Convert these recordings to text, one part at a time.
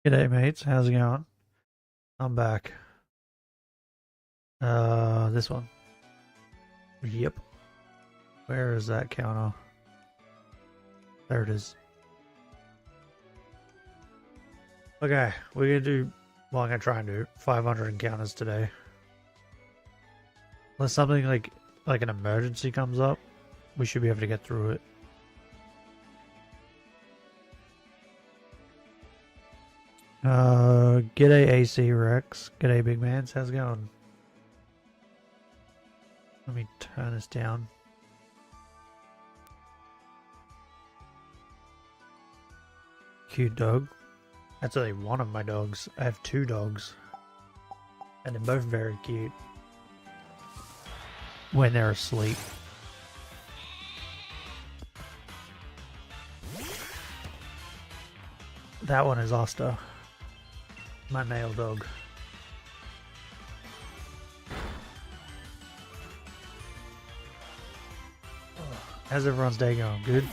G'day mates, how's it going? I'm back. This one. Yep. Where is that counter? There it is. Okay, we're gonna do, well, I'm gonna try and do 500 encounters today. Unless something like an emergency comes up, we should be able to get through it. G'day AC Rex. G'day Big Mans, how's it going? Let me turn this down. Cute dog. That's only one of my dogs. I have two dogs. And they're both very cute. When they're asleep. That one is Asta. My male dog. How's everyone's day going? Good?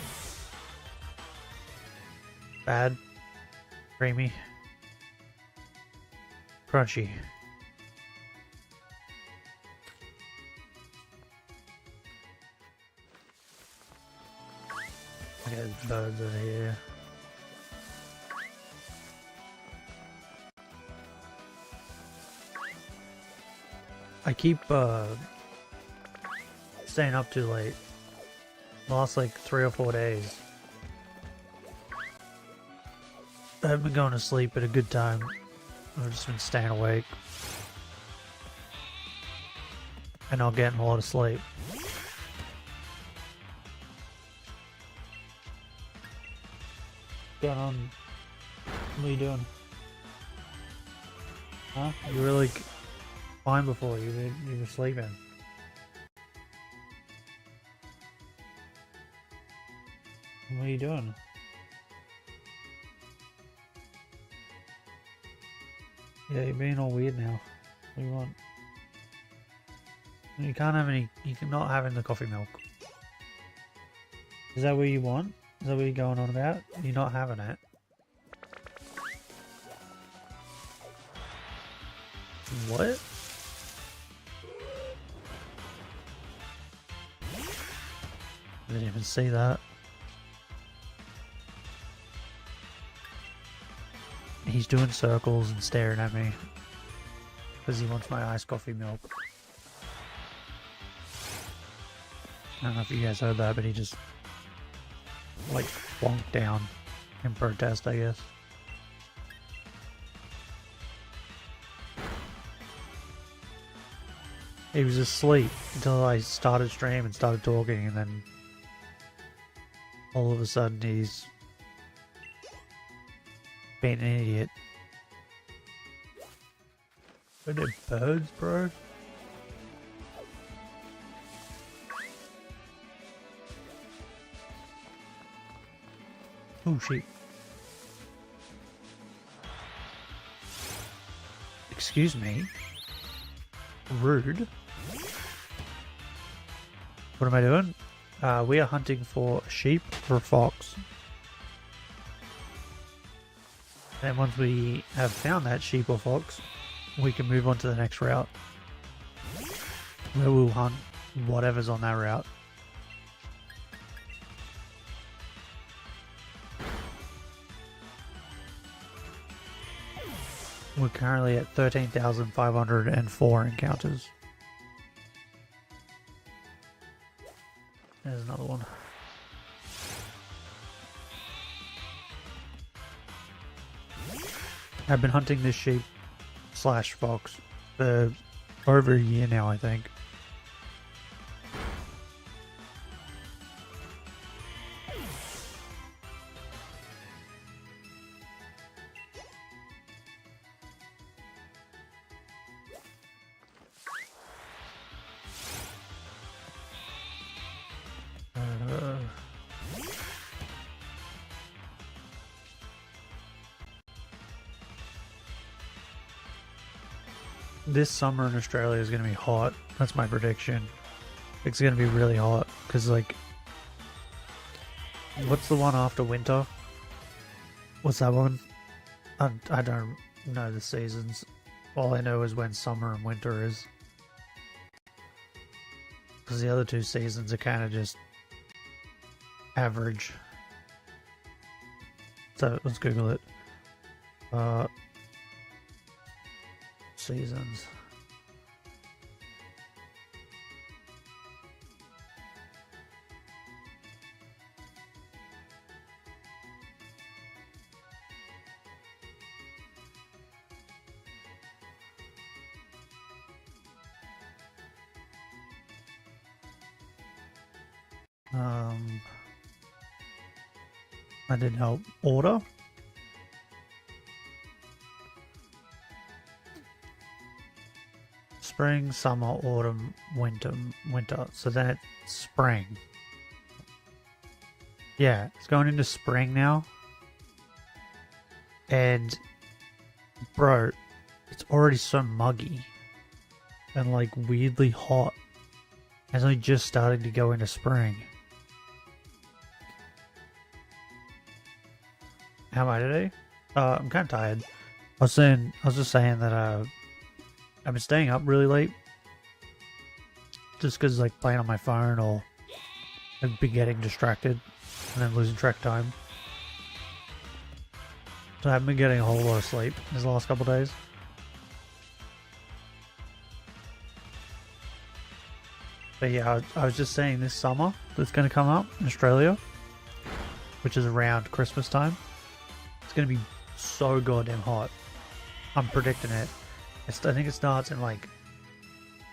Bad? Creamy? Crunchy? Look at those birds over here. I keep staying up too late. Lost like 3 or 4 days. I haven't been going to sleep at a good time. I've just been staying awake. And not getting a lot of sleep. What's going on? What are you doing? Huh? You were like fine before, you were sleeping. What are you doing? Yeah, you're being all weird now. What do you want? You can't have any, you cannot have the coffee milk. Is that what you want? Is that what you're going on about? You're not having it. What? I didn't even see that. He's doing circles and staring at me because he wants my iced coffee milk. I don't know if you guys heard that, but he just like plonked down in protest, I guess. He was asleep until I started stream and started talking, and then all of a sudden he's being an idiot. Are they birds, bro? Oh, sheep. Excuse me. Rude. What am I doing? We are hunting for sheep or fox. And once we have found that sheep or fox, we can move on to the next route. Where we'll hunt whatever's on that route. We're currently at 13,504 encounters. There's another one. I've been hunting this sheep slash fox for over a year now, I think. This summer in Australia is going to be hot. That's my prediction. It's going to be really hot because, like, what's the one after winter? What's that one? I don't know the seasons. All I know is when summer and winter is. Because the other two seasons are kind of just average. So let's Google it. Seasons. That didn't help. Order. Spring, summer, autumn, winter. So then it's spring. Yeah, it's going into spring now. And, bro, it's already so muggy. And, like, weirdly hot. It's only just starting to go into spring. How am I today? I'm kind of tired. I was just saying that I've been staying up really late, just because like playing on my phone, or I've been getting distracted and then losing track of time. So I haven't been getting a whole lot of sleep these last couple of days. But yeah, I was just saying this summer that's going to come up in Australia, which is around Christmas time. It's going to be so goddamn hot. I'm predicting it. I think it starts in like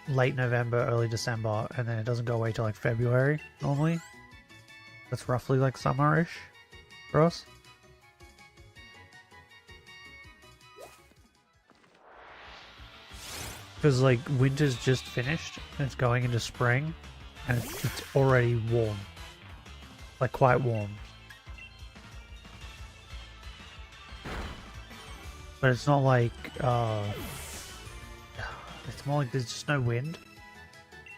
late November, early December, and then it doesn't go away till like February normally. That's roughly like summer-ish for us. Because like winter's just finished and it's going into spring, and it's already warm. Like quite warm. But it's not like, it's more like there's just no wind.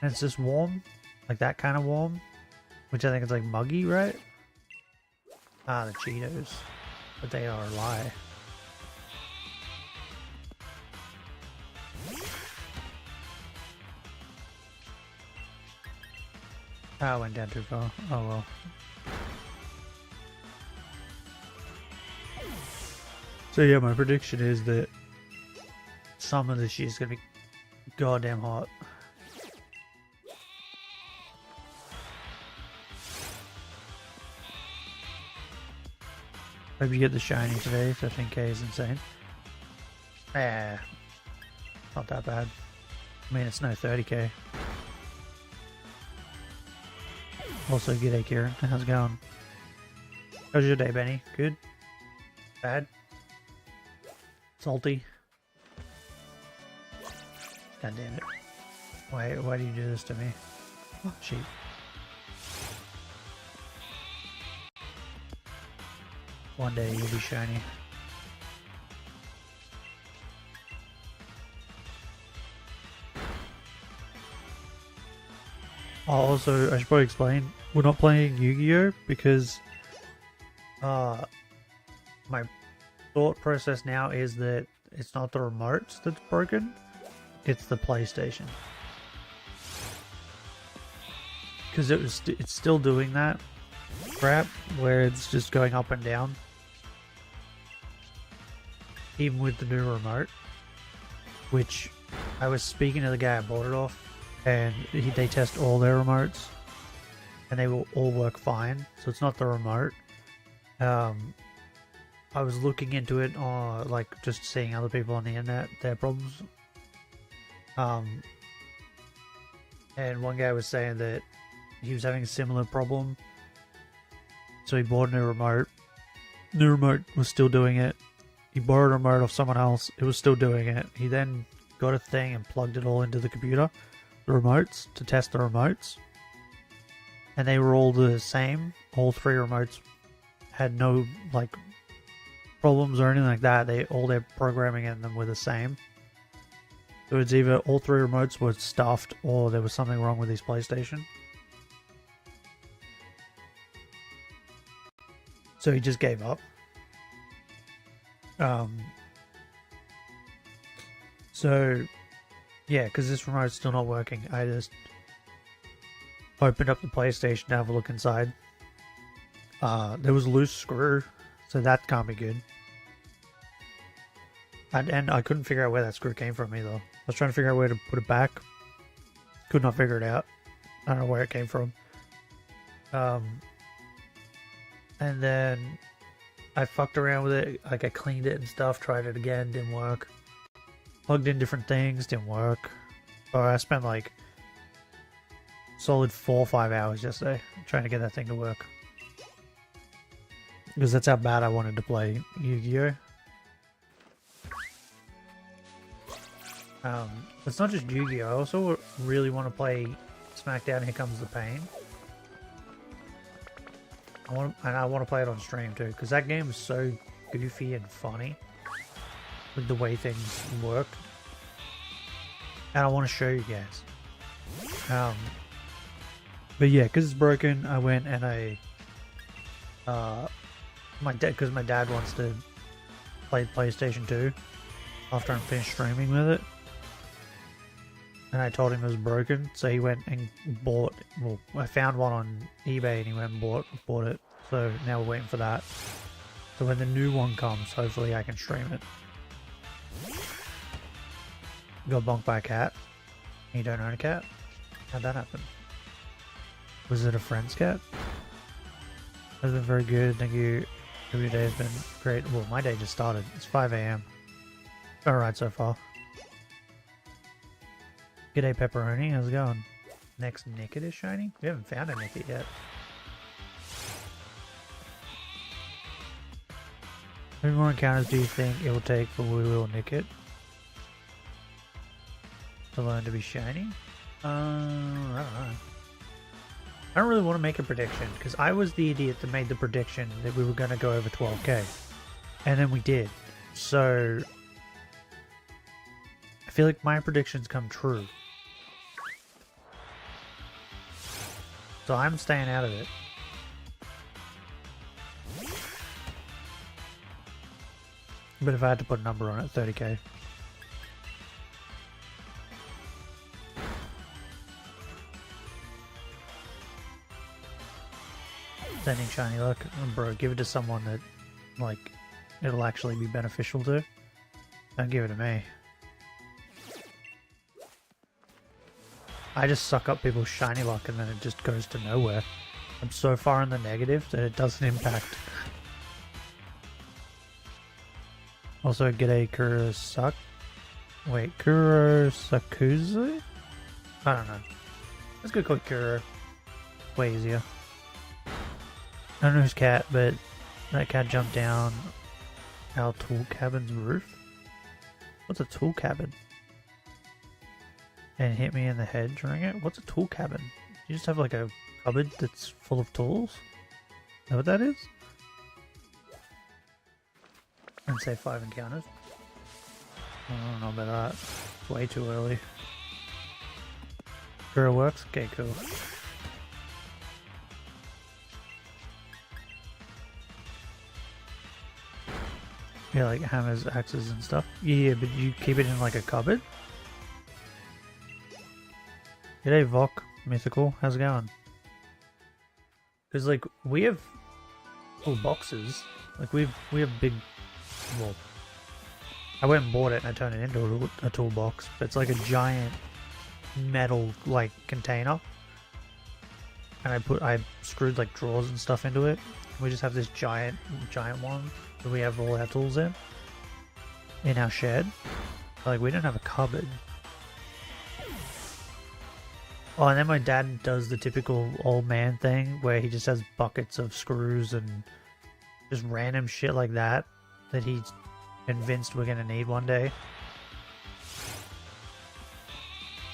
And it's just warm. Like that kind of warm. Which I think is like muggy, right? Ah, the Cheetos. But they are a lie. Ah, I went down too far. Oh well. So yeah, my prediction is that summer this year is going to be goddamn hot. Hope you get the shiny today. 15k is insane. Eh, not that bad. I mean, it's no 30k. Also, g'day Kieran. How's it going? How's your day, Benny? Good? Bad? Salty? God damn it. Why do you do this to me? Oh, sheep. One day you'll be shiny. Also, I should probably explain, we're not playing Yu-Gi-Oh! Because my thought process now is that it's not the remote that's broken, it's the PlayStation. Because it's still doing that crap where it's just going up and down. Even with the new remote. Which I was speaking to the guy I bought it off, and they test all their remotes and they will all work fine. So it's not the remote. I was looking into it, like just seeing other people on the internet, their problems. And one guy was saying that he was having a similar problem. So he bought a new remote. New remote was still doing it. He borrowed a remote off someone else. It was still doing it. He then got a thing and plugged it all into the computer. The remotes, to test the remotes. And they were all the same. All three remotes had no, like, problems or anything like that. All their programming in them were the same. So it's either all three remotes were stuffed or there was something wrong with his PlayStation. So he just gave up. So yeah, because this remote's still not working, I just opened up the PlayStation to have a look inside. There was a loose screw, so that can't be good. And I couldn't figure out where that screw came from either. I was trying to figure out where to put it back. Could not figure it out. I don't know where it came from. And then I fucked around with it. Like, I cleaned it and stuff, tried it again, didn't work. Plugged in different things, didn't work. Oh, I spent like solid 4 or 5 hours yesterday trying to get that thing to work. Because that's how bad I wanted to play Yu-Gi-Oh! It's not just Yu-Gi-Oh! I also really want to play SmackDown Here Comes the Pain. I want to play it on stream too, because that game is so goofy and funny with the way things work. And I want to show you guys. But yeah, because it's broken, I went and because my dad wants to play PlayStation 2 after I'm finished streaming with it. And I told him it was broken, so he went and bought, well, I found one on eBay and he went and bought it. So now we're waiting for that. So when the new one comes, hopefully I can stream it. Got bonked by a cat. You don't own a cat? How'd that happen? Was it a friend's cat? Has been very good, thank you. Every day has been great. Well, my day just started. It's 5 AM. Alright so far. G'day Pepperoni, how's it going? Next Nickit is shiny? We haven't found a Nickit yet. How many more encounters do you think it will take for Woo or Nickit to learn to be shiny? I don't know. I don't really want to make a prediction, because I was the idiot that made the prediction that we were going to go over 12k. And then we did. So I feel like my predictions come true. So I'm staying out of it. But if I had to put a number on it, 30k. Sending Shiylocke. Oh, bro, give it to someone that, like, it'll actually be beneficial to. Don't give it to me. I just suck up people's Shinylocke and then it just goes to nowhere. I'm so far in the negative that it doesn't impact. Also, g'day Kurosak. Wait, Kurosakuzu? I don't know. Let's go call Kuro. Way easier. I don't know whose cat, but that cat jumped down our tool cabin's roof. What's a tool cabin? And hit me in the head during it? What's a tool cabin? You just have like a cupboard that's full of tools? Is that what that is? And say 5 encounters. I don't know about that. It's way too early. Sure works? Okay, cool. Yeah, like hammers, axes and stuff. Yeah, but you keep it in like a cupboard? G'day Vok, Mythical, how's it going? Because like, we have full boxes. Like we have big, well, I went and bought it and I turned it into a toolbox, but it's like a giant metal like container. And I screwed like drawers and stuff into it. We just have this giant one that we have all our tools in our shed. Like we don't have a cupboard. Oh, and then my dad does the typical old man thing where he just has buckets of screws and just random shit like that he's convinced we're gonna need one day.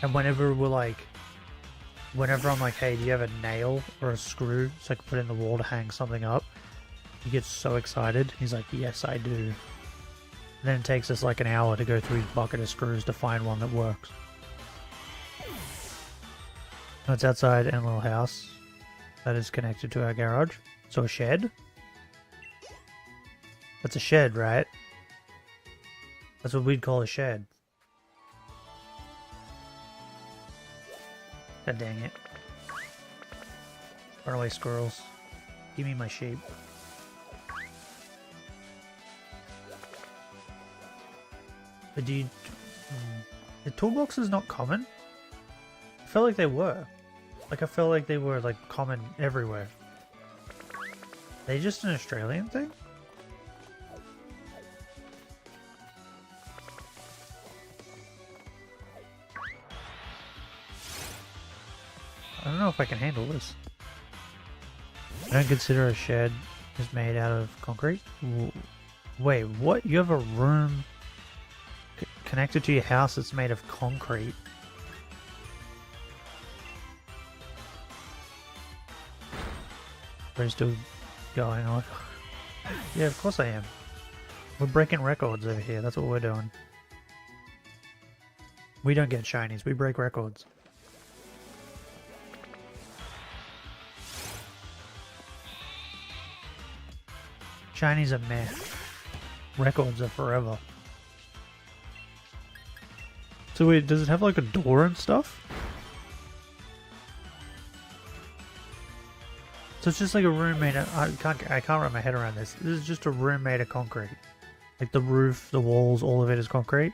And whenever I'm like, hey, do you have a nail or a screw so I can put in the wall to hang something up? He gets so excited. He's like, yes, I do. And then it takes us like an hour to go through his bucket of screws to find one that works. It's outside in a little house that is connected to our garage. So a shed? That's a shed, right? That's what we'd call a shed. God dang it. Run away, squirrels. Give me my sheep. But do you... The toolbox is not common? I felt like they were. Like, I felt like they were, like, common everywhere. Are they just an Australian thing? I don't know if I can handle this. I don't consider a shed is made out of concrete. Wait, what? You have a room connected to your house that's made of concrete? We're still going on. Yeah, of course I am. We're breaking records over here. That's what we're doing. We don't get shinies. We break records. Shinies are meh. Records are forever. So wait, does it have like a door and stuff? So it's just like a room made of... I can't wrap my head around this. This is just a room made of concrete. Like the roof, the walls, all of it is concrete.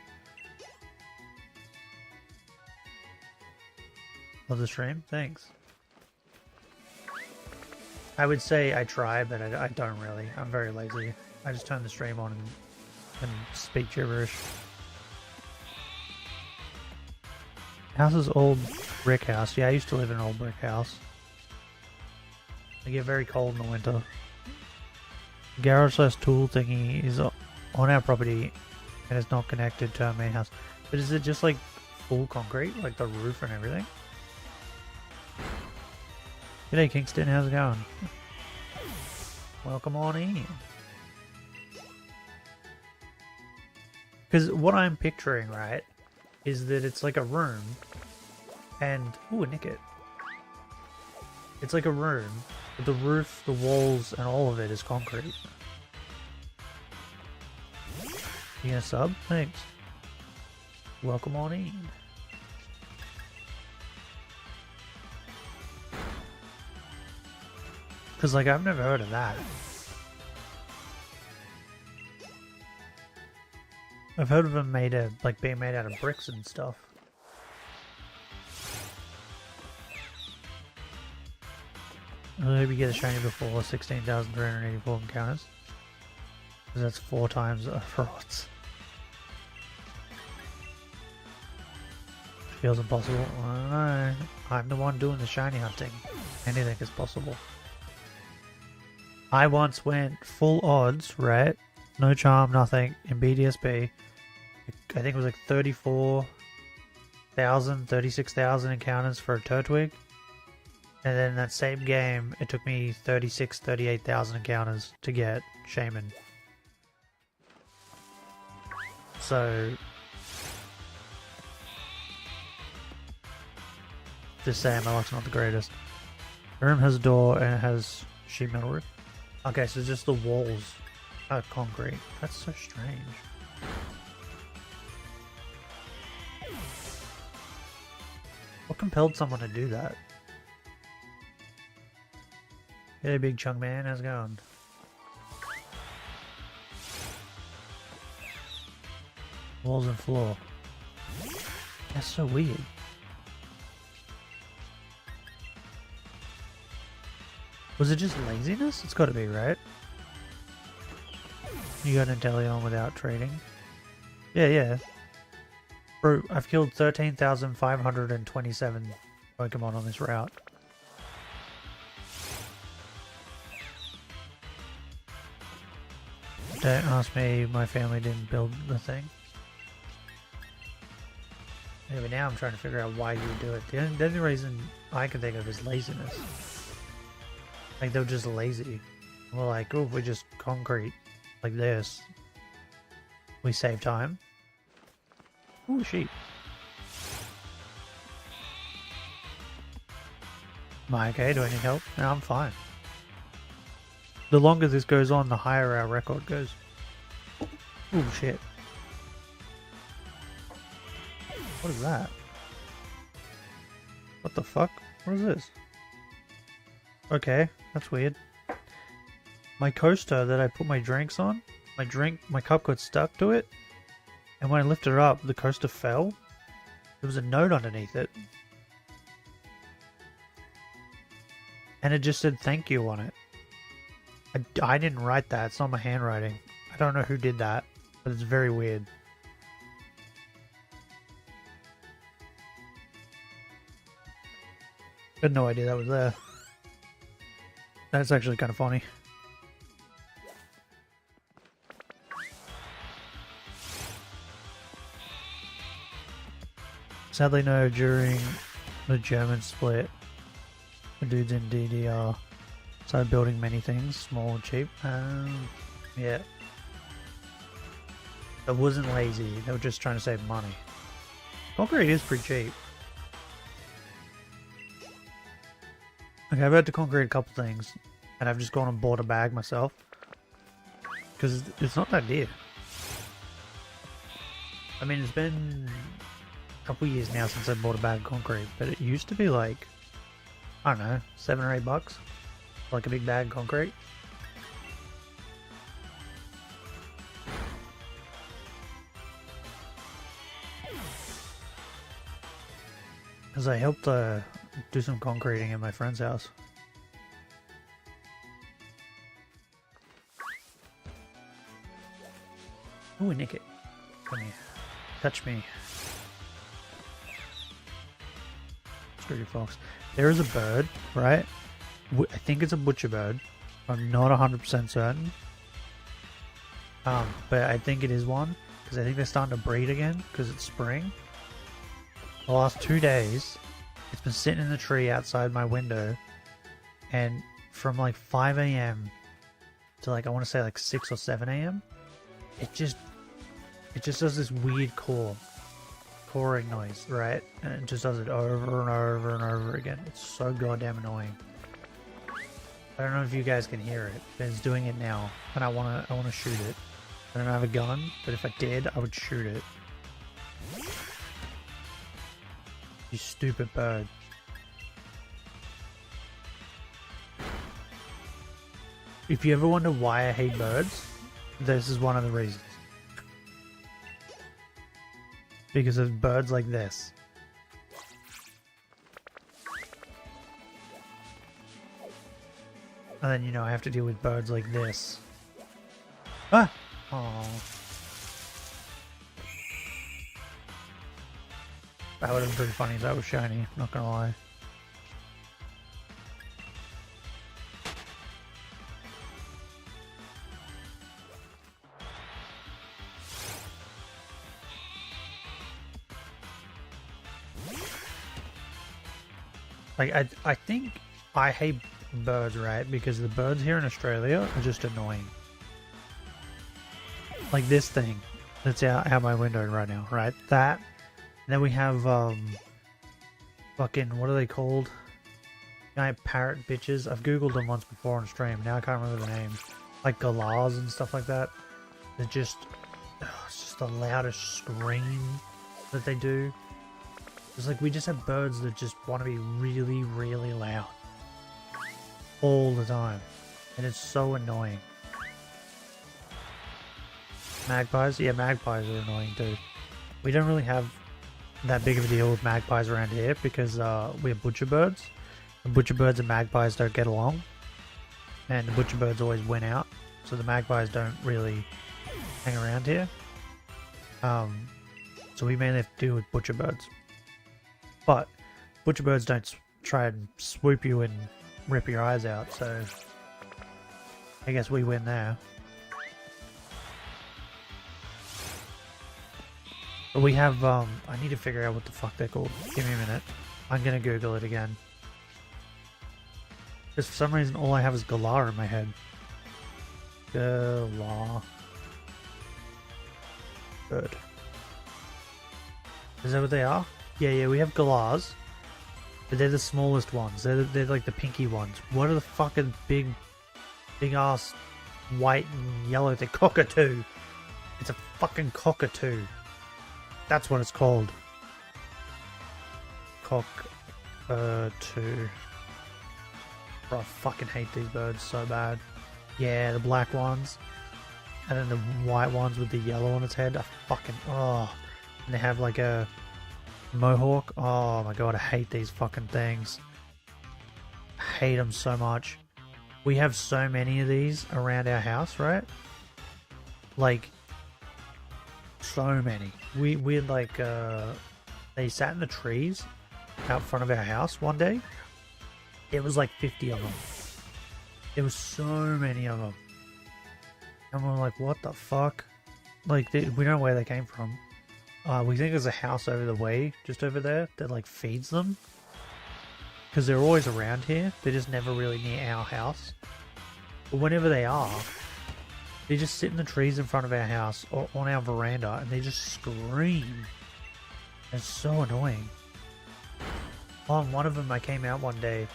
Love the stream? Thanks. I would say I try, but I don't really. I'm very lazy. I just turn the stream on and speak gibberish. House is old brick house. Yeah, I used to live in an old brick house. I get very cold in the winter. Garage slash tool thingy is on our property and it's not connected to our main house. But is it just like full concrete? Like the roof and everything? G'day Kingston, how's it going? Welcome on in. Because what I'm picturing, right, is that it's like a room and... Ooh, nick it. It's like a room, but the roof, the walls, and all of it is concrete. You gonna sub? Thanks. Welcome on in. Because, like, I've never heard of that. I've heard of them made of, like, being made out of bricks and stuff. I hope you get a shiny before 16,384 encounters. Because that's 4 times frauds. Feels impossible. I don't know. I'm the one doing the shiny hunting. Anything is possible. I once went full odds, right? No charm, nothing, in BDSP. I think it was like 34,000, 36,000 encounters for a Turtwig. And then in that same game, it took me 36, 38,000 encounters to get Shaman. So... just saying, my luck's not the greatest. The room has a door and it has sheet metal roof. Okay, so just the walls are concrete. That's so strange. What compelled someone to do that? Hey, big chunk man, how's it going? Walls and floor. That's so weird. Was it just laziness? It's gotta be, right? You got Inteleon without trading? Yeah. Bro, I've killed 13,527 Pokemon on this route. Don't ask me, my family didn't build the thing. Yeah, but now I'm trying to figure out why you would do it. The only reason I can think of is laziness. Like, they were just lazy. We're like, oh, if we just concrete like this, we save time. Ooh, sheep. Am I okay? Do I need help? No, I'm fine. The longer this goes on, the higher our record goes. Ooh, shit. What is that? What the fuck? What is this? Okay, that's weird. My coaster that I put my drinks on, my cup got stuck to it, and when I lifted it up, the coaster fell. There was a note underneath it. And it just said thank you on it. I didn't write that, it's not my handwriting. I don't know who did that, but it's very weird. I had no idea that was there. That's actually kind of funny. Sadly, no, during the German split, the dudes in DDR started building many things, small and cheap. Yeah. It wasn't lazy, they were just trying to save money. Concrete is pretty cheap. Okay, I've had to concrete a couple things, and I've just gone and bought a bag myself. Because it's not that dear. I mean, it's been a couple years now since I bought a bag of concrete, but it used to be like, I don't know, $7 or $8. Like a big bag of concrete. Because I helped do some concreting in my friend's house. Ooh, nick it. Come here. Touch me. Screw you, folks. There is a bird, right? I think it's a butcher bird. I'm not 100% certain. But I think it is one. Because I think they're starting to breed again. Because it's spring. The last 2 days, it's been sitting in the tree outside my window. And from like 5 AM to like, I want to say like 6 or 7 AM. It just does this weird coring noise, right? And it just does it over and over and over again. It's so goddamn annoying. I don't know if you guys can hear it, but it's doing it now, and I wanna shoot it. I don't have a gun, but if I did, I would shoot it. You stupid bird. If you ever wonder why I hate birds, this is one of the reasons. Because of birds like this. And then, you know, I have to deal with birds like this. Ah! Aww. That would have been pretty funny if that was shiny, not gonna lie. Like, I think I hate birds, right? Because the birds here in Australia are just annoying. Like this thing that's out my window right now, right? That. And then we have, fucking, what are they called? Giant parrot bitches. I've googled them once before on stream. Now I can't remember the name. Like galahs and stuff like that. They're just, it's just the loudest scream that they do. It's like we just have birds that just want to be really, really loud. All the time. And it's so annoying. Magpies? Yeah, magpies are annoying too. We don't really have that big of a deal with magpies around here because we have butcher birds. The butcher birds and magpies don't get along. And the butcher birds always win out. So the magpies don't really hang around here. So we mainly have to deal with butcher birds. But butcher birds don't try and swoop you and rip your eyes out, so I guess we win there. But we have, I need to figure out what the fuck they're called. Give me a minute. I'm gonna Google it again. Because for some reason all I have is galah in my head. Galah. Bird. Is that what they are? Yeah, we have galahs. But they're the smallest ones. They're like the pinky ones. What are the fucking big ass white and yellow? They're cockatoo. It's a fucking cockatoo. That's what it's called. cockatoo. Bro, I fucking hate these birds so bad. Yeah, the black ones. And then the white ones with the yellow on its head. I fucking, oh. And they have like a mohawk. Oh my god, I hate these fucking things. I hate them so much. We have so many of these around our house, right? Like, so many. We had like, they sat in the trees out front of our house one day. It was like 50 of them. There was so many of them. And we're like, what the fuck? Like, we don't know where they came from. We think there's a house over the way, just over there, that like feeds them. Because they're always around here. They're just never really near our house. But whenever they are, they just sit in the trees in front of our house or on our veranda and they just scream. It's so annoying. On one of them, I came out one day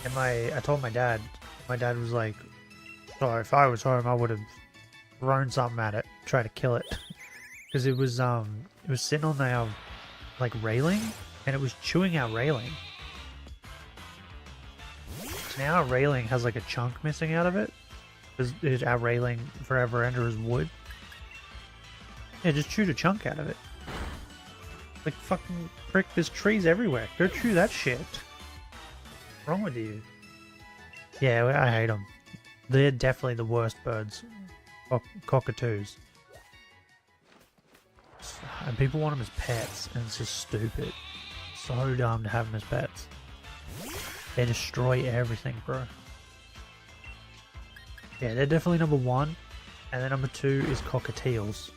and I told my dad. My dad was like, "So if I was home, I would have thrown something at it, try to kill it." Because it was sitting on our like railing and it was chewing our railing. So now our railing has like a chunk missing out of it. Because our railing for our veranda is wood. Yeah, just chewed a chunk out of it. Like fucking prick, there's trees everywhere. Go chew that shit. What's wrong with you? Yeah, I hate them. They're definitely the worst birds. Cockatoos. And people want them as pets, and it's just stupid. So dumb to have them as pets. They destroy everything, bro. Yeah, they're definitely number one. And then number two is cockatiels.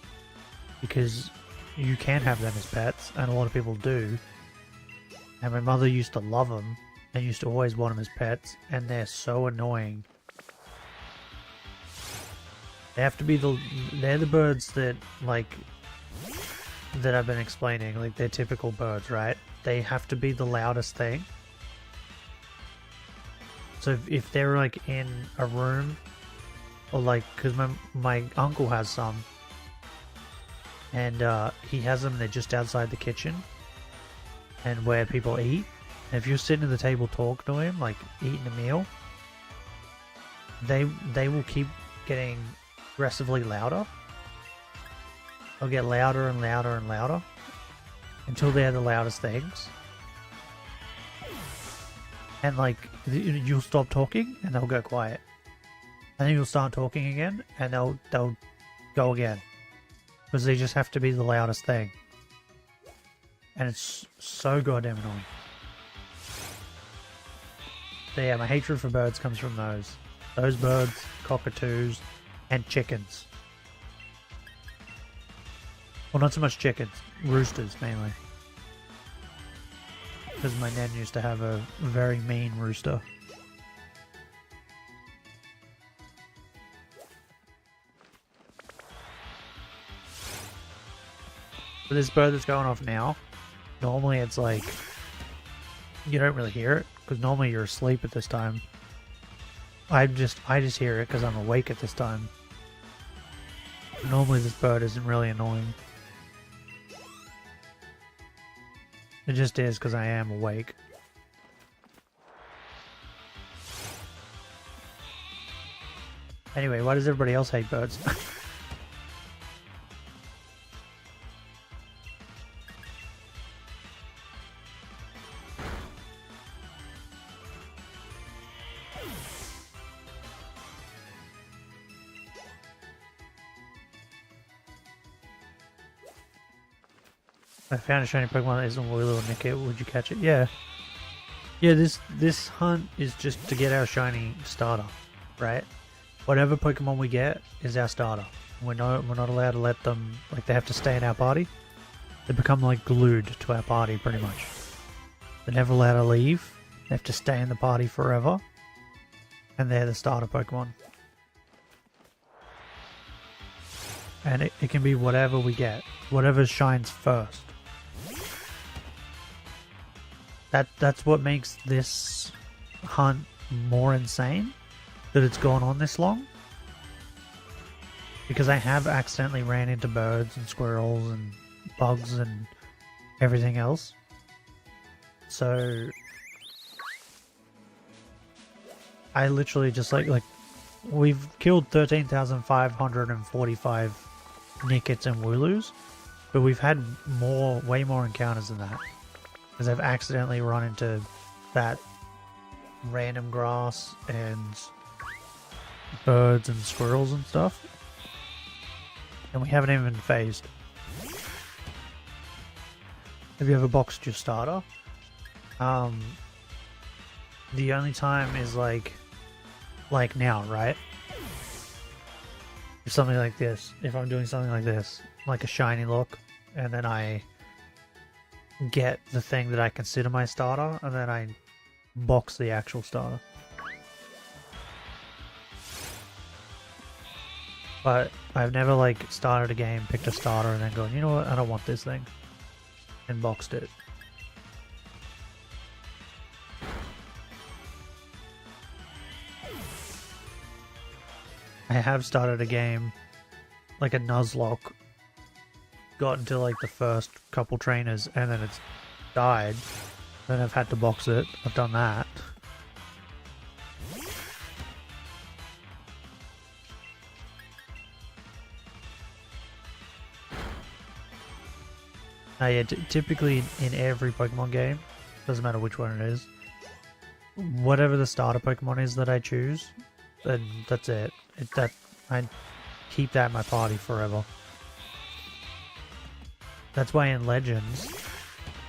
Because you can have them as pets, and a lot of people do. And my mother used to love them, and used to always want them as pets, and they're so annoying. They have to be they're the birds that, like, that I've been explaining, like they're typical birds, right? They have to be the loudest thing. So if they're like in a room, or like, because my uncle has some, and he has them, they're just outside the kitchen, and where people eat. And if you're sitting at the table talking to him, like eating a meal, they will keep getting progressively louder. They'll get louder and louder and louder until they're the loudest things. And like, you'll stop talking and they'll go quiet. And then you'll start talking again and they'll go again. Because they just have to be the loudest thing. And it's so goddamn annoying. So yeah, my hatred for birds comes from those. Those birds, cockatoos, and chickens. Well, not so much chickens. Roosters, mainly. Because my nan used to have a very mean rooster. But this bird that's going off now, normally it's like, you don't really hear it, because normally you're asleep at this time. I just hear it because I'm awake at this time. Normally this bird isn't really annoying. It just is because I am awake. Anyway, why does everybody else hate birds? I found a shiny Pokemon that isn't Wooloo or Nickit. Would you catch it? Yeah. Yeah, this hunt is just to get our shiny starter, right? Whatever Pokemon we get is our starter. We're not allowed to let them, like, they have to stay in our party. They become like glued to our party pretty much. They're never allowed to leave. They have to stay in the party forever. And they're the starter Pokemon. And it can be whatever we get. Whatever shines first. That's what makes this hunt more insane, that it's gone on this long. Because I have accidentally ran into birds and squirrels and bugs and everything else. So I literally just like we've killed 13,545 Nickets and Wooloos, but we've had way more encounters than that. Because I've accidentally run into that random grass and birds and squirrels and stuff. And we haven't even phased. Have you ever boxed your starter? The only time is like now, right? If something like this, if I'm doing something like this, like a Shinylocke, and then I get the thing that I consider my starter, and then I box the actual starter. But I've never like started a game, picked a starter, and then gone, you know what, I don't want this thing, and boxed it. I have started a game, like a Nuzlocke, got into like the first couple trainers, and then it's died. Then I've had to box it. I've done that. Yeah, typically in every Pokemon game, doesn't matter which one it is, whatever the starter Pokemon is that I choose, then that's it. I keep that in my party forever. That's why in Legends,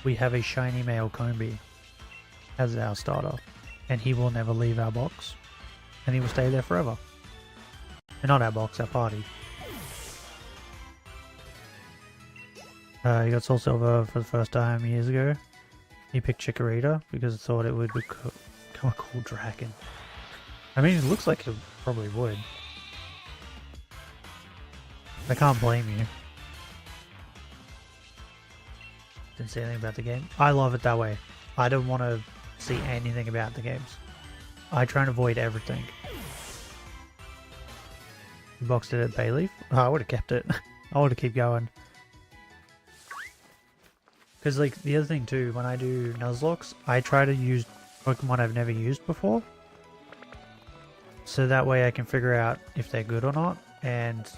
we have a shiny male Combi as our starter, and he will never leave our box, and he will stay there forever. And not our box, our party. He got Soul Silver for the first time years ago. He picked Chikorita because he thought it would become a cool dragon. I mean, it looks like it probably would. I can't blame you. Didn't say anything about the game. I love it that way. I don't want to see anything about the games. I try and avoid everything. You boxed it at Bayleaf? Oh, I would have kept it. I would have kept going. Because like the other thing too, when I do Nuzlockes, I try to use Pokemon I've never used before. So that way I can figure out if they're good or not, and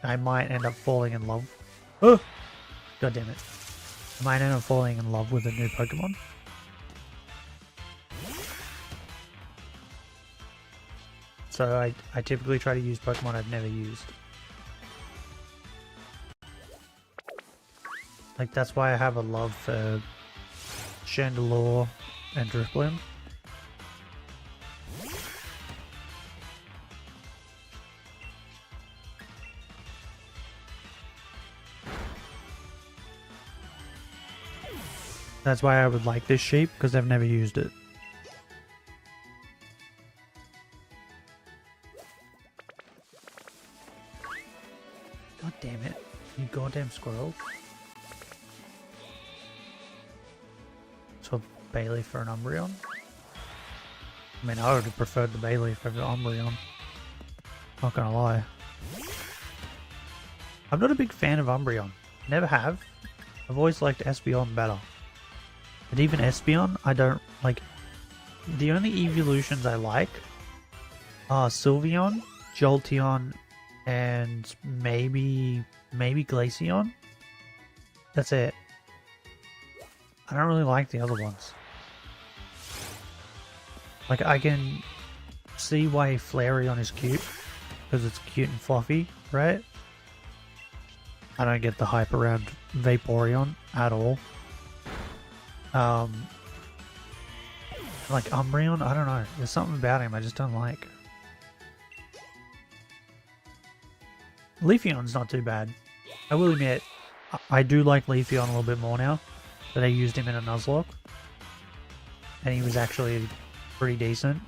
I might end up falling in love. Oh! God damn it. I might end up falling in love with a new Pokemon. So I typically try to use Pokemon I've never used. Like that's why I have a love for Chandelure and Drifblim. That's why I would like this sheep, because I've never used it. God damn it, you goddamn squirrel. So Bayleaf for an Umbreon? I mean, I would have preferred the Bayleaf over the Umbreon. Not gonna lie. I'm not a big fan of Umbreon. Never have. I've always liked Espeon better. But even Espeon, I don't like. The only evolutions I like are Sylveon, Jolteon, and maybe Glaceon. That's it. I don't really like the other ones. Like, I can see why Flareon is cute, because it's cute and fluffy, right? I don't get the hype around Vaporeon at all. Like Umbreon, I don't know. There's something about him I just don't like. Leafeon's not too bad. I will admit, I do like Leafeon a little bit more now that I used him in a Nuzlocke. And he was actually pretty decent.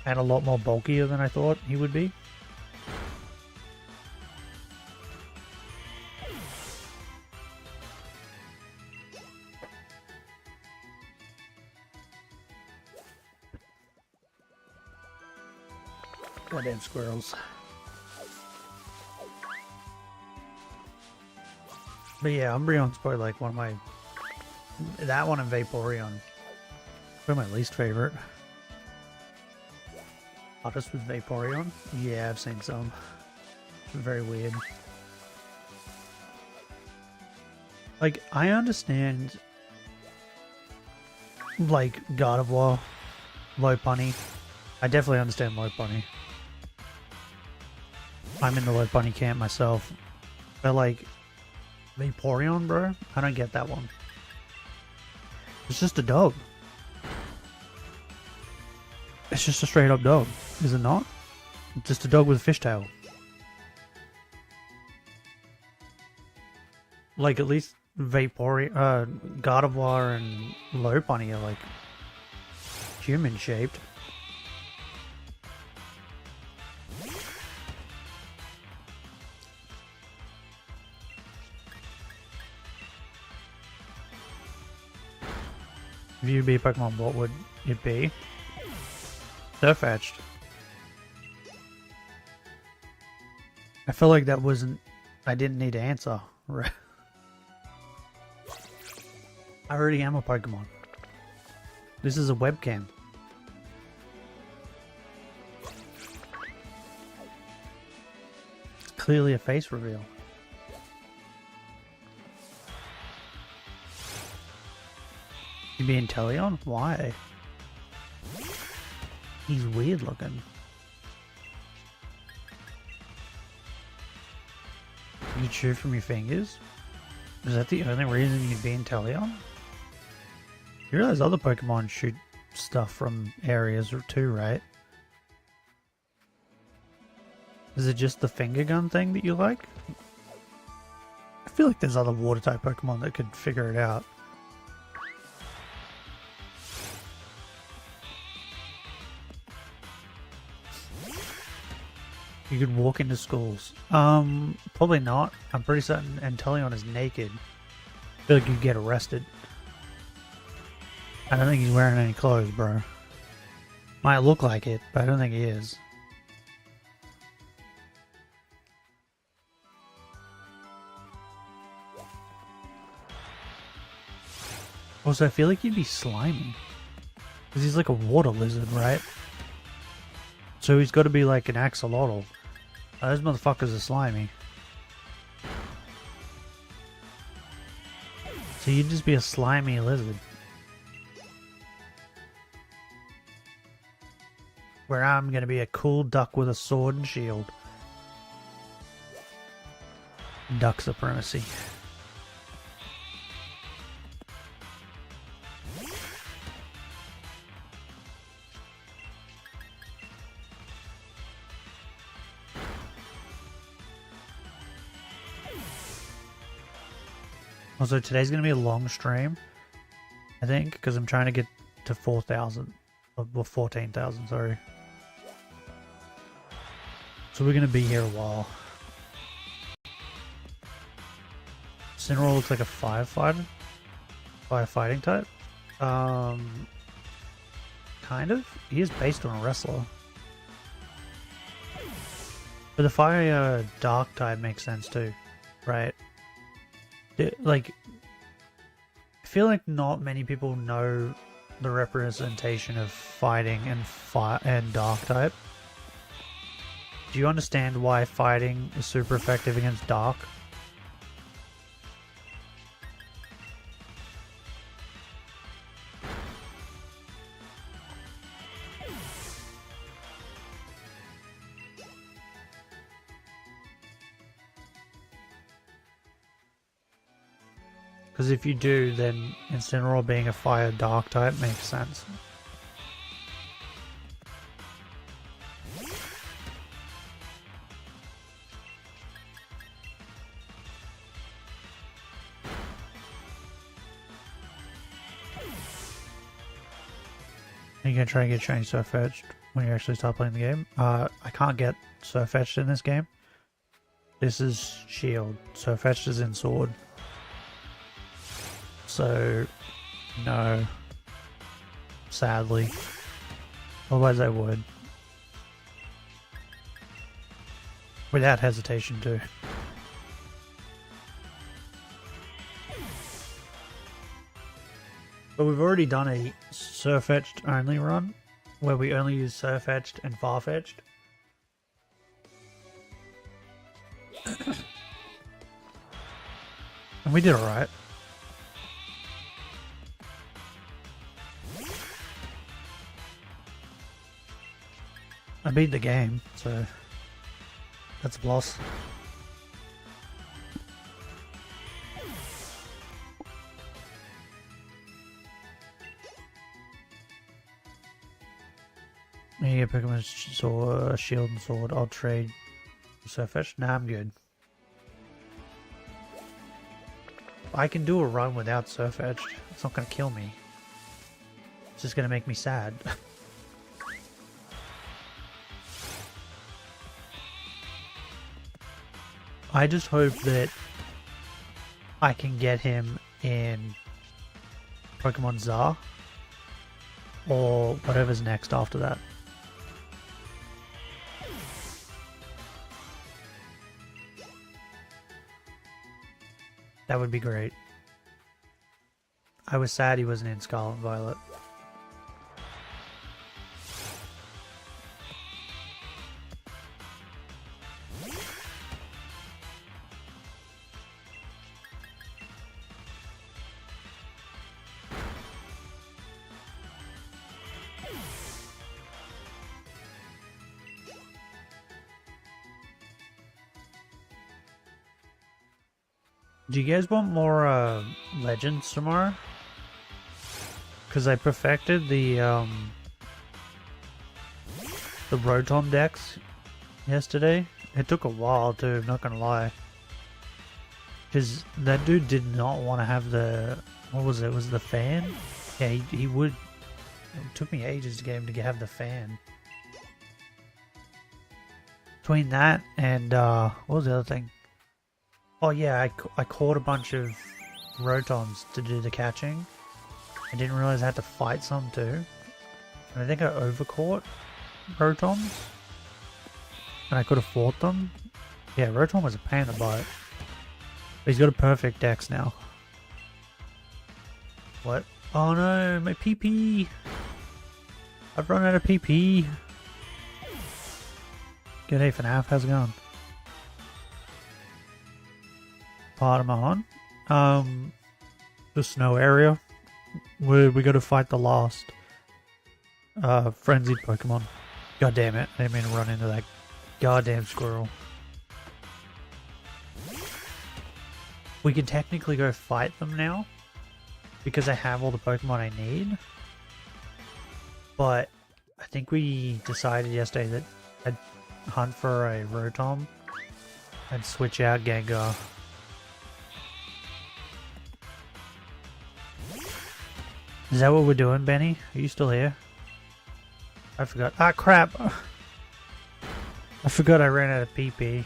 And a lot more bulkier than I thought he would be. Goddamn squirrels. But yeah, Umbreon's probably like one of my That one and Vaporeon. They're my least favorite. Artist with Vaporeon? Yeah, I've seen some. It's very weird. Like, I understand, like, Gardevoir, Lopunny. I definitely understand Lopunny. I'm in the Lopunny camp myself. But, like, Vaporeon, bro? I don't get that one. It's just a dog. It's just a straight up dog, is it not? It's just a dog with a fishtail. Like, at least Vaporeon, Gardevoir and Lopunny are like human shaped. If you be a Pokemon, what would it be? Surfetched. I feel like that wasn't... I didn't need to answer. I already am a Pokemon. This is a webcam. It's clearly a face reveal. You being Teleon? Why? He's weird looking. You chew from your fingers? Is that the only reason you'd be in Teleon? You realize other Pokemon shoot stuff from areas too, right? Is it just the finger gun thing that you like? I feel like there's other water type Pokemon that could figure it out. You could walk into schools. Probably not. I'm pretty certain Anteleon is naked. I feel like you'd get arrested. I don't think he's wearing any clothes, bro. Might look like it, but I don't think he is. Also, I feel like he'd be slimy. Because he's like a water lizard, right? So he's got to be like an axolotl. Those motherfuckers are slimy. So you'd just be a slimy lizard. Where I'm going to be a cool duck with a sword and shield. Duck supremacy. Also, today's going to be a long stream, I think, because I'm trying to get to 4,000, or 14,000, sorry. So we're going to be here a while. Cineroar looks like a firefighter? Firefighting type? Kind of? He is based on a wrestler. But the fire dark type makes sense too, right? Like, I feel like not many people know the representation of fighting and fire and dark type. Do you understand why fighting is super effective against dark? Because if you do, then Incineroar being a fire dark type makes sense. Are you going to try and get shiny Surfetched when you actually start playing the game? I can't get Surfetched in this game. This is Shield. Surfetched is in Sword. So, no. Sadly. Otherwise I would. Without hesitation too. But we've already done a Surfetched only run, where we only use Surfetched and Farfetched. And we did alright. I beat the game, so that's a plus. Yeah, Pokemon Sword, Shield and Sword. I'll trade Surfetch. Nah, I'm good. I can do a run without Surfetch. It's not gonna kill me. It's just gonna make me sad. I just hope that I can get him in Pokemon Czar or whatever's next after that. That would be great. I was sad he wasn't in Scarlet and Violet. Do you guys want more Legends tomorrow? Because I perfected the Rotom decks yesterday. It took a while too, I'm not gonna lie. Because that dude did not want to have the... What was it? Was it the fan? Yeah, he would... It took me ages to get him to have the fan. Between that and... what was the other thing? Oh yeah, I caught a bunch of Rotoms to do the catching. I didn't realize I had to fight some too. And I think I overcaught Rotoms. And I could have fought them. Yeah, Rotom was a pain in the butt. But he's got a perfect dex now. What? Oh no, my PP! I've run out of PP! G'day FNAF, how's it going? Part of my hunt. The snow area. We gotta fight the last frenzied Pokemon. God damn it, I didn't mean to run into that goddamn squirrel. We can technically go fight them now because I have all the Pokemon I need. But I think we decided yesterday that I'd hunt for a Rotom and switch out Gengar. Is that what we're doing, Benny? Are you still here? I forgot. Ah, crap! I forgot I ran out of PP.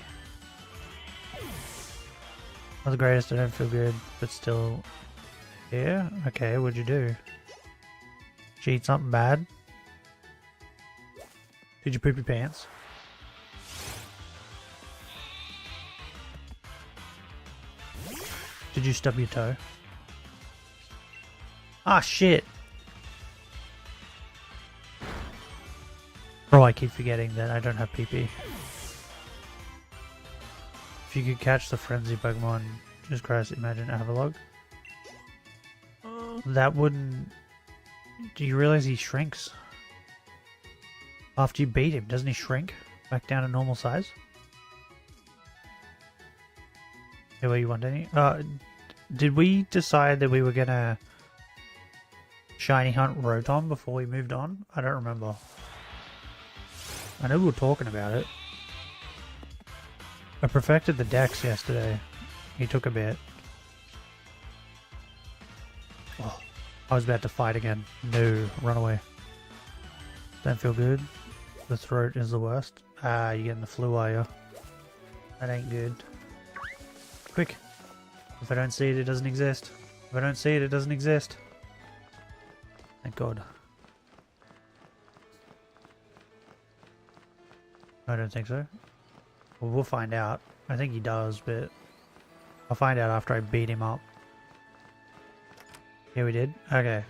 Not the greatest, I don't feel good, but still... Yeah? Okay, what'd you do? Did you eat something bad? Did you poop your pants? Did you stub your toe? Ah, shit! Oh, I keep forgetting that I don't have PP. If you could catch the frenzy Pokemon, just Christ, imagine Avalog. That wouldn't... Do you realize he shrinks? After you beat him, doesn't he shrink back down to normal size? Yeah, what you want, Danny? Did we decide that we were gonna shiny hunt Rotom before we moved on? I don't remember. I know we were talking about it. I perfected the dex yesterday. He took a bit. Oh, I was about to fight again. No, run away. Don't feel good. The throat is the worst. Ah, you're getting the flu, are you? That ain't good. Quick. If I don't see it, it doesn't exist. If I don't see it, it doesn't exist. Thank God. I don't think so. Well, we'll find out. I think he does, but I'll find out after I beat him up. Yeah, we did? Okay.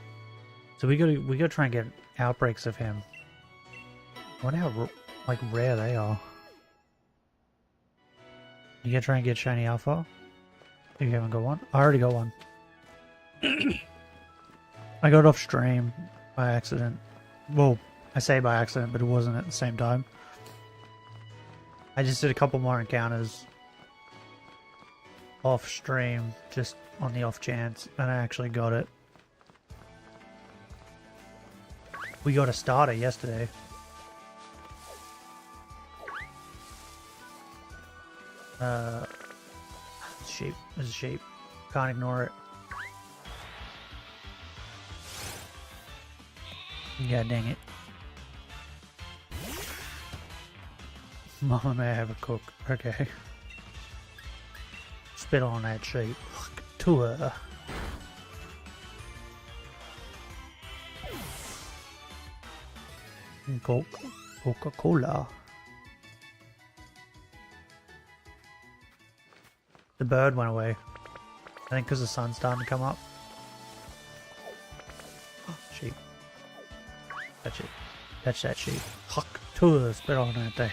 So we gotta try and get outbreaks of him. I wonder how like rare they are. You gotta try and get shiny alpha. You haven't got one. I already got one. I got off stream by accident. Well, I say by accident, but it wasn't at the same time. I just did a couple more encounters off stream, just on the off chance, and I actually got it. We got a starter yesterday. Sheep. There's a sheep. Can't ignore it. Yeah, dang it. Mama may have a cook. Okay. Spit on that sheep. To her. Coca-Cola. The bird went away. I think because the sun's starting to come up. Oh, sheep. Touch it. Touch that sheep. Huck to her. Spit on that thing.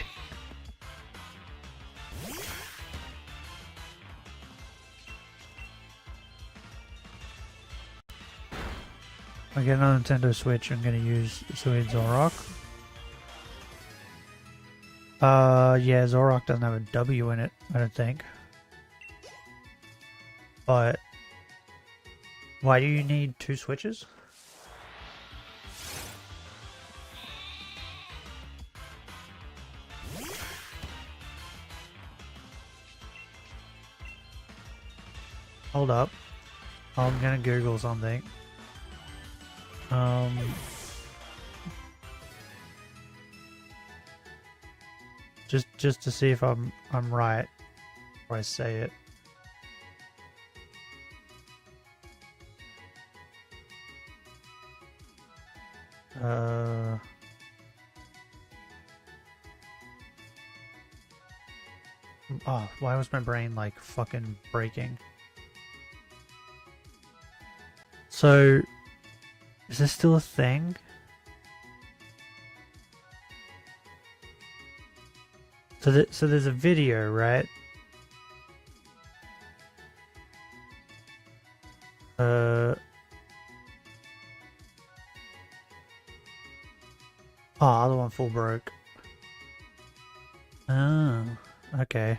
I get another Nintendo Switch. I'm gonna use Nuzlocke. Yeah, Nuzlocke doesn't have a W in it, I don't think. But why do you need two switches? Hold up. I'm gonna Google something. Just to see if I'm right before I say it. Oh, why was my brain like fucking breaking? So, is this still a thing? So there's a video, right? Oh, other one full broke. Oh, okay.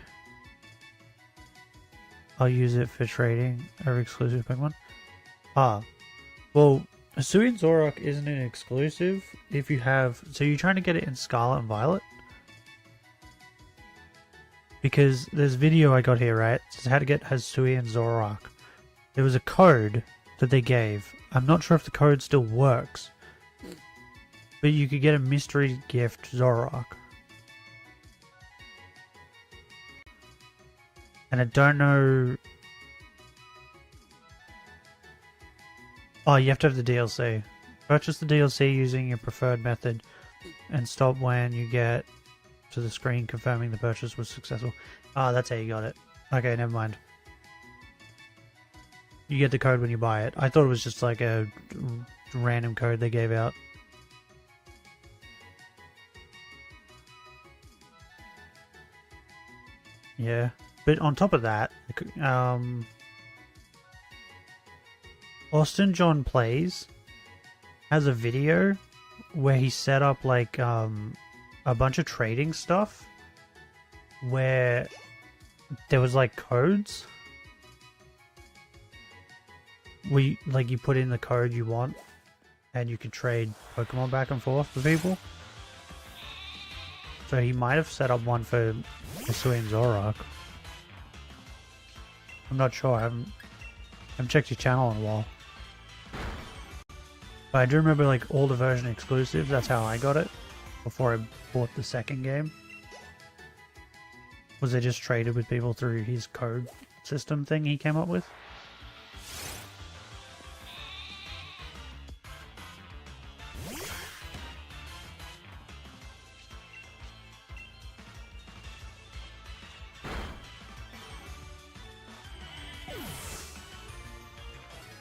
I'll use it for trading over exclusive Pokemon. Ah, well, Sui and Nuzlocke isn't an exclusive if you have... So you're trying to get it in Scarlet and Violet? Because there's a video I got here, right? It says how to get Hisui and Nuzlocke. There was a code that they gave. I'm not sure if the code still works. But you could get a mystery gift Nuzlocke. And I don't know... Oh, you have to have the DLC. Purchase the DLC using your preferred method and stop when you get to the screen confirming the purchase was successful. Ah, that's how you got it. Okay, never mind. You get the code when you buy it. I thought it was just like a random code they gave out. Yeah. But on top of that, Austin John Plays has a video where he set up like a bunch of trading stuff where there was like codes where you put in the code you want and you can trade Pokemon back and forth with people. So he might have set up one for Hisui and Nuzlocke. I'm not sure. I haven't checked your channel in a while. But I do remember like all the version exclusives. That's how I got it before I bought the second game. Was I just traded with people through his code system thing he came up with?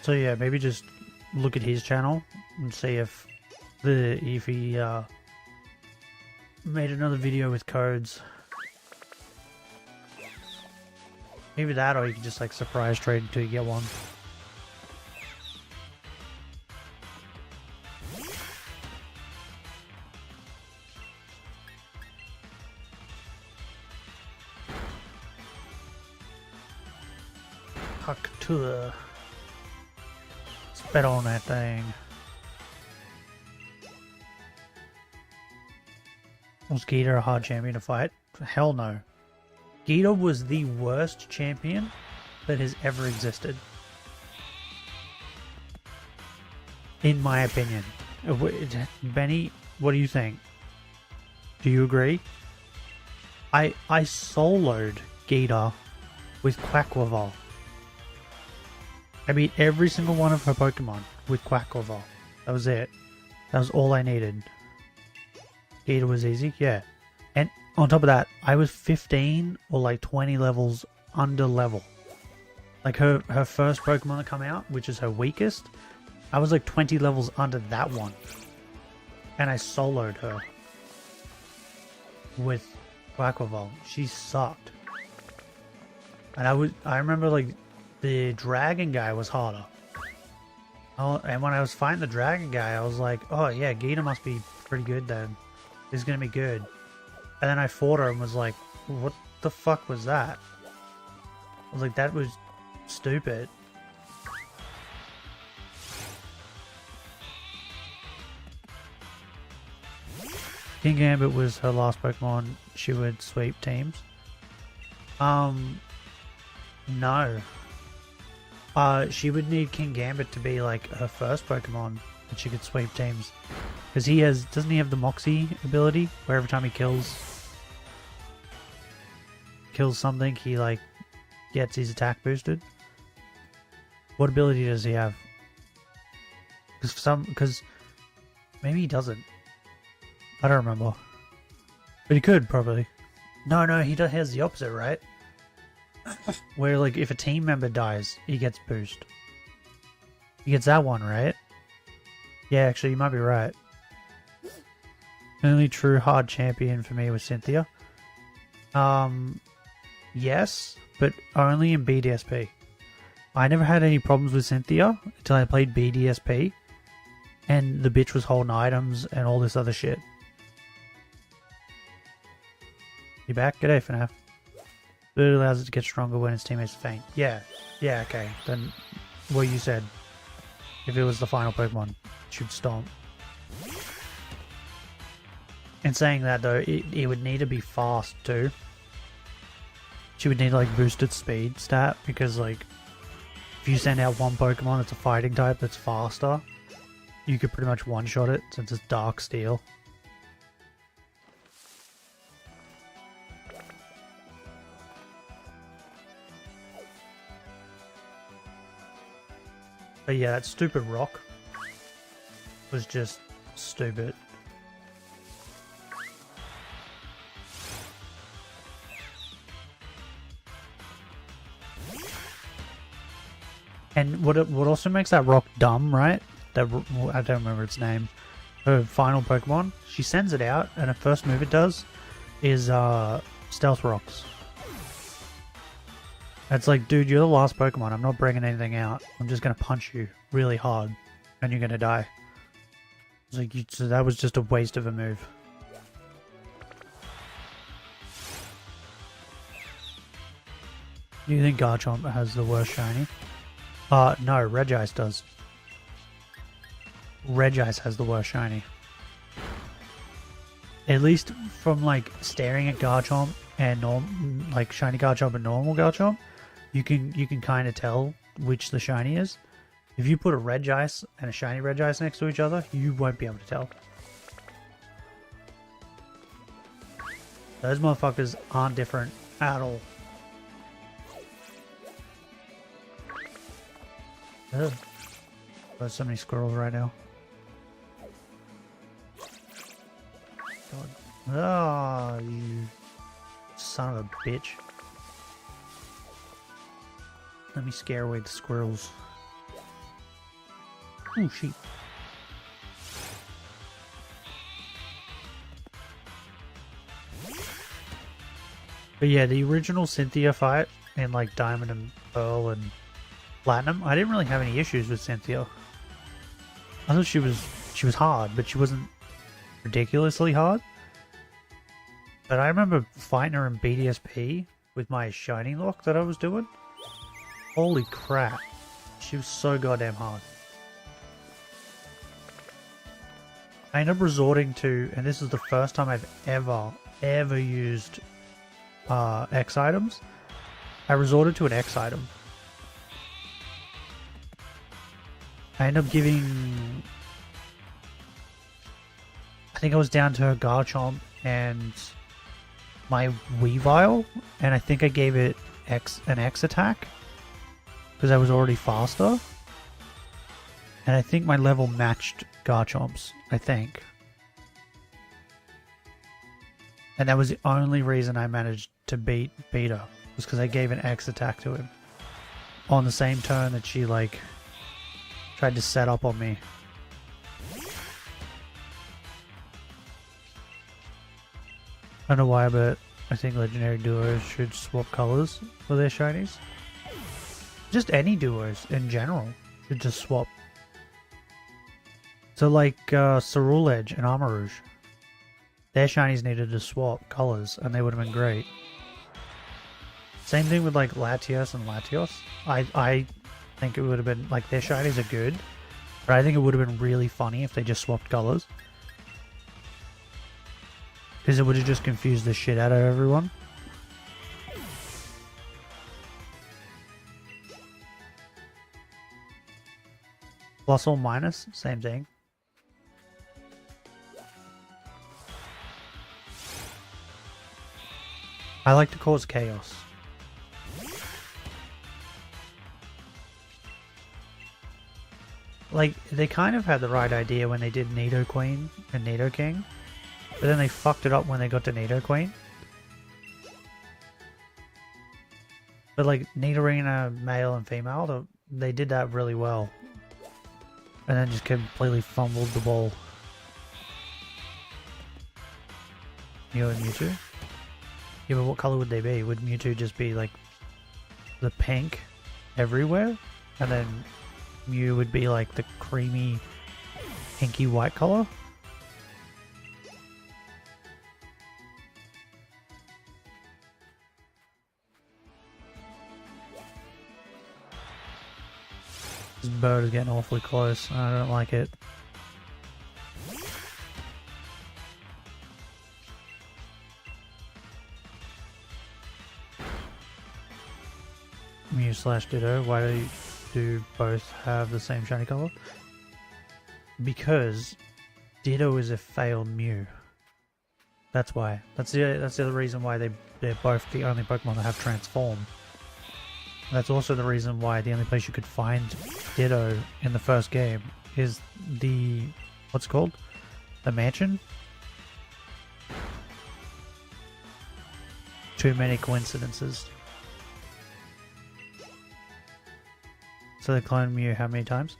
So yeah, maybe just look at his channel and see if he made another video with codes. Either that, or you can just like surprise trade until you get one. Huck tour. Spit on that thing. Was Geeta a hard champion to fight? Hell no. Geeta was the worst champion that has ever existed. In my opinion. Benny, what do you think? Do you agree? I soloed Geeta with Quackleval. I beat every single one of her Pokemon with Quackleval. That was it. That was all I needed. Geeta was easy, yeah. And on top of that, I was 15 or like 20 levels under level. Like her first Pokemon to come out, which is her weakest, I was like 20 levels under that one. And I soloed her with Quackleval. She sucked. And I remember like the dragon guy was harder. And when I was fighting the dragon guy, I was like, oh yeah, Geeta must be pretty good then. This is gonna be good. And then I fought her and was like, what the fuck was that? I was like, that was stupid. King Gambit was her last Pokemon she would sweep teams. No. She would need King Gambit to be like her first Pokemon that she could sweep teams. Because doesn't he have the Moxie ability? Where every time he kills something, he like gets his attack boosted? What ability does he have? Because maybe he doesn't. I don't remember. But he could, probably. No, he has the opposite, right? Where, like, if a team member dies, he gets boost. He gets that one, right? Yeah, actually, you might be right. Only true hard champion for me was Cynthia. Yes, but only in BDSP. I never had any problems with Cynthia until I played BDSP. And the bitch was holding items and all this other shit. You back? G'day, FNAF. It allows it to get stronger when its teammates faint. Yeah, okay. Then what you said. If it was the final Pokemon, it should stomp. And saying that though, it would need to be fast too. She would need like boosted speed stat, because like if you send out one Pokemon that's a fighting type that's faster, you could pretty much one-shot it since it's Dark Steel. But yeah, that stupid rock was just stupid. And what also makes that rock dumb, right? That I don't remember its name. Her final Pokemon, she sends it out, and her first move it does is Stealth Rocks. It's like, dude, you're the last Pokemon. I'm not bringing anything out. I'm just gonna punch you really hard, and you're gonna die. It's like, so that was just a waste of a move. Do you think Garchomp has the worst shiny? No, Regice does. Regice has the worst shiny. At least from like staring at Garchomp and like shiny Garchomp and normal Garchomp, you can kind of tell which the shiny is. If you put a Regice and a shiny Regice next to each other, you won't be able to tell. Those motherfuckers aren't different at all. Ugh. There's so many squirrels right now. God. Oh, you son of a bitch. Let me scare away the squirrels. Oh, sheep. But yeah, the original Cynthia fight in like Diamond and Pearl and Platinum, I didn't really have any issues with Cynthia. I thought she was hard, but she wasn't ridiculously hard. But I remember fighting her in BDSP with my Shinylocke that I was doing. Holy crap. She was so goddamn hard. I ended up resorting to, and this is the first time I've ever used X items. I resorted to an X item. I ended up giving, I think I was down to a Garchomp and my Weavile, and I think I gave it an X attack because I was already faster. And I think my level matched Garchomp's, I think. And that was the only reason I managed to beat her, was because I gave an X attack to him on the same turn that she like tried to set up on me. I don't know why, but I think legendary duos should swap colors for their shinies. Just any duos in general should just swap. So like Cerule Edge and Armarouge, their shinies needed to swap colors and they would have been great. Same thing with like Latios and Latios. I think it would have been, like, their shinies are good, but I think it would have been really funny if they just swapped colors. Because it would have just confused the shit out of everyone. Plus or minus, same thing. I like to cause chaos. Like, they kind of had the right idea when they did Nidoqueen and Nidoking, but then they fucked it up when they got to Nidoqueen. But like, Nidorina, male and female, they did that really well. And then just completely fumbled the ball. Mew and Mewtwo? Yeah, but what color would they be? Would Mewtwo just be like the pink everywhere? And then Mew would be like the creamy pinky white color? This bird is getting awfully close. I don't like it. Mew slash Ditto, why do both have the same shiny color? Because Ditto is a failed Mew. That's why. That's the other reason why they're both the only Pokemon that have Transform. That's also the reason why the only place you could find Ditto in the first game is the, what's it called? The mansion? Too many coincidences. So they cloned Mew how many times?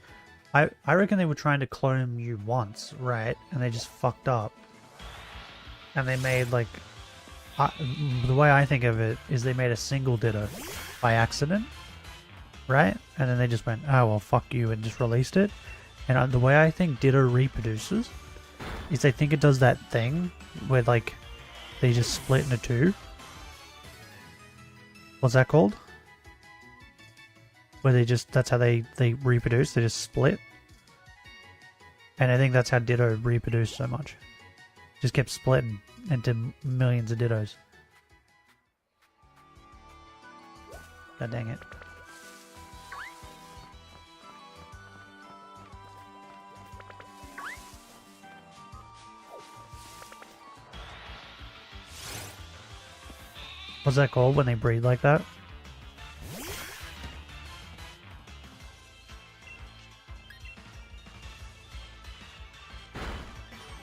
I reckon they were trying to clone Mew once, right? And they just fucked up. And they made like... the way I think of it is they made a single Ditto by accident, right? And then they just went, oh well, fuck you, and just released it. And the way I think Ditto reproduces is I think it does that thing where like they just split into two. What's that called? Where they just, that's how they reproduce, they just split. And I think that's how Ditto reproduced so much. Just kept splitting into millions of Dittos. God dang it. What's that called when they breed like that?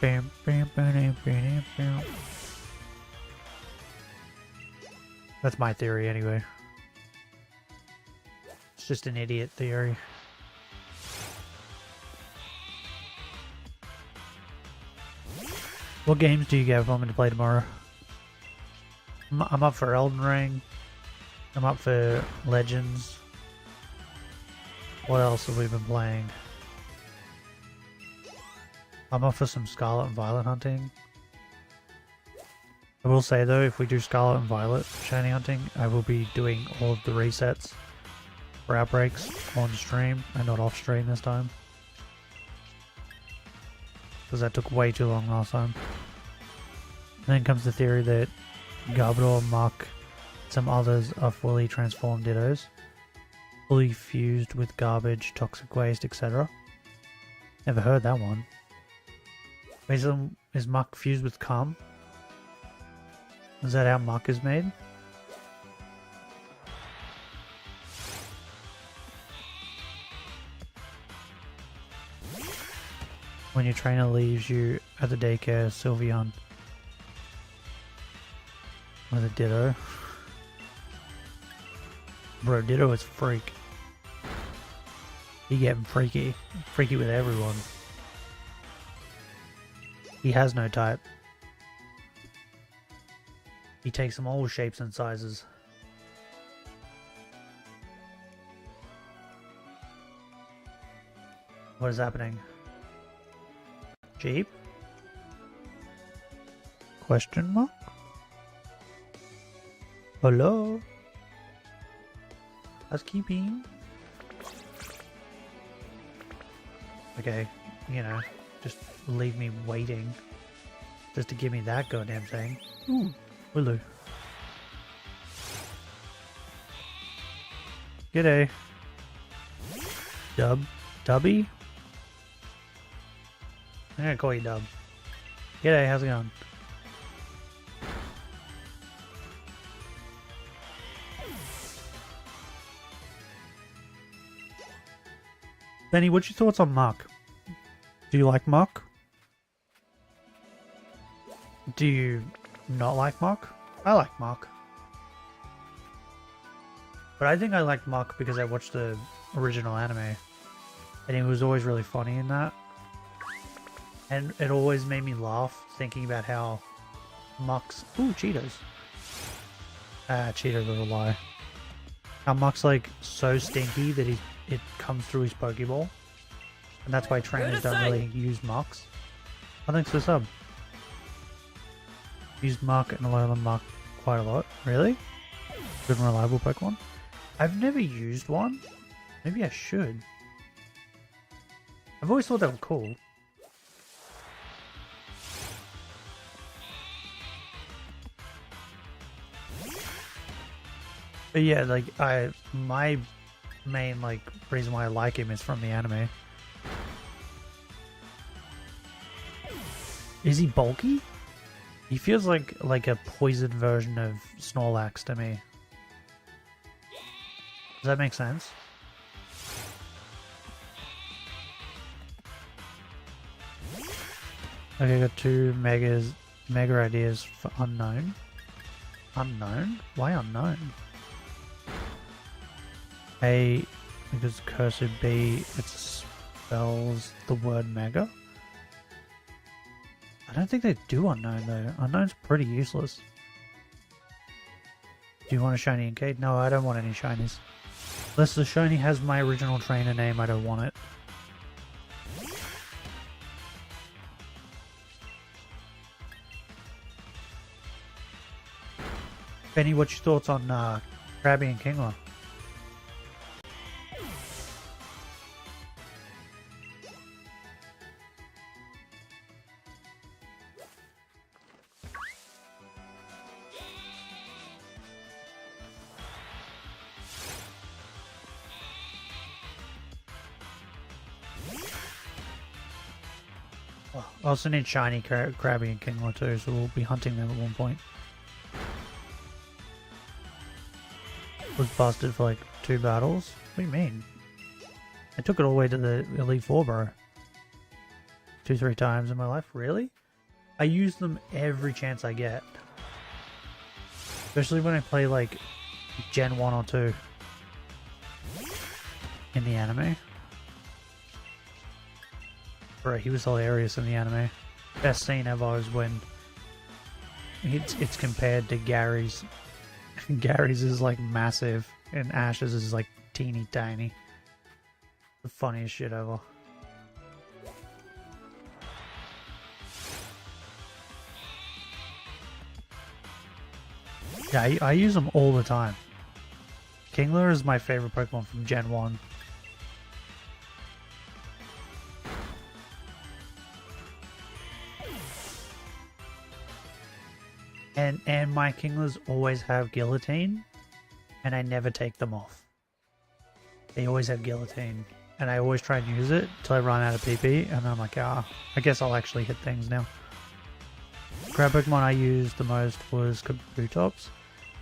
Bam, bam, bam, bam, bam. That's my theory anyway. It's just an idiot theory. What games do you guys want me to play tomorrow? I'm up for Elden Ring. I'm up for Legends. What else have we been playing? I'm up for some Scarlet and Violet hunting. I will say though, if we do Scarlet and Violet shiny hunting, I will be doing all of the resets for outbreaks on stream and not off stream this time. Because that took way too long last time. And then comes the theory that Garbodor, Muck, some others are fully transformed Dittos. Fully fused with garbage, toxic waste, etc. Never heard that one. Is Muck fused with cum? Is that how Muck is made? When your trainer leaves you at the daycare, Sylveon with a Ditto. Bro, Ditto is freak. He getting freaky. Freaky with everyone. He has no type. He takes them all shapes and sizes. What is happening? Jeep? Question mark? Hello? Housekeeping? Okay, you know, just leave me waiting. Just to give me that goddamn thing. Ooh, Willow. G'day. Dubby? I'm gonna call you Dub. G'day, how's it going? Benny, what's your thoughts on Muck? Do you like Muck? Do you not like Muck? I like Muck. But I think I like Muck because I watched the original anime. And it was always really funny in that. And it always made me laugh thinking about how Muck's... Ooh, Cheetos. Cheetos was a lie. How Muck's like so stinky that it comes through his Pokeball. And that's why trainers don't really use Mucks. Oh, thanks for the sub. Use Muck and Alolan Muck quite a lot. Really? Good and reliable Pokemon? I've never used one. Maybe I should. I've always thought they were cool. But yeah, like my main like reason why I like him is from the anime. Is he bulky? He feels like a poisoned version of Snorlax to me. Does that make sense? Okay, I got two mega ideas for unknown. Unknown? Why unknown? A, because cursor B, it spells the word mega. I don't think they do unknown though. Unknown's pretty useless. Do you want a shiny in Cade? No, I don't want any shinies. Unless the shiny has my original trainer name, I don't want it. Benny, what's your thoughts on Krabby and Kingler? I also need shiny Krabby and Kingler too, so we'll be hunting them at one point. Was busted for like 2 battles? What do you mean? I took it all the way to the Elite Four, bro. 2-3 times in my life? Really? I use them every chance I get. Especially when I play like Gen 1 or 2 in the anime. Bro, he was hilarious in the anime. Best scene ever was when it's compared to Gary's. Gary's is like massive, and Ash's is like teeny tiny. The funniest shit ever. Yeah, I use them all the time. Kingler is my favorite Pokemon from Gen 1. And my Kinglers always have Guillotine, and I never take them off. They always have Guillotine, and I always try and use it till I run out of PP, and I'm like, I guess I'll actually hit things now. Crab Pokemon I used the most was Kabutops.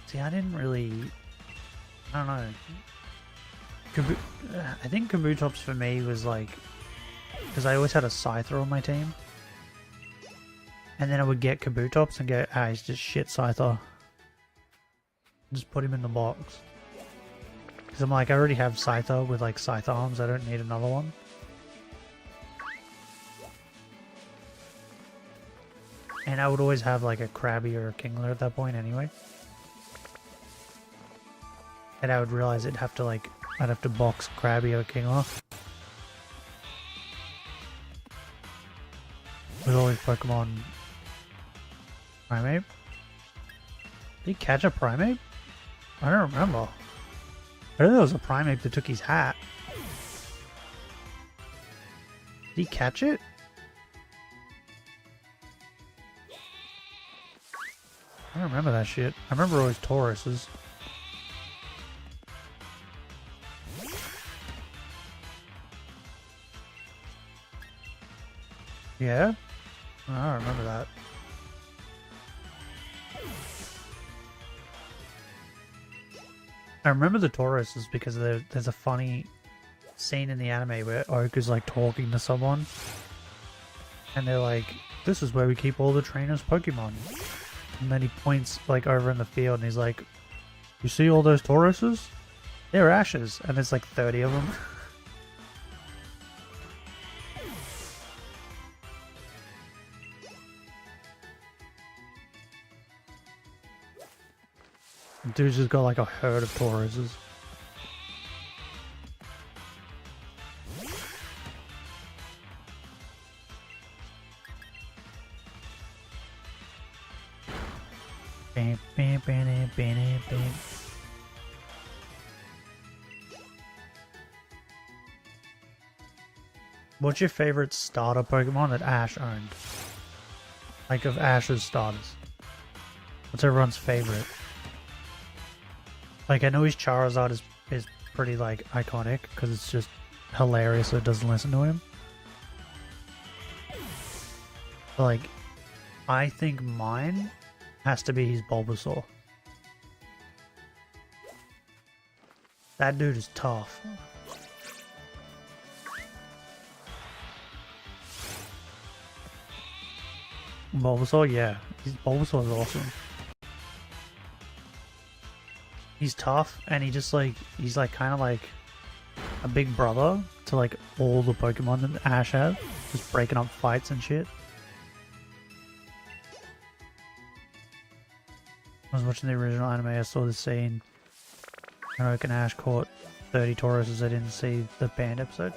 See, I don't know. I think Kabutops for me was like, because I always had a Scyther on my team. And then I would get Kabutops and go, he's just shit Scyther. Just put him in the box. Because I'm like, I already have Scyther with like Scythe arms, I don't need another one. And I would always have like a Krabby or a Kingler at that point anyway. And I would realize I'd have to box Krabby or Kingler. With all these Pokemon. Primate? Did he catch a Primate? I don't remember. I know there was a Primate that took his hat. Did he catch it? I don't remember that shit. I remember always Tauruses. Yeah? I don't remember that. I remember the Tauruses because there's a funny scene in the anime where Oak is like talking to someone and they're like, this is where we keep all the trainers' Pokemon. And then he points like over in the field and he's like, you see all those Tauruses? They're Ashes. And there's like 30 of them. Dude's just got like a herd of Tauruses. Bam, bam, bam, bam, bam. What's your favorite starter Pokemon that Ash owned? Like of Ash's starters. What's everyone's favorite? Like, I know his Charizard is pretty, like, iconic, because it's just hilarious so it doesn't listen to him. But, like, I think mine has to be his Bulbasaur. That dude is tough. Bulbasaur, yeah. Bulbasaur is awesome. He's tough, and he's like kind of like a big brother to like all the Pokemon that Ash has, just breaking up fights and shit. I was watching the original anime, I saw the scene, and Oak and Ash caught 30 Tauruses. I didn't see the banned episode.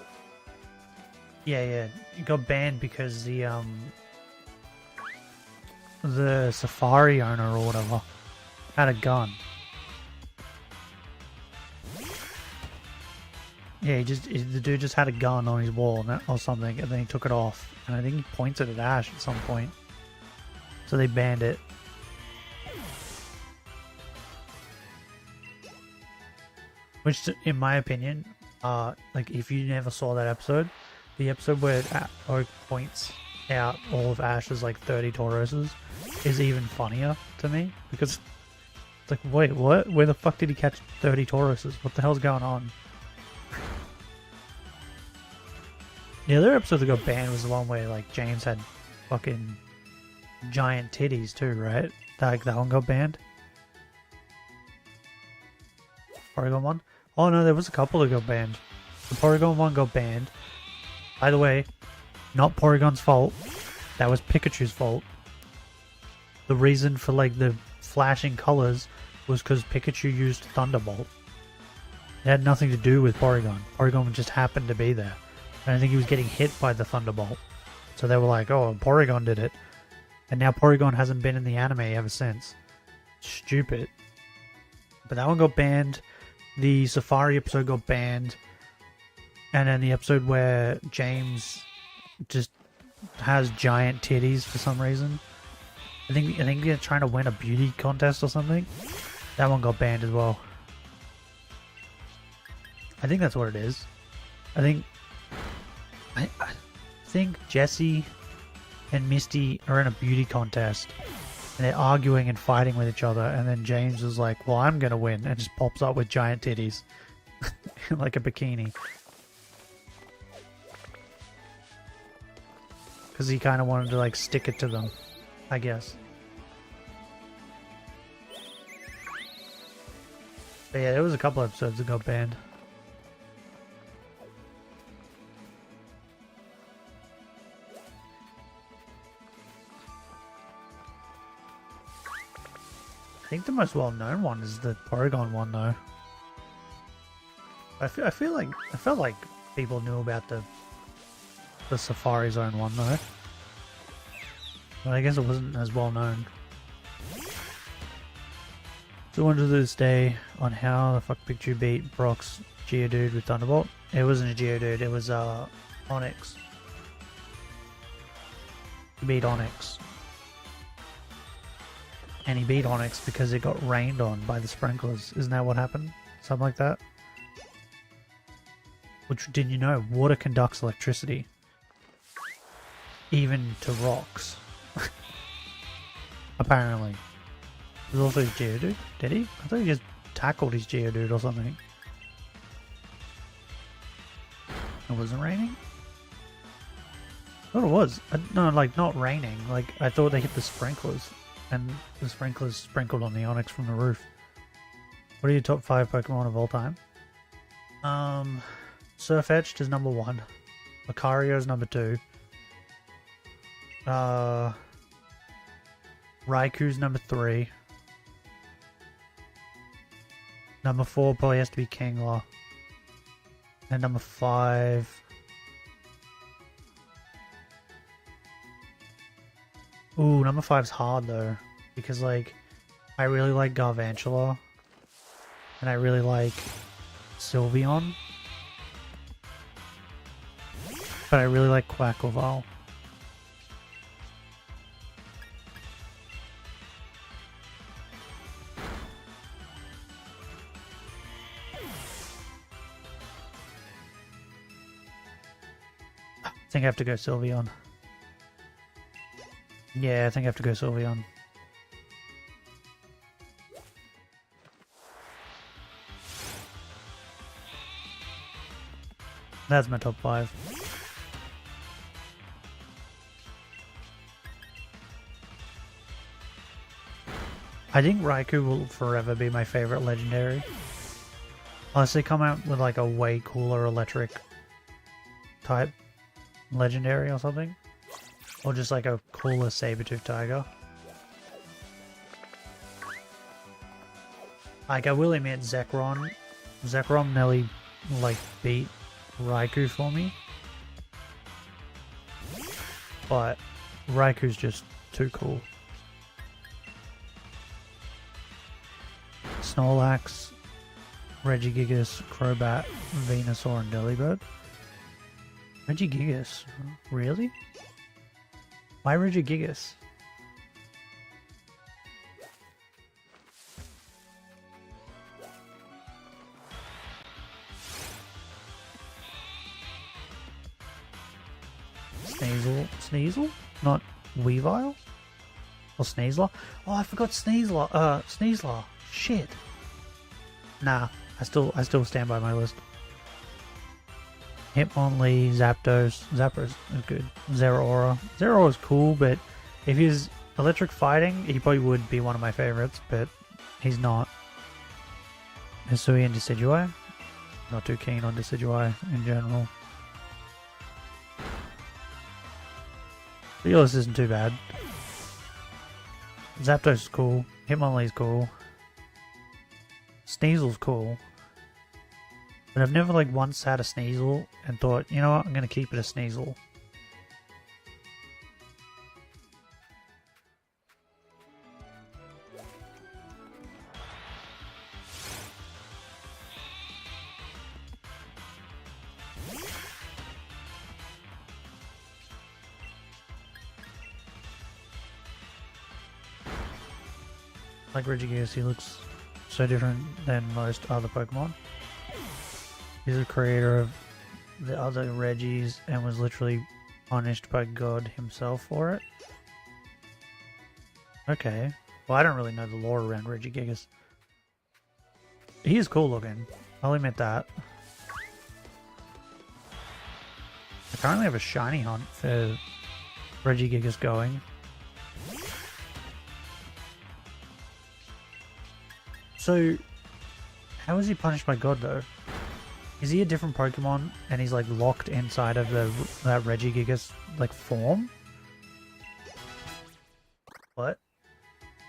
Yeah, it got banned because the Safari owner or whatever had a gun. Yeah, the dude just had a gun on his wall or something, and then he took it off. And I think he pointed at Ash at some point. So they banned it. Which, in my opinion, like if you never saw that episode, the episode where Oak points out all of Ash's like 30 Tauroses is even funnier to me. Because it's like, wait, what? Where the fuck did he catch 30 Tauroses? What the hell's going on? The other episode that got banned was the one where like James had fucking giant titties too, right? Like that one got banned. Porygon one? Oh no, there was a couple that got banned. The Porygon one got banned. By the way, not Porygon's fault. That was Pikachu's fault. the reason for like the flashing colors was because Pikachu used Thunderbolt. It had nothing to do with Porygon. Porygon just happened to be there. And I think he was getting hit by the Thunderbolt. So they were like, oh, Porygon did it. And now Porygon hasn't been in the anime ever since. Stupid. But that one got banned. The Safari episode got banned. And then the episode where James just has giant titties for some reason. I think they're trying to win a beauty contest or something. That one got banned as well. I think that's what it is. I think Jessie and Misty are in a beauty contest. And they're arguing and fighting with each other. And then James is like, well, I'm going to win. And just pops up with giant titties. Like a bikini. Because he kind of wanted to like stick it to them, I guess. But yeah, there was a couple episodes that got banned. I think the most well-known one is the Porygon one, though. I felt like people knew about the Safari Zone one, though. But I guess it wasn't as well-known. So I wonder to this day on how the fuck Pikachu beat Brock's Geodude with Thunderbolt. It wasn't a Geodude, it was Onix. He beat Onix. And he beat Onix because it got rained on by the sprinklers. Isn't that what happened? Something like that? Which, did you know, water conducts electricity. Even to rocks. Apparently. There's also his Geodude. Did he? I thought he just tackled his Geodude or something. It wasn't raining? I thought it was. No, like, not raining. Like, I thought they hit the sprinklers. And the sprinklers sprinkled on the Onix from the roof. What are your top 5 Pokemon of all time? Surfetch'd is number 1. Lucario is number 2. Raikou's number 3. Number 4 probably has to be Kingler. And number 5... Ooh, number 5's hard though. Because like, I really like Garvantula. And I really like Sylveon. But I really like Quackleval. I think I have to go Sylveon. Yeah, I think I have to go Sylveon. That's my top 5. I think Raikou will forever be my favorite legendary. Unless they come out with like a way cooler electric type legendary or something. Or just like a cooler saber-tooth tiger. Like, I will admit, Zekrom nearly, like, beat Raikou for me. But Raikou's just too cool. Snorlax, Regigigas, Crobat, Venusaur, and Delibird. Regigigas? Really? Why Regigigas? Sneasel? Not Weavile? Or Sneasler? Oh, I forgot Sneasler. Shit. Nah, I still stand by my list. Hitmonlee, Zapdos. Zapdos is good. Zeraora. Zeraora is cool, but if he's electric fighting, he probably would be one of my favorites, but he's not. Hisui and Decidueye. Not too keen on Decidueye in general. But your list isn't too bad. Zapdos cool. Hitmonlee's cool. Sneasel's cool. But I've never like once had a Sneasel and thought, you know what, I'm gonna keep it a Sneasel. Like Regigigas, he looks so different than most other Pokemon. He's the creator of the other Regis and was literally punished by God himself for it. Okay. Well, I don't really know the lore around Regigigas. He is cool looking. I'll admit that. I currently have a shiny hunt for Regigigas going. So, how is he punished by God though? Is he a different Pokemon and he's like locked inside of that Regigigas like form? What?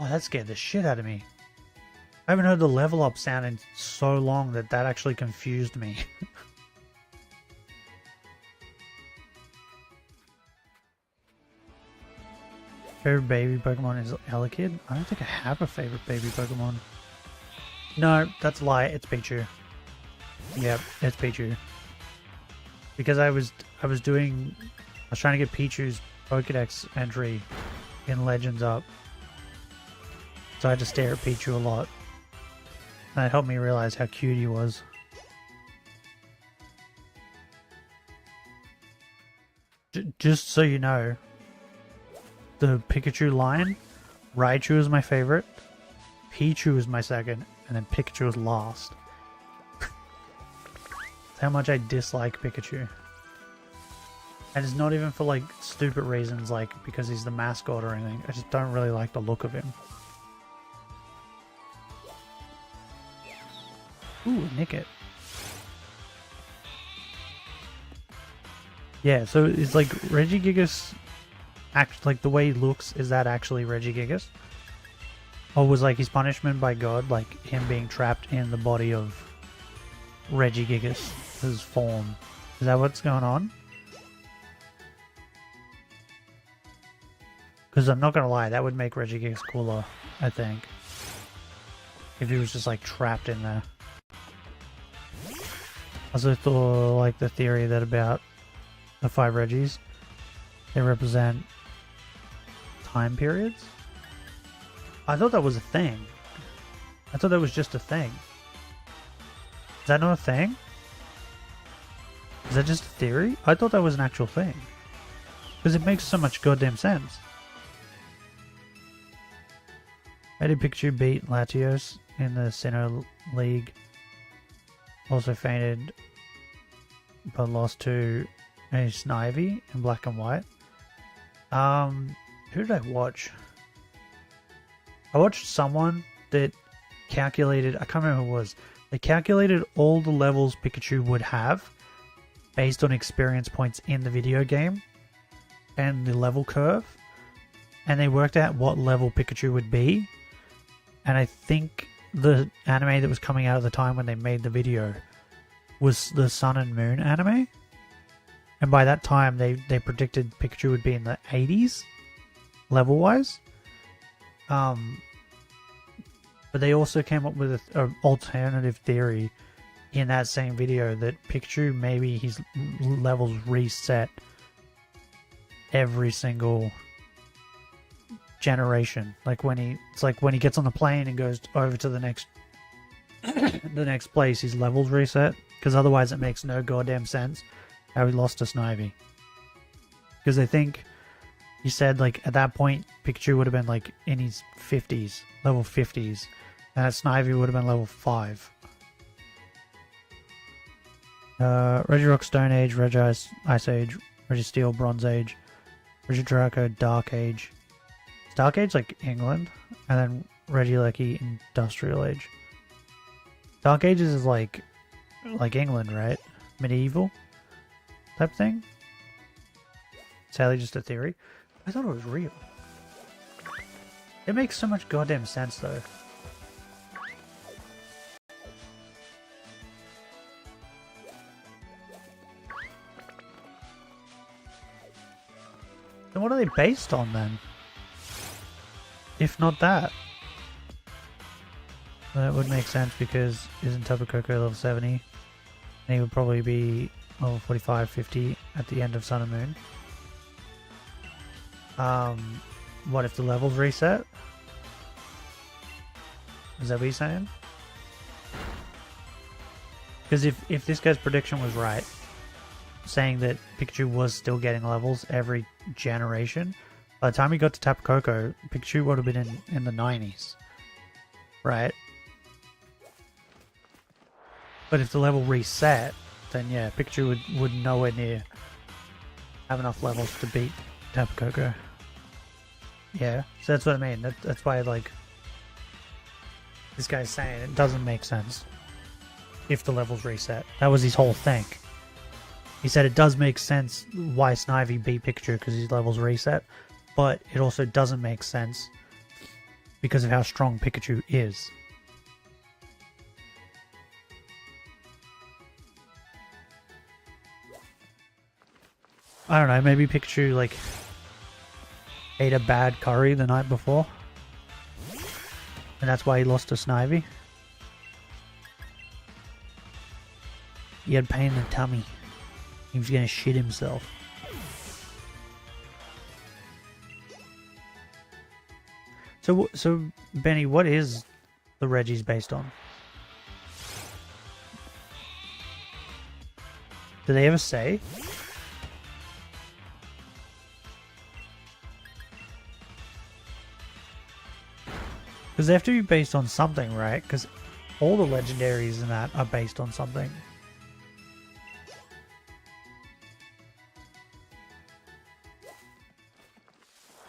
Oh, that scared the shit out of me. I haven't heard the level up sound in so long that actually confused me. Favorite baby Pokemon is Elekid? I don't think I have a favorite baby Pokemon. No, that's a lie. It's Pichu. Yep, it's Pichu. Because I was trying to get Pichu's Pokedex entry in Legends up. So I had to stare at Pichu a lot. That helped me realize how cute he was. Just so you know, the Pikachu line, Raichu is my favorite, Pichu is my second, and then Pikachu is last. That's how much I dislike Pikachu. And it's not even for like stupid reasons like because he's the mascot or anything. I just don't really like the look of him. Ooh, Nickit. Yeah, so it's like Regigigas, like the way he looks, is that actually Regigigas? Or was like his punishment by God, like him being trapped in the body of Regigigas, his form? Is that what's going on? Because I'm not going to lie, that would make Regigigas cooler, I think. If he was just like trapped in there. I also thought like the theory that about the 5 Regis, they represent time periods. I thought that was a thing. I thought that was just a thing. Is that not a thing? Is that just a theory? I thought that was an actual thing. Because it makes so much goddamn sense. How did Pikachu beat Latios in the Sinnoh League? Also fainted, but lost to a Snivy in black and white. Who did I watch? I watched someone that calculated, I can't remember who it was. They calculated all the levels Pikachu would have based on experience points in the video game and the level curve. And they worked out what level Pikachu would be. And I think the anime that was coming out at the time when they made the video was the Sun and Moon anime. And by that time, they predicted Pikachu would be in the 80s, level-wise. But they also came up with an alternative theory in that same video that Pikachu, maybe his levels reset every single generation. Like it's like when he gets on the plane and goes over to the next the next place, his levels reset. Because otherwise it makes no goddamn sense how he lost to Snivy. Because I think he said like at that point Pikachu would have been like in his 50s, level 50s, and Snivy would have been level 5. Regirock Stone Age, Regice Ice Age, Registeel Bronze Age, Regidraco Dark Age. Is Dark Age like England? And then Regieleki Industrial Age. Dark Ages is like England, right? Medieval type thing? It's sadly just a theory. I thought it was real. It makes so much goddamn sense though. Then what are they based on then? If not that. That would make sense because isn't Tapu Koko level 70? And he would probably be level 45, 50 at the end of Sun and Moon. What if the levels reset? Is that what you're saying? Because if this guy's prediction was right, saying that Pikachu was still getting levels every generation, by the time we got to Tapu Koko, Pikachu would have been in the 90s. Right? But if the level reset, then yeah, Pikachu would nowhere near have enough levels to beat Tapu Koko. Yeah, so that's what I mean. That's why, like, this guy's saying it doesn't make sense if the levels reset. That was his whole thing. He said it does make sense why Snivy beat Pikachu because his levels reset, but it also doesn't make sense because of how strong Pikachu is. I don't know, maybe Pikachu, like, ate a bad curry the night before. And that's why he lost to Snivy. He had pain in the tummy. He was gonna shit himself. So Benny, what is the Regis based on? Do they ever say? Because they have to be based on something, right? Because all the legendaries in that are based on something.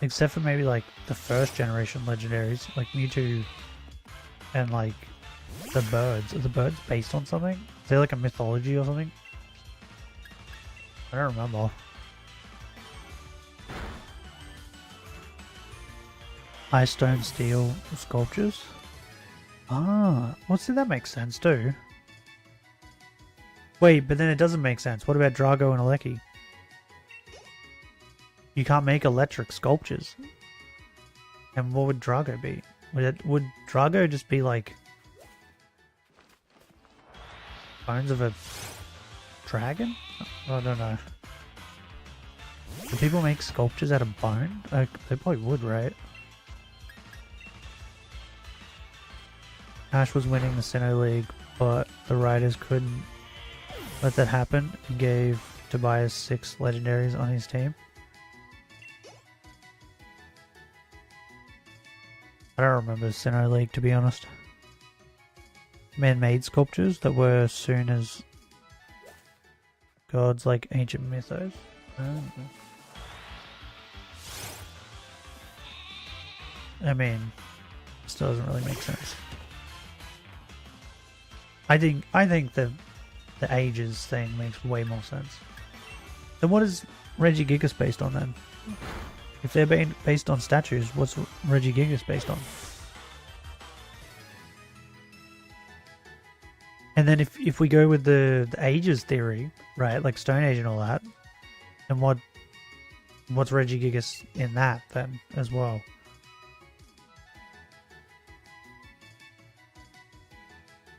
Except for maybe like the first generation legendaries, like Mewtwo and like the birds. Are the birds based on something? Is there like a mythology or something? I don't remember. Ice, Stone, Steel sculptures? Ah, well, see, that makes sense too. Wait, but then it doesn't make sense. What about Drago and Alecki? You can't make electric sculptures. And what would Drago be? Would Drago just be like bones of a dragon? I don't know. Do people make sculptures out of bone? They probably would, right? Ash was winning the Sinnoh League, but the Riders couldn't let that happen and gave Tobias 6 legendaries on his team. I don't remember Sinnoh League, to be honest. Man-made sculptures that were soon as gods like ancient mythos. I mean, still doesn't really make sense. I think the ages thing makes way more sense. Then what is Regigigas based on then? If they're based on statues, what's Regigigas based on? And then if we go with the ages theory, right, like Stone Age and all that, then what's Regigigas in that then as well?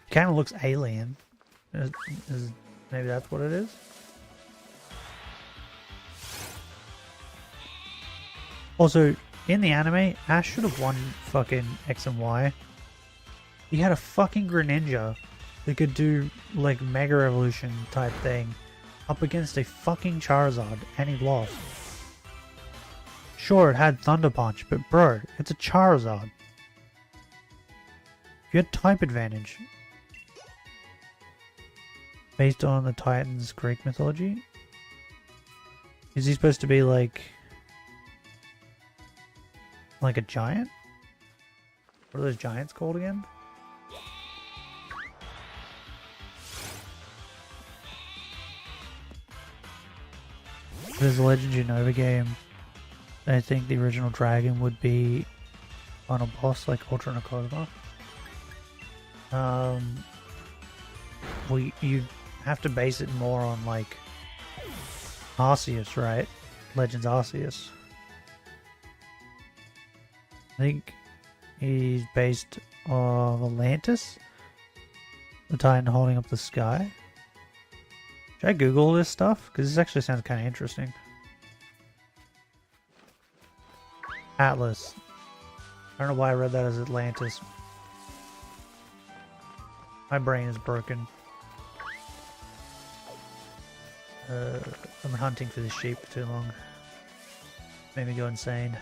Kind of looks alien. Maybe that's what it is? Also, in the anime, Ash should have won fucking X and Y. He had a fucking Greninja that could do, like, Mega Evolution type thing up against a fucking Charizard, and he lost. Sure, it had Thunder Punch, but bro, it's a Charizard. You had type advantage. Based on the Titans Greek mythology? Is he supposed to be like a giant? What are those giants called again? There's a Legend Unova game. I think the original dragon would be final boss like Ultra Necrozma. Well, you have to base it more on like Arceus, right? Legends Arceus. I think he's based on Atlantis, the Titan holding up the sky. Should I Google this stuff? Because this actually sounds kind of interesting. Atlas. I don't know why I read that as Atlantis. My brain is broken. I've been hunting for this sheep for too long. Made me go insane.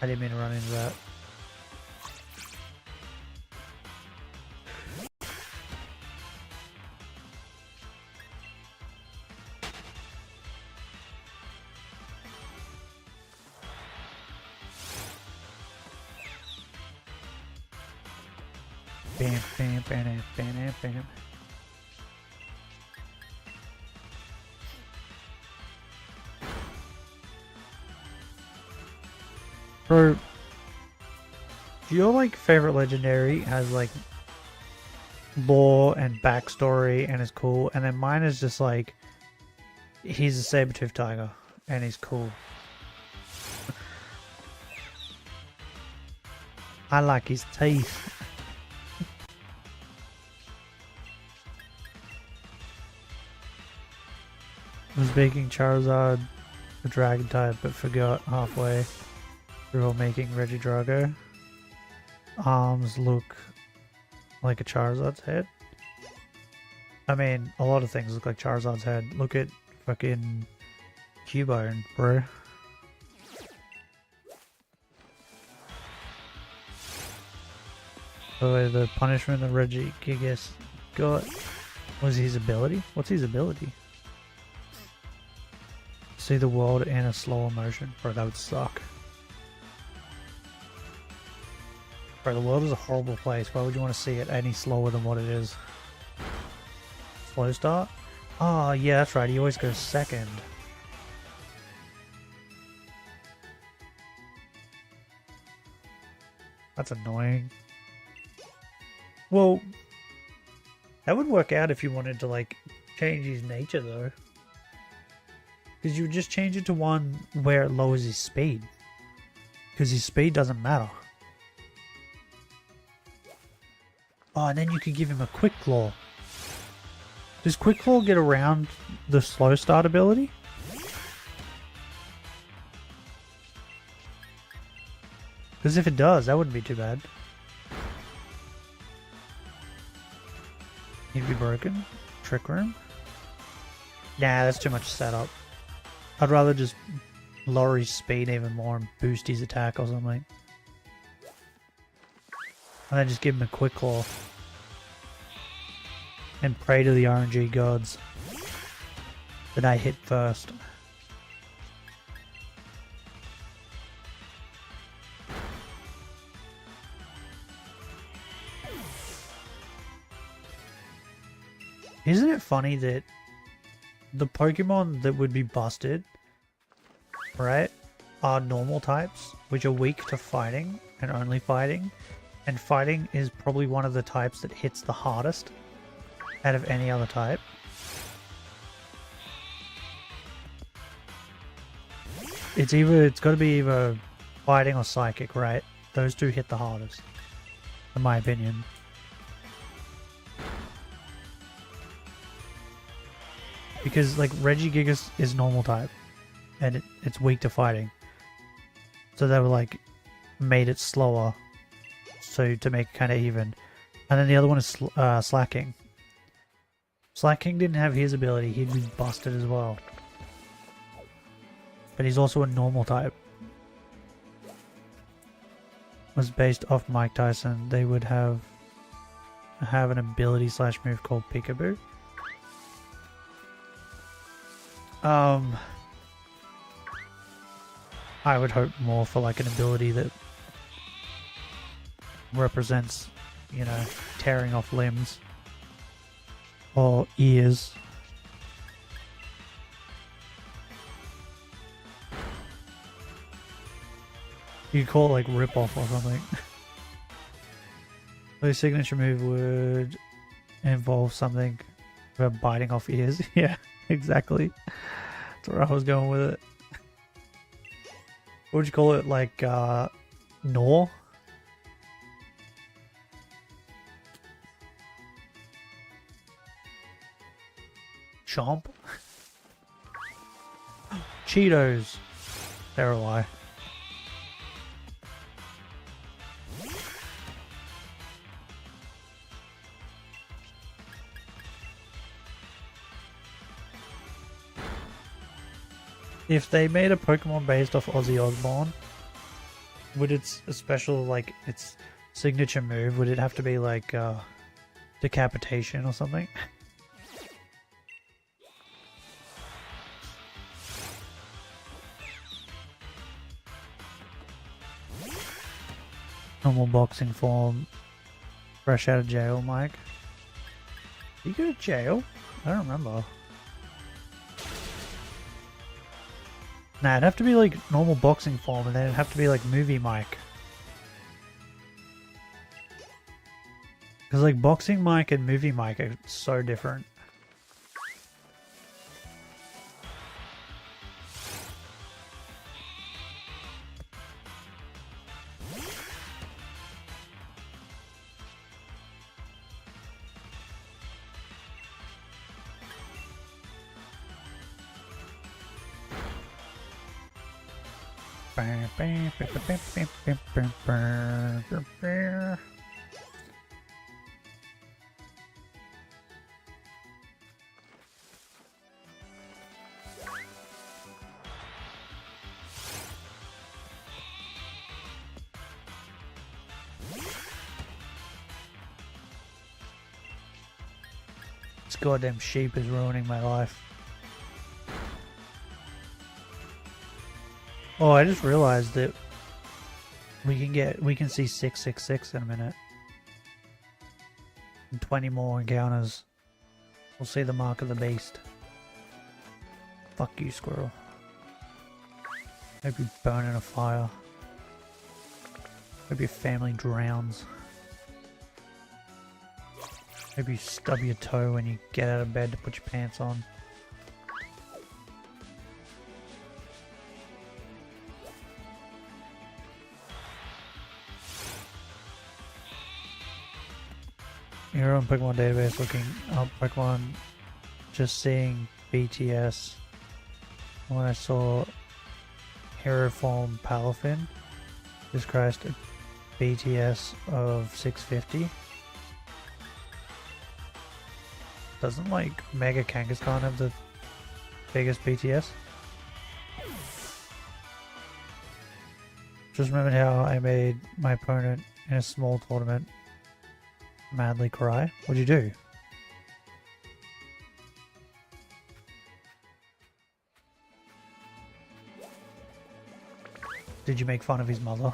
I didn't mean to run into that. Bam, bam, bam, bam, bam. So, your like favorite legendary has like lore and backstory and is cool, and then mine is just like he's a saber-toothed tiger and he's cool. I like his teeth. I was making Charizard a dragon type, but forgot halfway through making Regidrago. Arms look like a Charizard's head. I mean, a lot of things look like Charizard's head. Look at fucking Cubone, bro. So the punishment that Regigigas got was his ability? What's his ability? See the world in a slower motion? Bro, that would suck. Bro, the world is a horrible place. Why would you want to see it any slower than what it is? Slow start? Oh, yeah, that's right. He always goes second. That's annoying. Well, that would work out if you wanted to, like, change his nature, though. Because you would just change it to one where it lowers his speed. Because his speed doesn't matter. Oh, and then you could give him a Quick Claw. Does Quick Claw get around the slow start ability? Because if it does, that wouldn't be too bad. He'd be broken. Trick Room? Nah, that's too much setup. I'd rather just lower his speed even more and boost his attack or something. And then just give him a Quick Claw. And pray to the RNG gods that I hit first. Isn't it funny that the Pokemon that would be busted, right, are normal types, which are weak to fighting and only fighting, and fighting is probably one of the types that hits the hardest out of any other type. It's got to be either fighting or psychic, right? Those two hit the hardest, in my opinion. Because, like, Regigigas is normal type, and it's weak to fighting. So they were, like, made it slower, so to make it kind of even. And then the other one is Slacking. Slacking didn't have his ability, he'd be busted as well. But he's also a normal type. Was based off Mike Tyson. They would have an ability slash move called Peekaboo. I would hope more for like an ability that represents, you know, tearing off limbs or ears. You could call it like rip off or something. The signature move would involve something about biting off ears. Yeah, exactly. That's where I was going with it. What would you call it? Like, gnaw? Chomp? Cheetos. They're a lie. If they made a Pokemon based off Ozzy Osbourne, would its a special, like, its signature move, would it have to be like decapitation or something? Normal boxing form. Fresh out of jail, Mike. Did you go to jail? I don't remember. Nah, it'd have to be like normal boxing form, and then it'd have to be like movie Mike. Because like boxing Mike and movie Mike are so different. This goddamn sheep is ruining my life. Oh, I just realized that we can see 666 in a minute. And 20 more encounters. We'll see the mark of the beast. Fuck you, squirrel. Hope you burn in a fire. Hope your family drowns. Hope you stub your toe when you get out of bed to put your pants on. Here on Pokemon database looking up Pokemon, just seeing BTS. When I saw Hero Form Palafin, Jesus Christ, a BTS of 650. Doesn't like Mega Kangaskhan have the biggest BTS? Just remembered how I made my opponent in a small tournament madly cry. What'd you do? Did you make fun of his mother?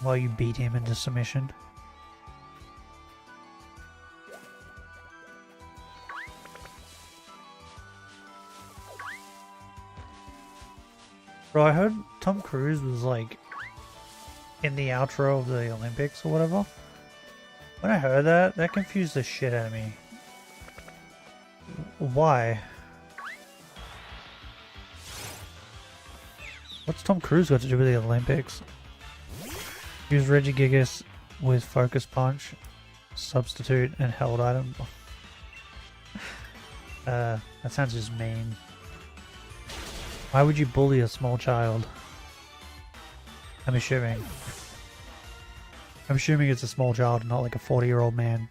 While you beat him into submission? Bro, I heard Tom Cruise was like in the outro of the Olympics or whatever. When I heard that, that confused the shit out of me. Why? What's Tom Cruise got to do with the Olympics? Use Regigigas with Focus Punch, Substitute, and Held Item. That sounds just mean. Why would you bully a small child? I'm assuming. I'm assuming it's a small child, not like a 40-year-old man.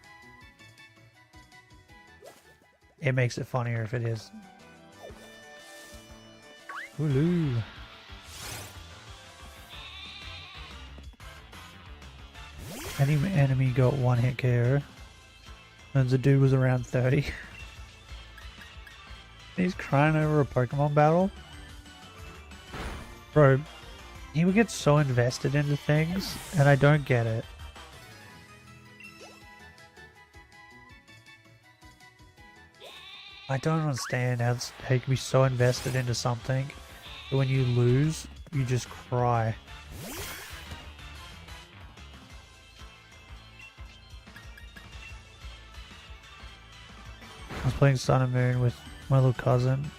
It makes it funnier if it is. Woohoo! Any enemy got one hit KO. And the dude was around 30. He's crying over a Pokemon battle. Bro, he would get so invested into things, and I don't get it. I don't understand how you can be so invested into something that when you lose, you just cry. I was playing Sun and Moon with my little cousin.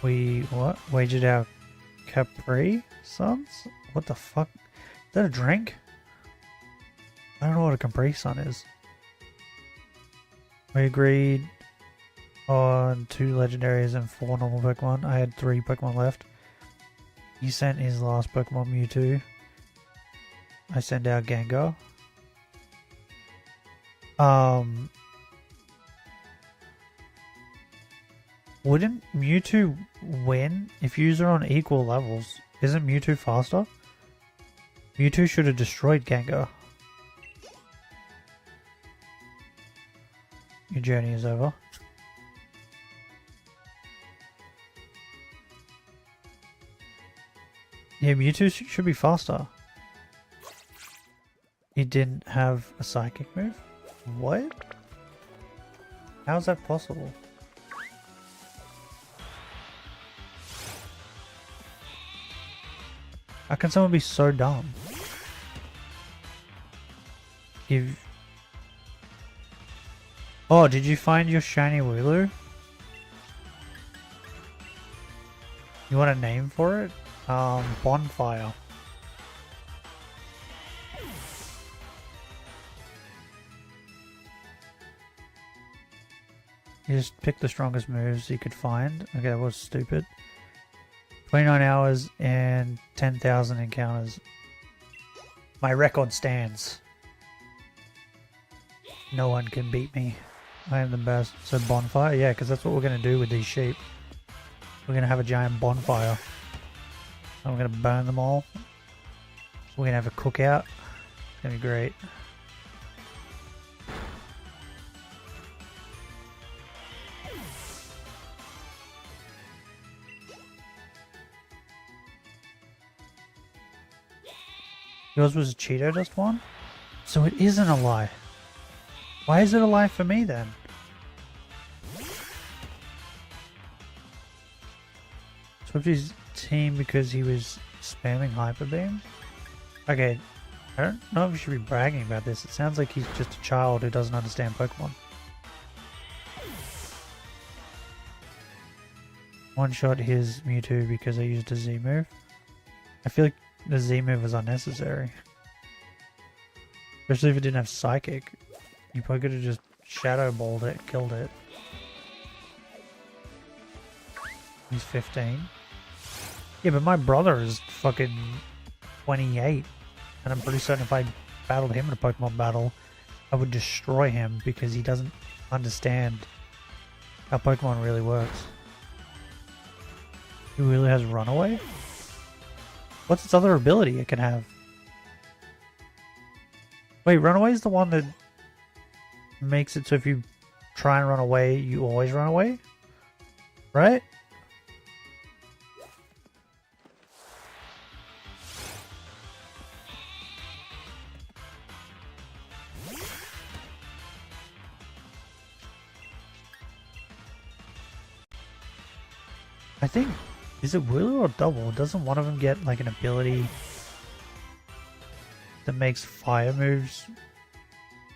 We, wagered our Capri Suns? What the fuck? Is that a drink? I don't know what a Capri Sun is. We agreed on 2 legendaries and 4 normal Pokemon. I had 3 Pokemon left. He sent his last Pokemon Mewtwo. I sent out Gengar. Wouldn't Mewtwo win if you are on equal levels? Isn't Mewtwo faster? Mewtwo should have destroyed Gengar. Your journey is over. Yeah, Mewtwo should be faster. He didn't have a psychic move? What? How is that possible? How can someone be so dumb? Oh, did you find your shiny Wooloo? You want a name for it? Bonfire. You just pick the strongest moves you could find. Okay, that was stupid. 29 hours and 10,000 encounters. My record stands. No one can beat me. I am the best. So bonfire? Yeah, because that's what we're going to do with these sheep. We're going to have a giant bonfire. And we're going to burn them all. We're going to have a cookout. It's going to be great. Yours was a Cheeto Dust one? So it isn't a lie. Why is it a lie for me then? Swept his team because he was spamming Hyper Beam? Okay, I don't know if we should be bragging about this. It sounds like he's just a child who doesn't understand Pokemon. One-shot his Mewtwo because I used a Z move. I feel like the Z move was unnecessary. Especially if it didn't have Psychic. You probably could have just Shadow Balled it, killed it. He's 15. Yeah, but my brother is fucking 28. And I'm pretty certain if I battled him in a Pokemon battle, I would destroy him because he doesn't understand how Pokemon really works. He really has Runaway? What's its other ability it can have? Wait, Runaway is the one that makes it so if you try and run away, you always run away? Right? I think, is it Wooloo or Double? Doesn't one of them get like an ability that makes fire moves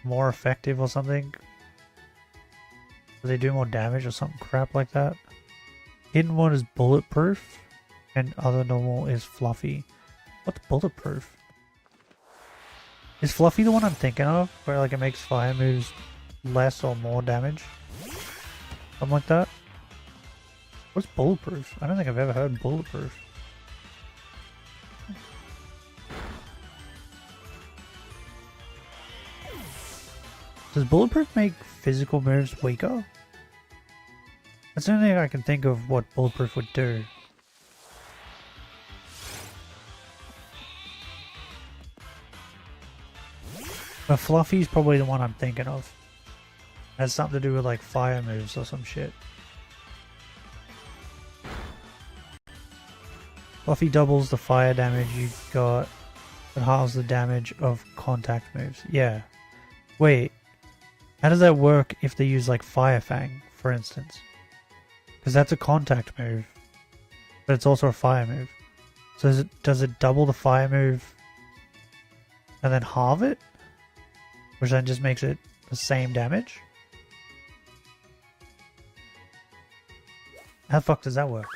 more effective or something? Do they do more damage or something crap like that? Hidden one is Bulletproof and other normal is Fluffy. What's Bulletproof? Is Fluffy the one I'm thinking of? Where like it makes fire moves less or more damage? Something like that? What's Bulletproof? I don't think I've ever heard Bulletproof. Does Bulletproof make physical moves weaker? That's the only thing I can think of what Bulletproof would do. But Fluffy's probably the one I'm thinking of. It has something to do with like fire moves or some shit. Fluffy doubles the fire damage you got, but halves the damage of contact moves. Yeah. Wait. How does that work if they use like Fire Fang, for instance? Because that's a contact move, but it's also a fire move. So does it double the fire move and then halve it? Which then just makes it the same damage? How the fuck does that work?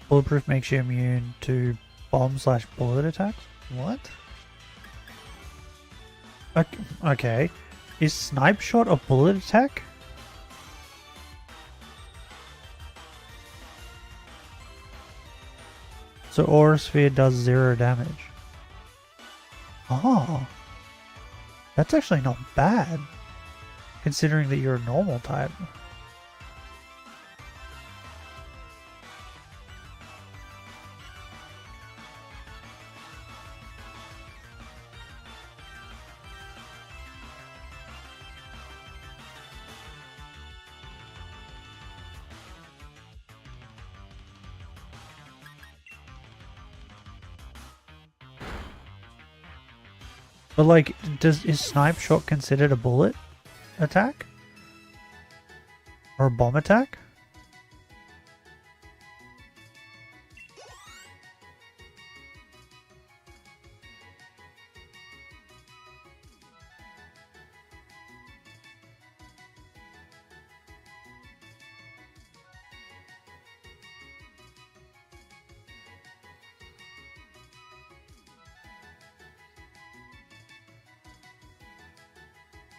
Bulletproof makes you immune to bomb/bullet attacks? What? Okay. Is Snipe Shot a bullet attack? So Aura Sphere does 0 damage. Oh. That's actually not bad. Considering that you're a normal type. But like, is Snipe Shot considered a bullet attack? Or a bomb attack?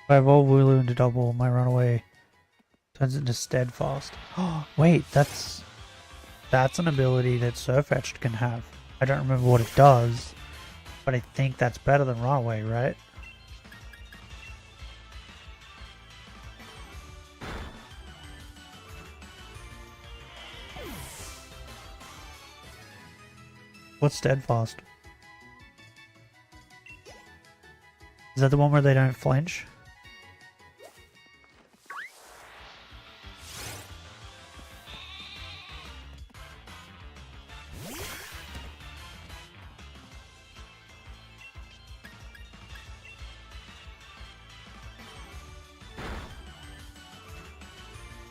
If I evolve Wooloo into double, my runaway turns into steadfast. Oh, wait, that's an ability that Surfetched can have. I don't remember what it does, but I think that's better than runaway, right? What's steadfast? Is that the one where they don't flinch?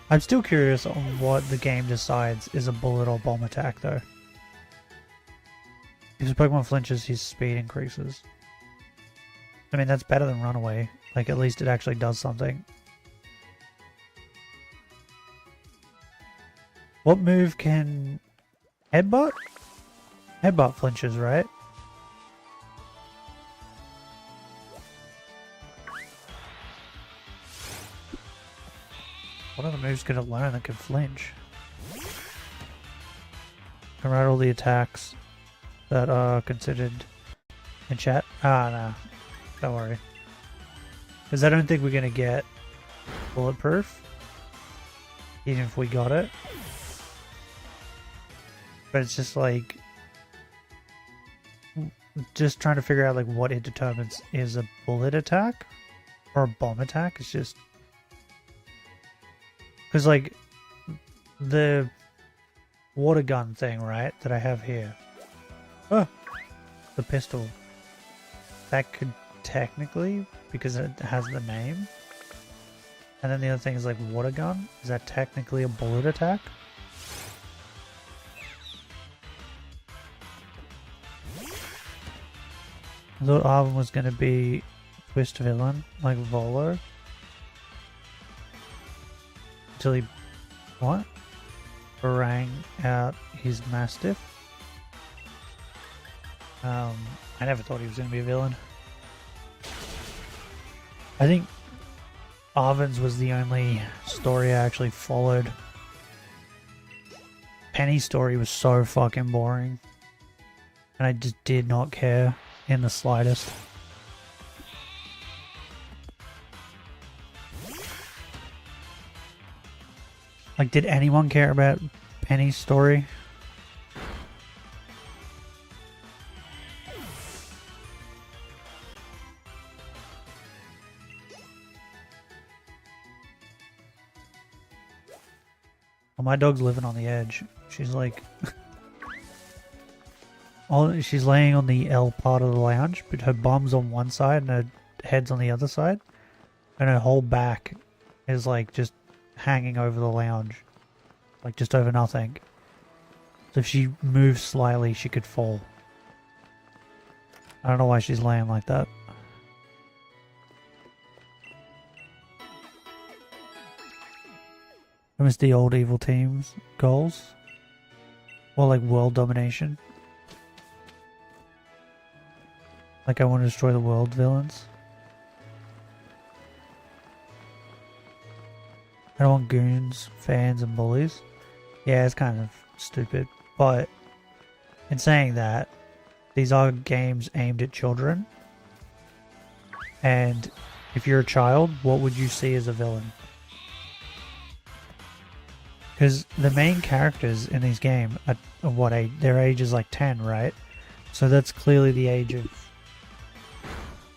I'm still curious on what the game decides is a bullet or bomb attack though. If the Pokemon flinches, his speed increases. I mean, that's better than runaway. Like, at least it actually does something. What move can... Headbutt? Headbutt flinches, right? What other moves could it learn that can flinch? Can write all the attacks that are considered in chat. Ah, no. Don't worry. Because I don't think we're going to get bulletproof. Even if we got it. But it's just like... just trying to figure out like what it determines is a bullet attack or a bomb attack. It's just... because like the water gun thing, right, that I have here. Oh, the pistol. That could technically, because it has the name. And then the other thing is like water gun. Is that technically a bullet attack? I thought Arvin was going to be twist villain, like Volo. Until he... what? Rang out his Mastiff. I never thought he was going to be a villain. I think Arvin's was the only story I actually followed. Penny's story was so fucking boring. And I just did not care in the slightest. Like, did anyone care about Penny's story? Well, my dog's living on the edge. She's like... she's laying on the L part of the lounge, but her bum's on one side and her head's on the other side. And her whole back is like just hanging over the lounge. Like just over nothing. So if she moves slightly, she could fall. I don't know why she's laying like that. I miss the old evil team's goals. Or like world domination. Like I want to destroy the world villains. I don't want goons, fans, and bullies. Yeah, it's kind of stupid. But in saying that, these are games aimed at children. And if you're a child, what would you see as a villain? Because the main characters in these games are what age? Their age is like 10, right? So that's clearly the age of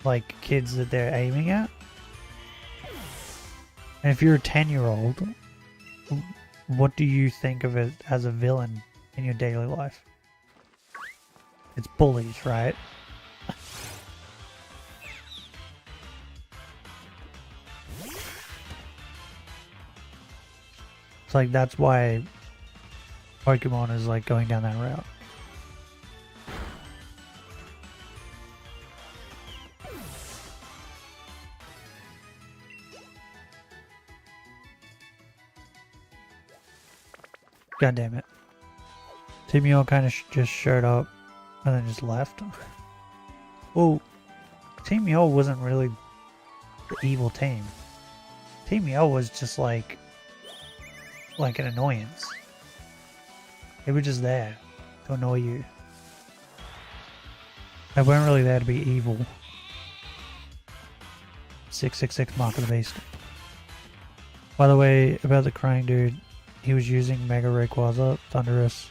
like kids that they're aiming at. And if you're a 10-year-old, what do you think of it as a villain in your daily life? It's bullies, right? It's like that's why Pokemon is like going down that route. God damn it. Timio kind of just showed up and then just left. Well, Team Yell wasn't really the evil team. Team Yell was just like an annoyance. They were just there to annoy you. They weren't really there to be evil. 666 Mark of the Beast. By the way, about the crying dude, he was using Mega Rayquaza, Thundurus,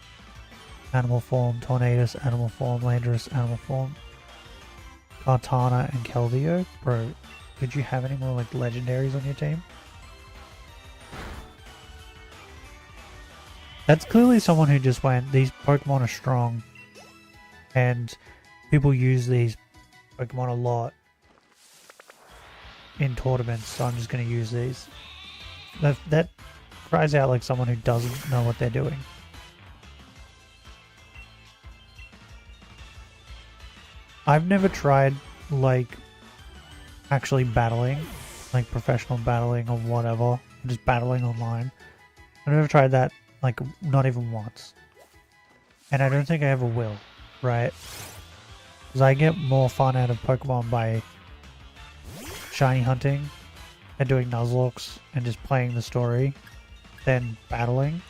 Animal Form, Tornadus, Animal Form, Landorus, Animal Form, Kartana, and Keldeo. Bro, did you have any more like legendaries on your team? That's clearly someone who just went, these Pokemon are strong, and people use these Pokemon a lot in tournaments, so I'm just going to use these. That cries out like someone who doesn't know what they're doing. I've never tried, like, actually battling, like professional battling or whatever, just battling online. I've never tried that, like, not even once. And I don't think I ever will, right? Because I get more fun out of Pokemon by shiny hunting and doing nuzlocks and just playing the story than battling.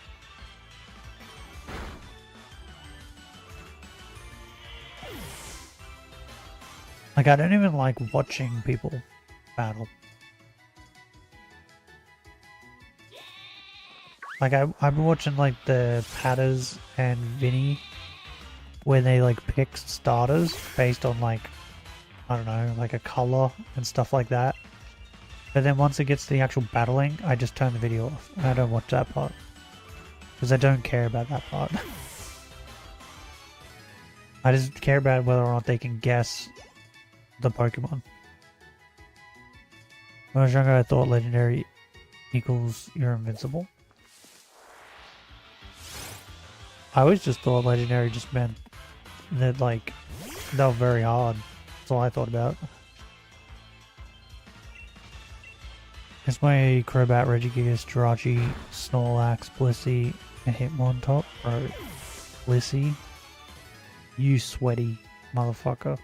Like, I don't even like watching people battle. Like, I've been watching, like, the Patters and Vinny, where they, like, pick starters based on, like, I don't know, like a color and stuff like that. But then once it gets to the actual battling, I just turn the video off, and I don't watch that part. Because I don't care about that part. I just care about whether or not they can guess the Pokemon. When I was younger, I thought legendary equals you're invincible. I always just thought legendary just meant that, like, they were very hard. That's all I thought about. It's my Crobat, Regigigas, Jirachi, Snorlax, Blissey, and Hitmontop. Bro, Blissey, you sweaty motherfucker.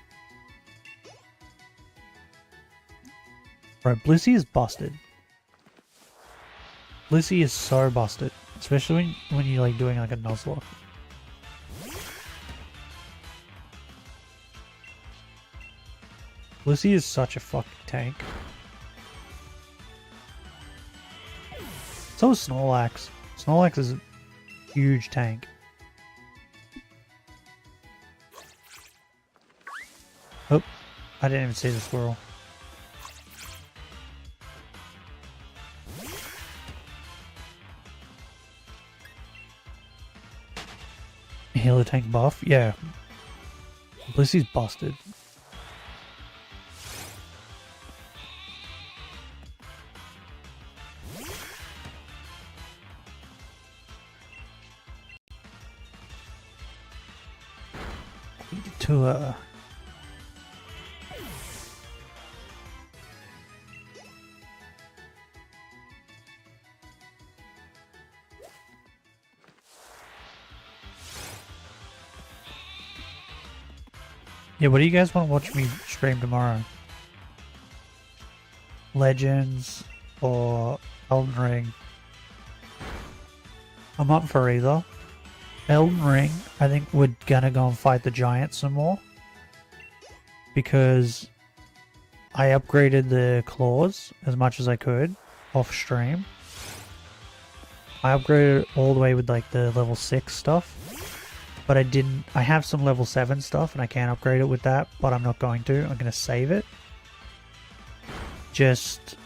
Bro, Blissey is busted. Blissey is so busted. Especially when you're like doing like a nuzlocke. Blissey is such a fucking tank. So is Snorlax. Snorlax is a huge tank. Oh, I didn't even see the squirrel. Healer tank buff? Yeah. Lucy's busted. To yeah, what do you guys want to watch me stream tomorrow? Legends or Elden Ring? I'm up for either. Elden Ring, I think we're gonna go and fight the giant some more. Because I upgraded the claws as much as I could off stream. I upgraded it all the way with like the level 6 stuff. But I have some level 7 stuff and I can't upgrade it with that, but I'm not going to. I'm going to save it. Just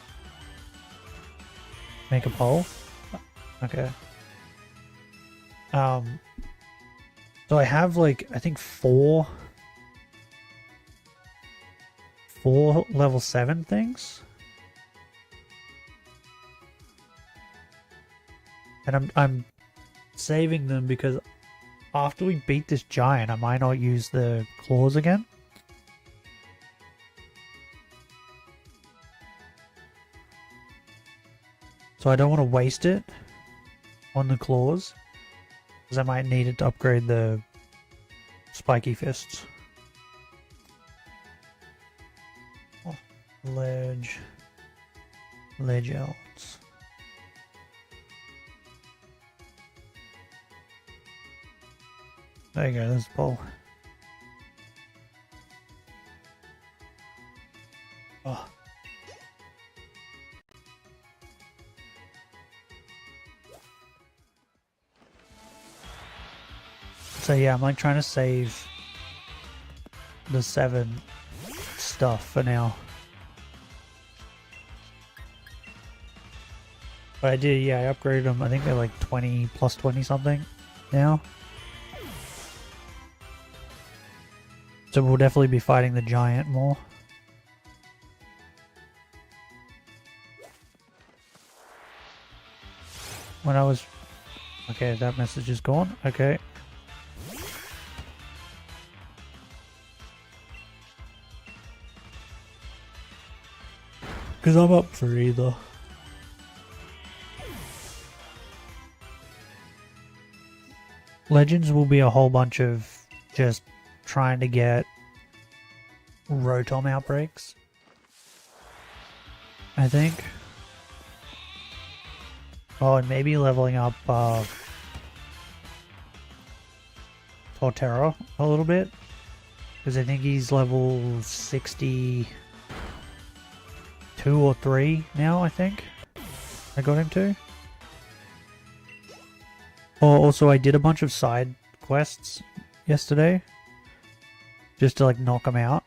make a poll. Okay. So I have like, I think four level 7 things. And I'm saving them because after we beat this giant, I might not use the claws again. So I don't want to waste it on the claws, because I might need it to upgrade the spiky fists. Oh, ledge outs. There you go, there's the bowl. Oh. So yeah, I'm like trying to save the 7 stuff for now. But I did, yeah, I upgraded them. I think they're like 20 plus 20 something now. So we'll definitely be fighting the giant more. When I was... Okay, that message is gone. Okay. Because I'm up for either. Legends will be a whole bunch of just trying to get Rotom outbreaks, I think. Oh, and maybe leveling up Torterra a little bit, because I think he's level 62 or 3 now, I think. I got him to. Oh, also I did a bunch of side quests yesterday, just to like knock them out.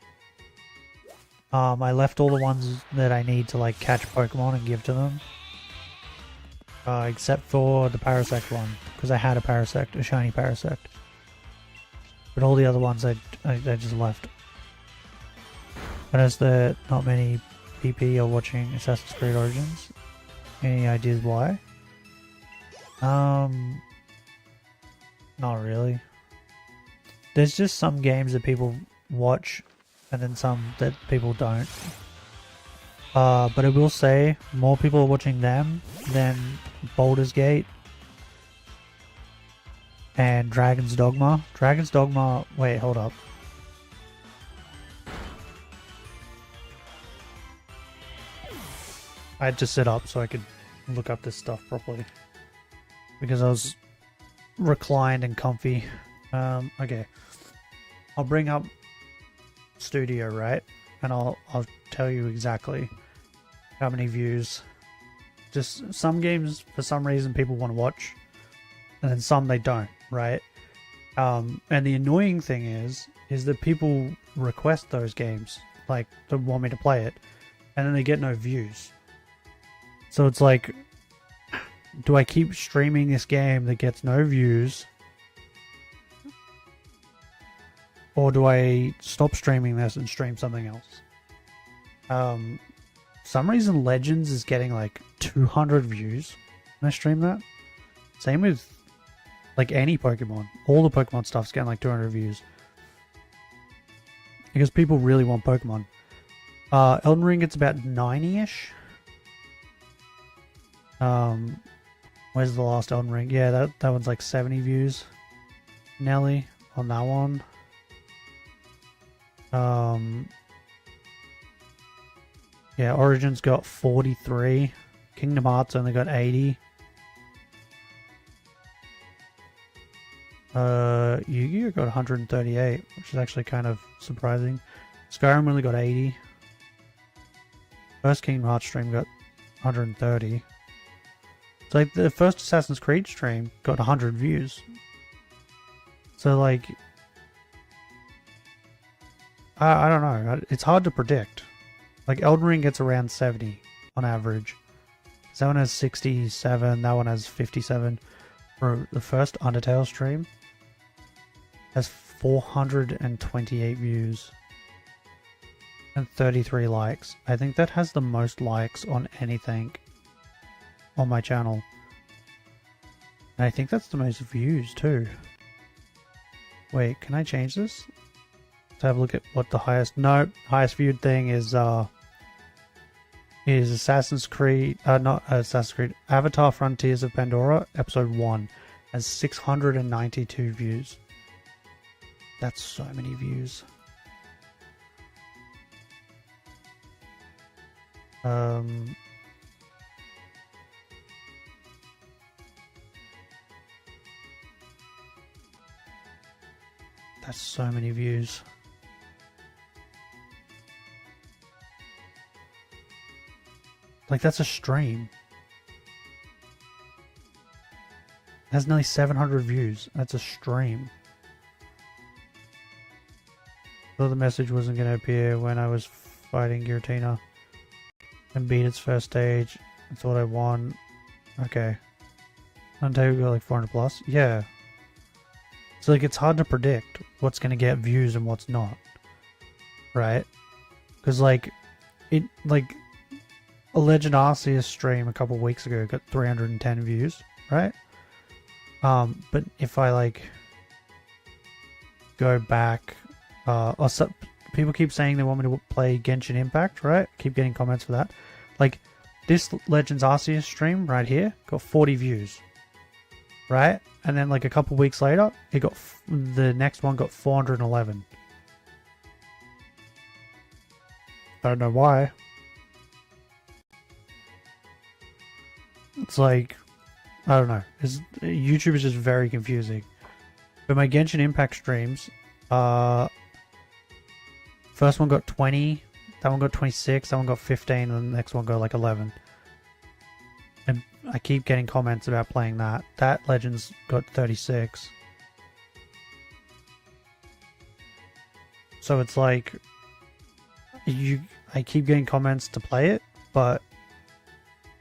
I left all the ones that I need to like catch Pokemon and give to them. Except for the Parasect one, because I had a Parasect, a shiny Parasect. But all the other ones I just left. But as there not many PP are watching Assassin's Creed Origins, any ideas why? Not really. There's just some games that people watch and then some that people don't. But I will say more people are watching them than Baldur's Gate and Dragon's Dogma. Dragon's Dogma, wait, hold up. I had to sit up so I could look up this stuff properly, because I was reclined and comfy. Okay, I'll bring up Studio, right? And I'll tell you exactly how many views. Just some games, for some reason, people want to watch, and then some they don't, right? And the annoying thing is that people request those games, like they want me to play it, and then they get no views. So it's like, do I keep streaming this game that gets no views? or do I stop streaming this and stream something else? Some reason Legends is getting like 200 views when I stream that. Same with like any Pokemon. All the Pokemon stuff's getting like 200 views. Because people really want Pokemon. Elden Ring gets about 90-ish. Where's the last Elden Ring? Yeah, that one's like 70 views. Nelly on that one. Yeah, Origins got 43. Kingdom Hearts only got 80. Yu-Gi-Oh got 138, which is actually kind of surprising. Skyrim only got 80. First Kingdom Hearts stream got 130. So like the first Assassin's Creed stream got 100 views. So like, I don't know. It's hard to predict. Like Elden Ring gets around 70 on average. That one has 67. That one has 57. For the first Undertale stream, has 428 views and 33 likes. I think that has the most likes on anything on my channel. And I think that's the most views too. Wait, can I change this? To have a look at what the highest... No, highest viewed thing is Assassin's Creed... not Assassin's Creed. Avatar Frontiers of Pandora, Episode 1. Has 692 views. That's so many views. That's so many views. Like, that's a stream. It has nearly 700 views. That's a stream. Thought the message wasn't going to appear when I was fighting Giratina and beat its first stage. I thought I won. Okay. Until we got like 400 plus. Yeah. So like it's hard to predict what's going to get views and what's not. Right? Because like it like a Legend Arceus stream a couple weeks ago got 310 views, right? But if I like go back, or people keep saying they want me to play Genshin Impact, right? Keep getting comments for that. Like this Legends Arceus stream right here got 40 views, right? And then like a couple weeks later, it got the next one got 411. I don't know why. It's like, I don't know. YouTube is just very confusing. But my Genshin Impact streams, first one got 20, that one got 26, that one got 15, and the next one got like 11. And I keep getting comments about playing that. That Legends got 36. So it's like, I keep getting comments to play it, but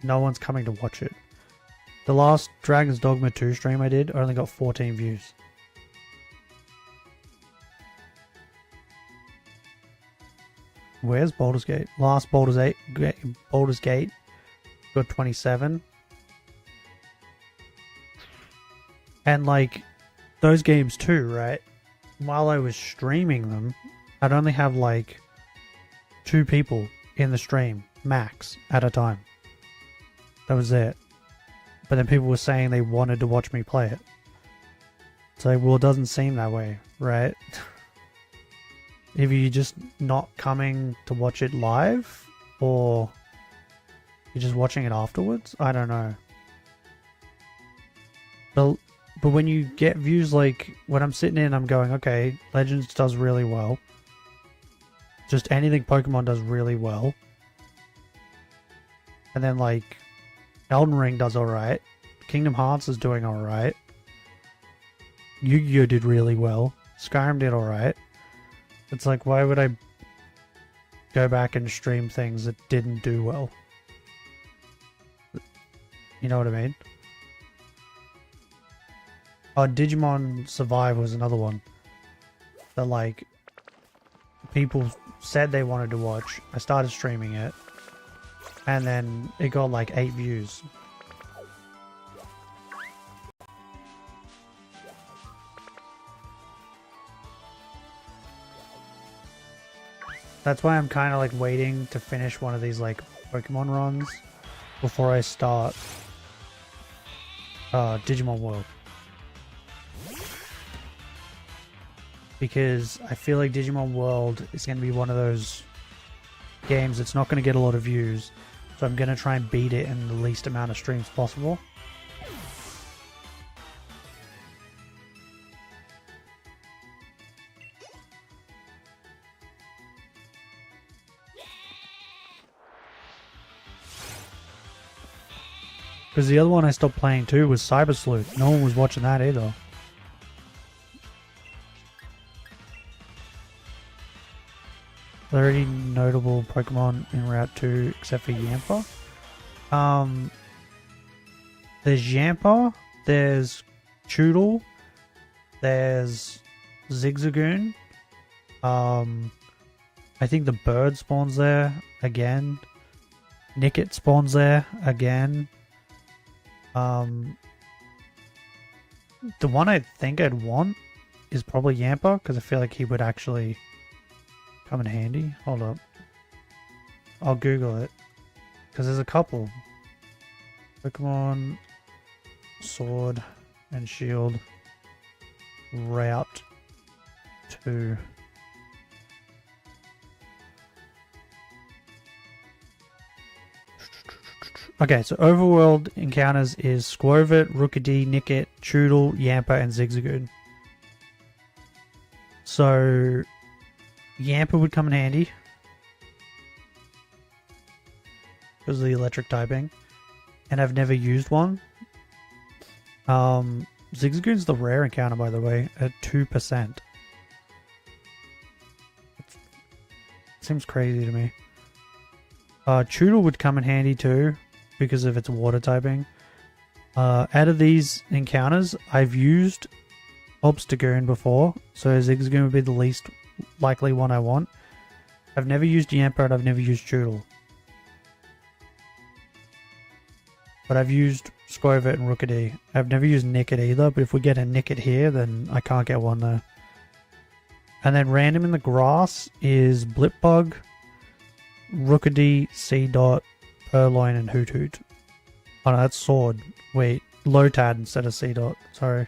no one's coming to watch it. The last Dragon's Dogma 2 stream I did only got 14 views. Where's Baldur's Gate? Last Baldur's Gate got 27. And like those games too, right? While I was streaming them, I'd only have like 2 people in the stream max at a time. That was it. But then people were saying they wanted to watch me play it. So, well, it doesn't seem that way, right? If you're just not coming to watch it live, or you're just watching it afterwards, I don't know. But when you get views, like when I'm sitting in, I'm going, okay, Legends does really well. Just anything Pokemon does really well. And then like Elden Ring does alright. Kingdom Hearts is doing alright. Yu-Gi-Oh did really well. Skyrim did alright. It's like, why would I go back and stream things that didn't do well? You know what I mean? Oh, Digimon Survive was another one. that like people said they wanted to watch. I started streaming it, and then it got like 8 views. That's why I'm kind of like waiting to finish one of these like Pokemon runs before I start Digimon World. Because I feel like Digimon World is going to be one of those games that's not going to get a lot of views. So I'm going to try and beat it in the least amount of streams possible. Because the other one I stopped playing too was Cyber Sleuth. No one was watching that either. Are there any notable Pokemon in Route 2 except for Yampa? There's Yampa, there's Choodle, there's Zigzagoon. I think the bird spawns there again. Nickit spawns there again. The one I think I'd want is probably Yampa, because I feel like he would actually come in handy. Hold up. I'll Google it. Because there's a couple. Pokemon Sword and Shield Route 2. Okay, so overworld encounters is Squirvet, Rookidee, Nickit, Choodle, Yampa, and Zigzagoon. So Yampa would come in handy because of the electric typing, and I've never used one. Zigzagoon's the rare encounter, by the way, at 2%. Seems crazy to me. Choodle would come in handy too, because of its water typing. Out of these encounters, I've used Obstagoon before, so Zigzagoon would be the least likely one I want. I've never used Yampa and I've never used Choodle. But I've used Squirvet and Rookidee. I've never used Nickit either, but if we get a Nickit here, then I can't get one there. And then random in the grass is Blipbug, Rookidee, Seedot, Purloin, and Hoot Hoot. Oh no, that's Sword. Wait, Lotad instead of Seedot. Sorry.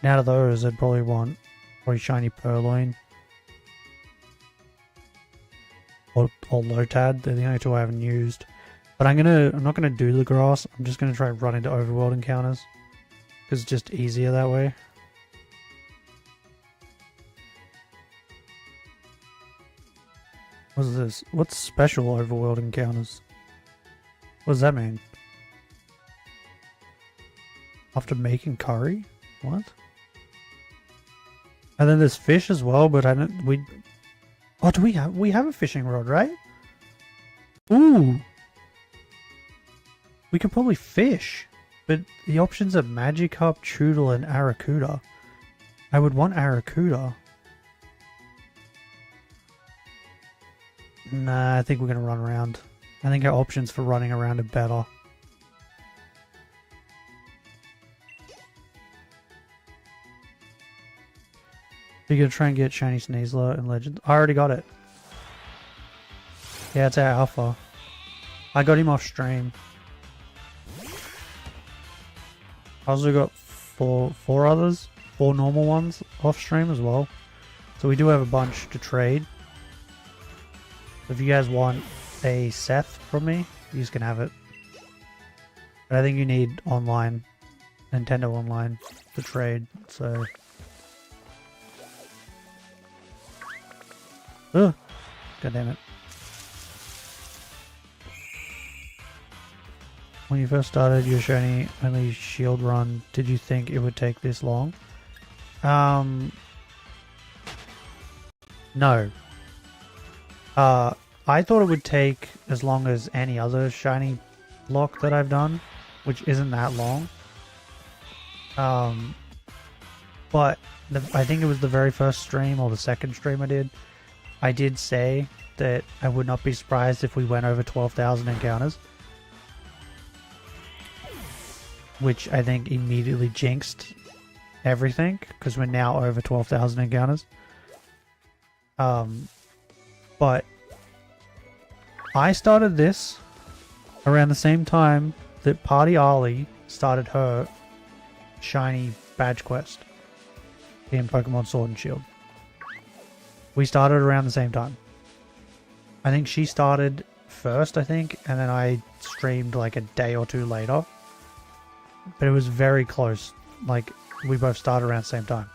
Out of those, I'd probably want Shiny Purloin or Lotad. They're the only two I haven't used. But I'm not gonna do the grass. I'm just gonna try and run into overworld encounters because it's just easier that way. What's this? What's special overworld encounters? What does that mean? After making curry? What? And then there's fish as well, but I don't. Oh, do we have a fishing rod, right? Ooh. We could probably fish, but the options are Magikarp, Choodle, and Arrokuda. I would want Arrokuda. Nah, I think we're gonna run around. I think our options for running around are better. You're gonna try and get Shiny Sneasler and Legend. I already got it. Yeah, it's our alpha. I got him off stream. I also got four others, 4 normal ones off stream as well. So we do have a bunch to trade. If you guys want a Seth from me, you just can have it. But I think you need online, Nintendo Online, to trade, so... Ugh! God damn it. When you first started your shiny only shield run, did you think it would take this long? No. I thought it would take as long as any other shiny lock that I've done, which isn't that long. But I think it was the very first stream or the second stream I did say that I would not be surprised if we went over 12,000 encounters. Which I think immediately jinxed everything, because we're now over 12,000 encounters. But I started this around the same time that Party Ali started her shiny badge quest in Pokemon Sword and Shield. We started around the same time. I think she started first, and then I streamed like a day or two later. But it was very close. Like, we both started around the same time.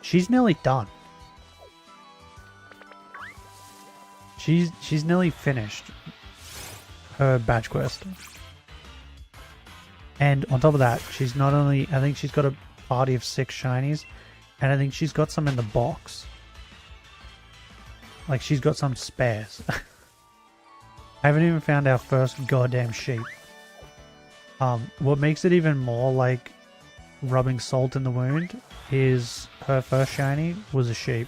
She's nearly done. She's nearly finished her badge quest. And on top of that, she's not only... I think she's got a party of 6 shinies. And I think she's got some in the box. Like, she's got some spares. I haven't even found our first goddamn sheep. What makes it even more like rubbing salt in the wound is her first shiny was a sheep.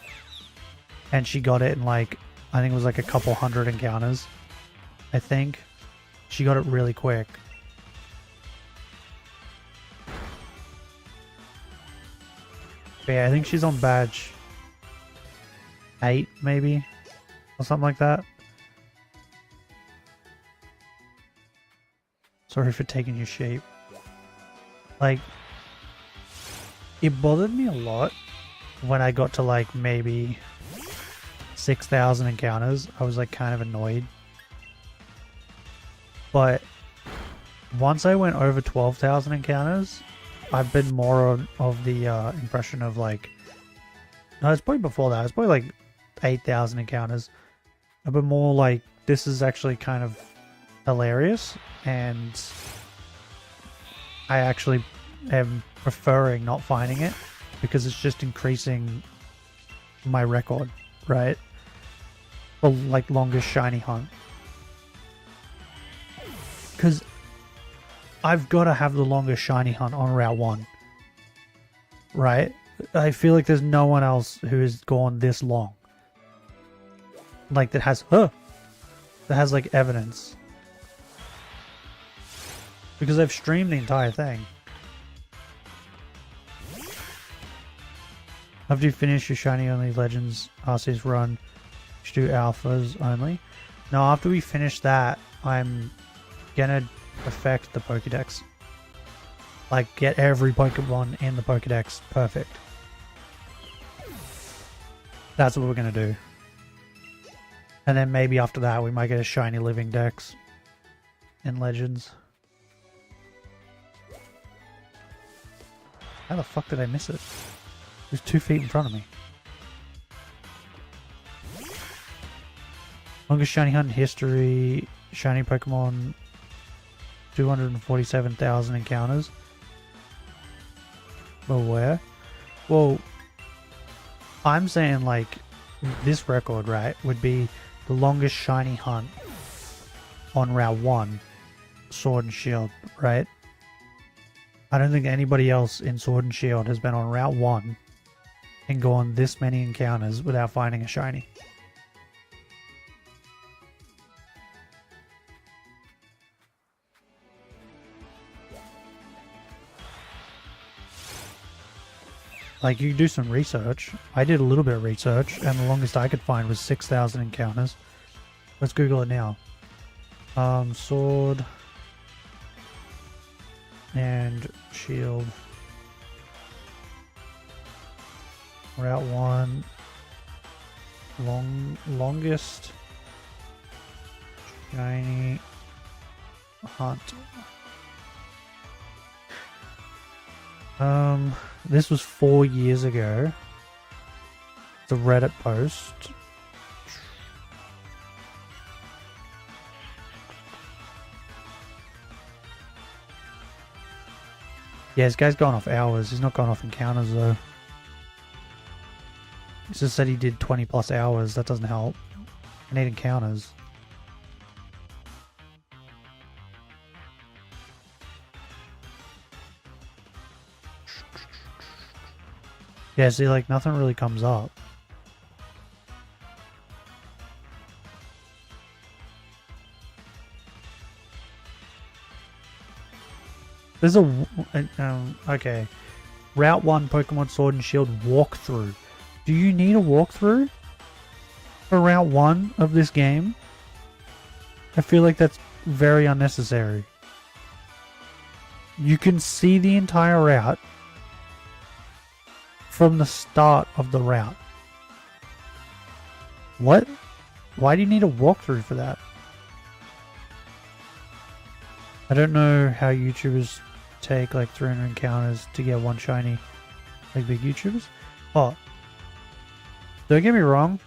And she got it in like, I think it was like a couple hundred encounters. I think. She got it really quick. But yeah, I think she's on badge 8 maybe, or something like that. Sorry for taking your sheep. Like, it bothered me a lot when I got to like maybe 6,000 encounters. I was like kind of annoyed. But once I went over 12,000 encounters, I've been more of the impression of like... No, it's probably before that. It's probably like 8,000 encounters. I've been more like, this is actually kind of hilarious, and I actually am preferring not finding it because it's just increasing my record, right? For like longest shiny hunt. Because I've got to have the longest shiny hunt on Route 1, right? I feel like there's no one else who has gone this long. Like that has like evidence. Because I've streamed the entire thing. After you finish your shiny only Legends RCS run, you should do alphas only. Now after we finish that, I'm gonna perfect the Pokédex. Like get every Pokemon in the Pokédex perfect. That's what we're gonna do. And then maybe after that we might get a shiny living dex in Legends. How the fuck did I miss it? It was 2 feet in front of me. Longest shiny hunt in history. Shiny Pokemon. 247,000 encounters. Well, where? Well, I'm saying like this record, right, would be the longest shiny hunt on Route 1. Sword and Shield, right? I don't think anybody else in Sword and Shield has been on Route 1 and gone this many encounters without finding a shiny. Like, you do some research. I did a little bit of research, and the longest I could find was 6,000 encounters. Let's Google it now. Sword and Shield. Route 1. Longest shiny hunt. This was 4 years ago. The Reddit post. Yeah, this guy's gone off hours. He's not gone off encounters though. He just said he did 20 plus hours. That doesn't help. I need encounters. Yeah, see, like, nothing really comes up. There's okay. Route 1 Pokemon Sword and Shield walkthrough. Do you need a walkthrough for Route 1 of this game? I feel like that's very unnecessary. You can see the entire route from the start of the route. What? Why do you need a walkthrough for that? I don't know how YouTubers take like 300 encounters to get one shiny, like big YouTubers. Oh, don't get me wrong.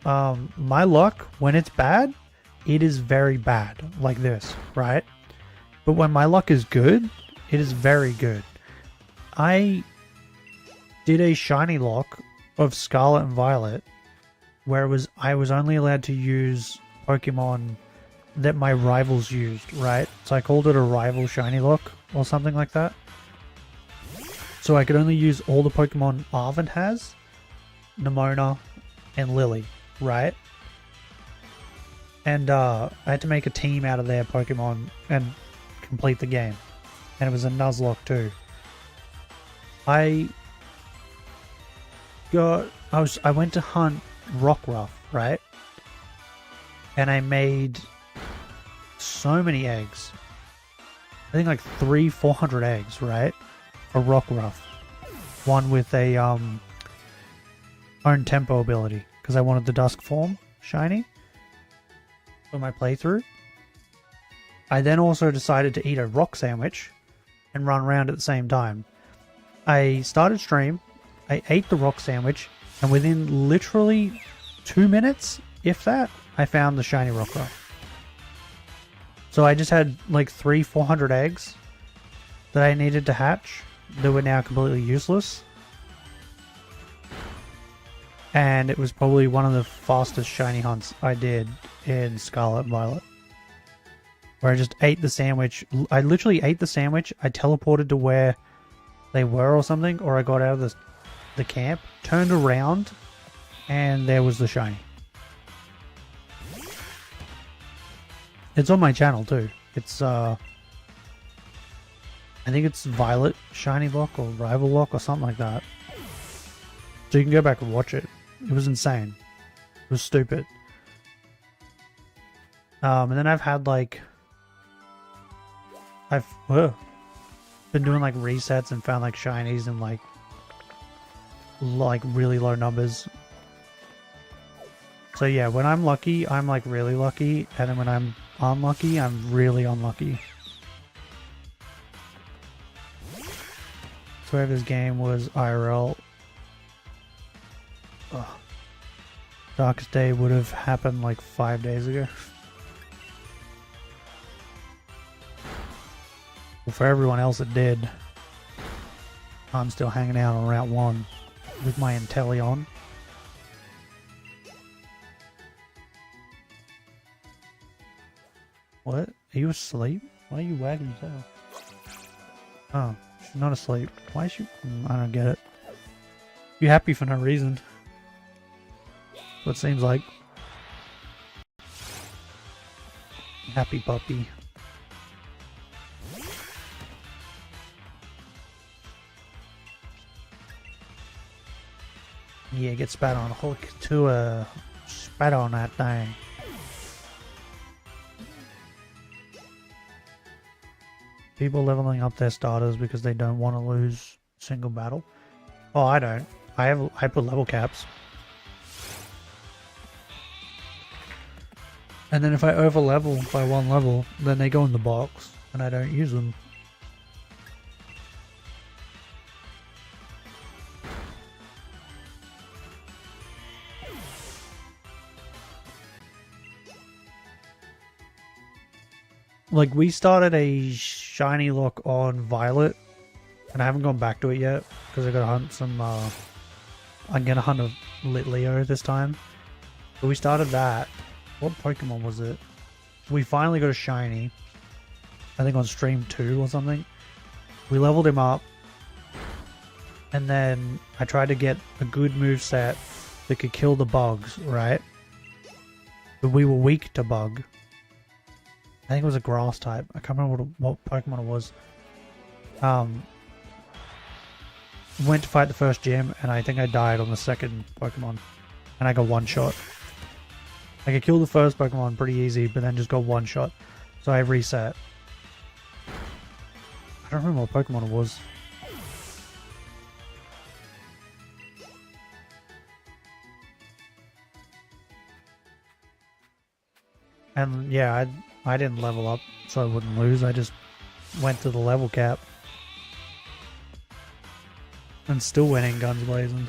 My luck, when it's bad, it is very bad, like this, right? But when my luck is good, it is very good. I did a Shinylocke of Scarlet and Violet, where I was only allowed to use Pokemon that my rivals used, right? So I called it a rival Shinylocke or something like that. So I could only use all the Pokemon Arven has, Nimona, and Lily, right? And I had to make a team out of their Pokemon and complete the game. And it was a Nuzlocke too. I went to hunt Rockruff, right? And I made so many eggs. I think like 400 eggs, right? For Rockruff. One with a own tempo ability, because I wanted the Dusk form shiny for my playthrough. I then also decided to eat a rock sandwich and run around at the same time. I started stream, I ate the rock sandwich, and within literally 2 minutes, if that, I found the shiny Rockruff. So I just had like 400 eggs that I needed to hatch that were now completely useless. And it was probably one of the fastest shiny hunts I did in Scarlet and Violet. Where I just ate the sandwich. I literally ate the sandwich. I teleported to where they were or something. Or I got out of the camp, turned around, and there was the shiny. It's on my channel too. It's I think it's Violet Shinylocke or Rival Lock or something like that. So you can go back and watch it. It was insane. It was stupid. And then I've had like I've been doing like resets and found like shinies and like really low numbers. So yeah, when I'm lucky, I'm like really lucky, and then when I'm unlucky, I'm really unlucky. So if this game was IRL, Darkest Day would have happened like 5 days ago. Well, for everyone else it did. I'm still hanging out on Route 1 with my Inteleon. What? Are you asleep? Why are you wagging your tail? Oh, she's not asleep. Why is she? I don't get it. You happy for no reason. What seems like. Happy puppy. Yeah, get spat on. Hook to a spat on that thing. People leveling up their starters because they don't want to lose a single battle. Oh, I don't. I put level caps. And then if I over level by 1 level, then they go in the box and I don't use them. Like, we started a Shinylocke on Violet, and I haven't gone back to it yet, because I gotta hunt some, I'm gonna hunt a Litleo this time. But we started that. What Pokemon was it? We finally got a shiny, I think on stream 2 or something. We leveled him up, And then I tried to get a good move set that could kill the bugs, right? But we were weak to bug. I think it was a grass type. I can't remember what Pokemon it was. Went to fight the first gym, and I think I died on the second Pokemon. And I got one shot. I could kill the first Pokemon pretty easy, but then just got one shot. So I reset. I don't remember what Pokemon it was. And yeah, I didn't level up so I wouldn't lose. I just went to the level cap. And still winning guns blazing.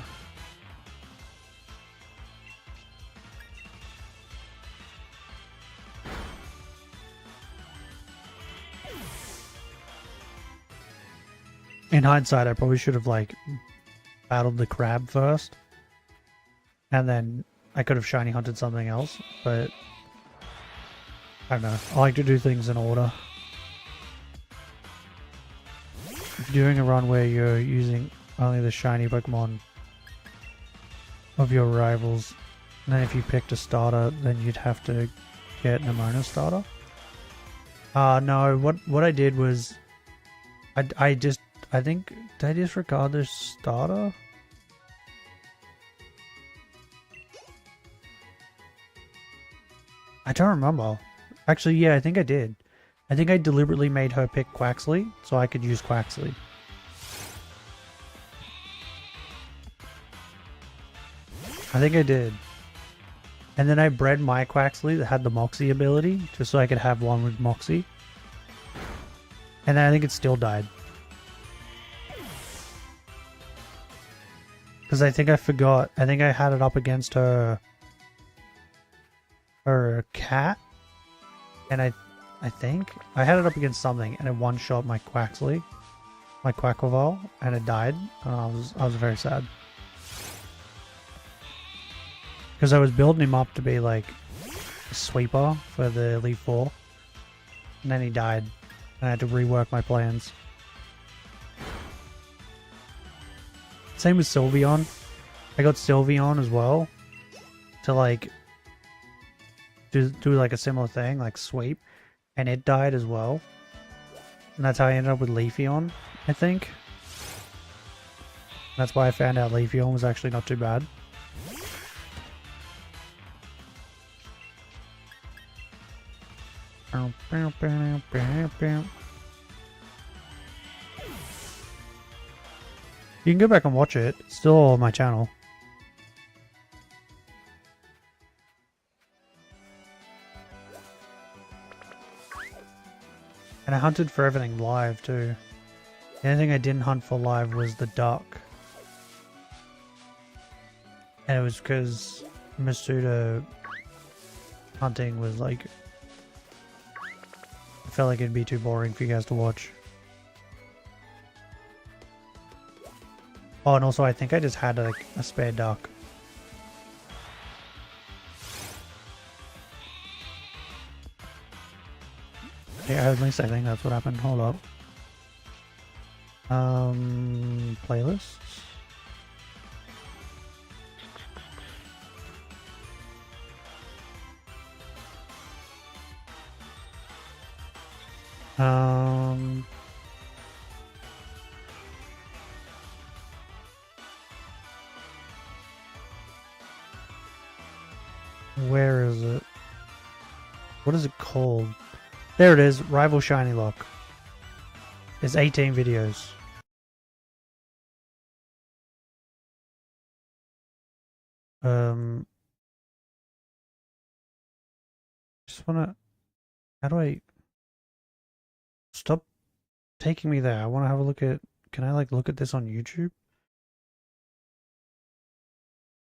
In hindsight, I probably should have like battled the crab first. And then I could have shiny hunted something else, but I don't know. I like to do things in order. If you're doing a run where you're using only the shiny Pokemon of your rivals, and then if you picked a starter, then you'd have to get an Amona starter. No, what I did was I think, did I disregard the starter? I don't remember. Actually, yeah, I think I did. I think I deliberately made her pick Quaxley, so I could use Quaxley. I think I did. And then I bred my Quaxley that had the Moxie ability, just so I could have one with Moxie. And then I think it still died. Because I think I forgot, I think I had it up against her cat. And I think I had it up against something, and it one-shot my Quaxley, my Quaquaval, and it died. And I was very sad because I was building him up to be like a sweeper for the Elite Four, and then he died, and I had to rework my plans. Same with Sylveon. I got Sylveon as well to like do like a similar thing, like sweep. And it died as well. And that's how I ended up with Leafeon, I think. That's why I found out Leafeon was actually not too bad. You can go back and watch it. It's still on my channel. And I hunted for everything live too. The only thing I didn't hunt for live was the duck. And it was because Masuda hunting was like... I felt like it'd be too boring for you guys to watch. Oh, and also I think I just had like a spare duck. Yeah, at least I think that's what happened. Hold up. Playlists. Where is it? What is it called? There it is, Rival Shinylocke. There's 18 videos. Just wanna... How do I... Stop taking me there. I wanna have a look at... Can I like look at this on YouTube?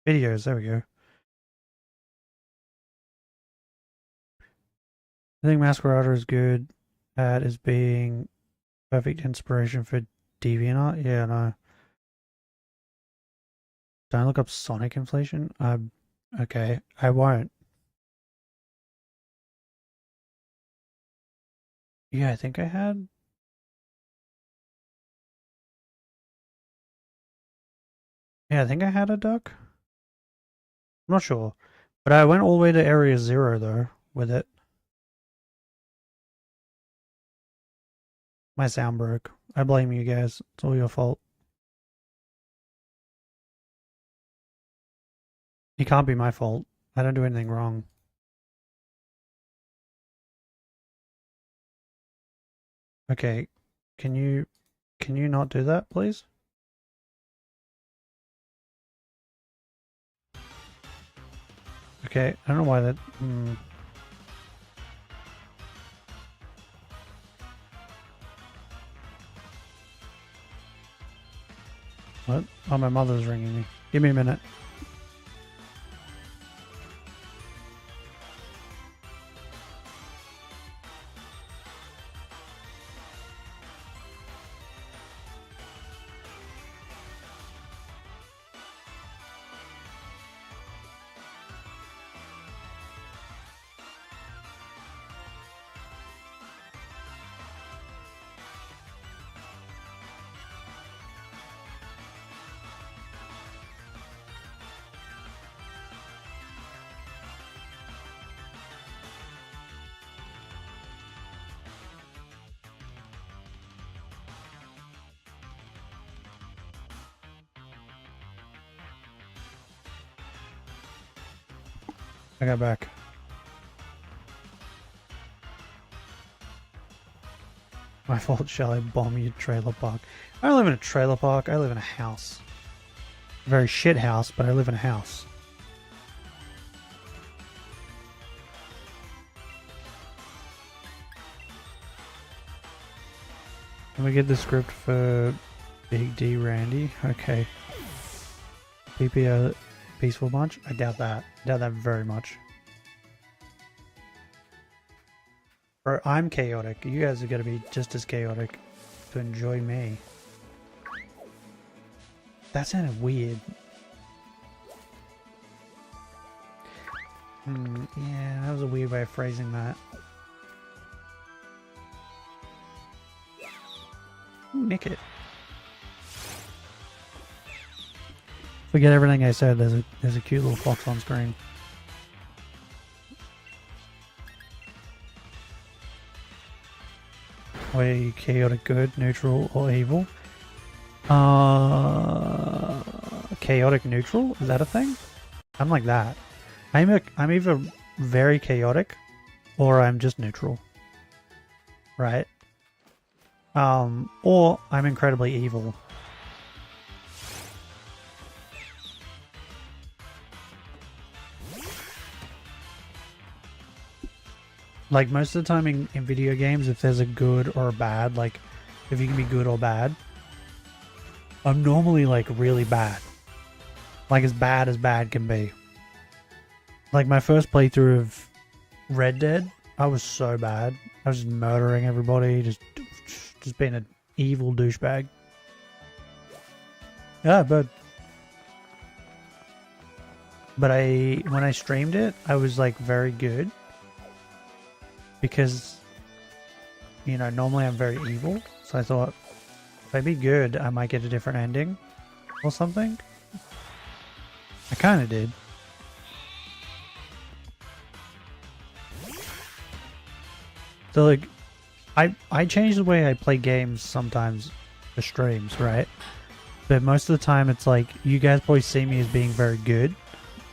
Videos, there we go. I think Masquerader is good at is being perfect inspiration for DeviantArt. Yeah, no. Don't look up Sonic inflation. Okay, I won't. Yeah, I think I had. Yeah, I think I had a duck. I'm not sure. But I went all the way to Area 0, though, with it. My sound broke. I blame you guys. It's all your fault. It can't be my fault. I don't do anything wrong. Okay, can you not do that, please? Okay, I don't know why that... What? Oh, my mother's ringing me. Give me a minute. I got back. My fault, shall I bomb your trailer park? I don't live in a trailer park, I live in a house. A very shit house, but I live in a house. Can we get the script for Big D Randy? Okay. PP Peaceful Bunch? I doubt that. I doubt that very much. Bro, I'm chaotic. You guys are gonna be just as chaotic to enjoy me. That sounded weird. Yeah, that was a weird way of phrasing that. Ooh, nick it. Forget everything I said. There's a cute little fox on screen. Are you chaotic good, neutral, or evil? Chaotic neutral? Is that a thing? I'm like that. I'm either very chaotic or I'm just neutral. Right? Or I'm incredibly evil. Like, most of the time in video games, if there's a good or a bad, like, if you can be good or bad, I'm normally, like, really bad. Like, as bad can be. Like, my first playthrough of Red Dead, I was so bad. I was just murdering everybody, just being an evil douchebag. Yeah, but when I streamed it, I was, like, very good. Because, you know, normally I'm very evil, so I thought, if I be good, I might get a different ending or something. I kind of did. So, like, I change the way I play games sometimes for streams, right? But most of the time it's like, you guys probably see me as being very good,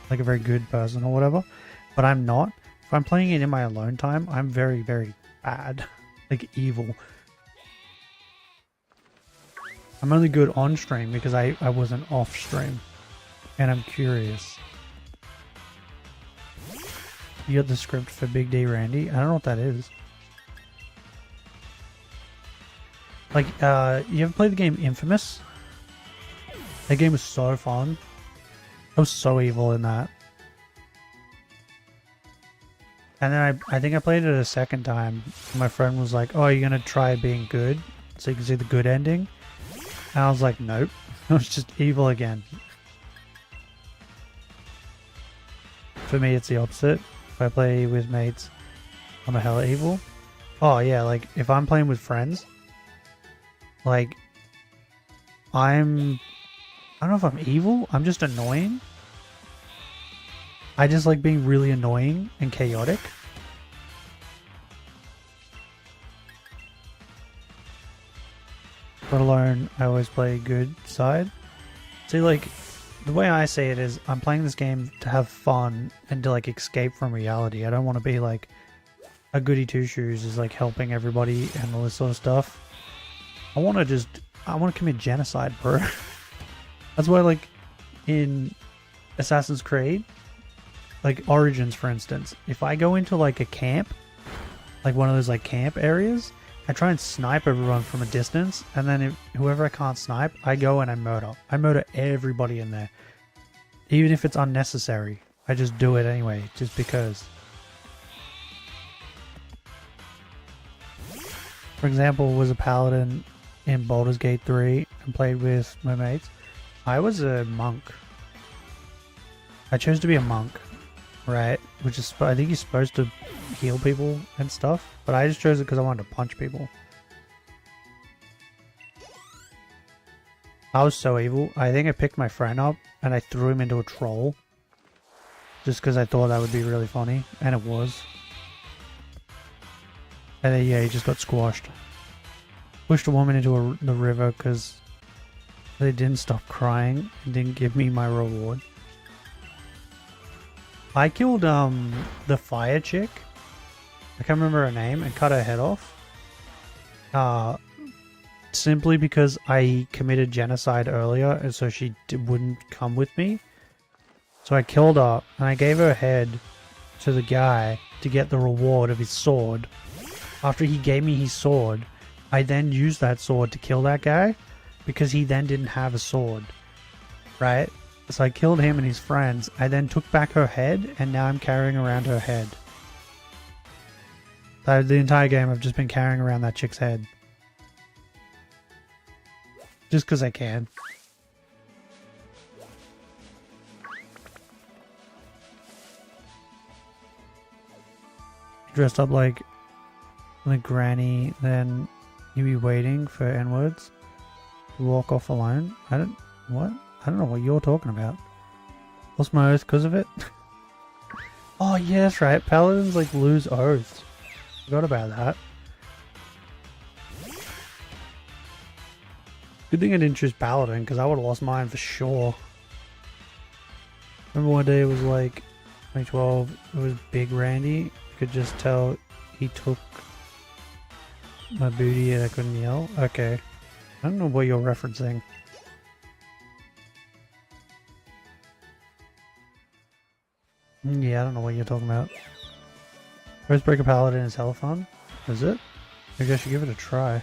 like a very good person or whatever, but I'm not. If I'm playing it in my alone time, I'm very, very bad. Like, evil. I'm only good on stream because I wasn't off stream. And I'm curious. You got the script for Big D Randy? I don't know what that is. Like, you ever played the game Infamous? That game was so fun. I was so evil in that. And then I think I played it a second time. My friend was like, oh, are you going to try being good so you can see the good ending? And I was like, nope. I was just evil again. For me, it's the opposite. If I play with mates, I'm a hella evil. Oh, yeah, like, if I'm playing with friends, like, I'm I don't know if I'm evil. I'm just annoying. I just like being really annoying and chaotic. Let alone, I always play good side. See, like, the way I say it is, I'm playing this game to have fun and to, like, escape from reality. I don't want to be, like, a goody two-shoes is, like, helping everybody and all this sort of stuff. I want to commit genocide, bro. That's why, like, in Assassin's Creed, like, Origins, for instance, if I go into, like, a camp, like, one of those, like, camp areas, I try and snipe everyone from a distance, and then if whoever I can't snipe, I go and I murder. I murder everybody in there. Even if it's unnecessary. I just do it anyway, just because. For example, was a paladin in Baldur's Gate 3 and played with my mates. I was a monk. I chose to be a monk, right? Which is, I think you're supposed to heal people and stuff, but I just chose it because I wanted to punch people. I was so evil. I think I picked my friend up and I threw him into a troll just because I thought that would be really funny, and it was. And then, yeah, he just got squashed. Pushed a woman into the river because they didn't stop crying and didn't give me my reward. I killed the fire chick. I can't remember her name, and cut her head off. Simply because I committed genocide earlier, and so she wouldn't come with me. So I killed her, and I gave her head to the guy to get the reward of his sword. After he gave me his sword, I then used that sword to kill that guy, because he then didn't have a sword. Right? So I killed him and his friends. I then took back her head, and now I'm carrying around her head. So the entire game I've just been carrying around that chick's head. Just because I can. Dressed up like granny, then you be waiting for N-words to walk off alone. What? I don't know what you're talking about. Lost my oath because of it? Oh, yeah, that's right. Paladins, like, lose oaths. Forgot about that. Good thing I didn't choose Paladin, because I would have lost mine for sure. Remember one day it was like 2012, it was Big Randy. You could just tell he took my booty and I couldn't yell. Okay. I don't know what you're referencing. Yeah, I don't know what you're talking about. Rosebreaker Paladin is hella fun. Is it? Maybe I should give it a try.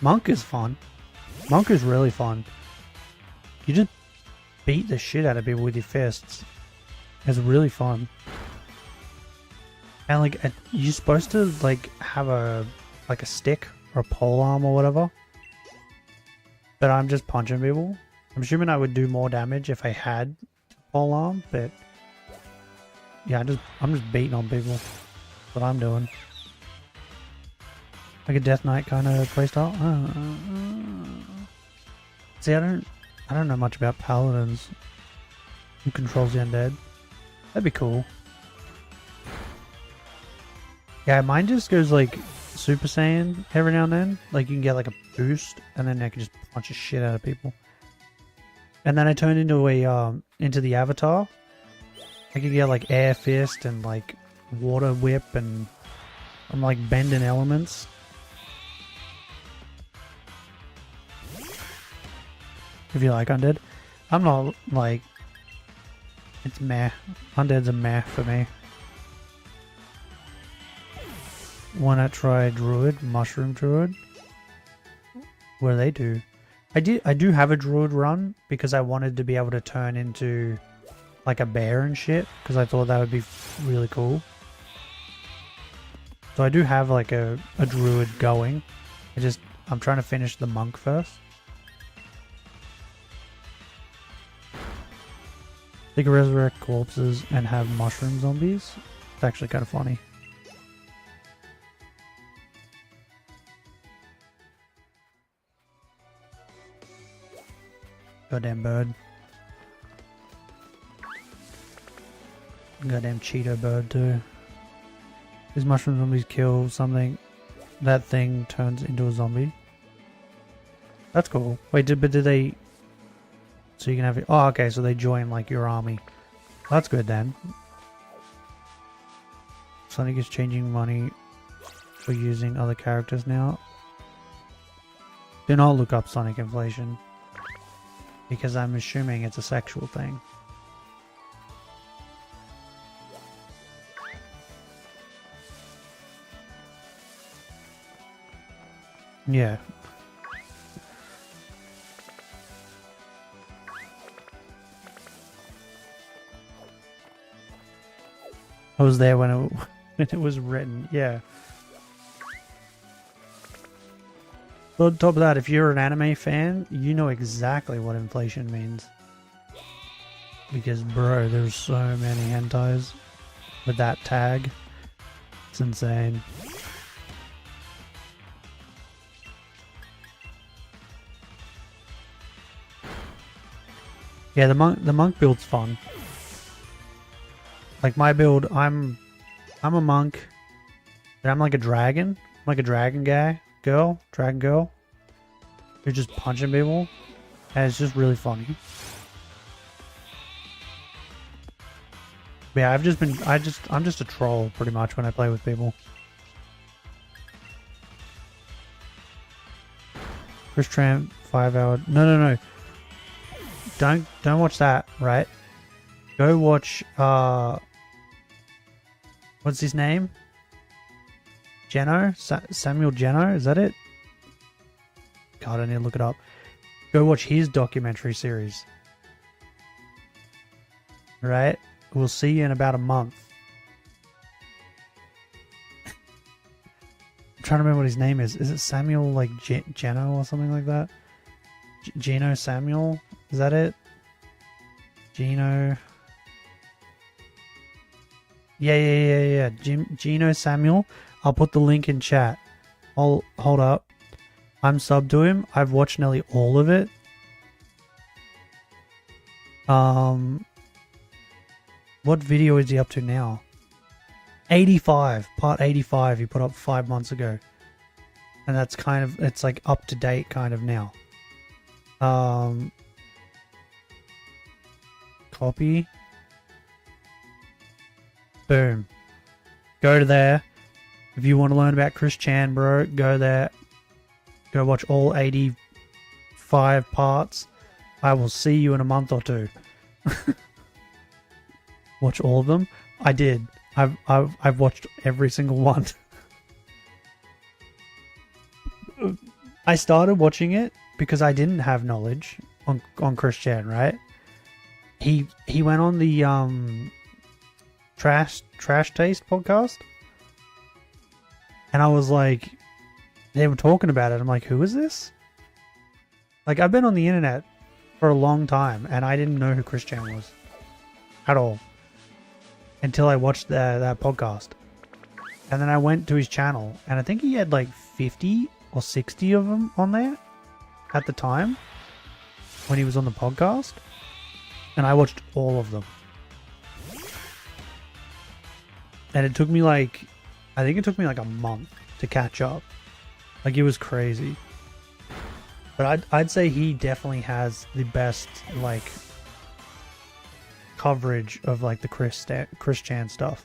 Monk is fun. Monk is really fun. You just beat the shit out of people with your fists. It's really fun. And like, you're supposed to like have a stick or a polearm or whatever. But I'm just punching people. I'm assuming I would do more damage if I had a polearm, but yeah, I'm just beating on people. That's what I'm doing. Like a Death Knight kind of playstyle. See, I don't know much about paladins. Who controls the undead? That'd be cool. Yeah, mine just goes like Super Saiyan every now and then. Like you can get like a boost, and then I can just punch the shit out of people. And then I turn into into the Avatar. I can get like Air Fist and like Water Whip, and I'm like bending elements. If you like Undead. I'm not like... It's meh. Undead's a meh for me. Why not try Druid? Mushroom Druid? What do they do? I do have a Druid run because I wanted to be able to turn into like a bear and shit, because I thought that would be really cool. So I do have like a Druid going. I'm trying to finish the monk first. They can resurrect corpses and have mushroom zombies. It's actually kind of funny. Goddamn bird. Goddamn Cheeto bird too. These mushroom zombies kill something. That thing turns into a zombie. That's cool. Wait, but did they... So you can have it... Oh, okay, so they join like your army. That's good then. Sonic is changing money for using other characters now. Do not look up Sonic inflation. Because I'm assuming it's a sexual thing. Yeah. I was there when it was written, yeah. But on top of that, if you're an anime fan, you know exactly what inflation means. Because, bro, there's so many hentais with that tag. It's insane. Yeah, the monk build's fun. Like my build, I'm a monk, and I'm like a dragon. I'm like a dragon dragon girl. You're just punching people, and it's just really funny. But yeah, I'm just a troll pretty much when I play with people. Chris Tramp 5 hour. No. Don't watch that, right? Go watch what's his name? Samuel Geno, is that it? God, I need to look it up. Go watch his documentary series. Right? We'll see you in about a month. I'm trying to remember what his name is. Is it Samuel like Geno or something like that? Geno Samuel? Is that it? Geno. Yeah. Geno Samuel. I'll put the link in chat. Hold up. I'm subbed to him. I've watched nearly all of it. What video is he up to now? 85. Part 85 he put up 5 months ago. And that's kind of, it's like up to date kind of now. Copy. Boom. Go to there. If you want to learn about Chris Chan, bro, go there. Go watch all 85 parts. I will see you in a month or two. Watch all of them. I did. I've watched every single one. I started watching it because I didn't have knowledge on Chris Chan, right? He went on the Trash Taste podcast, and I was like, they were talking about it. I'm like, who is this? Like, I've been on the internet for a long time, and I didn't know who Chris Chan was at all until I watched that podcast. And then I went to his channel, and I think he had like 50 or 60 of them on there at the time when he was on the podcast, and I watched all of them. And it took me like, I think it took me like a month to catch up. Like, it was crazy. But I'd say he definitely has the best like coverage of like the Chris Chan stuff.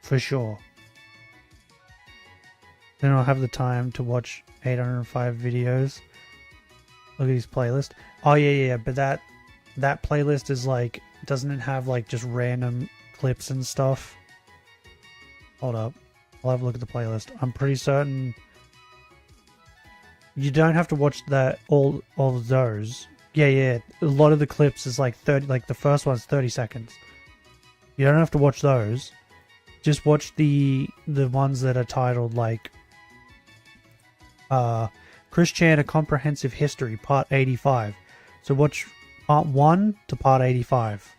For sure. Then I'll have the time to watch 805 videos. Look at his playlist. Oh yeah, but that playlist is like, doesn't it have like just random clips and stuff? Hold up. I'll have a look at the playlist. I'm pretty certain you don't have to watch that all of those. Yeah. A lot of the clips is like 30, like the first one's 30 seconds. You don't have to watch those. Just watch the ones that are titled like Chris Chan, A Comprehensive History, Part 85. So watch Part 1 to Part 85.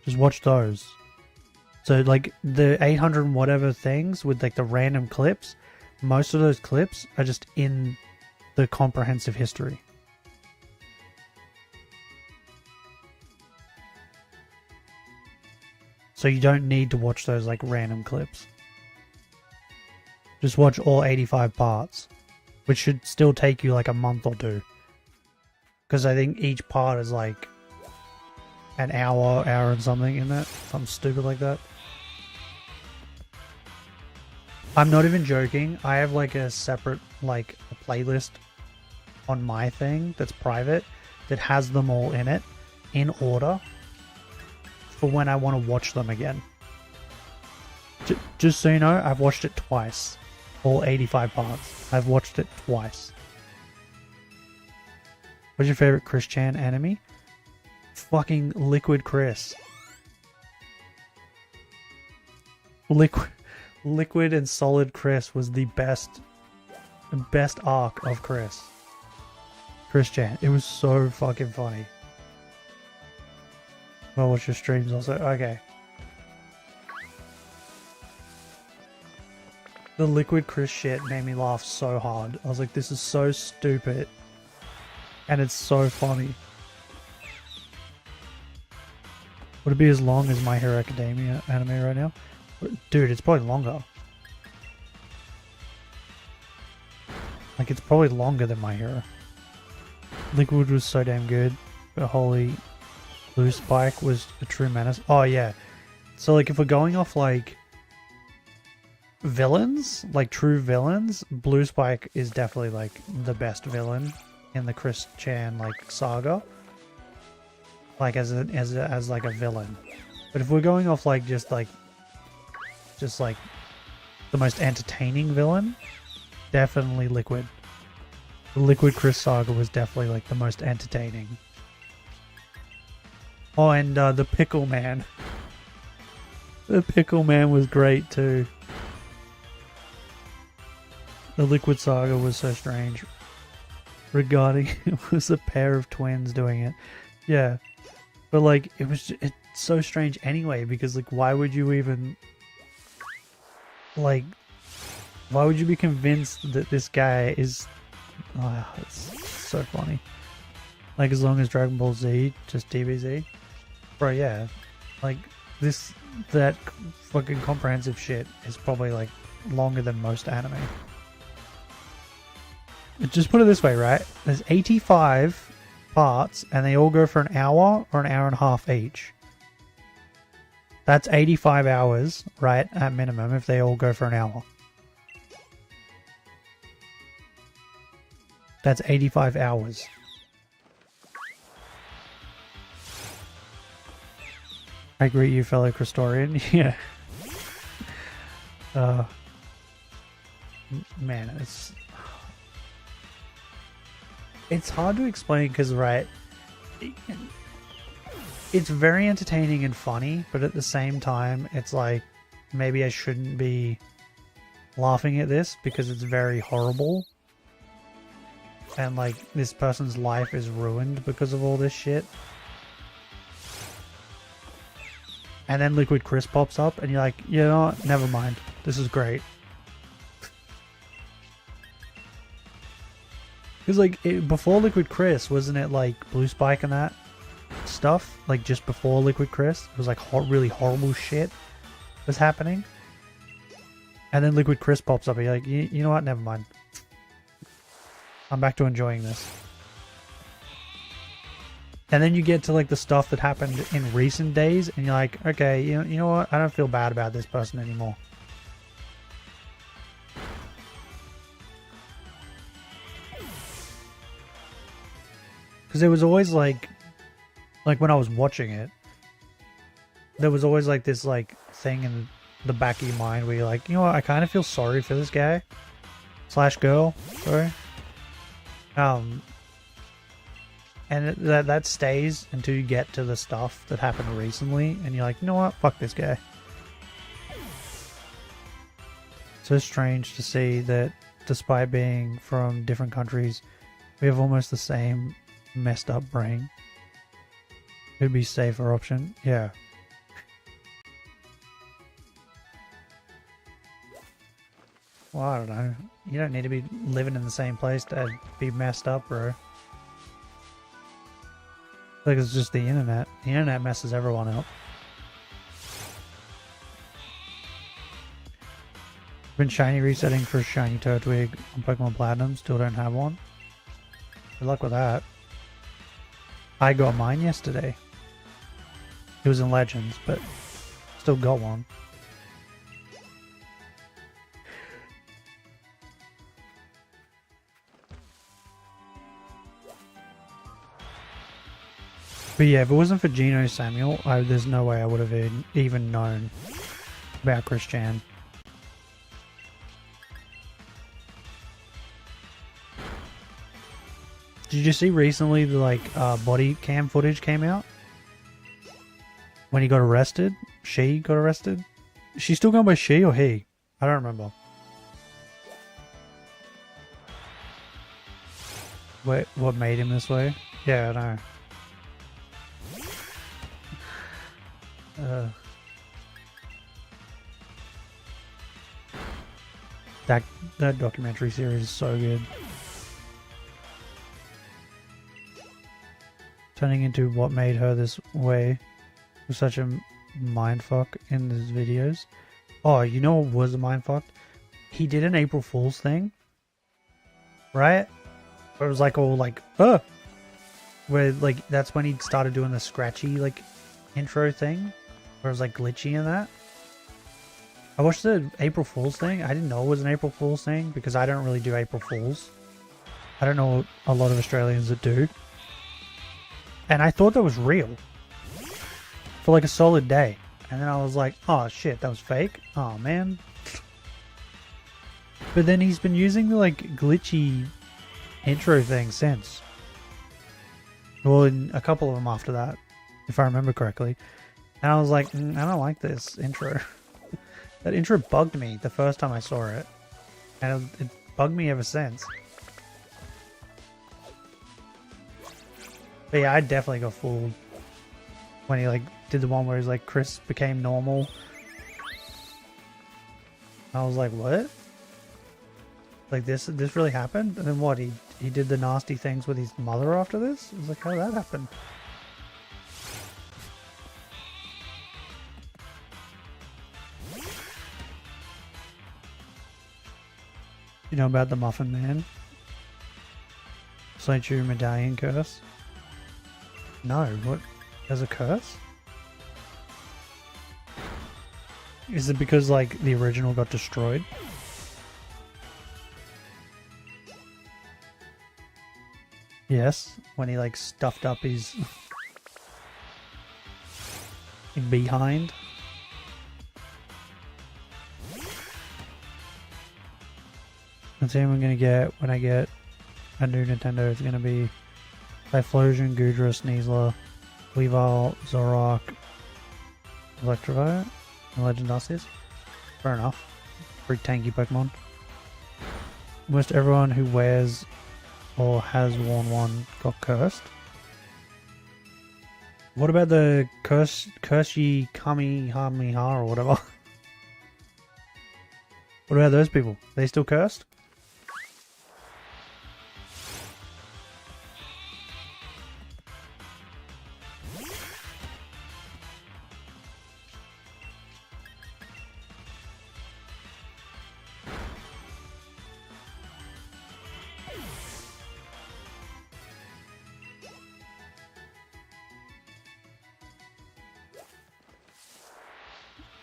Just watch those. So like the 800 and whatever things with like the random clips, most of those clips are just in the comprehensive history. So you don't need to watch those like random clips. Just watch all 85 parts, which should still take you like a month or two. Because I think each part is like an hour and something in that. Something stupid like that. I'm not even joking. I have like a separate like a playlist on my thing that's private that has them all in it in order for when I want to watch them again. Just so you know, I've watched it twice. All 85 parts. I've watched it twice. What's your favorite Chris Chan enemy? Fucking Liquid Chris. Liquid and Solid Chris was the best arc of Chris Chan. It was so fucking funny. Well, watch your streams also. Okay. The Liquid Chris shit made me laugh so hard. I was like, this is so stupid. And it's so funny. Would it be as long as My Hero Academia anime right now? Dude, it's probably longer. Like, it's probably longer than My Hero. Liquid was so damn good. But holy, Blue Spike was a true menace. Oh, yeah. So, like, if we're going off, like, villains, like true villains, Blue Spike is definitely, like, the best villain in the Chris Chan, like, saga. Like, as like, a villain. But if we're going off, like, just like the most entertaining villain, definitely Liquid. The Liquid Chris saga was definitely like the most entertaining. Oh, and the Pickle Man. The Pickle Man was great too. The Liquid saga was so strange. Regarding it was a pair of twins doing it. Yeah. But like it's so strange anyway, because like why would you even like, why would you be convinced that this guy is... Oh, it's so funny. Like, as long as Dragon Ball Z, just DBZ. Bro, yeah. Like, that fucking comprehensive shit is probably, like, longer than most anime. Just put it this way, right? There's 85 parts, and they all go for an hour or an hour and a half each. That's 85 hours, right, at minimum, if they all go for an hour. That's 85 hours. I greet you, fellow Christorian. Yeah. Man, it's hard to explain because, right, it's very entertaining and funny, but at the same time, it's like, maybe I shouldn't be laughing at this because it's very horrible. And like, this person's life is ruined because of all this shit. And then Liquid Chris pops up and you're like, you know what? Never mind. This is great. Because like, before Liquid Chris, wasn't it like Blue Spike and that stuff? Like just before Liquid Chris? It was like really horrible shit was happening. And then Liquid Chris pops up and you're like, you know what? Never mind. I'm back to enjoying this. And then you get to like the stuff that happened in recent days and you're like, okay, you know what? I don't feel bad about this person anymore. Because there was always like when I was watching it, there was always like this like thing in the back of your mind where you're like, you know what? I kind of feel sorry for this guy / girl. Sorry. And that stays until you get to the stuff that happened recently, and you're like, you know what? Fuck this guy. So strange to see that despite being from different countries, we have almost the same messed up brain. It'd be safer option. Yeah. Well, I don't know. You don't need to be living in the same place to be messed up, bro. Like, it's just the internet. The internet messes everyone up. Been shiny resetting for shiny Turtwig on Pokemon Platinum. Still don't have one. Good luck with that. I got mine yesterday. It was in Legends, but still got one. But yeah, if it wasn't for Geno Samuel, there's no way I would have even known about Chris Chan. Did you see recently the body cam footage came out? When he got arrested? She got arrested? She's still going by she or he? I don't remember. Wait, what made him this way? Yeah, I know. That documentary series is so good. Turning into what made her this way was such a mindfuck in his videos. Oh, you know what was a mindfuck? He did an April Fool's thing, right? Where it was like all like, where like that's when he started doing the scratchy like intro thing. Where it was like glitchy and that. I watched the April Fool's thing. I didn't know it was an April Fool's thing because I don't really do April Fools. I don't know a lot of Australians that do. And I thought that was real. For like a solid day. And then I was like, oh shit, that was fake? Oh man. But then he's been using the like glitchy intro thing since. Well, in a couple of them after that, if I remember correctly. And I was like, I don't like this intro. That intro bugged me the first time I saw it. And it bugged me ever since. But yeah, I definitely got fooled. When he like did the one where he's like, Chris became normal. I was like, what? Like this really happened? And then what, he did the nasty things with his mother after this? I was like, how did that happen? You know about the Muffin Man? Slaychu medallion curse? No, what? There's a curse? Is it because like the original got destroyed? Yes, when he like stuffed up his behind. The team I'm gonna get when I get a new Nintendo is gonna be Typhlosion, Gudra, Sneasler, Weavile, Zoroark, Electrovite, and Legend Arceus. Fair enough. Pretty tanky Pokemon. Almost everyone who wears or has worn one got cursed. What about the Curse-y Kamehameha or whatever? What about those people? Are they still cursed?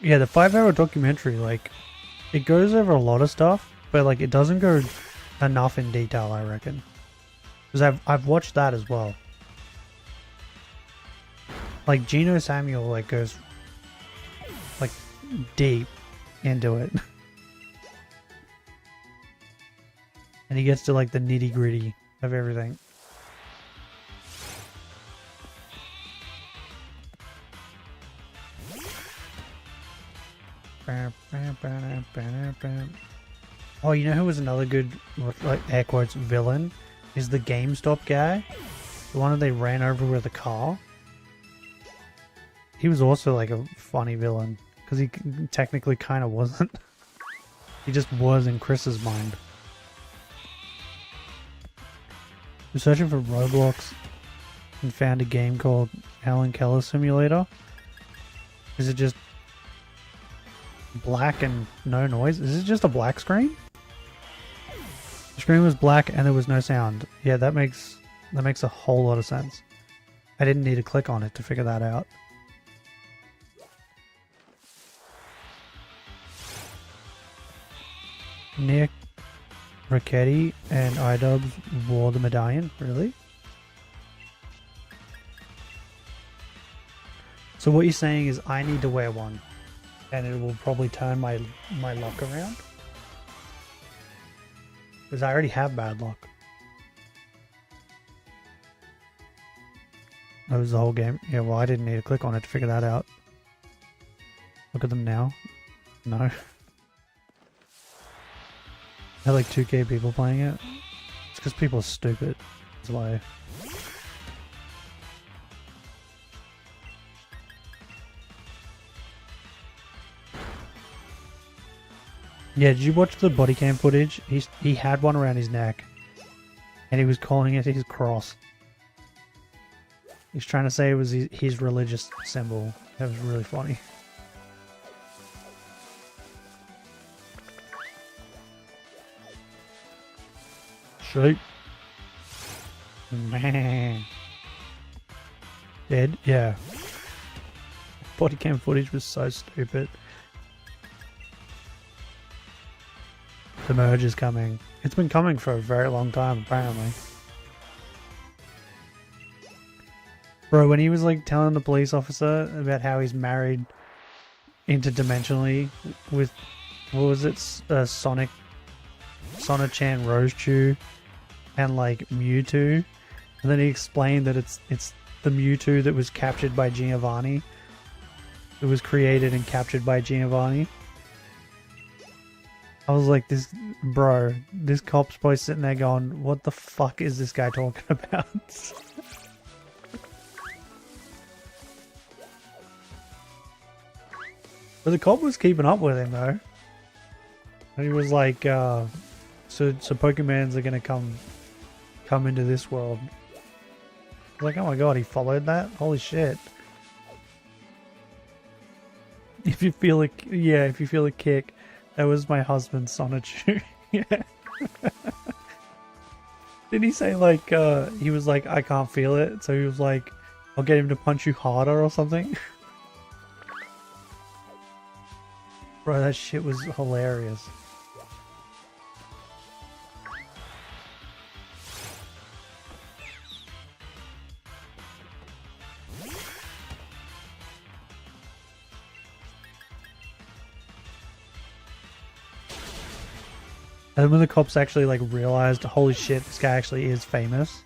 Yeah, the 5-hour documentary, like, it goes over a lot of stuff, but like it doesn't go enough in detail, I reckon. Because I've watched that as well. Like Geno Samuel like goes like deep into it. And he gets to like the nitty-gritty of everything. Oh, you know who was another good, like, air quotes, villain? Is the GameStop guy. The one that they ran over with a car. He was also, like, a funny villain. Because he technically kind of wasn't. He just was in Chris's mind. We're searching for Roblox and found a game called Helen Keller Simulator. Is it just... Black and no noise? Is it just a black screen? The screen was black and there was no sound. Yeah, that makes a whole lot of sense. I didn't need to click on it to figure that out. Nick Ricchetti and iDubbbz wore the medallion? Really? So what you're saying is I need to wear one and it will probably turn my luck around? Because I already have bad luck. That was the whole game. Yeah, well, I didn't need to click on it to figure that out. Look at them now. No. I have like 2K people playing it. It's because people are stupid. That's why. Yeah, did you watch the body cam footage? He had one around his neck. And he was calling it his cross. He's trying to say it was his religious symbol. That was really funny. Shoot. Man. Dead? Yeah. Body cam footage was so stupid. The merge is coming. It's been coming for a very long time, apparently. Bro, when he was like telling the police officer about how he's married interdimensionally with, what was it, Sonic-chan Rosechew and like Mewtwo, and then he explained that it's the Mewtwo that was captured by Giovanni. It was created and captured by Giovanni. I was like, this cop's probably sitting there going, what the fuck is this guy talking about? But the cop was keeping up with him though. And he was like, so Pokemons are gonna come into this world. I was like, oh my god, he followed that? Holy shit. If you feel a kick, that was my husband's Sonichu. Yeah. Didn't he say like, he was like, I can't feel it, so he was like, I'll get him to punch you harder or something? Bro, that shit was hilarious. And then when the cops actually like realized, holy shit, this guy actually is famous.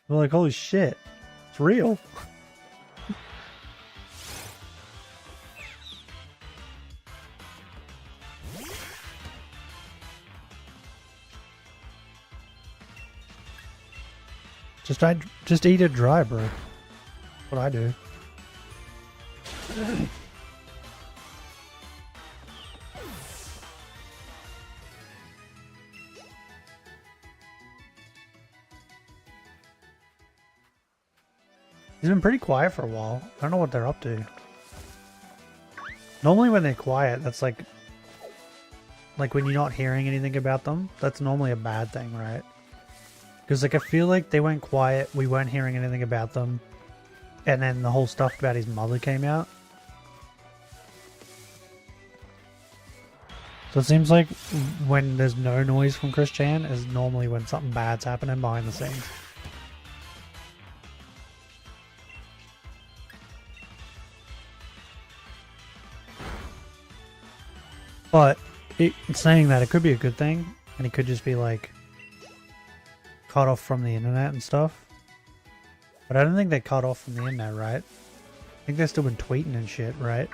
They're like, holy shit, it's real. Just eat it dry, bro. That's what I do. He's been pretty quiet for a while. I don't know what they're up to. Normally when they're quiet, that's like when you're not hearing anything about them, that's normally a bad thing, right? Because like I feel like they went quiet, we weren't hearing anything about them, and then the whole stuff about his mother came out. So it seems like when there's no noise from Chris Chan is normally when something bad's happening behind the scenes. But saying that, it could be a good thing, and he could just be like cut off from the internet and stuff. But I don't think they cut off from the internet, right? I think they've still been tweeting and shit, right?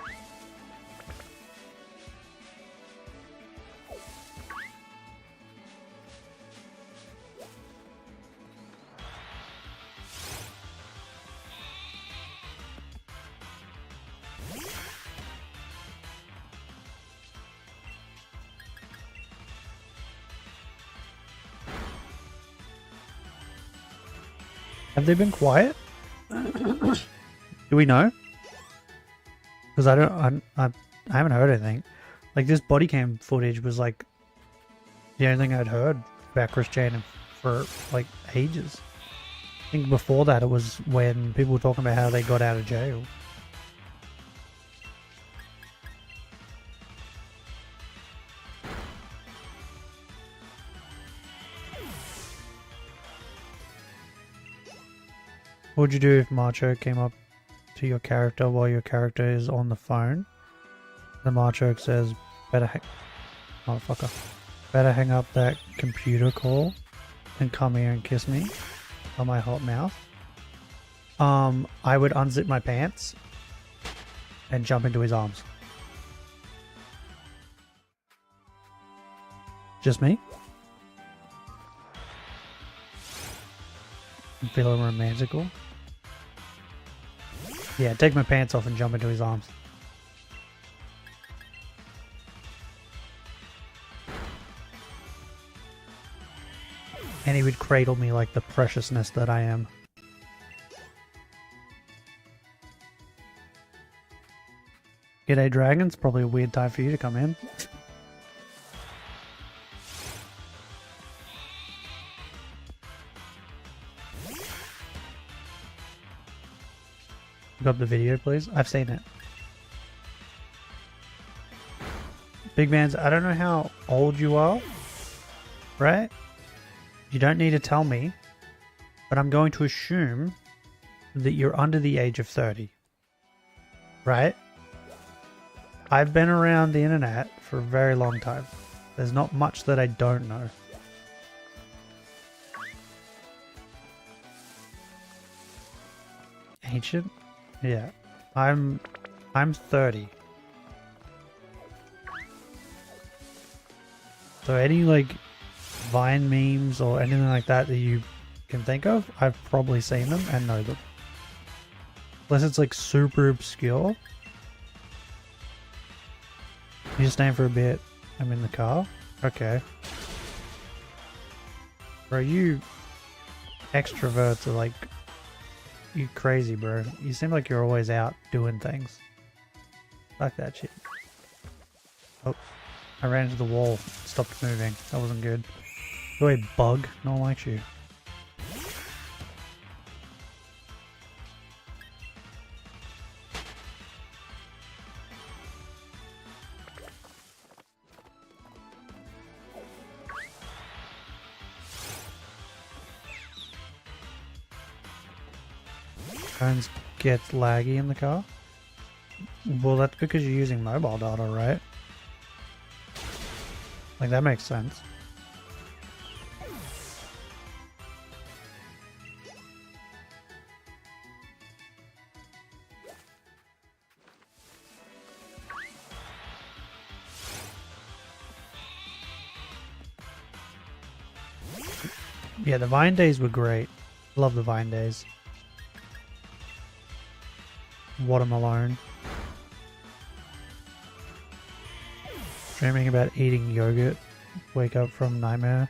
Have they been quiet? Do we know? Because I haven't heard anything. Like, this body cam footage was like the only thing I'd heard about Chris Chan for like ages. I think before that it was when people were talking about how they got out of jail. What would you do if Macho came up to your character while your character is on the phone? The Macho says, better hang up that computer call and come here and kiss me on my hot mouth. I would unzip my pants and jump into his arms. Just me? I'm feeling romantical. Yeah, take my pants off and jump into his arms. And he would cradle me like the preciousness that I am. G'day dragons, probably a weird time for you to come in. Look up the video, please. I've seen it. Big Mans, I don't know how old you are, right? You don't need to tell me, but I'm going to assume that you're under the age of 30, right? I've been around the internet for a very long time. There's not much that I don't know. Ancient? Yeah. I'm 30. So any like Vine memes or anything like that that you can think of, I've probably seen them and know them. Unless it's like super obscure. You just staying for a bit. I'm in the car. Okay. Bro, you extroverts are like... You crazy, bro. You seem like you're always out doing things. Fuck that shit. Oh. I ran into the wall. Stopped moving. That wasn't good. Go away, bug. No one likes you. Phones get laggy in the car? Well, that's because you're using mobile data, right? Like, that makes sense. Yeah, the Vine days were great. Love the Vine days. Watermelon. Dreaming about eating yogurt. Wake up from nightmare.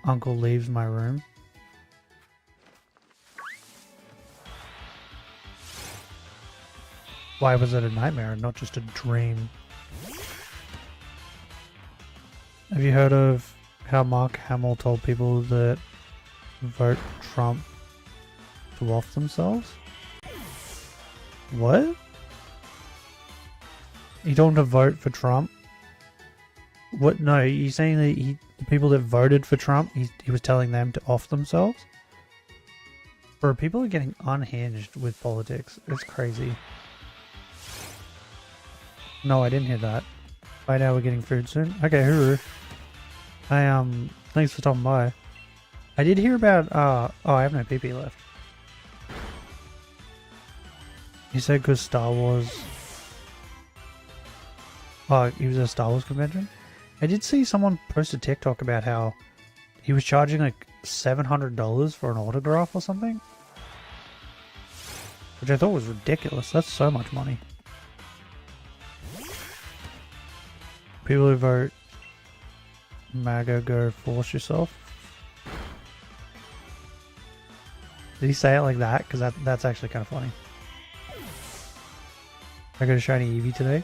Uncle leaves my room. Why was it a nightmare and not just a dream? Have you heard of how Mark Hamill told people that vote Trump to off themselves? What? You told him to vote for Trump? What? No, you're saying that the people that voted for Trump, he was telling them to off themselves? Bro, people are getting unhinged with politics. It's crazy. No, I didn't hear that. By now we're getting food soon. Okay, hooroo. Thanks for stopping by. I did hear about, oh, I have no PP left. You said because Star Wars... Oh, he was at a Star Wars convention? I did see someone post a TikTok about how he was charging like $700 for an autograph or something. Which I thought was ridiculous. That's so much money. People who vote MAGA, go force yourself. Did he say it like that? Because that's actually kind of funny. I got a shiny Eevee today.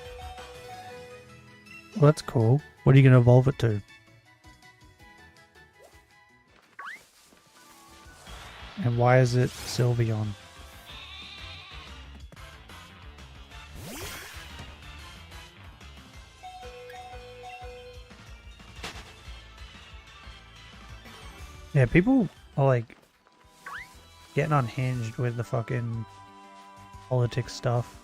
Well, that's cool. What are you going to evolve it to? And why is it Sylveon? Yeah, people are like getting unhinged with the fucking politics stuff.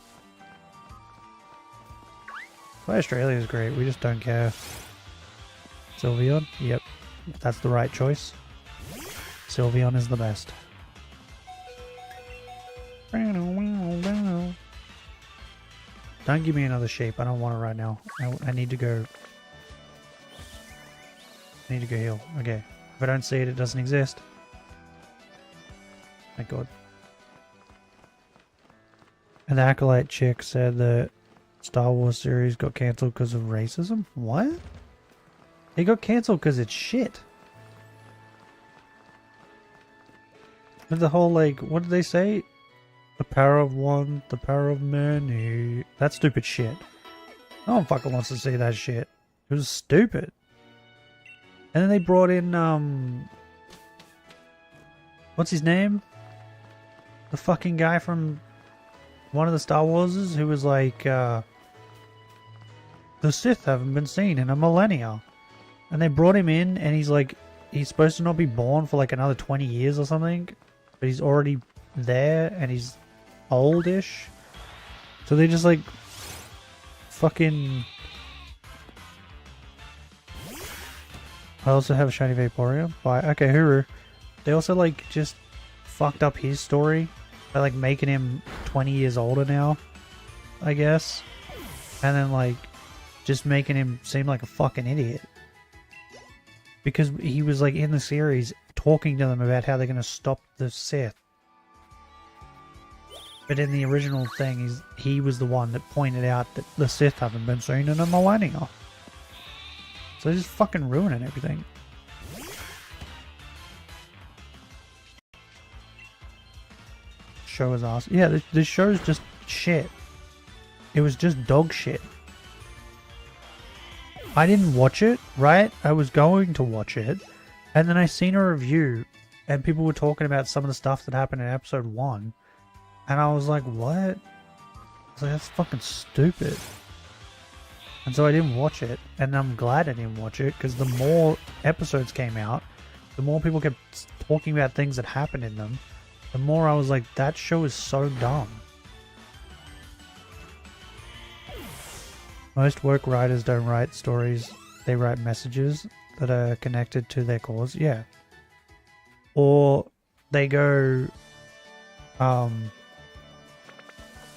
Why Australia is great, we just don't care. Sylveon? Yep, that's the right choice. Sylveon is the best. Don't give me another shape, I don't want it right now. I need to go. I need to go heal. Okay. If I don't see it, it doesn't exist. Thank God. And the Acolyte chick said that Star Wars series got cancelled because of racism? What? It got cancelled because it's shit. But the whole, like, what did they say? The power of one, the power of many. That stupid shit. No one fucking wants to see that shit. It was stupid. And then they brought in, what's his name? The fucking guy from one of the Star Warses who was like, the Sith haven't been seen in a millennia. And they brought him in and he's like, he's supposed to not be born for like another 20 years or something. But he's already there and he's oldish. So they just like, fucking... I also have a shiny Vaporeon. Bye. Okay, Huru. They also like just fucked up his story by like making him 20 years older now, I guess. And then like just making him seem like a fucking idiot. Because he was like in the series talking to them about how they're going to stop the Sith. But in the original thing, he was the one that pointed out that the Sith haven't been seen in a millennia. So they're just fucking ruining everything. Show is awesome. Yeah, this show's just shit. It was just dog shit. I didn't watch it, right? I was going to watch it. And then I seen a review. And people were talking about some of the stuff that happened in episode 1. And I was like, what? I was like, that's fucking stupid. And so I didn't watch it, and I'm glad I didn't watch it, because the more episodes came out, the more people kept talking about things that happened in them, the more I was like, that show is so dumb. Most woke writers don't write stories, they write messages that are connected to their cause, yeah. Or they go,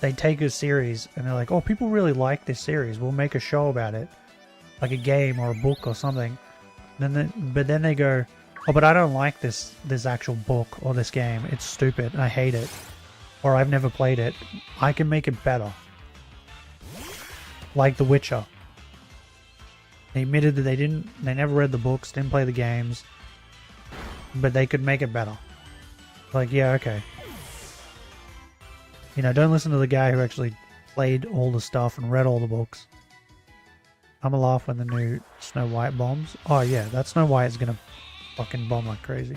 they take a series and they're like, oh, people really like this series, we'll make a show about it, like a game or a book or something. But then they go, oh, but I don't like this actual book or this game, it's stupid and I hate it, or I've never played it, I can make it better. Like The Witcher. They admitted that they never read the books, didn't play the games, but they could make it better. Like, yeah, okay. You know, don't listen to the guy who actually played all the stuff and read all the books. I'm a laugh when the new Snow White bombs. Oh yeah, that Snow White is gonna fucking bomb like crazy.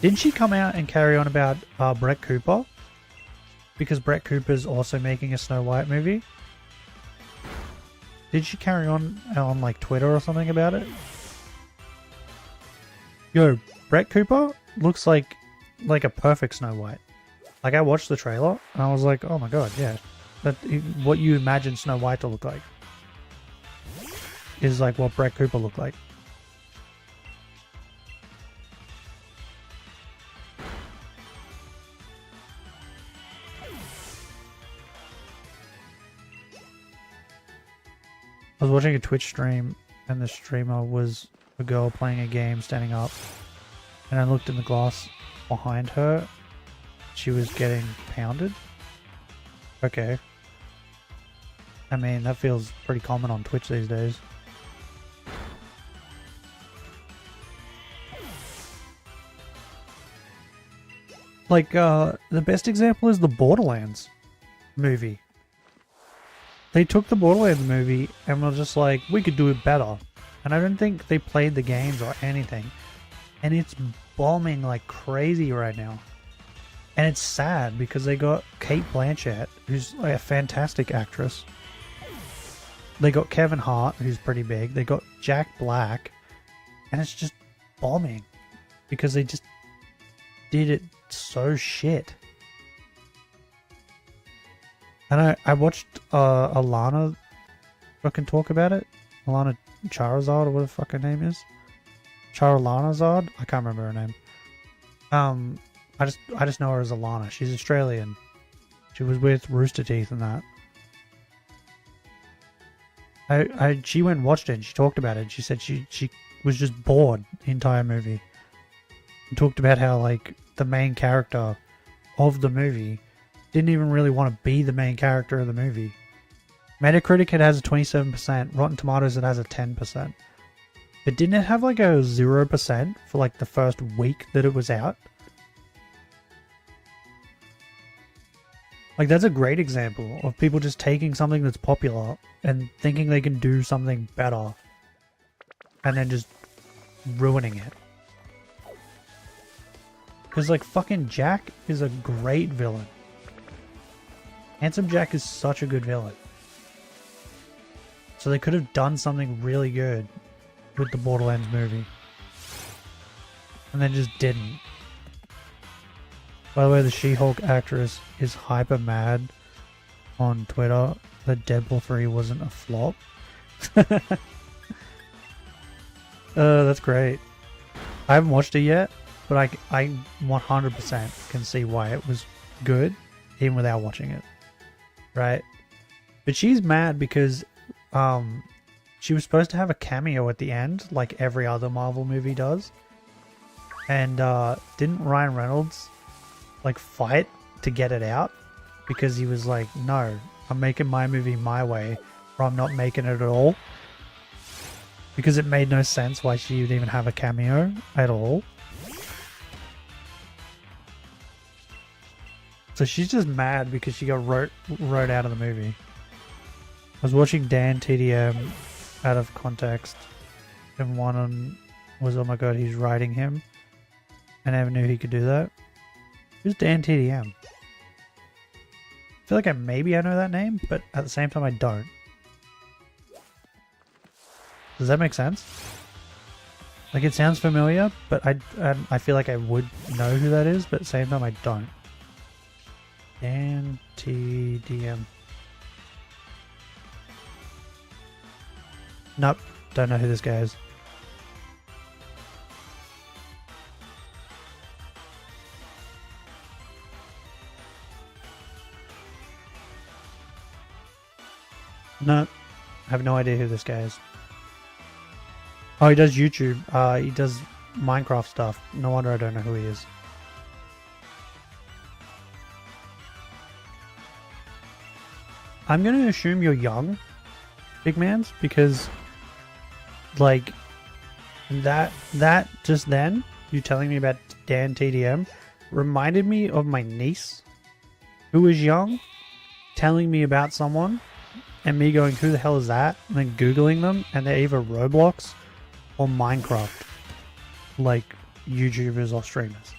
Didn't she come out and carry on about Brett Cooper? Because Brett Cooper's also making a Snow White movie. Did she carry on like Twitter or something about it? Yo, Brett Cooper looks like a perfect Snow White. Like, I watched the trailer, and I was like, oh my god, yeah. What you imagine Snow White to look like is like what Brett Cooper looked like. I was watching a Twitch stream, and the streamer was a girl playing a game standing up, and I looked in the glass behind her. She was getting pounded. Okay. I mean, that feels pretty common on Twitch these days. Like, the best example is the Borderlands movie. They took the Borderlands movie and were just like, we could do it better. And I don't think they played the games or anything. And it's bombing like crazy right now. And it's sad because they got Kate Blanchett, who's like a fantastic actress. They got Kevin Hart, who's pretty big. They got Jack Black. And it's just bombing. Because they just did it so shit. And I watched Alana fucking talk about it. Alana Charizard or what the fuck her name is. Charizard? I can't remember her name. I just know her as Alana. She's Australian. She was with Rooster Teeth and that. She went and watched it and she talked about it. She said she was just bored the entire movie. And talked about how like the main character of the movie didn't even really want to be the main character of the movie. Metacritic it has a 27%, Rotten Tomatoes it has a 10%. But didn't it have like a 0% for like the first week that it was out? Like that's a great example of people just taking something that's popular and thinking they can do something better and then just ruining it. Because like fucking Jack is a great villain. Handsome Jack is such a good villain. So they could have done something really good with the Borderlands movie. And then just didn't. By the way, the She-Hulk actress is hyper mad on Twitter that Deadpool 3 wasn't a flop. That's great. I haven't watched it yet, but I 100% can see why it was good, even without watching it. Right? But she's mad because she was supposed to have a cameo at the end, like every other Marvel movie does. And didn't Ryan Reynolds like fight to get it out? Because he was like, no, I'm making my movie my way, or I'm not making it at all. Because it made no sense why she would even have a cameo at all. So she's just mad because she got wrote out of the movie. I was watching Dan TDM out of context, and one was, oh my god, he's writing him. I never knew he could do that. Who's Dan TDM? I feel like maybe I know that name, but at the same time I don't. Does that make sense? Like it sounds familiar, but I feel like I would know who that is, but at the same time I don't. Dan TDM. Nope, don't know who this guy is. No, I have no idea who this guy is. Oh, he does YouTube. He does Minecraft stuff. No wonder I don't know who he is. I'm going to assume you're young, big mans, because like that just then, you telling me about Dan TDM reminded me of my niece who was young, telling me about someone and me going, who the hell is that? And then Googling them, and they're either Roblox or Minecraft, like YouTubers or streamers.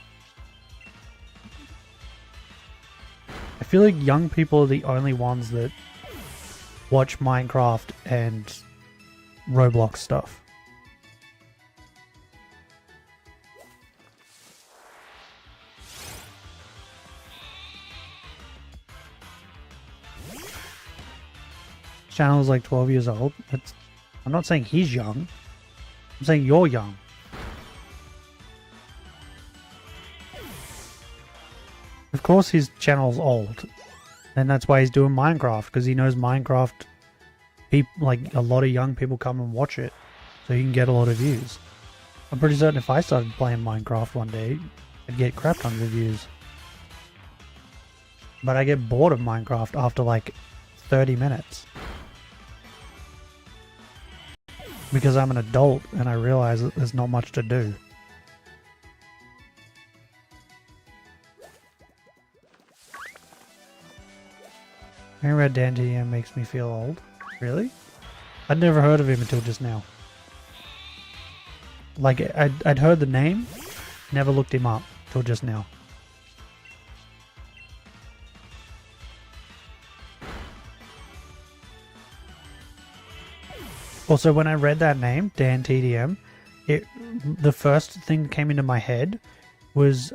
I feel like young people are the only ones that watch Minecraft and Roblox stuff. Channel is like 12 years old. I'm not saying he's young. I'm saying you're young. Of course his channel's old. And that's why he's doing Minecraft, because he knows Minecraft, like a lot of young people come and watch it, so he can get a lot of views. I'm pretty certain if I started playing Minecraft one day, I'd get crap tons of views. But I get bored of Minecraft after like 30 minutes. Because I'm an adult and I realize that there's not much to do. Hearing about Dan TDM makes me feel old. Really? I'd never heard of him until just now. Like, I'd heard the name, never looked him up till just now. Also, when I read that name, Dan TDM, the first thing that came into my head was,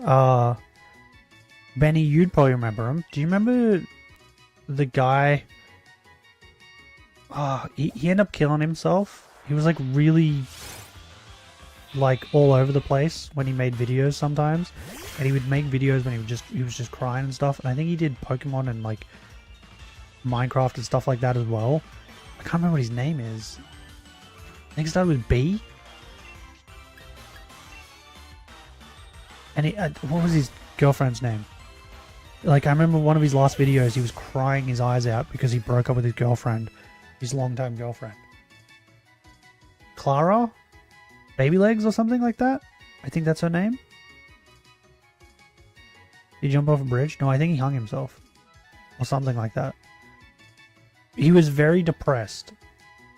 Benny, you'd probably remember him. Do you remember the guy? He ended up killing himself. He was like really like all over the place when he made videos sometimes, and he would make videos when he was just crying and stuff. And I think he did Pokemon and like Minecraft and stuff like that as well. I can't remember what his name is. I think it started with B. And what was his girlfriend's name? Like, I remember one of his last videos, he was crying his eyes out because he broke up with his girlfriend. His long-time girlfriend. Clara? Baby Legs or something like that? I think that's her name. Did he jump off a bridge? No, I think he hung himself. Or something like that. He was very depressed.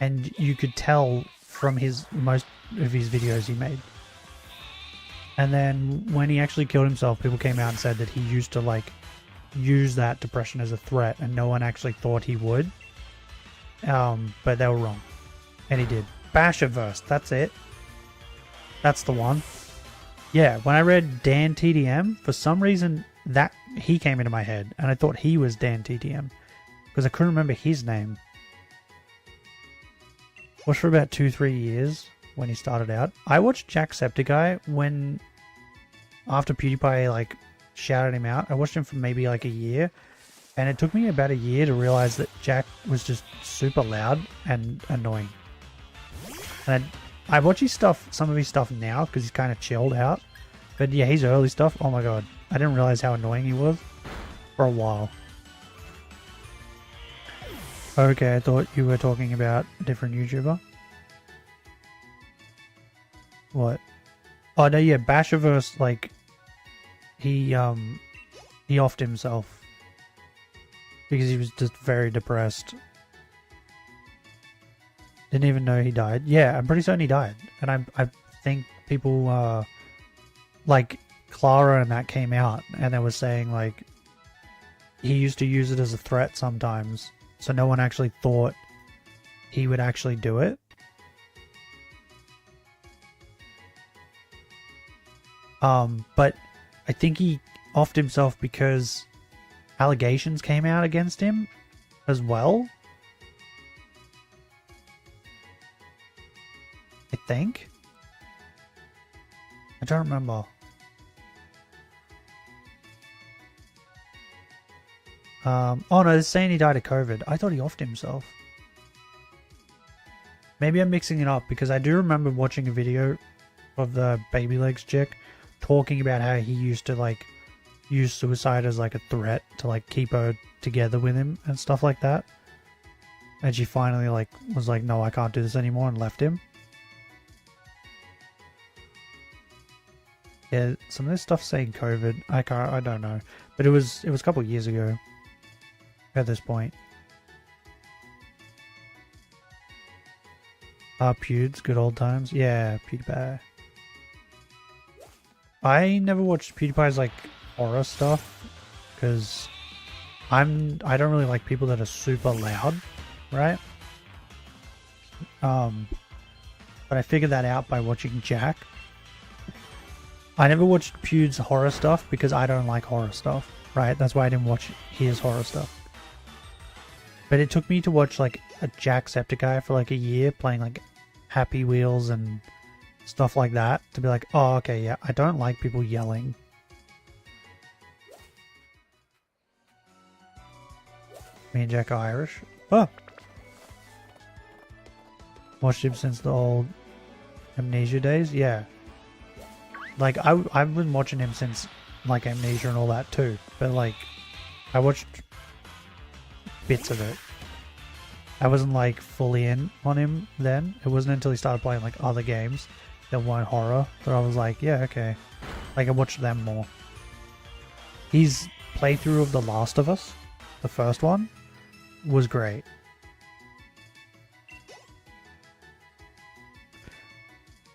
And you could tell from most of his videos he made. And then when he actually killed himself, people came out and said that he used to like use that depression as a threat, and no one actually thought he would. But they were wrong. And he did. Basherverse, that's it. That's the one. Yeah, when I read Dan TDM, for some reason that he came into my head, and I thought he was Dan TDM because I couldn't remember his name. Watched for about 2-3 years when he started out. I watched Jacksepticeye when after PewDiePie like shouted him out. I watched him for maybe like a year, and it took me about a year to realize that Jack was just super loud and annoying. And I watch his stuff, some of his stuff now because he's kind of chilled out. But yeah, his early stuff, oh my god, I didn't realize how annoying he was for a while. Okay, I thought you were talking about a different YouTuber. What? Oh no, yeah, Basherverse, like he offed himself because he was just very depressed. Didn't even know he died. Yeah, I'm pretty certain he died, and I think people like Clara and that came out, and they were saying like he used to use it as a threat sometimes. So no one actually thought he would actually do it. But I think he offed himself because allegations came out against him as well. I think. I don't remember. Oh no, they're saying he died of COVID. I thought he offed himself. Maybe I'm mixing it up because I do remember watching a video of the Baby Legs chick talking about how he used to like use suicide as like a threat to like keep her together with him and stuff like that. And she finally like was like, no, I can't do this anymore, and left him. Yeah, some of this stuff's saying COVID. I don't know. But it was a couple of years ago. At this point. Pewds, good old times. Yeah, PewDiePie. I never watched PewDiePie's like horror stuff because I don't really like people that are super loud, right? But I figured that out by watching Jack. I never watched Pewds' horror stuff because I don't like horror stuff, right? That's why I didn't watch his horror stuff. But it took me to watch like a Jacksepticeye for like a year playing like Happy Wheels and stuff like that to be like, oh, okay, yeah, I don't like people yelling. Me and Jack are Irish. Oh! Watched him since the old Amnesia days? Yeah. Like, I've been watching him since like Amnesia and all that too. But like, I watched bits of it. I wasn't like fully in on him then. It wasn't until he started playing like other games that weren't horror that I was like, yeah, okay. Like I watched them more. His playthrough of The Last of Us, the first one, was great.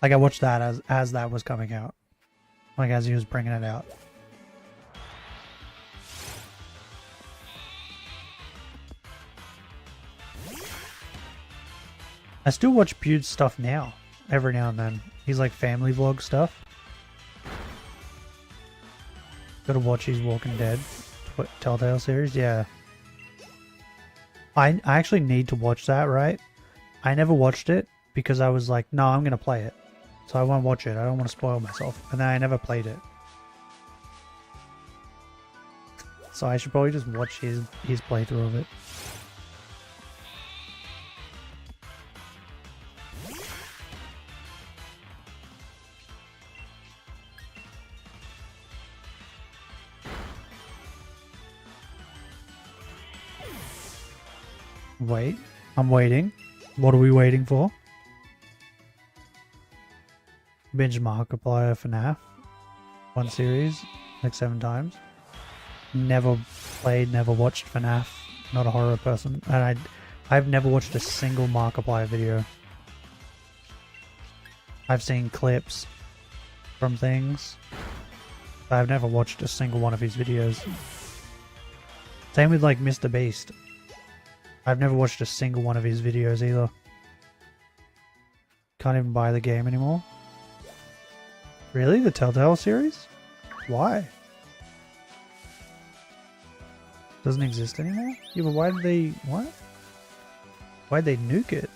Like I watched that as that was coming out. Like as he was bringing it out. I still watch Bude's stuff now, every now and then. He's like family vlog stuff. Gotta watch his Walking Dead Telltale series, yeah. I actually need to watch that, right? I never watched it because I was like, no, I'm gonna play it. So I won't watch it, I don't want to spoil myself. And then I never played it. So I should probably just watch his playthrough of it. Wait, I'm waiting. What are we waiting for? Binge Markiplier FNAF. One series, like 7 times. Never played, never watched FNAF. Not a horror person. And I've never watched a single Markiplier video. I've seen clips from things. But I've never watched a single one of his videos. Same with like Mr. Beast. I've never watched a single one of his videos either. Can't even buy the game anymore. Really? The Telltale series? Why? Doesn't exist anymore? Yeah, but why did they... what? Why'd they nuke it?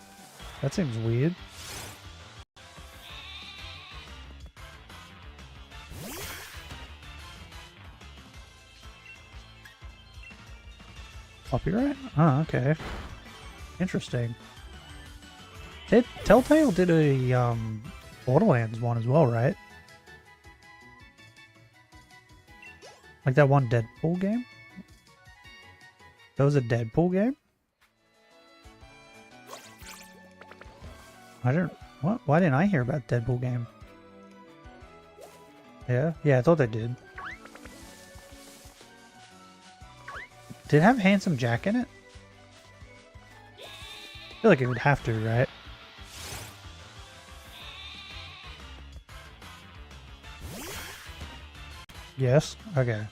That seems weird. Copyright? Oh, okay. Interesting. Telltale did a Borderlands one as well, right? Like that one Deadpool game? That was a Deadpool game? I don't... what? Why didn't I hear about Deadpool game? Yeah? Yeah, I thought they did. Did it have Handsome Jack in it? I feel like it would have to, right? Yes? Okay.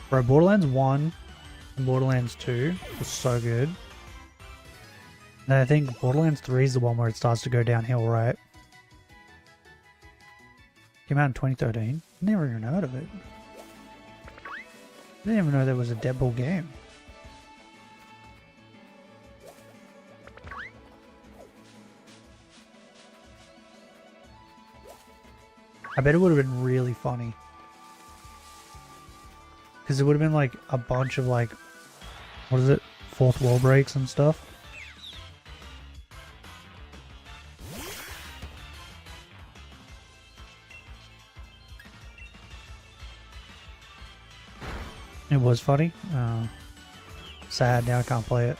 Bro, Borderlands 1 and Borderlands 2 was so good. And I think Borderlands 3 is the one where it starts to go downhill, right? Came out in 2013. Never even heard of it. Didn't even know there was a Deadpool game. I bet it would have been really funny. Because it would have been like a bunch of like, what is it? Fourth wall breaks and stuff. It was funny. Sad, now I can't play it.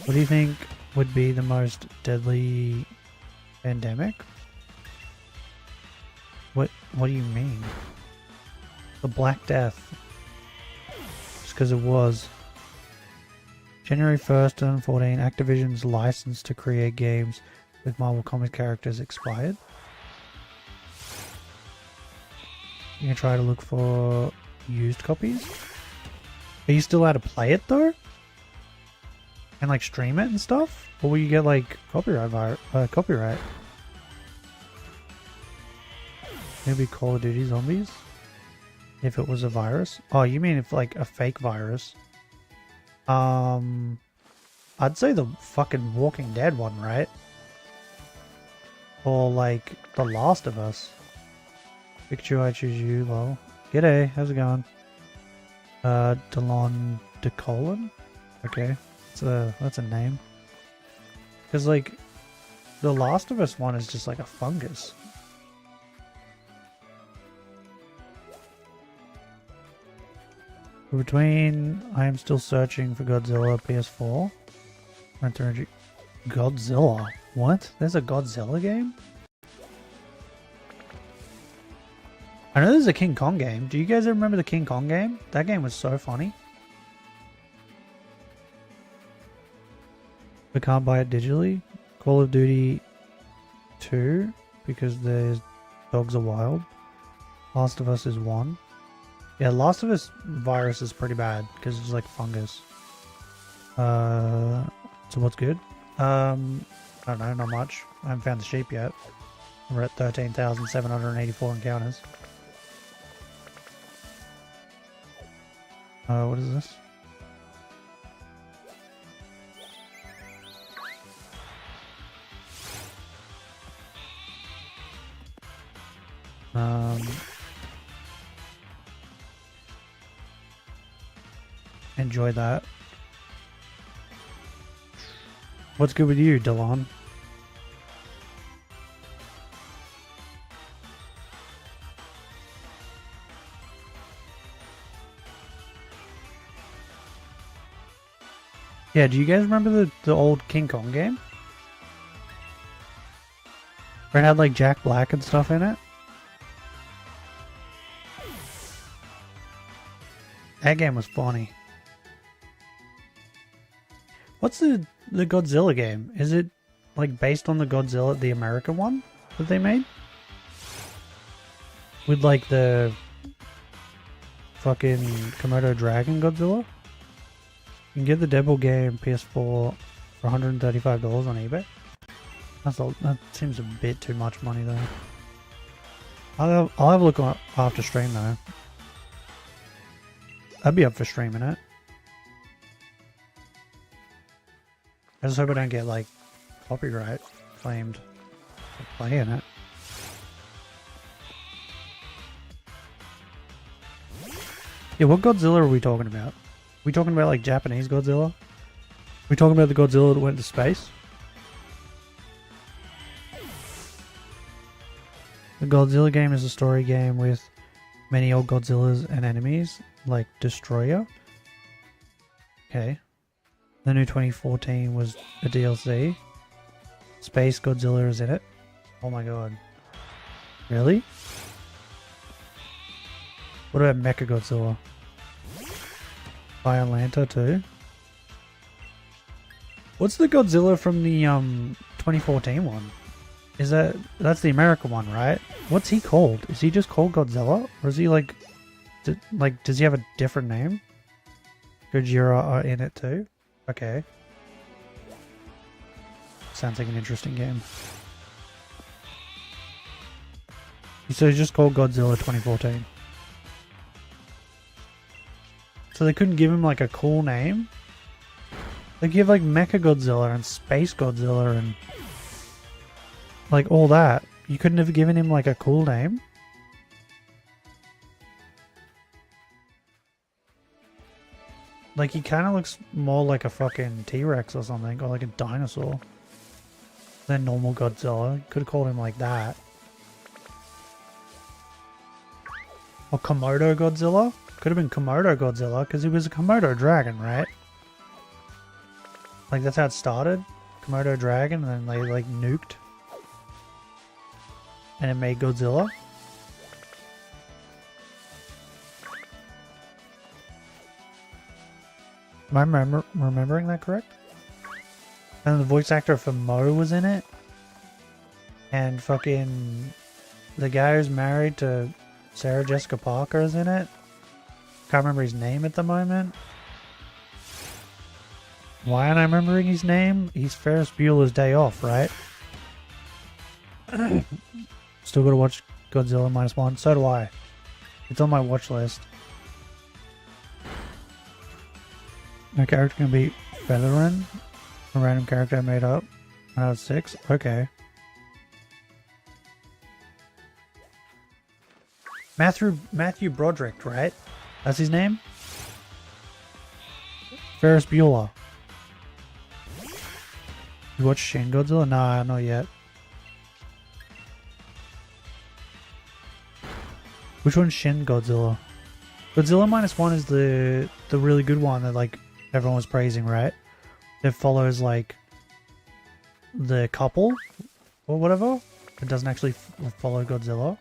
What do you think would be the most deadly pandemic? What do you mean? The Black Death. Just because it was. January 1st, 2014, Activision's license to create games with Marvel Comics characters expired. You can try to look for used copies. Are you still allowed to play it though? And like stream it and stuff? Or will you get like copyright? Maybe Call of Duty Zombies? If it was a virus? Oh, you mean if like a fake virus? I'd say the fucking Walking Dead one, right? Or like The Last of Us. Picture I choose you, lol. G'day, how's it going? Delon DeColin? Okay, that's a name. Because like, The Last of Us one is just like a fungus. Between I am still searching for Godzilla PS4. Godzilla? What? There's a Godzilla game? I know there's a King Kong game. Do you guys remember the King Kong game? That game was so funny. We can't buy it digitally. Call of Duty 2 because there's dogs are wild. Last of Us is 1. Yeah, Last of Us virus is pretty bad because it's like fungus. So what's good? I don't know, not much. I haven't found the sheep yet. We're at 13,784 encounters. What is this? Enjoy that. What's good with you, Delon? Yeah, do you guys remember the old King Kong game? Where it had like Jack Black and stuff in it? That game was funny. What's the Godzilla game? Is it like based on the Godzilla, the American one that they made? With like the fucking Komodo Dragon Godzilla? You can get the Devil game PS4 for $135 on eBay. That seems a bit too much money though. I'll have a look after stream though. I'd be up for streaming it. I just hope I don't get like copyright claimed for playing it. Yeah, what Godzilla are we talking about? We talking about like Japanese Godzilla? We talking about the Godzilla that went to space? The Godzilla game is a story game with many old Godzillas and enemies, like Destroyer. Okay. The new 2014 was a DLC. Space Godzilla is in it. Oh my god. Really? What about Mecha Godzilla? Violanta too? What's the Godzilla from the 2014 one? That's the American one, right? What's he called? Is he just called Godzilla? Or is he like does he have a different name? Gojira are in it too? Okay. Sounds like an interesting game. So he's just called Godzilla 2014. So they couldn't give him like a cool name? They give like Mecha Godzilla and Space Godzilla and like all that. You couldn't have given him like a cool name? Like he kind of looks more like a fucking T-Rex or something, or like a dinosaur than normal Godzilla. Could have called him like that. Or Komodo Godzilla? Could have been Komodo Godzilla because he was a Komodo dragon, right? Like that's how it started. Komodo dragon, and then they like nuked. And it made Godzilla. Am I remembering that correct? And the voice actor for Mo was in it. And fucking the guy who's married to Sarah Jessica Parker is in it. Can't remember his name at the moment. Why aren't I remembering his name? He's Ferris Bueller's Day Off, right? Still gotta watch Godzilla -1. So do I. It's on my watch list. My character can be Featherin, a random character I made up. I was 6. Okay. Matthew Broderick, right? That's his name? Ferris Bueller. You watch Shin Godzilla? Nah, not yet. Which one's Shin Godzilla? Godzilla -1 is the really good one that like everyone was praising, right? It follows like the couple or whatever. It doesn't actually follow Godzilla.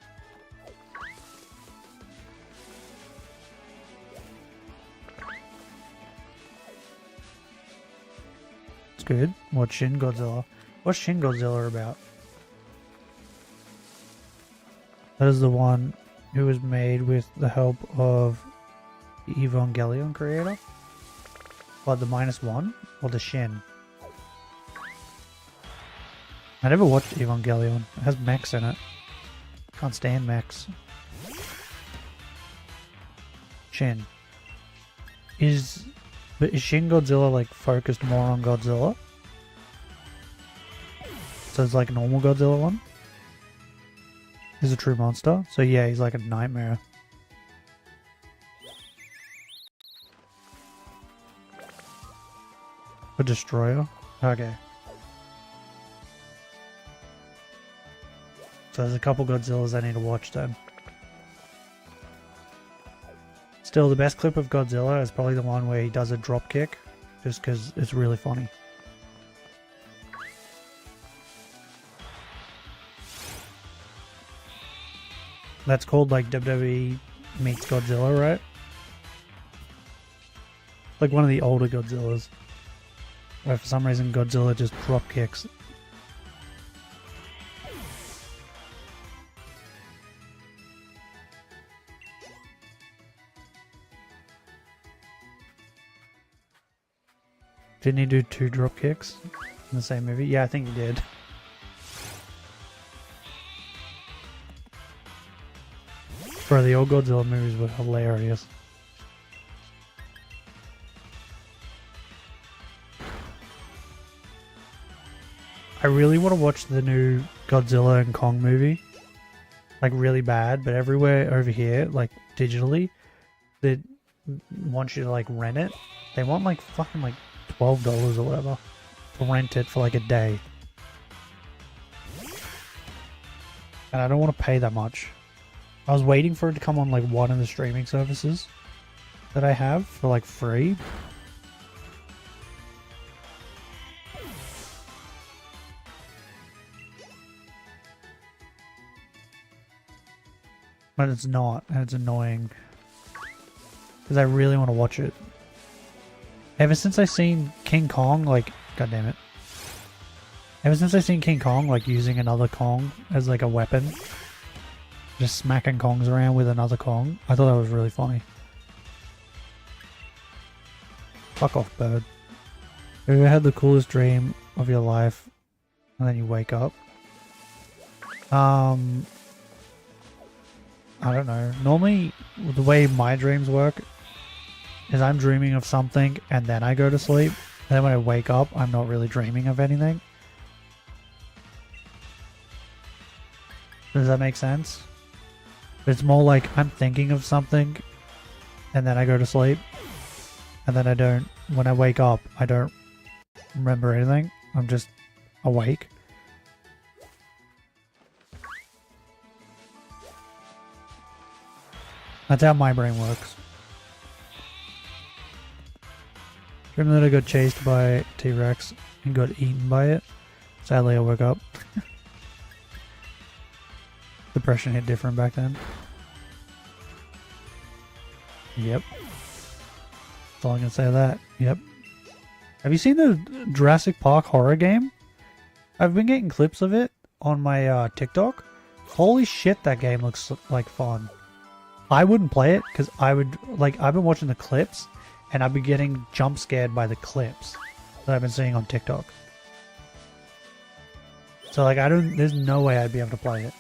It's good. What's Shin Godzilla? What's Shin Godzilla about? That is the one who was made with the help of the Evangelion creator? What, the -1? Or the Shin? I never watched Evangelion. It has mechs in it. Can't stand mechs. Shin. But is Shin Godzilla like focused more on Godzilla? So it's like a normal Godzilla one? He's a true monster? So yeah, he's like a nightmare. A destroyer? Okay. So there's a couple Godzillas I need to watch then. Still, the best clip of Godzilla is probably the one where he does a drop kick, just because it's really funny. That's called like WWE meets Godzilla, right? Like one of the older Godzillas. Where for some reason Godzilla just drop kicks. Didn't he do 2 drop kicks in the same movie? Yeah, I think he did. Bro, the old Godzilla movies were hilarious. I really want to watch the new Godzilla and Kong movie. Like really bad, but everywhere over here, like digitally, they want you to like rent it. They want like fucking like $12 or whatever to rent it for like a day. And I don't want to pay that much. I was waiting for it to come on like one of the streaming services that I have for like free. But it's not, and it's annoying. Because I really want to watch it. Ever since I seen King Kong, like, god damn it. Ever since I seen King Kong, like, using another Kong as, like, a weapon. Just smacking Kongs around with another Kong. I thought that was really funny. Fuck off, bird. Have you ever had the coolest dream of your life, and then you wake up? I don't know. Normally, the way my dreams work is I'm dreaming of something and then I go to sleep. And then when I wake up, I'm not really dreaming of anything. Does that make sense? It's more like I'm thinking of something and then I go to sleep. And then I don't, when I wake up, I don't remember anything. I'm just awake. That's how my brain works. Remember that I got chased by a T-Rex and got eaten by it? Sadly, I woke up. Depression hit different back then. Yep. That's all I'm gonna say to that. Yep. Have you seen the Jurassic Park horror game? I've been getting clips of it on my TikTok. Holy shit, that game looks like fun. I wouldn't play it because I would, like, I've been watching the clips and I've been getting jump scared by the clips that I've been seeing on TikTok. So, like, there's no way I'd be able to play it.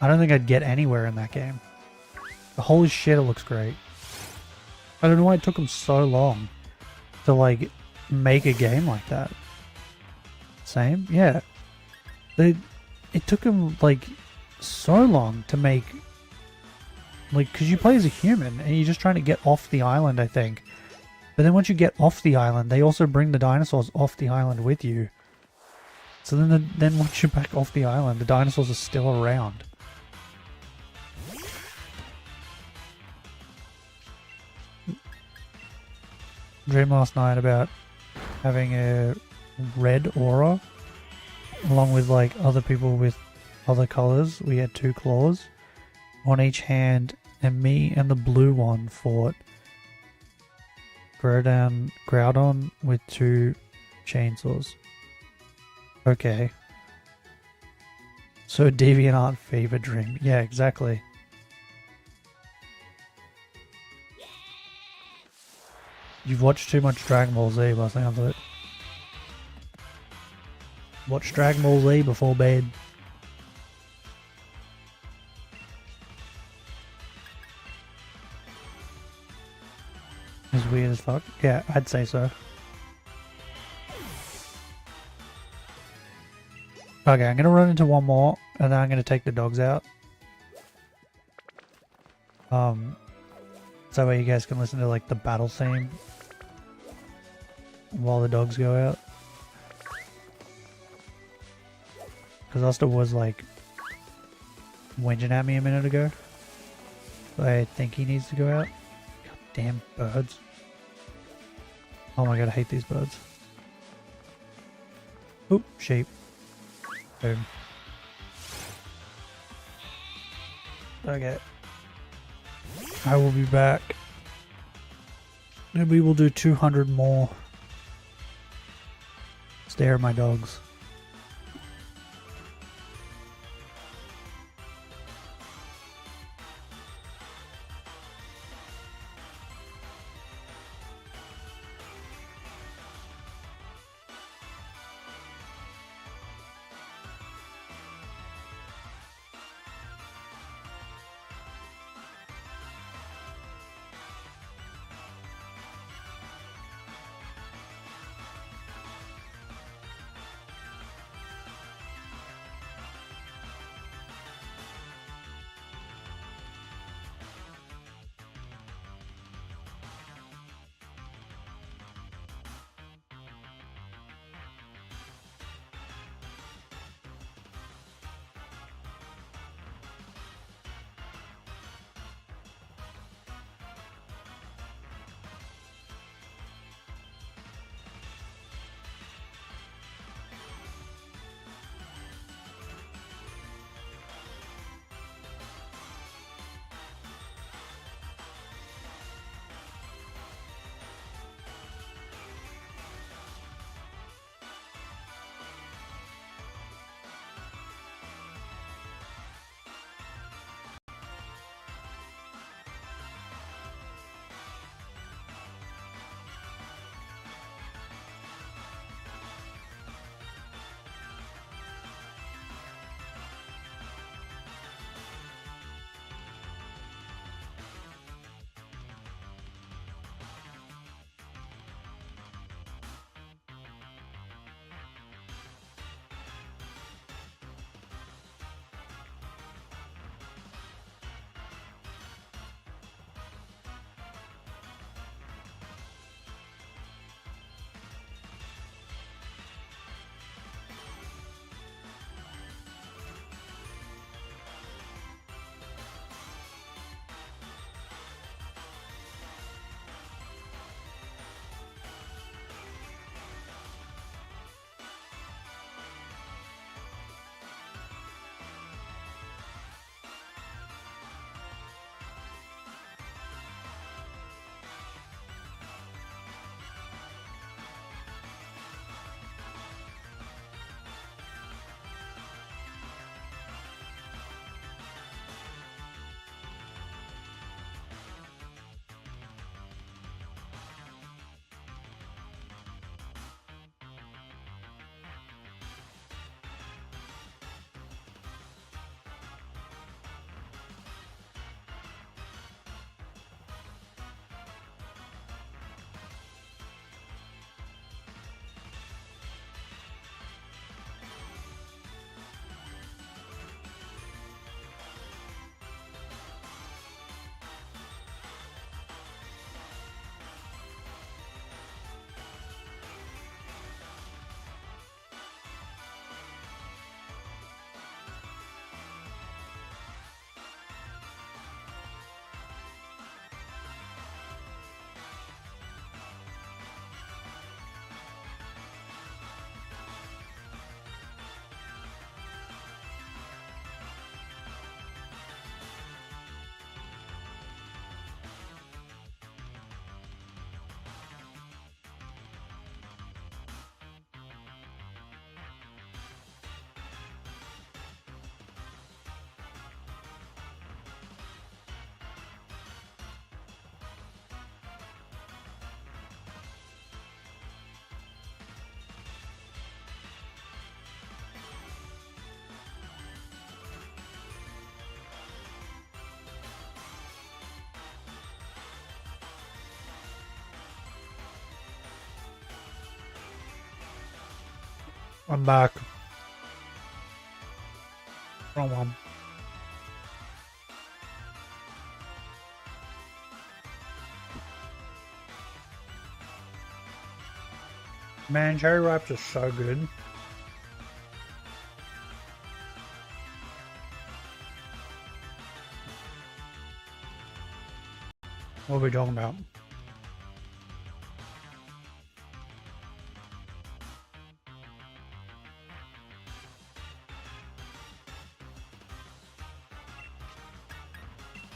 I don't think I'd get anywhere in that game. Holy shit, it looks great. I don't know why it took them so long to, like, make a game like that. Same? Yeah. It took them, like, so long to make, like, because you play as a human and you're just trying to get off the island, I think. But then once you get off the island, they also bring the dinosaurs off the island with you. So then once you're back off the island, the dinosaurs are still around. dream last night about having a red aura along with like other people with other colors. We had 2 claws on each hand, and me and the blue one fought Groudon with 2 chainsaws. Okay. So DeviantArt fever dream. Yeah, exactly. You've watched too much Dragon Ball Z by the sounds of it. Watch Dragon Ball Z before bed. It's weird as fuck. Yeah, I'd say so. Okay, I'm gonna run into one more, and then I'm gonna take the dogs out. So that way you guys can listen to like the battle theme while the dogs go out. Because Oster was like whinging at me a minute ago. I think he needs to go out. God damn birds. Oh my god, I hate these birds. Oop, sheep. Boom. Okay. I will be back. And we will do 200 more. Stare at my dogs. I'm back. Wrong one. Man, cherry wraps are so good. What are we talking about?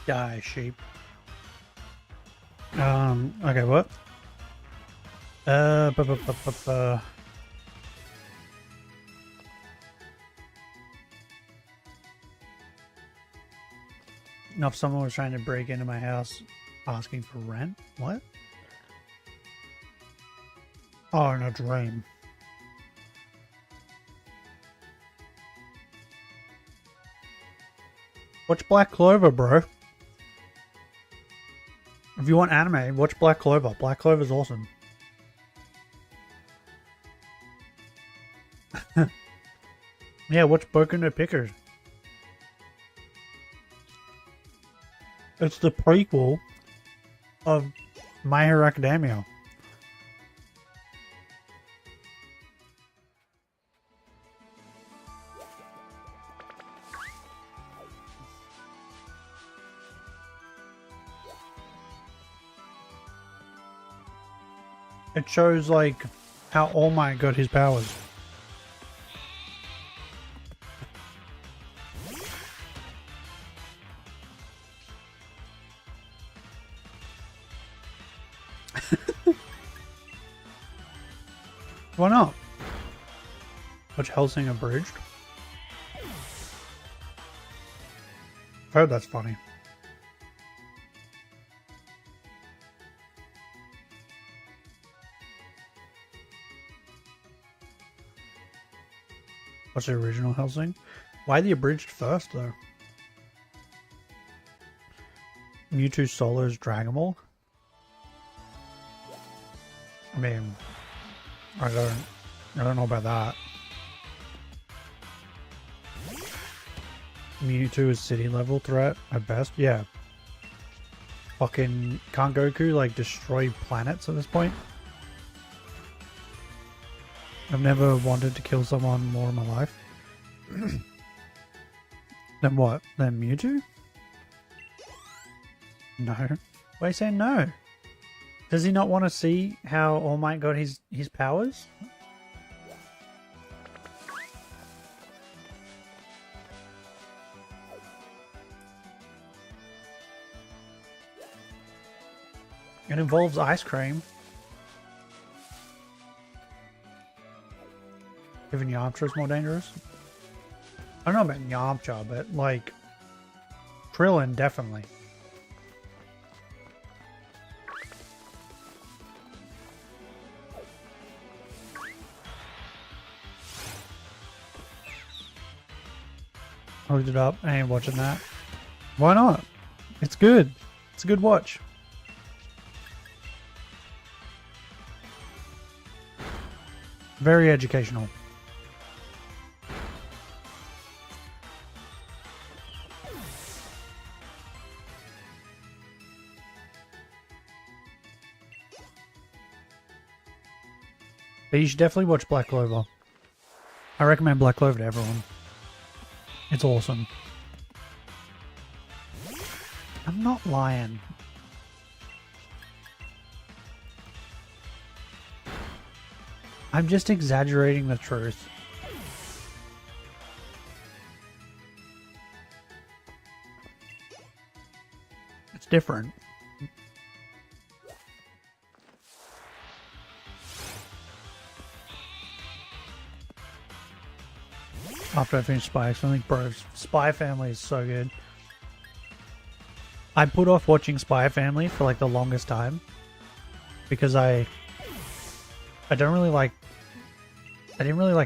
Die, sheep. Okay, what? No, if someone was trying to break into my house asking for rent? What? Oh, in a dream. Watch Black Clover, bro. If you want anime, watch Black Clover. Black Clover's awesome. Yeah, watch Boku no Pickers. It's the prequel of My Hero Academia. It shows like how All Might got his powers. Why not? Watch Hellsing Abridged. I've heard that's funny. What's the original Hellsing? Why the abridged first, though? Mewtwo Solo's Dragon Ball? I mean, I don't know about that. Mewtwo is city level threat at best. Yeah. Fucking can't Goku like destroy planets at this point? I've never wanted to kill someone more in my life. Then what? Then Mewtwo? No. Why are you saying no? Does he not want to see how All Might got his powers? It involves ice cream. Even Yamcha is more dangerous. I don't know about Yamcha, but like Krillin definitely. I looked it up. I ain't watching that. Why not? It's good. It's a good watch. Very educational. But you should definitely watch Black Clover. I recommend Black Clover to everyone. It's awesome. I'm not lying. I'm just exaggerating the truth. It's different. After I finished Spy Family, bro, Spy Family is so good. I put off watching Spy Family for like the longest time because I didn't really like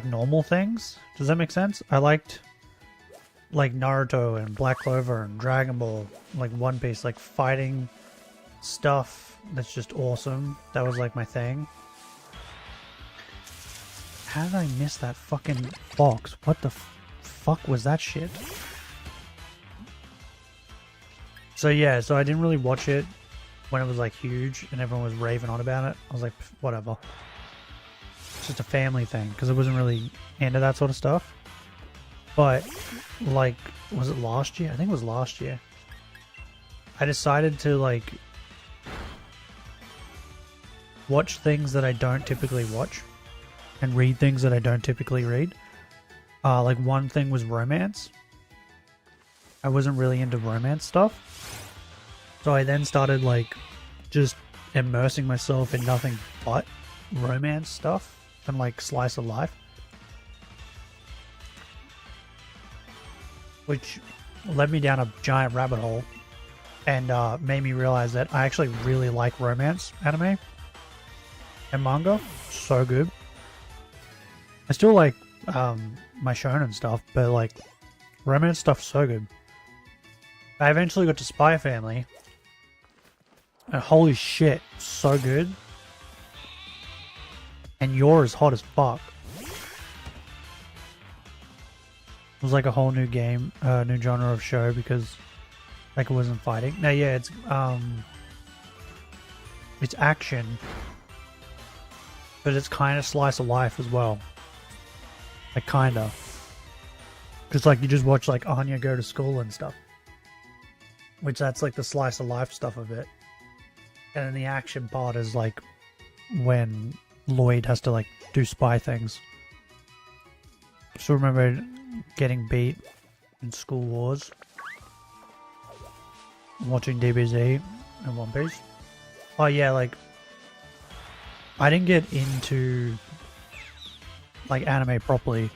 normal things. Does that make sense? I liked like Naruto and Black Clover and Dragon Ball, like One Piece, like fighting stuff that's just awesome. That was like my thing. how did I miss that fucking box? What the fuck was that shit? So yeah, so I didn't really watch it when it was like huge and everyone was raving on about it. I was like, whatever. It's just a family thing because I wasn't really into that sort of stuff. But like, was it last year? I think it was last year. I decided to like watch things that I don't typically watch and read things that I don't typically read. Like one thing was romance. I wasn't really into romance stuff. So I then started like just immersing myself in nothing but romance stuff and like slice of life. Which led me down a giant rabbit hole and made me realize that I actually really like romance anime and manga. So good. I still like my shonen stuff, but like romance stuff so good. I eventually got to Spy Family. And holy shit, so good. And You're is hot as fuck. It was like a whole new game, new genre of show because like it wasn't fighting. No, yeah, it's action, but it's kind of slice of life as well. Like kinda, because like you just watch like Anya go to school and stuff, which that's like the slice of life stuff of it, and then the action part is like when Lloyd has to like do spy things. Still remember getting beat in School Wars, watching DBZ and One Piece. Oh yeah, like I didn't get into like anime properly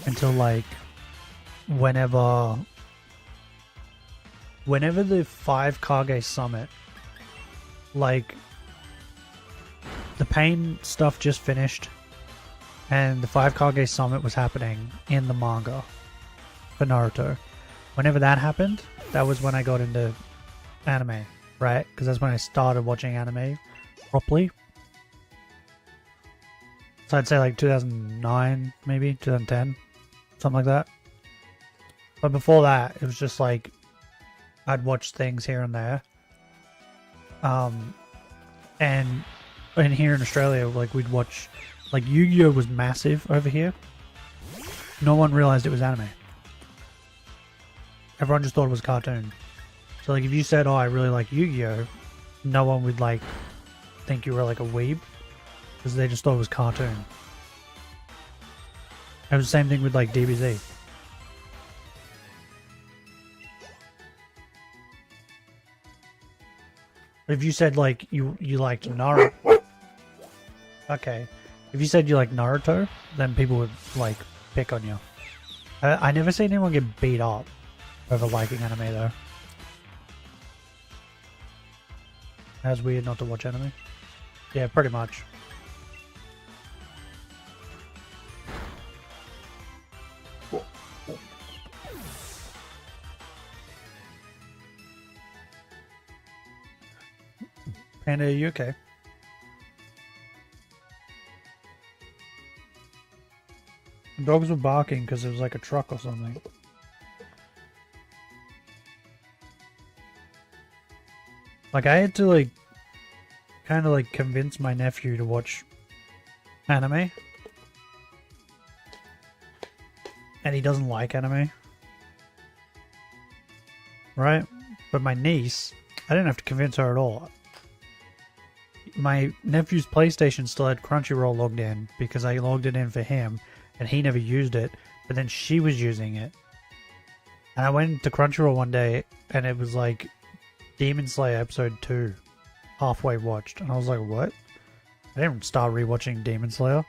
until like whenever the 5 Kage Summit, like the Pain stuff just finished and the 5 Kage Summit was happening in the manga for Naruto. Whenever that happened, that was when I got into anime, right? Because that's when I started watching anime properly. So I'd say like 2009, maybe 2010, something like that. But before that, it was just like I'd watch things here and there. And here in Australia, like we'd watch, like Yu-Gi-Oh was massive over here. No one realized it was anime. Everyone just thought it was a cartoon. So like if you said, "Oh, I really like Yu-Gi-Oh," no one would like think you were like a weeb because they just thought it was cartoon. It was the same thing with like DBZ. But if you said like you liked Naruto, okay. If you said you like Naruto, then people would like pick on you. I never seen anyone get beat up over liking anime though. That's weird not to watch anime. Yeah, pretty much. Panda, are you okay? The dogs were barking because it was like a truck or something. Like I had to like kind of like convince my nephew to watch anime. And he doesn't like anime. Right? But my niece, I didn't have to convince her at all. My nephew's PlayStation still had Crunchyroll logged in because I logged it in for him and he never used it, but then she was using it. And I went to Crunchyroll one day and it was like Demon Slayer episode 2 halfway watched, and I was like, what? I didn't start rewatching Demon Slayer.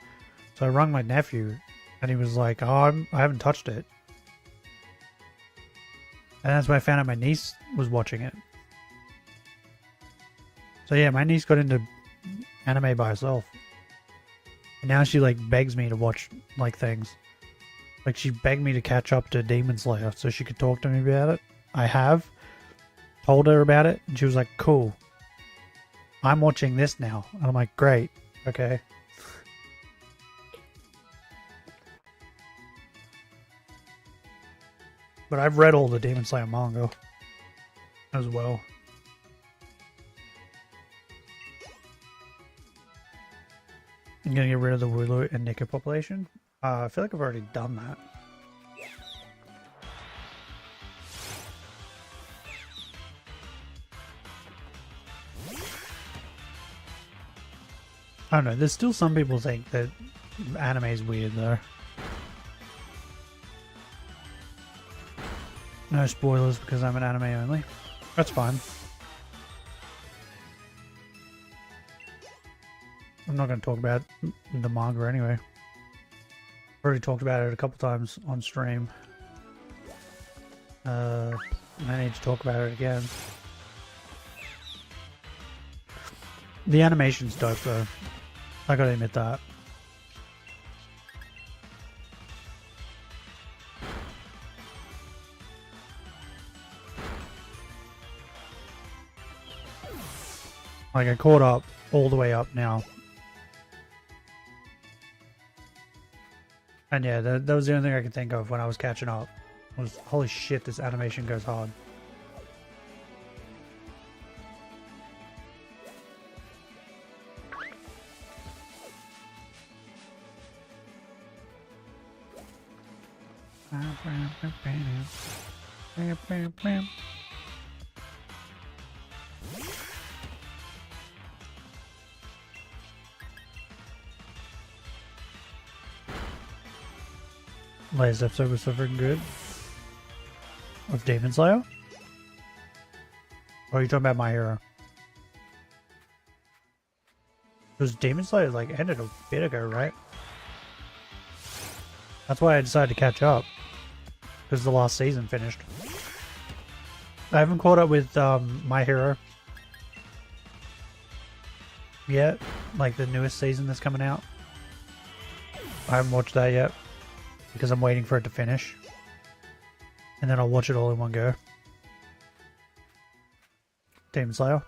So I rang my nephew and he was like, oh, I haven't touched it. And that's when I found out my niece was watching it. So yeah, my niece got into anime by herself. And now she like begs me to watch like things. Like she begged me to catch up to Demon Slayer so she could talk to me about it. I have told her about it and she was like, cool. I'm watching this now. And I'm like, great. Okay. But I've read all the Demon Slayer manga as well. I'm gonna get rid of the Wooloo and Nicker population. I feel like I've already done that. I don't know, there's still some people think that anime is weird though. No spoilers because I'm an anime only. That's fine. I'm not going to talk about the manga anyway. I've already talked about it a couple times on stream. I need to talk about it again. The animation's dope though. I gotta admit that. Like, I caught up all the way up now. And yeah, that was the only thing I could think of when I was catching up. Was, holy shit, this animation goes hard. Last episode was so freaking good. Of Demon Slayer? Or are you talking about My Hero? Because Demon Slayer like ended a bit ago, right? That's why I decided to catch up. Because the last season finished. I haven't caught up with My Hero yet. Like the newest season that's coming out. I haven't watched that yet. Because I'm waiting for it to finish. And then I'll watch it all in one go. Demon Slayer.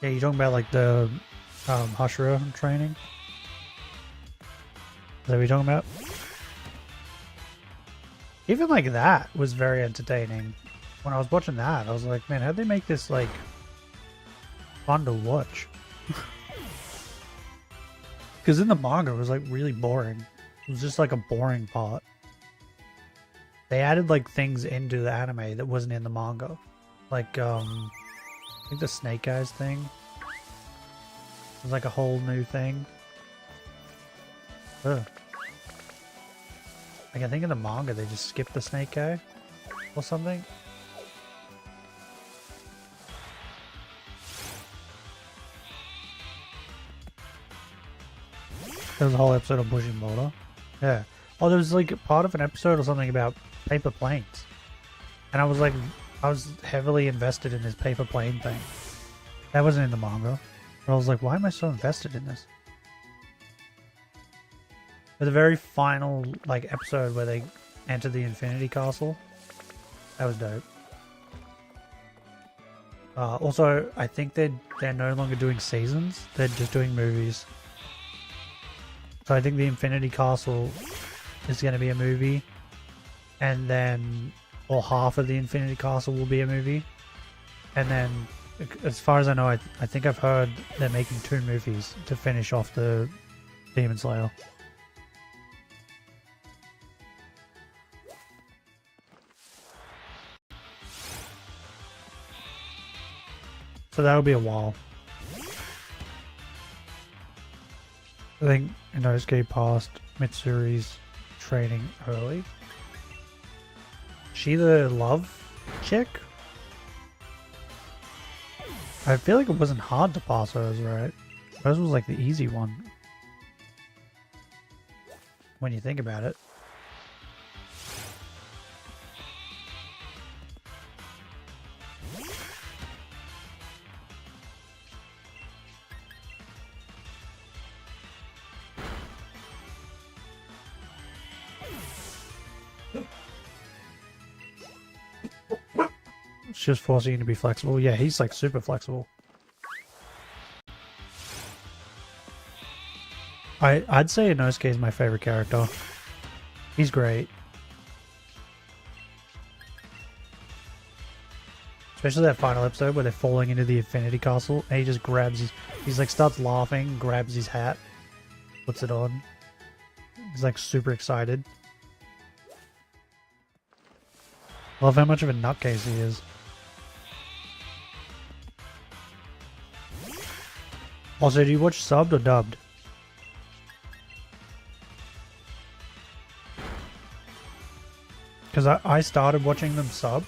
Yeah, you're talking about like the Hashira training? Is that what you're talking about? Even like that was very entertaining. When I was watching that, I was like, man, how'd they make this like fun to watch? Because in the manga it was like really boring. It was just like a boring part. They added like things into the anime that wasn't in the manga. Like I think the Snake Eyes thing was like a whole new thing. Ugh. Like I think in the manga they just skipped the Snake Eye or something. There was a whole episode of Bushing Boulder. Yeah. Oh, there was like part of an episode or something about paper planes. And I was like, I was heavily invested in this paper plane thing. That wasn't in the manga. But I was like, why am I so invested in this? But the very final like episode where they enter the Infinity Castle, that was dope. Also, I think they're no longer doing seasons. They're just doing movies. So I think the Infinity Castle is going to be a movie, and then, or half of the Infinity Castle will be a movie, and then, as far as I know, I think I've heard they're making 2 movies to finish off the Demon Slayer. So that'll be a while. I think Inosuke passed Mitsuri's training early. She the love chick? I feel like it wasn't hard to pass hers, right? Hers was like the easy one. When you think about it. It's just forcing you to be flexible. Yeah, he's like super flexible. I'd say Inosuke is my favorite character. He's great. Especially that final episode where they're falling into the Infinity Castle and he just grabs he's like starts laughing, grabs his hat, puts it on. He's like super excited. Love how much of a nutcase he is. Also, do you watch subbed or dubbed? Because I started watching them subbed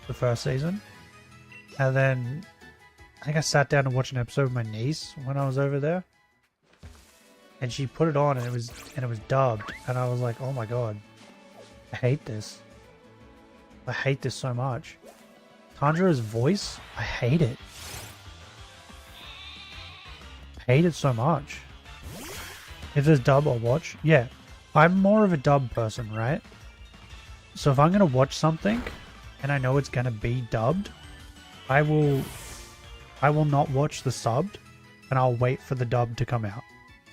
the first season. And then I think I sat down and watched an episode with my niece when I was over there. And she put it on and it was dubbed. And I was like, oh my god. I hate this. I hate this so much. Tanjiro's voice, I hate it. I hate it so much. If there's dub, I'll watch. Yeah, I'm more of a dub person, right? So if I'm going to watch something and I know it's going to be dubbed, I will not watch the subbed and I'll wait for the dub to come out.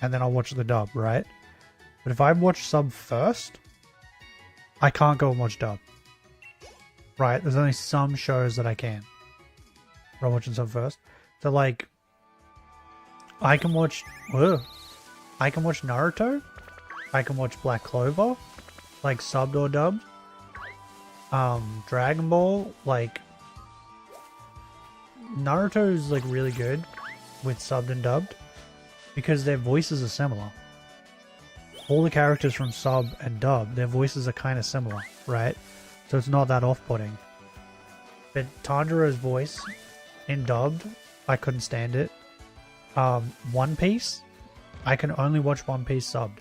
And then I'll watch the dub, right? But if I watch sub first, I can't go and watch dub. Right? There's only some shows that I can. But I'm watching sub first. So like, I can watch Naruto. I can watch Black Clover, like subbed or dubbed. Dragon Ball, like Naruto is like really good with subbed and dubbed because their voices are similar. All the characters from sub and dub, their voices are kind of similar, right? So it's not that off-putting. But Tanjiro's voice in dubbed, I couldn't stand it. One Piece, I can only watch One Piece subbed.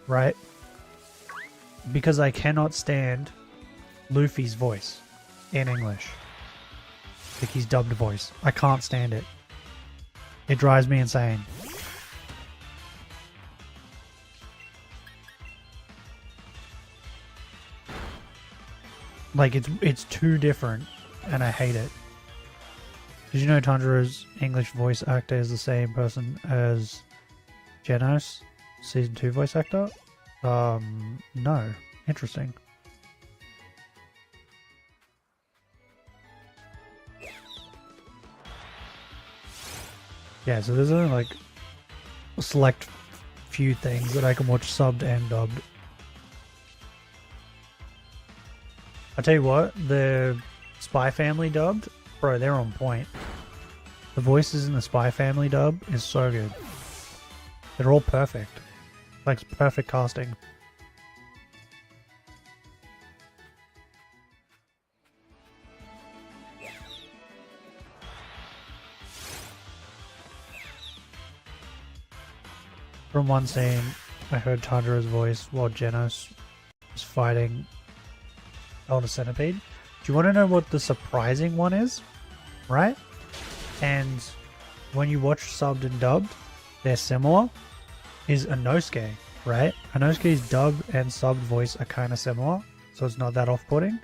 Right? Because I cannot stand Luffy's voice in English. Like his dubbed voice. I can't stand it. It drives me insane. Like it's too different and I hate it. Did you know Tanjiro's English voice actor is the same person as Genos, Season 2 voice actor? No. Interesting. Yeah, so there's only like a select few things that I can watch subbed and dubbed. I tell you what, the Spy Family dubbed, bro, they're on point. The voices in the Spy Family dub is so good. They're all perfect. Like perfect casting. From one scene, I heard Tanjiro's voice while Genos was fighting Elder Centipede. Do you want to know what the surprising one is? Right? And when you watch subbed and dubbed, they're similar. Is Inosuke, right? Inosuke's dubbed and subbed voice are kind of similar, so it's not that off-putting.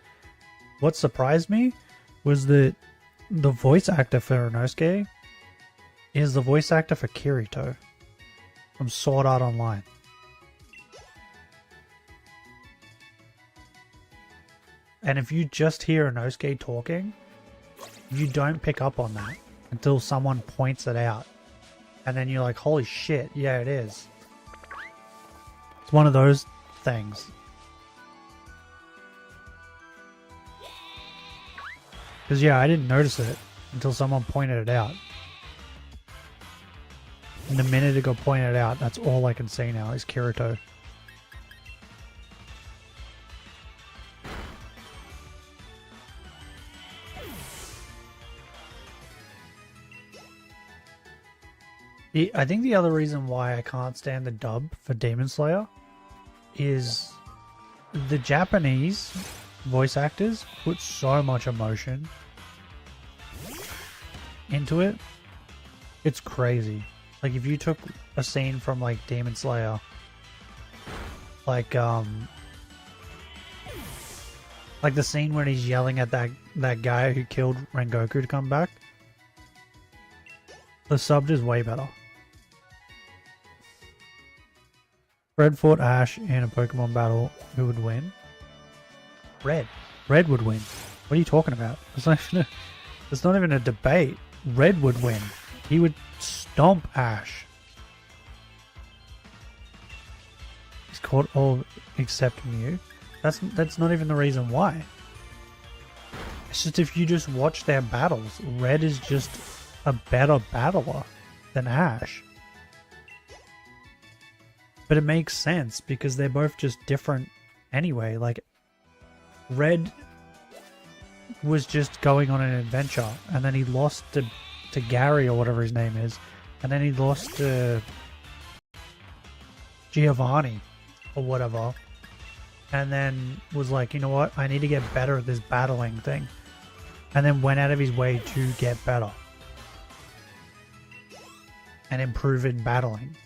What surprised me was that the voice actor for Inosuke is the voice actor for Kirito from Sword Art Online. And if you just hear Inosuke talking, you don't pick up on that until someone points it out. And then you're like, holy shit, yeah, it is. It's one of those things. Because, yeah, I didn't notice it until someone pointed it out. And the minute it got pointed out, that's all I can see now is Kirito. I think the other reason why I can't stand the dub for Demon Slayer is the Japanese voice actors put so much emotion into it. It's crazy. Like if you took a scene from like Demon Slayer, like the scene when he's yelling at that guy who killed Rengoku to come back, the subbed is way better. Red fought Ash in a Pokemon battle. Who would win? Red. Red would win. What are you talking about? There's not even a debate. Red would win. He would stomp Ash. He's caught all except Mew. That's not even the reason why. It's just if you just watch their battles, Red is just a better battler than Ash. But it makes sense because they're both just different anyway. Like, Red was just going on an adventure and then he lost to Gary or whatever his name is, and then he lost to Giovanni or whatever, and then was like, you know what, I need to get better at this battling thing, and then went out of his way to get better and improve in battling.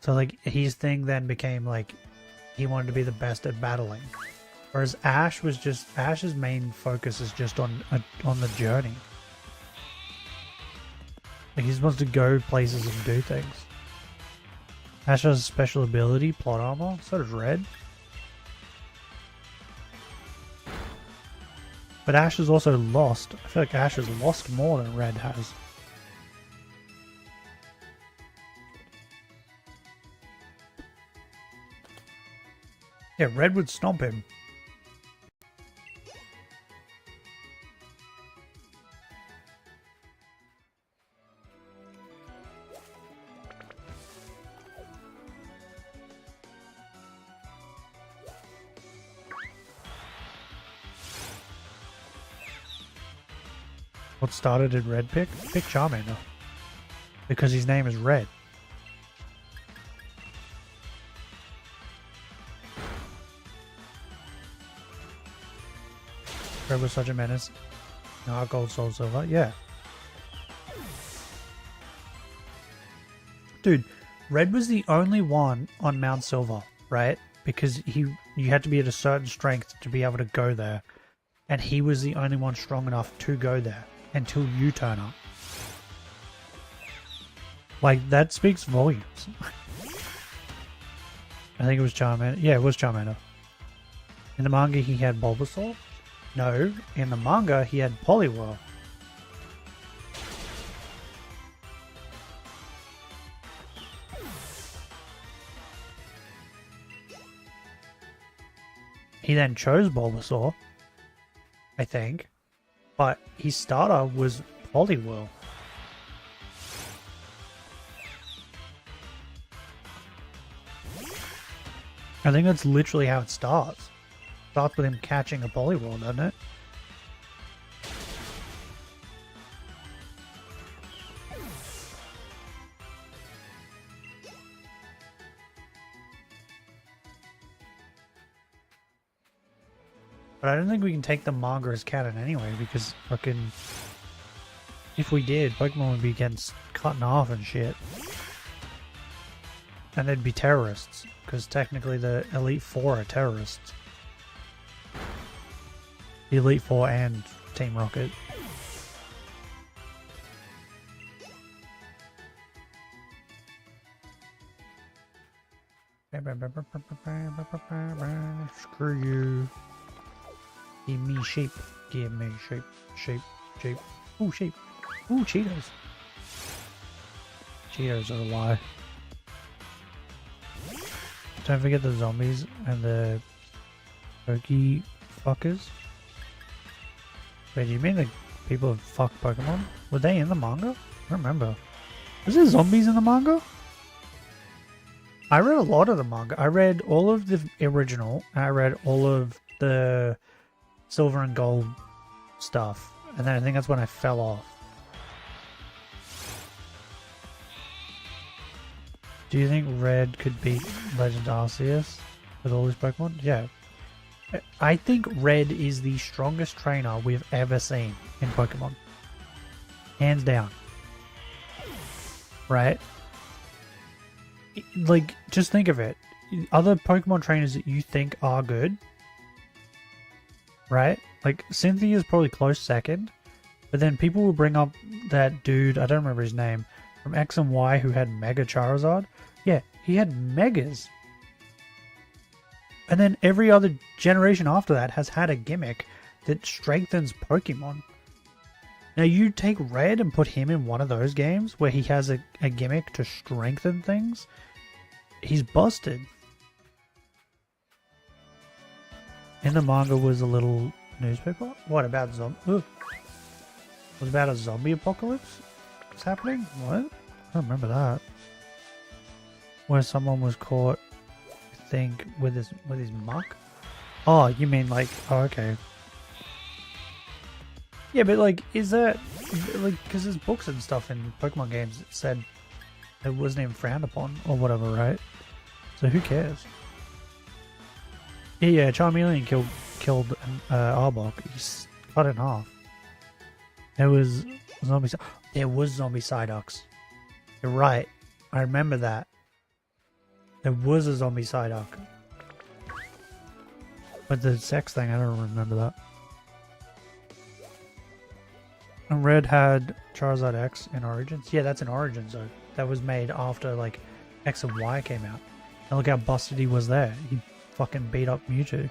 So like his thing then became like he wanted to be the best at battling, whereas Ash's main focus is just on the journey. Like, he's supposed to go places and do things. Ash has a special ability, plot armor. So does Red. But Ash has also lost. I feel like Ash has lost more than Red has. Yeah, Red would stomp him. What starter did Red pick? Pick Charmander. Because his name is Red. Red was such a menace. No, Gold, Soul, Silver. Yeah. Dude, Red was the only one on Mount Silver, right? Because you had to be at a certain strength to be able to go there. And he was the only one strong enough to go there. Until you turn up. Like, that speaks volumes. I think it was Charmander. Yeah, it was Charmander. In the manga, he had Bulbasaur? No, in the manga, he had Poliwhirl. He then chose Bulbasaur, I think. But his starter was Poliwhirl. I think that's literally how it starts. Starts with him catching a Poliwhirl, doesn't it? But I don't think we can take the manga as canon anyway, because fucking... If we did, Pokemon would be getting cut in half and shit. And they'd be terrorists, because technically the Elite Four are terrorists. The Elite Four and Team Rocket. Screw you. Give me sheep. Give me sheep. Sheep. Sheep. Ooh, sheep. Ooh, Cheetos. Cheetos are a lie. Don't forget the zombies and the Poke fuckers. Wait, do you mean the people who fuck Pokemon? Were they in the manga? I don't remember. Was there zombies in the manga? I read a lot of the manga. I read all of the original, and I read all of the Silver and Gold stuff, and then I think that's when I fell off. Do you think Red could beat Legend Arceus with all his Pokemon? Yeah. I think Red is the strongest trainer we've ever seen in Pokemon. Hands down. Right? Like, just think of it. Other Pokemon trainers that you think are good, right? Like, Cynthia's probably close second, but then people will bring up that dude, I don't remember his name, from X and Y who had Mega Charizard. Yeah, he had Megas. And then every other generation after that has had a gimmick that strengthens Pokemon. Now you take Red and put him in one of those games where he has a gimmick to strengthen things, he's busted. In the manga was a little newspaper? What about zombie? Was about a zombie apocalypse? What's happening? What? I don't remember that. Where someone was caught, I think, with his muck? Oh, you mean like, oh, okay. Yeah, but like, is that, like, because there's books and stuff in Pokemon games that said it wasn't even frowned upon or whatever, right? So who cares? Yeah, Charmeleon killed Arbok. He's cut in half. There was zombie Psyducks. You're right. I remember that. There was a zombie Psyduck. But the sex thing, I don't remember that. And Red had Charizard X in Origins. Yeah, that's in Origins though. That was made after like X and Y came out. And look how busted he was there. He fucking beat up Mewtwo.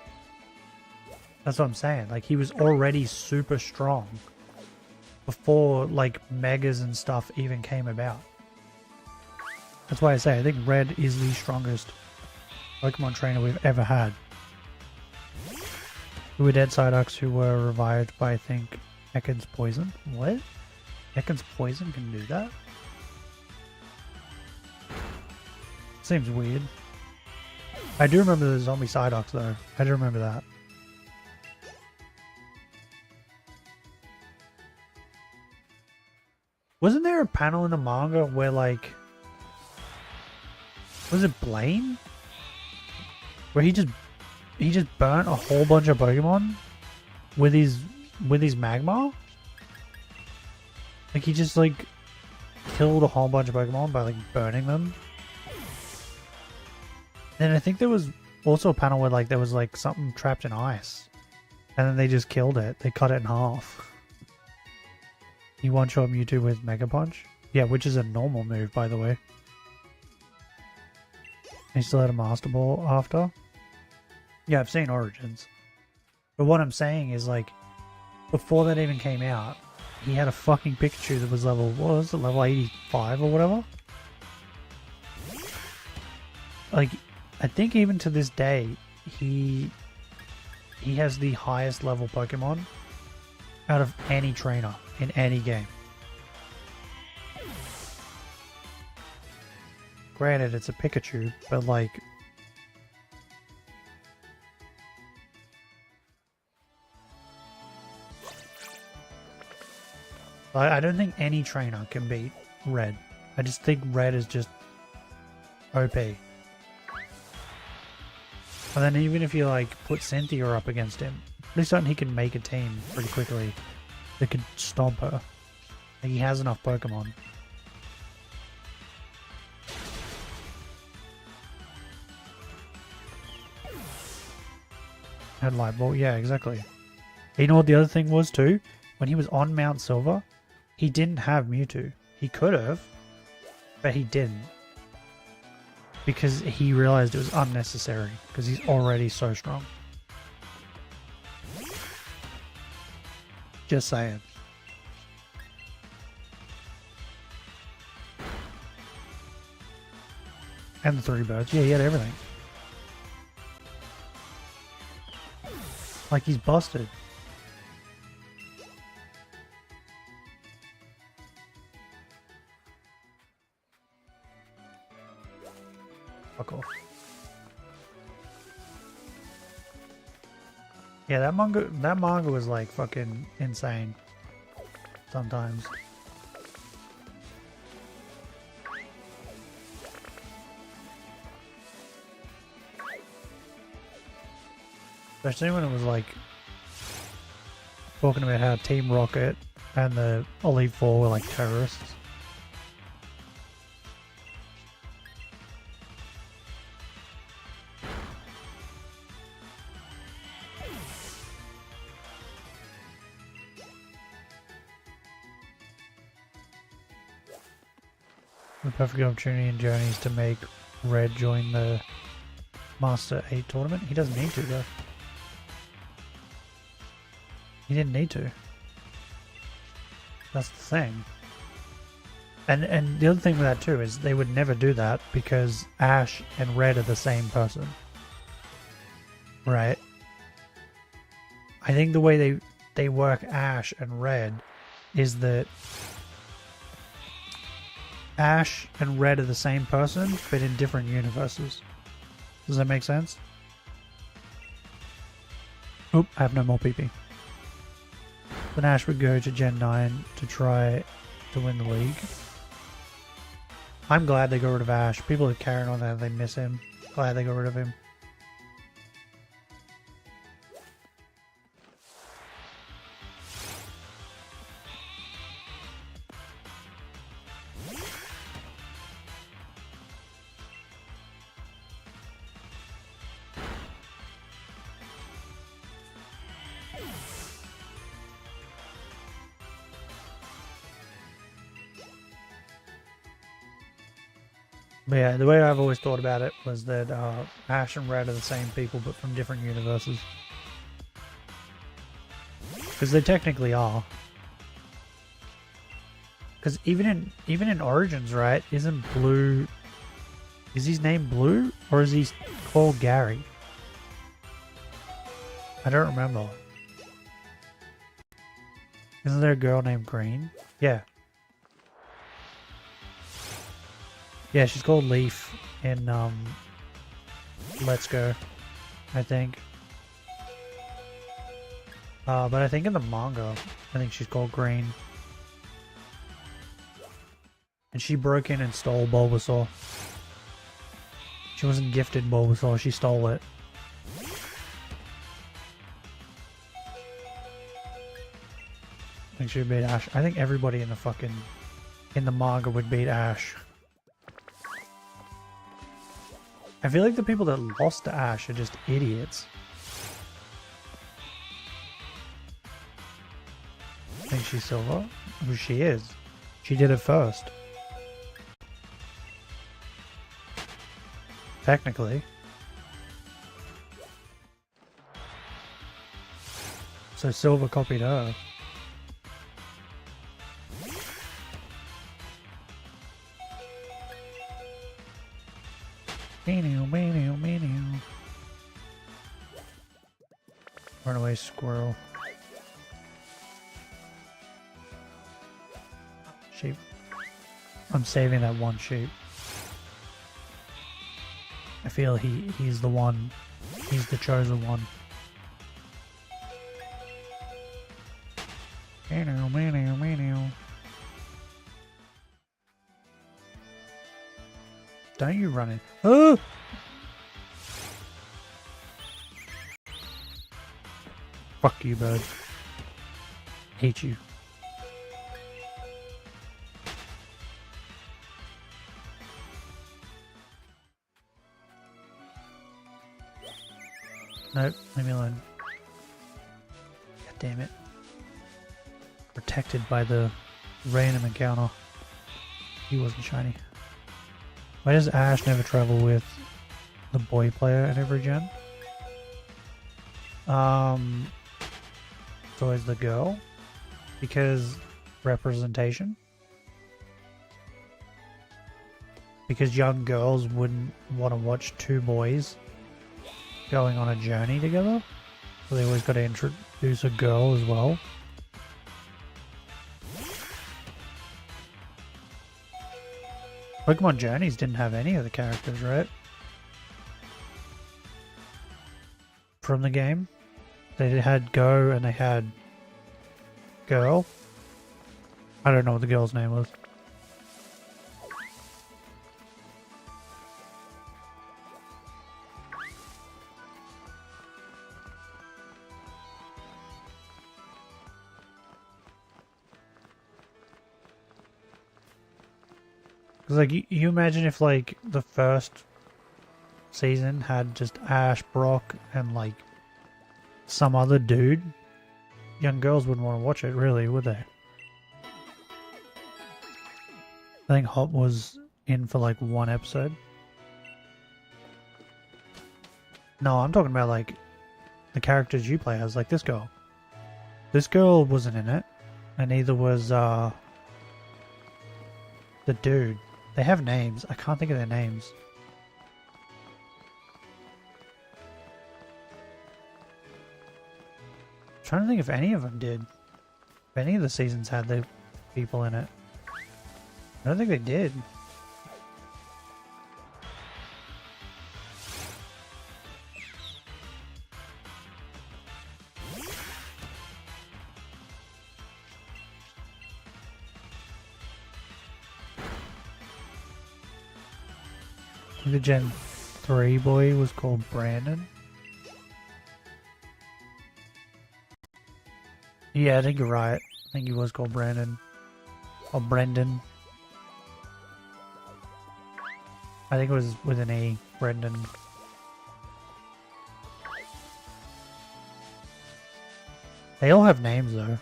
That's what I'm saying. Like, he was already super strong before like Megas and stuff even came about. That's why I say I think Red is the strongest Pokemon trainer we've ever had. Who were dead Psyducks who were revived by, I think, Ekans Poison. What? Ekans Poison can do that? Seems weird. I do remember the zombie Psyducks though. I do remember that. Wasn't there a panel in the manga where like... Was it Blaine? Where he just burnt a whole bunch of Pokemon with his magma? Like he just like killed a whole bunch of Pokemon by like burning them. And I think there was also a panel where like there was like something trapped in ice. And then they just killed it. They cut it in half. He one-shot Mewtwo with Mega Punch. Yeah, which is a normal move, by the way. He still had a Master Ball after. Yeah, I've seen Origins. But what I'm saying is, like, before that even came out, he had a fucking Pikachu that was level, what was it, level 85 or whatever? Like, I think even to this day, he has the highest level Pokemon out of any trainer in any game. Granted, it's a Pikachu, but like... I don't think any trainer can beat Red. I just think Red is just OP. And then even if you like put Cynthia up against him, at least he can make a team pretty quickly that could stomp her. Like, he has enough Pokemon. Had Light Ball, yeah, exactly. You know what the other thing was too? When he was on Mount Silver, he didn't have Mewtwo. He could have, but he didn't. Because he realized it was unnecessary, because he's already so strong. Just saying. And the 3 birds. Yeah, he had everything. Like, he's busted. Fuck off. Yeah, that manga was like fucking insane. Sometimes. Especially when it was like talking about how Team Rocket and the Elite Four were like terrorists. The perfect opportunity in Journeys to make Red join the Master 8 tournament? He doesn't need to though. He didn't need to. That's the thing. And the other thing with that too is they would never do that because Ash and Red are the same person. Right? I think the way they work Ash and Red is that Ash and Red are the same person, but in different universes. Does that make sense? Oop, I have no more PP. Then Ash would go to Gen 9 to try to win the league. I'm glad they got rid of Ash. People are carrying on that they miss him. Glad they got rid of him. But yeah, the way I've always thought about it was that Ash and Red are the same people, but from different universes. Because they technically are. Because even in Origins, right? Isn't Blue? Is his name Blue, or is he called Gary? I don't remember. Isn't there a girl named Green? Yeah. Yeah, she's called Leaf in Let's Go, I think. But I think in the manga, I think she's called Green. And she broke in and stole Bulbasaur. She wasn't gifted Bulbasaur, she stole it. I think she would beat Ash. I think everybody in the manga would beat Ash. I feel like the people that lost to Ash are just idiots. I think she's Silver. Well, she is. She did it first. Technically. So Silver copied her. Runaway squirrel. Sheep. I'm saving that one sheep. I feel he's the one. He's the chosen one. Don't you run in. Oh! Fuck you, bud. Hate you. Nope, leave me alone. God damn it. Protected by the random encounter. He wasn't shiny. Why does Ash never travel with the boy player in every gen? It's always the girl. Because representation. Because young girls wouldn't want to watch two boys going on a journey together. So they always got to introduce a girl as well. Pokemon Journeys didn't have any of the characters, right? From the game. They had Go and they had Girl. I don't know what the girl's name was. Because, like, you imagine if, like, the first season had just Ash, Brock, and, like, some other dude. Young girls wouldn't want to watch it, really, would they? I think Hop was in for, like, one episode. No, I'm talking about like the characters you play as, like this girl. This girl wasn't in it, and neither was the dude. They have names. I can't think of their names. I'm trying to think if any of them did. If any of the seasons had the people in it. I don't think they did. I think the Gen 3 boy was called Brandon. Yeah, I think you're right. I think he was called Brandon. Or Brendan. I think it was with an E. Brendan. They all have names though.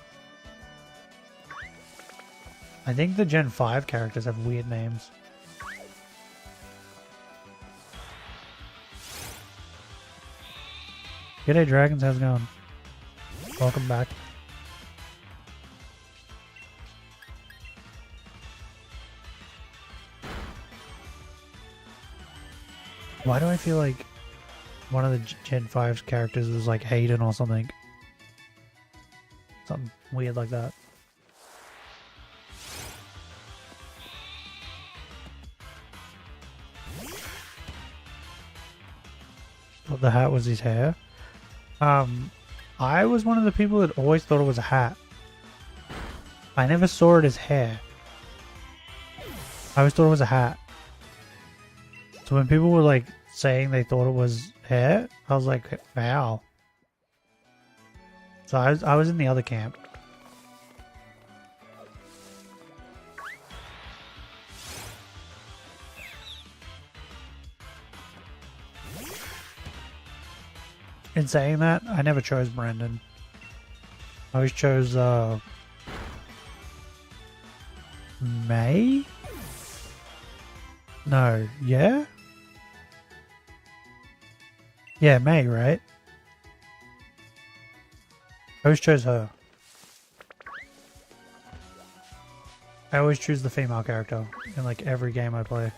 I think the Gen 5 characters have weird names. G'day Dragons, how's it going? Welcome back. Why do I feel like one of the Gen 5's characters was like Hayden or something? Something weird like that. Thought the hat was his hair. I was one of the people that always thought it was a hat. I never saw it as hair. I always thought it was a hat. So when people were like saying they thought it was hair, I was like, wow. So I was in the other camp. In saying that, I never chose Brandon. I always chose May? No, yeah? Yeah, May, right? I always chose her. I always choose the female character in like every game I play.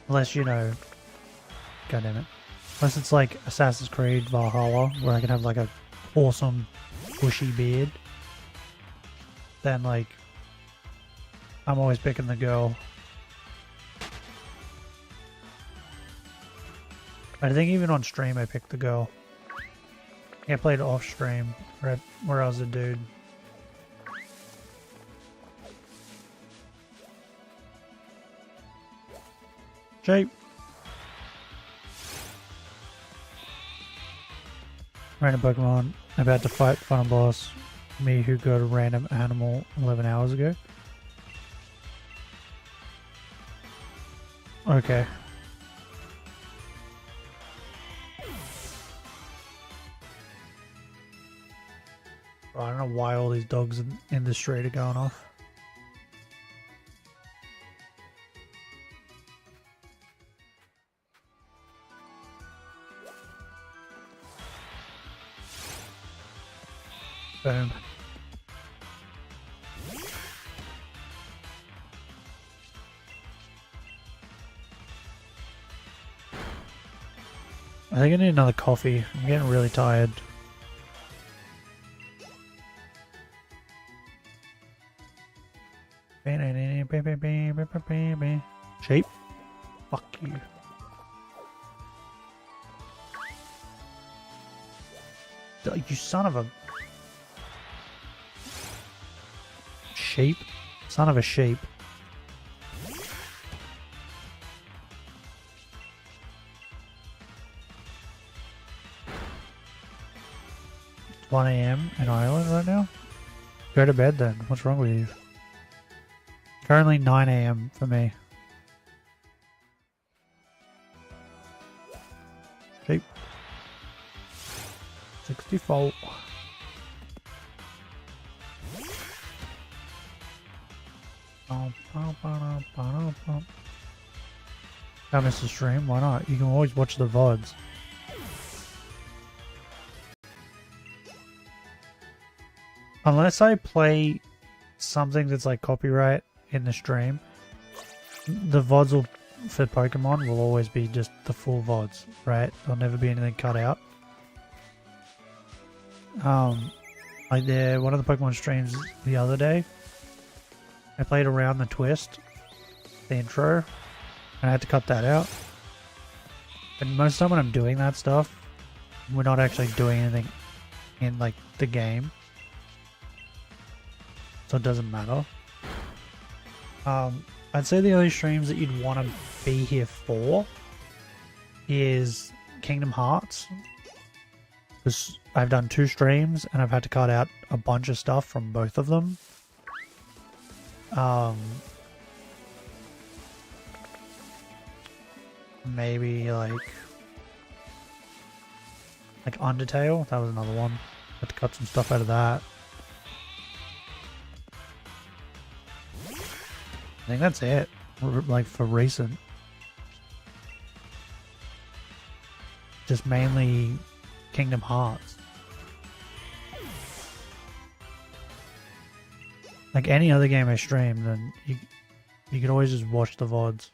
Unless, you know, god damn it. Unless it's like Assassin's Creed Valhalla, where I can have like a awesome bushy beard. Then like, I'm always picking the girl. I think even on stream I picked the girl. I played off stream where I was a dude. Shape. Random Pokemon about to fight final boss. Me who got a random animal 11 hours ago. Okay. I don't know why all these dogs in the street are going off. Boom. I think I need another coffee. I'm getting really tired. Sheep? Fuck you. You son of a... sheep? Son of a sheep. It's 1 AM in Ireland right now? Go to bed then. What's wrong with you? Currently 9 AM for me. Sheep. 64. Can't miss the stream, why not? You can always watch the VODs. Unless I play something that's like copyright in the stream, the VODs will, for Pokemon will always be just the full VODs, right? There'll never be anything cut out. Like one of the Pokemon streams the other day, I played Around the Twist, the intro, and I had to cut that out. But most of the time when I'm doing that stuff, we're not actually doing anything in like the game, so it doesn't matter. I'd say the only streams that you'd want to be here for is Kingdom Hearts. Because I've done 2 streams and I've had to cut out a bunch of stuff from both of them. Maybe like Undertale, that was another one. Had to cut some stuff out of that. I think that's it, like for recent. Just mainly Kingdom Hearts. Like any other game I stream, then you can always just watch the VODs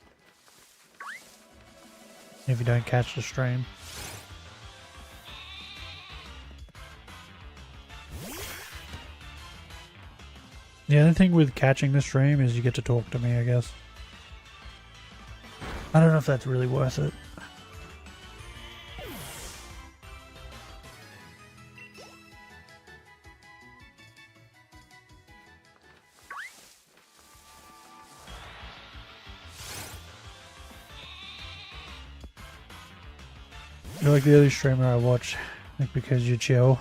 if you don't catch the stream. The only thing with catching the stream is you get to talk to me, I guess. I don't know if that's really worth it. You're like the other streamer I watch, like because you chill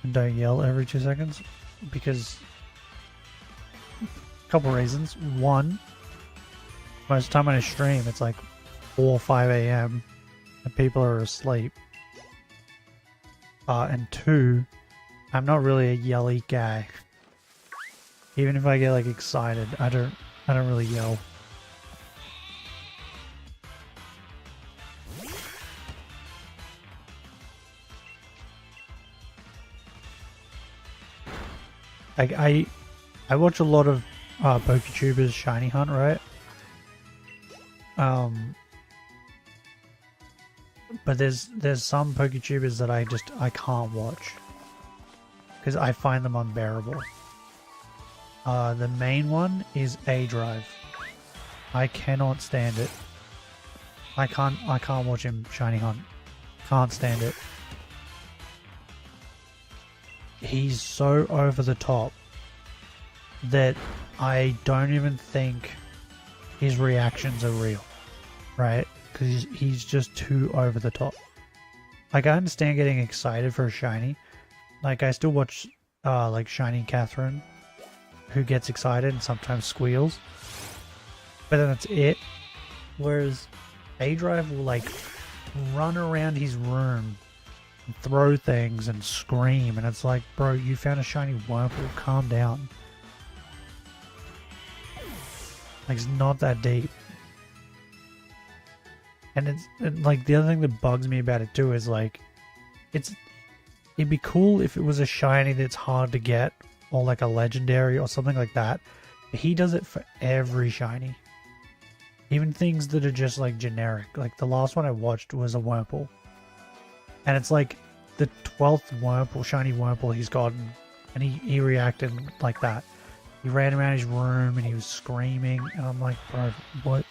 and don't yell every 2 seconds. Because a couple reasons. One, most of the time when I stream, it's like 4 or 5 a.m. and people are asleep. And 2, I'm not really a yelly guy. Even if I get like excited, I don't really yell. Like I watch a lot of PokeTubers shiny hunt, right? But there's some PokeTubers that I can't watch because I find them unbearable. The main one is A-Drive. I cannot stand it. I can't watch him shiny hunt. Can't stand it. He's so over the top that I don't even think his reactions are real, right? Because he's just too over the top. Like, I understand getting excited for a shiny. Like, I still watch like Shiny Catherine, who gets excited and sometimes squeals, but then that's it. Whereas A-Drive will like run around his room and throw things and scream, and it's like, bro, you found a shiny Wurmple, calm down. Like, it's not that deep. And like, the other thing that bugs me about it too is like, it'd be cool if it was a shiny that's hard to get, or like a legendary or something like that. But he does it for every shiny. Even things that are just like generic. Like the last one I watched was a Wurmple. And it's like the 12th Wurmple, shiny Wurmple he's gotten, and he reacted like that. He ran around his room and he was screaming, and I'm like, bro, what?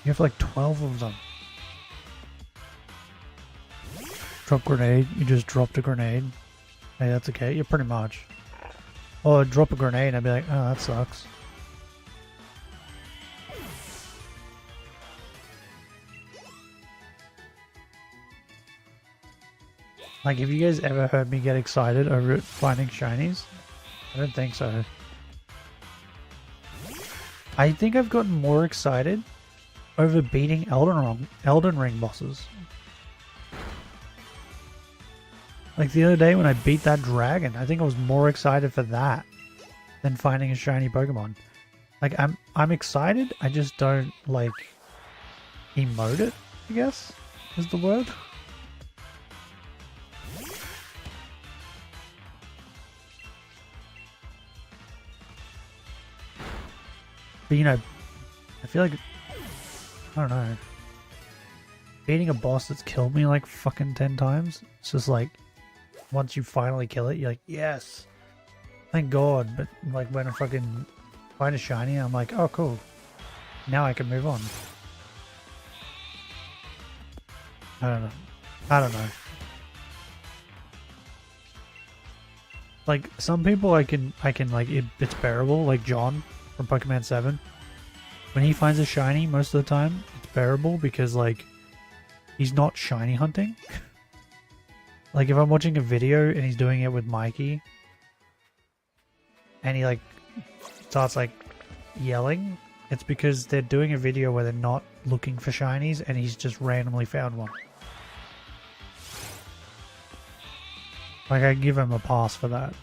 You have like 12 of them. Drop grenade, you just dropped a grenade. Hey, that's okay, yeah, pretty much. Or drop a grenade and I'd be like, oh, that sucks. Like, have you guys ever heard me get excited over finding shinies? I don't think so. I think I've gotten more excited over beating Elden Ring bosses. Like the other day when I beat that dragon, I think I was more excited for that than finding a shiny Pokemon. Like, I'm excited, I just don't like emote it, I guess, is the word. But you know, I feel like, I don't know, beating a boss that's killed me like fucking 10 times, it's just like, once you finally kill it, you're like, yes, thank God. But like when I fucking find a shiny, I'm like, oh cool, now I can move on. I don't know. Like some people I can like, it's bearable, like John from Pokemon 7. When he finds a shiny, most of the time, it's bearable because like, he's not shiny hunting. Like if I'm watching a video and he's doing it with Mikey, and he like starts like yelling, it's because they're doing a video where they're not looking for shinies and he's just randomly found one. Like I give him a pass for that.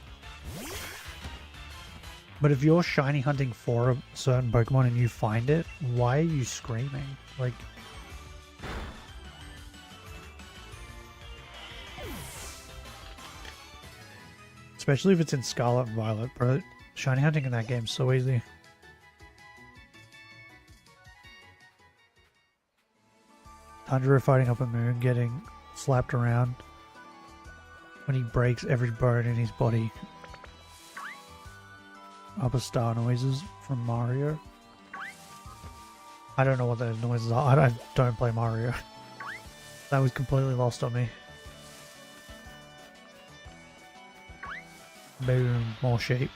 But if you're shiny hunting for a certain Pokemon and you find it, why are you screaming? Like, especially if it's in Scarlet and Violet, bro. Shiny hunting in that game's so easy. Tanjiro fighting up a moon, getting slapped around when he breaks every bone in his body. Upper star noises from Mario. I don't know what those noises are. I don't play Mario. That was completely lost on me. Boom, more sheep.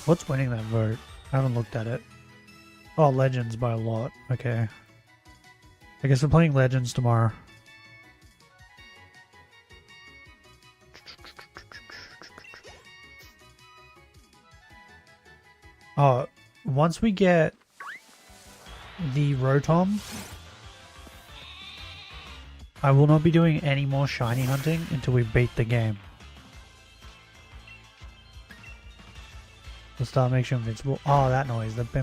What's winning that vote? I haven't looked at it. Oh, Legends by a lot. Okay. I guess we're playing Legends tomorrow. Oh, once we get the Rotom, I will not be doing any more shiny hunting until we beat the game. We'll start making you invincible. Oh, that noise. The that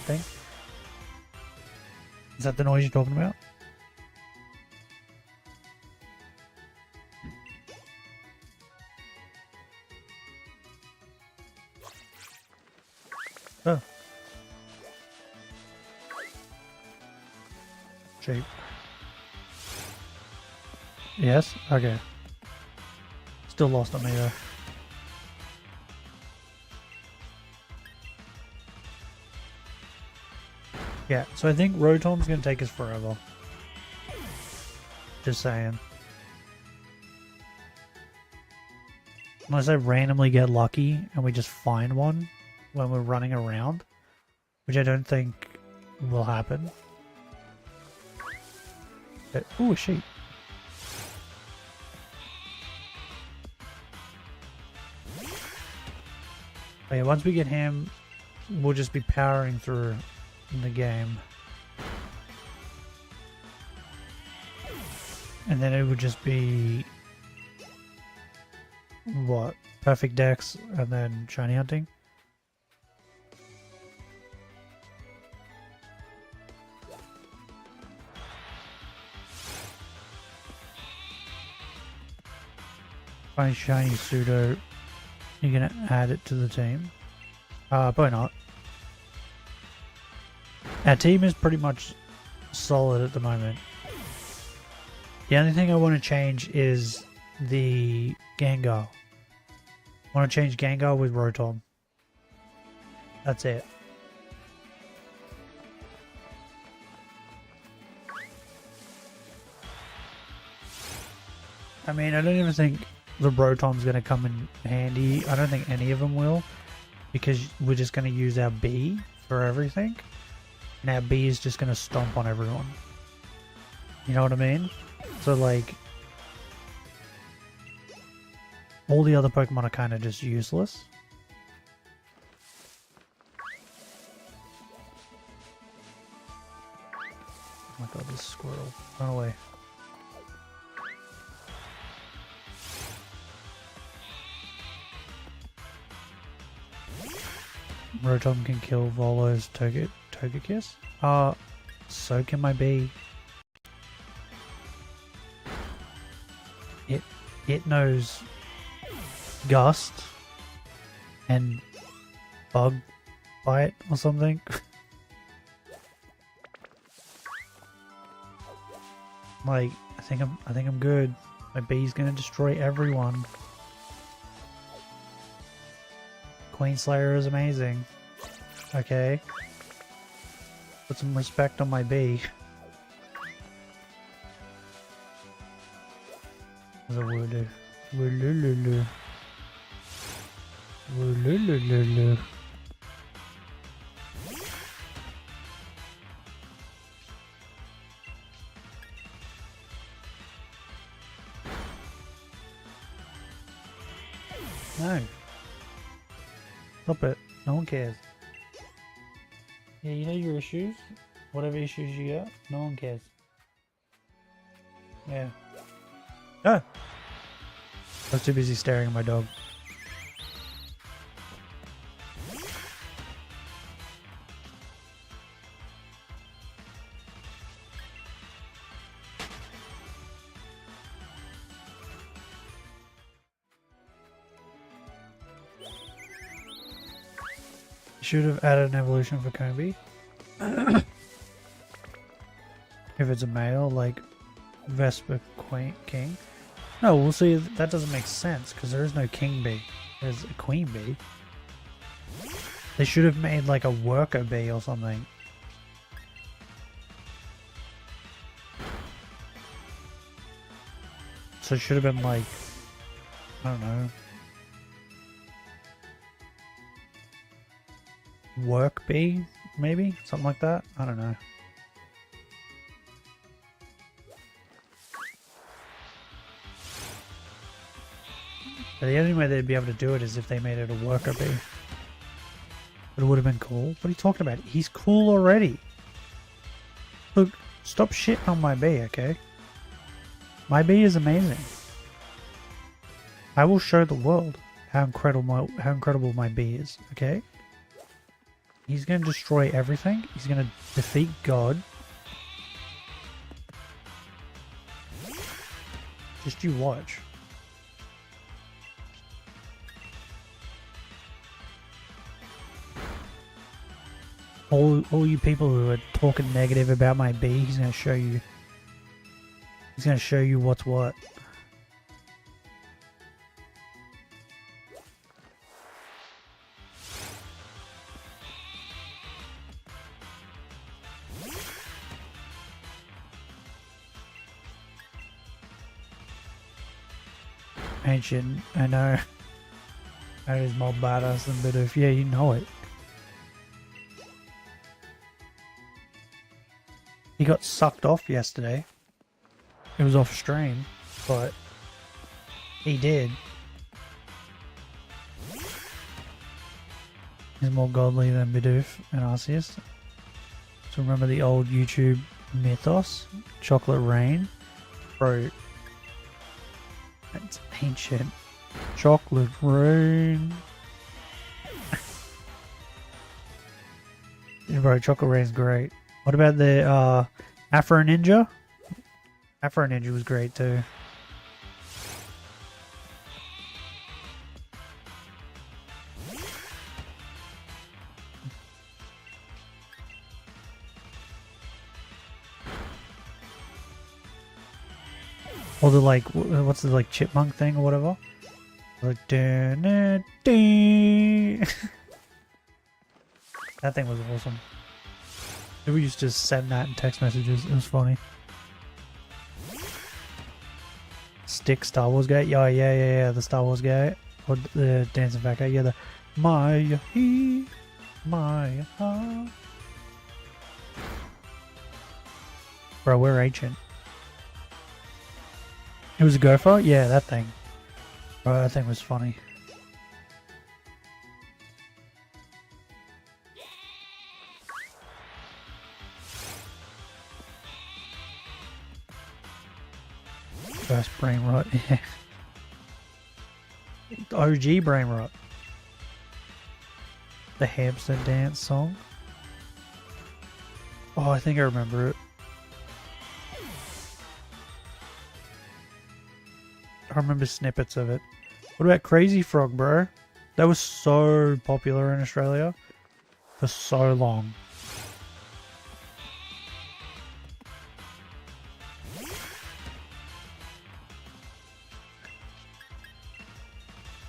thing. Is that the noise you're talking about? Oh. Shape. Yes? Okay. Still lost on me though. Yeah, so I think Rotom's gonna take us forever. Just saying. Unless I randomly get lucky and we just find one when we're running around, which I don't think will happen. But, ooh, a sheep. Oh yeah, once we get him, we'll just be powering through the game. And then it would just be what? Perfect Dex and then shiny hunting. Find shiny pseudo. You're gonna add it to the team. Probably not. Our team is pretty much solid at the moment. The only thing I want to change is the Gengar. I want to change Gengar with Rotom. That's it. I mean, I don't even think the Rotom's going to come in handy. I don't think any of them will, because we're just going to use our B for everything. And our B is just going to stomp on everyone. You know what I mean? So like, all the other Pokemon are kind of just useless. Run away. Rotom can kill Volo's Togekiss? So can my bee. It knows Gust and Bug Bite or something. Like, I think I'm good. My bee's gonna destroy everyone. Queen Slayer is amazing. Okay. Put some respect on my bee. What's a Wooloo? Wooloo. Wooloo. No. Stop it. No one cares. Yeah, you know your issues. Whatever issues you got, no one cares. Yeah. Ah! I was too busy staring at my dog. Should have added an evolution for Combi. If it's a male, like Vespa King. No, we'll see. That doesn't make sense because there is no King Bee. There's a Queen Bee. They should have made like a worker bee or something. So it should have been like, I don't know. Work bee, maybe? Something like that? I don't know. But the only way they'd be able to do it is if they made it a worker bee. But it would have been cool. What are you talking about? He's cool already. Look, stop shitting on my bee, okay? My bee is amazing. I will show the world how incredible my bee is, okay? He's going to destroy everything. He's going to defeat God. Just you watch. All you people who are talking negative about my bee, he's going to show you. He's going to show you what's what. Ancient, I know. That is more badass than Bidoof. Yeah, you know it. He got sucked off yesterday. It was off stream, but he did. He's more godly than Bidoof and Arceus. So remember the old YouTube mythos? Chocolate Rain? Bro. It's ancient. Chocolate Rain. Yeah, bro, Chocolate Rain's great. What about the Afro Ninja? Afro Ninja was great too. Or the like, what's the like chipmunk thing or whatever? Like, that thing was awesome. We used to send that in text messages. It was funny. Stick Star Wars guy? Yeah. The Star Wars guy. Or the dancing fat guy. Yeah, the Maya he, Maya ha. Bro, we're ancient. It was a gopher? Yeah, that thing. Bro, that thing was funny. First brain rot, yeah. OG brain rot. The hamster dance song. Oh, I think I remember it. I remember snippets of it. What about Crazy Frog, bro? That was so popular in Australia for so long.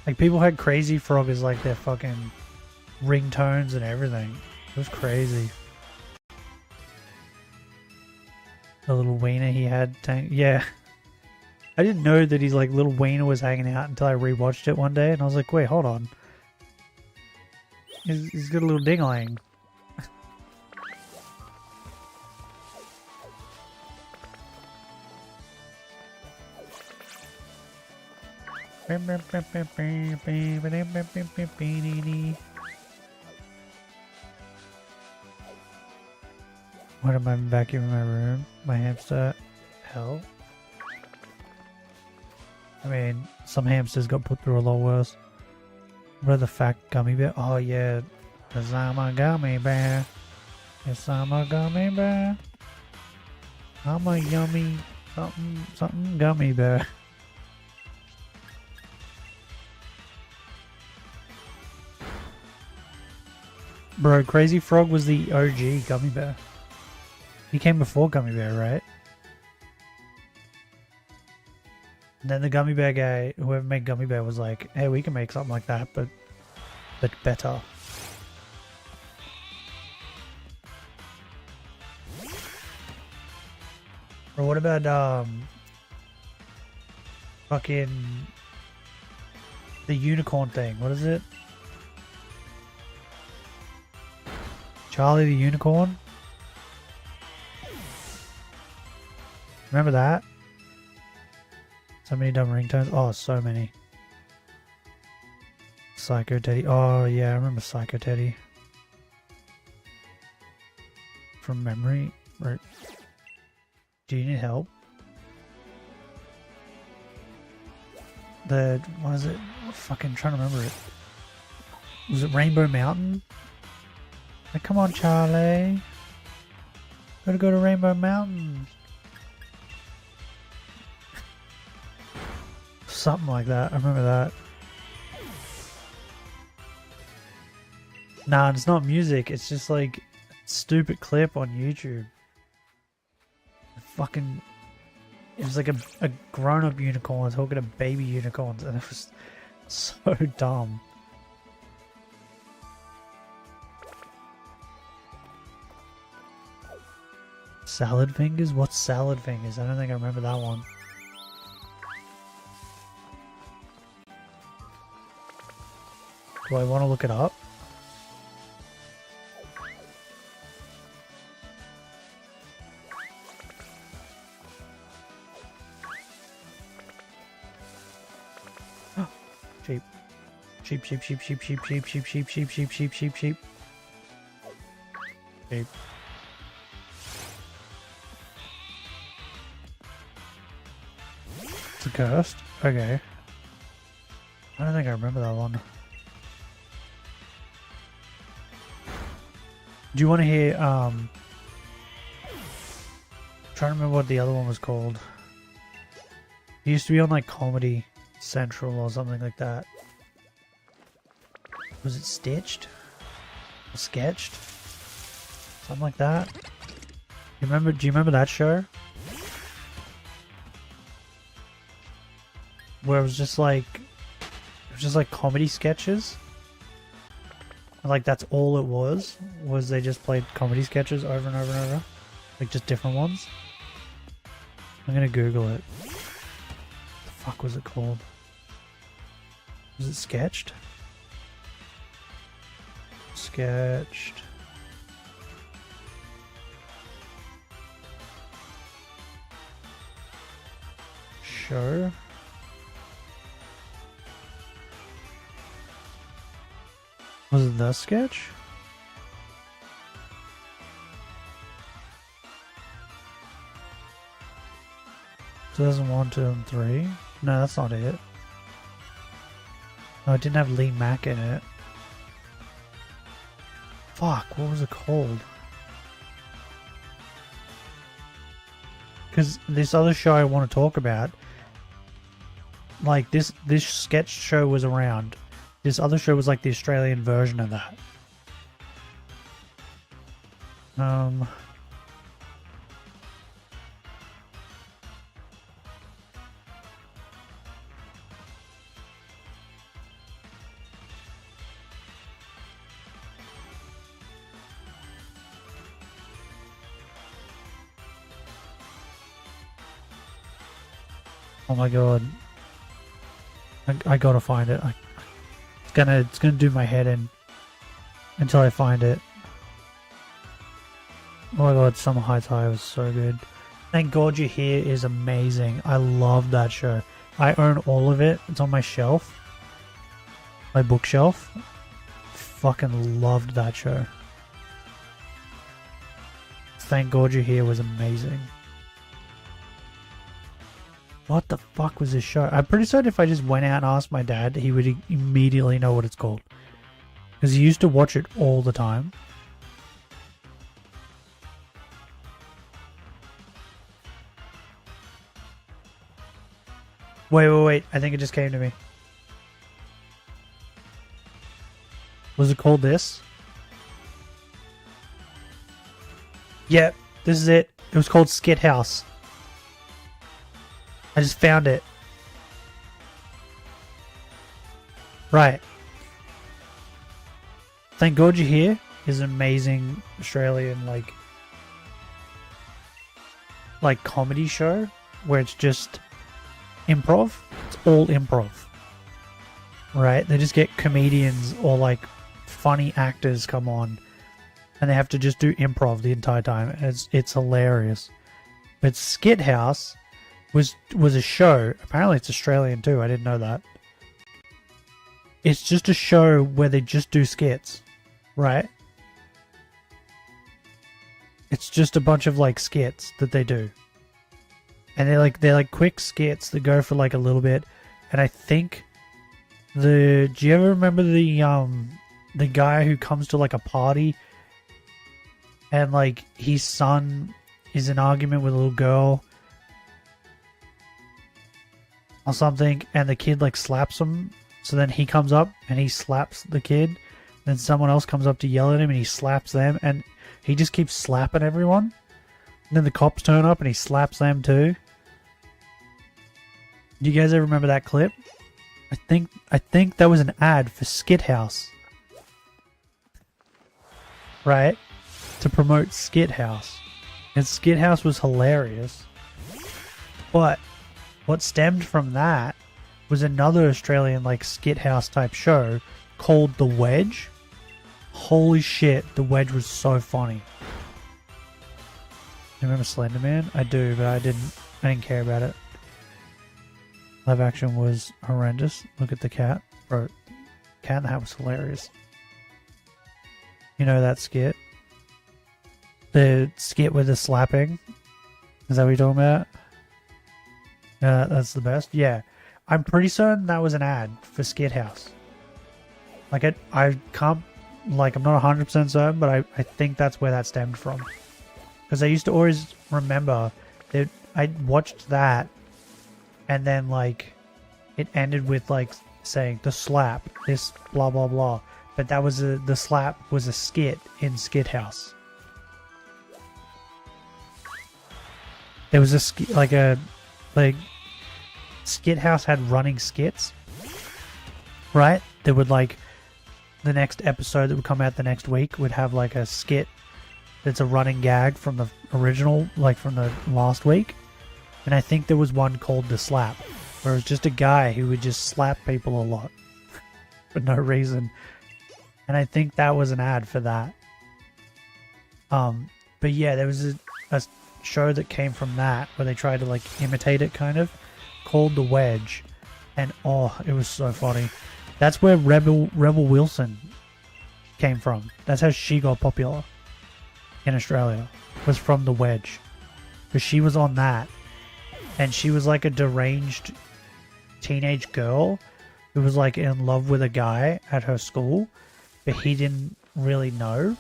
Like, people had Crazy Frog as like their fucking ringtones and everything. It was crazy. The little wiener he had. Yeah. I didn't know that his like little wiener was hanging out until I rewatched it one day, and I was like, wait, hold on. He's got a little dingling. What am I vacuuming in my room? My hamster? Hell. I mean, some hamsters got put through a lot worse. What are the fat gummy bear? Oh yeah, cause I'm a gummy bear. Yes, I'm a gummy bear. I'm a yummy something gummy bear. Bro, Crazy Frog was the OG gummy bear. He came before Gummy Bear, right? And then the Gummy Bear guy, whoever made Gummy Bear, was like, hey, we can make something like that, but better. Or what about, fucking the unicorn thing? What is it? Charlie the Unicorn? Remember that? So many dumb ringtones. Oh, so many. Psycho Teddy. Oh, yeah, I remember Psycho Teddy. From memory. Right. Do you need help? What is it? I'm fucking trying to remember it. Was it Rainbow Mountain? Like, come on, Charlie. Gotta go to Rainbow Mountain. Something like that. I remember that. Nah, it's not music. It's just like a stupid clip on YouTube. Fucking... It was like a grown-up unicorn talking to baby unicorns, and it was so dumb. Salad Fingers? What's Salad Fingers? I don't think I remember that one. Do I want to look it up? Sheep. Sheep, sheep, sheep, sheep, sheep, sheep, sheep, sheep, sheep, sheep, sheep, sheep, sheep. Sheep. It's a ghost? Okay. I don't think I remember that one. Do you want to hear, I'm trying to remember what the other one was called. It used to be on like Comedy Central or something like that. Was it Stitched? Or Sketched? Something like that? Do you remember that show? Where it was just like comedy sketches. And like that's all it was they just played comedy sketches over and over and over. Like just different ones. I'm gonna Google it. What the fuck was it called? Was it Sketched? Sketched. Show. Was it The Sketch? 2001, 2003. No, that's not it. No, it didn't have Lee Mack in it. Fuck, what was it called? Because this other show I want to talk about, like this sketch show was around. This other show was like the Australian version of that. Oh my god. I gotta find it. It's gonna do my head in until I find it. Oh my god, Summer Heights High was so good. Thank God You're Here is amazing. I love that show. I own all of it. It's on my shelf. My bookshelf. Fucking loved that show. Thank God You're Here was amazing. What the fuck was this show? I'm pretty certain if I just went out and asked my dad, he would immediately know what it's called. Because he used to watch it all the time. Wait. I think it just came to me. Was it called this? Yep, this is it. It was called Skit House. I just found it. Right. Thank God You're Here is an amazing Australian like comedy show where it's just improv. It's all improv. Right? They just get comedians or like funny actors come on and they have to just do improv the entire time. It's hilarious. But Skit House was a show. Apparently it's Australian too. I didn't know that. It's just a show where they just do skits, right? It's just a bunch of like skits that they do. And they're like quick skits that go for like a little bit. And I think do you ever remember the guy who comes to like a party and like his son is in argument with a little girl or something, and the kid like slaps him, so then he comes up and he slaps the kid, then someone else comes up to yell at him and he slaps them, and he just keeps slapping everyone, and then the cops turn up and he slaps them too. Do you guys ever remember that clip? I think that was an ad for Skit House, right, to promote Skit House, and Skit House was hilarious. But what stemmed from that was another Australian like Skit House type show called The Wedge. Holy shit, The Wedge was so funny. You remember Slender Man? I do, but I didn't care about it. Live action was horrendous. Look at the cat. Bro, Cat in the Hat was hilarious. You know that skit? The skit with the slapping? Is that what you're talking about? That's the best. Yeah, I'm pretty certain that was an ad for Skit House. Like I can't, like I'm not 100% certain, but I think that's where that stemmed from. Because I used to always remember that I watched that, and then like it ended with like saying the slap, this blah blah blah. But that was the slap was a skit in Skit House. There was a skit like Skit House had running skits, right? They would like the next episode that would come out the next week would have like a skit that's a running gag from the original, like from the last week. And I think there was one called The Slap, where it was just a guy who would just slap people a lot for no reason. And I think that was an ad for that. But yeah, there was a show that came from that where they tried to like imitate it kind of, called The Wedge, and oh, it was so funny. That's where Rebel Wilson came from. That's how she got popular in Australia, was from The Wedge, because she was on that and she was like a deranged teenage girl who was like in love with a guy at her school, but he didn't really know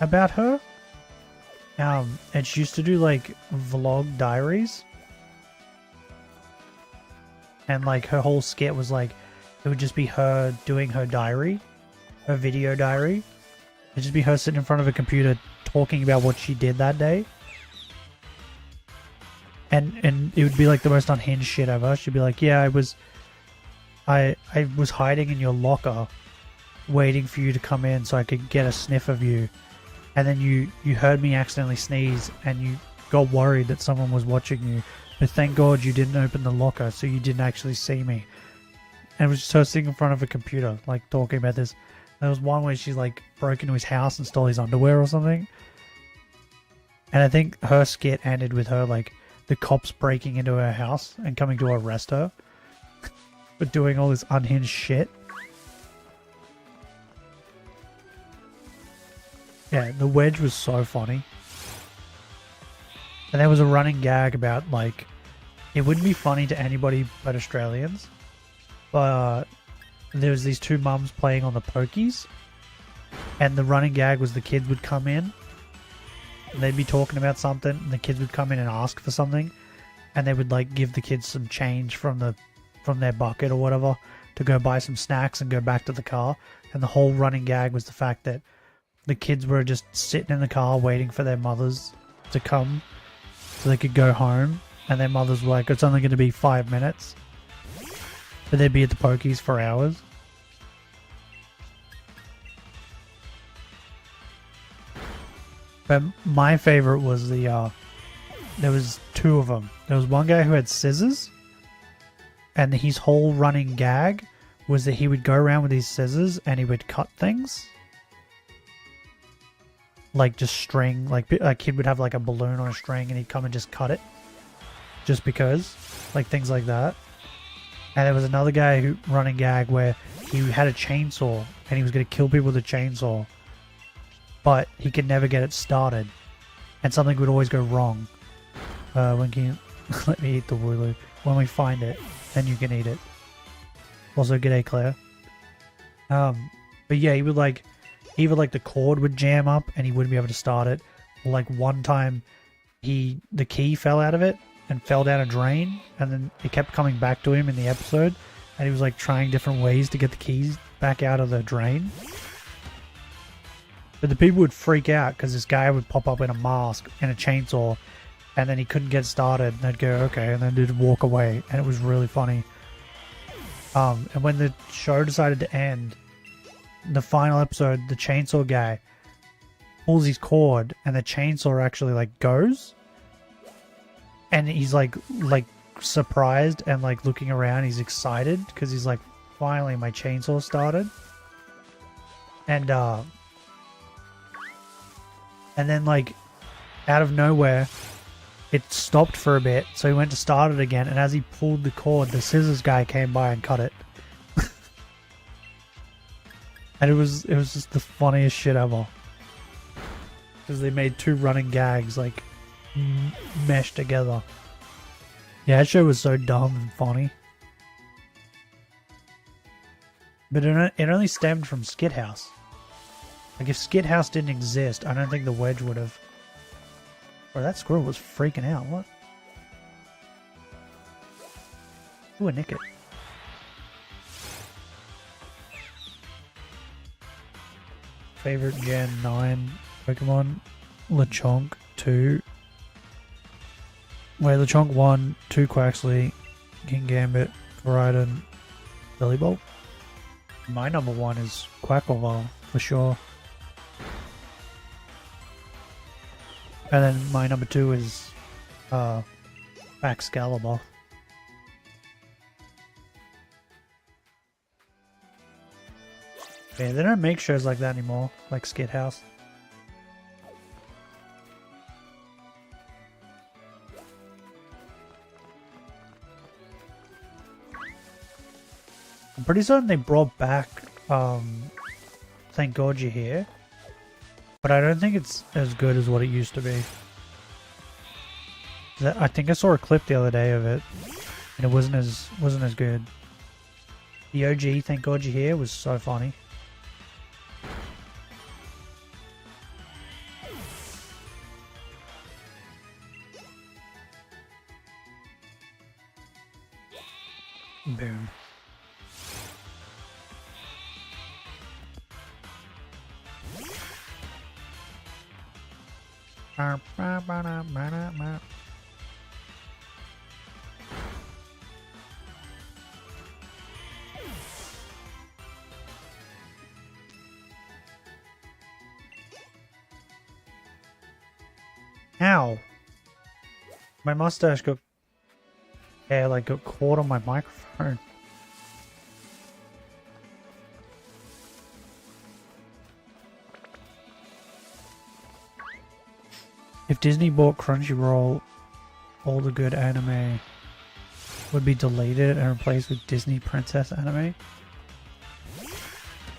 about her. And she used to do like vlog diaries, and like her whole skit was like it would just be her doing her diary, her video diary. It'd just be her sitting in front of a computer talking about what she did that day. And it would be like the most unhinged shit ever. She'd be like, yeah, I was hiding in your locker waiting for you to come in so I could get a sniff of you. And then you heard me accidentally sneeze and you got worried that someone was watching you. But thank God you didn't open the locker so you didn't actually see me. And it was just her sitting in front of a computer, like talking about this. There was one where she like broke into his house and stole his underwear or something. And I think her skit ended with her like the cops breaking into her house and coming to arrest her for doing all this unhinged shit. Yeah, the wedge was so funny. And there was a running gag about like it wouldn't be funny to anybody but Australians. But there was these two mums playing on the pokies, and the running gag was the kids would come in and they'd be talking about something, and the kids would come in and ask for something, and they would like give the kids some change from their bucket or whatever to go buy some snacks and go back to the car. And the whole running gag was the fact that the kids were just sitting in the car waiting for their mothers to come so they could go home, and their mothers were like, it's only going to be 5 minutes. But they'd be at the pokies for hours. But my favorite was the, there was two of them. There was one guy who had scissors, and his whole running gag was that he would go around with his scissors and he would cut things. Like just string, like a kid would have like a balloon on a string and he'd come and just cut it. Just because. Like things like that. And there was another guy who running gag where he had a chainsaw and he was going to kill people with a chainsaw, but he could never get it started, and something would always go wrong. When can you let me eat the wooloo? When we find it, then you can eat it. Also, g'day Claire. But yeah, he would like either like the cord would jam up and he wouldn't be able to start it, or like one time the key fell out of it and fell down a drain, and then it kept coming back to him in the episode, and he was like trying different ways to get the keys back out of the drain. But the people would freak out because this guy would pop up in a mask and a chainsaw, and then he couldn't get started, and they'd go, okay, and then they'd walk away, and it was really funny. And when the show decided to end, the final episode, the chainsaw guy pulls his cord, and the chainsaw actually like goes. And he's like surprised and like looking around. He's excited because he's like, finally my chainsaw started. And then like out of nowhere, it stopped for a bit. So he went to start it again. And as he pulled the cord, the scissors guy came by and cut it. And it was just the funniest shit ever. Because they made two running gags like meshed together. Yeah, that show was so dumb and funny. But it only stemmed from Skit House. Like if Skit House didn't exist, I don't think the wedge would have. Bro, that squirrel was freaking out. What? Ooh, a nicket. Favorite Gen 9 Pokemon? Lechonk 2. Wait, Lechonk 1, 2 Quaxley, King Gambit, Koraidon, Bellybolt. My number 1 is Quackleval, for sure. And then my number 2 is Excalibur. Yeah, they don't make shows like that anymore, like Skit House. I'm pretty certain they brought back Thank God You're Here, but I don't think it's as good as what it used to be. I think I saw a clip the other day of it, and it wasn't as good. The OG, thank God you're here, was so funny. Boom. Ow! My mustache got got caught on my microphone. If Disney bought Crunchyroll, all the good anime would be deleted and replaced with Disney princess anime.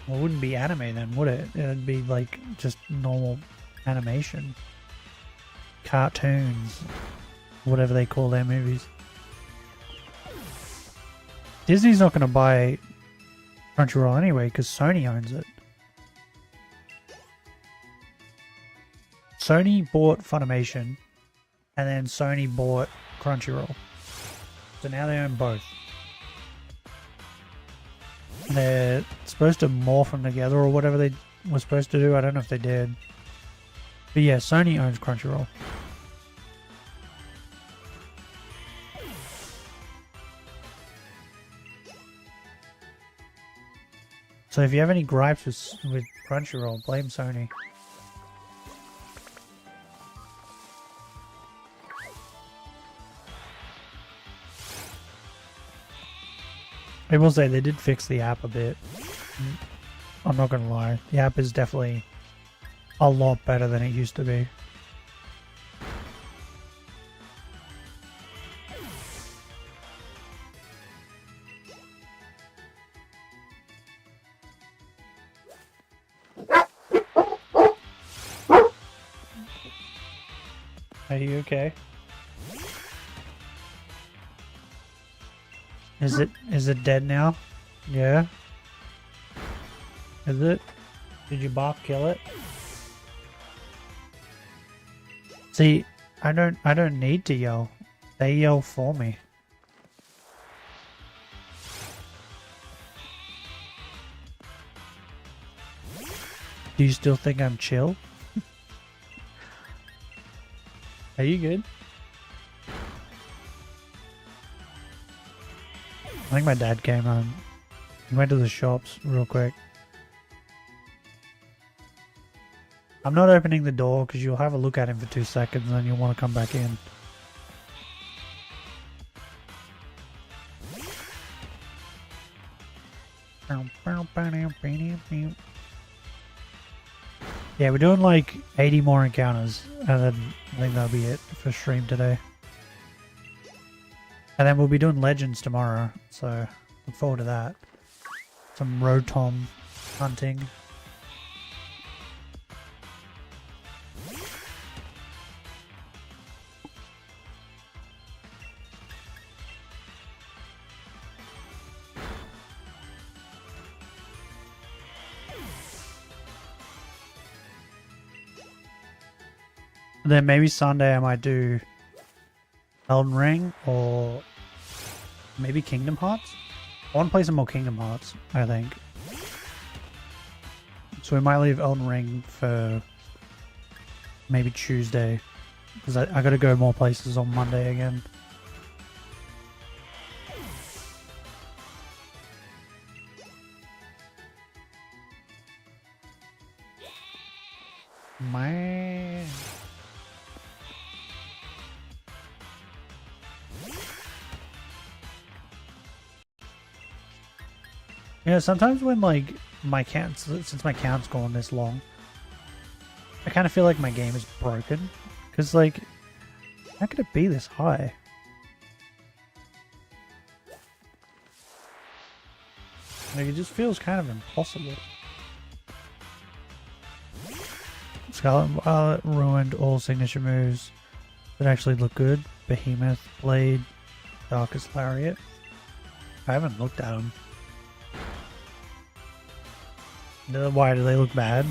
Well, it wouldn't be anime then, would it? It'd be like just normal animation. Cartoons. Whatever they call their movies. Disney's not going to buy Crunchyroll anyway because Sony owns it. Sony bought Funimation and then Sony bought Crunchyroll. So now they own both. And they're supposed to morph them together or whatever they were supposed to do. I don't know if they did. But yeah, Sony owns Crunchyroll. So if you have any gripes with Crunchyroll, blame Sony. I will say they did fix the app a bit. I'm not gonna lie. The app is definitely a lot better than it used to be. Are you okay? Is it dead now? Yeah? Is it? Did your bark kill it? See, I don't need to yell. They yell for me. Do you still think I'm chill? Are you good? I think my dad came home. He went to the shops real quick. I'm not opening the door because you'll have a look at him for 2 seconds and then you'll want to come back in. Yeah, we're doing like 80 more encounters and then I think that'll be it for stream today. And then we'll be doing Legends tomorrow, so look forward to that. Some Rotom hunting. And then maybe Sunday I might do Elden Ring or maybe Kingdom Hearts. I want to play some more Kingdom Hearts, I think. So we might leave Elden Ring for maybe Tuesday because I gotta go more places on Monday again. Man. Yeah, sometimes when like my count, since my count's gone this long, I kind of feel like my game is broken. Because like, how could it be this high? Like, it just feels kind of impossible. Scarlet Violet ruined all signature moves that actually look good. Behemoth Blade, Darkest Lariat. I haven't looked at them. Why do they look bad?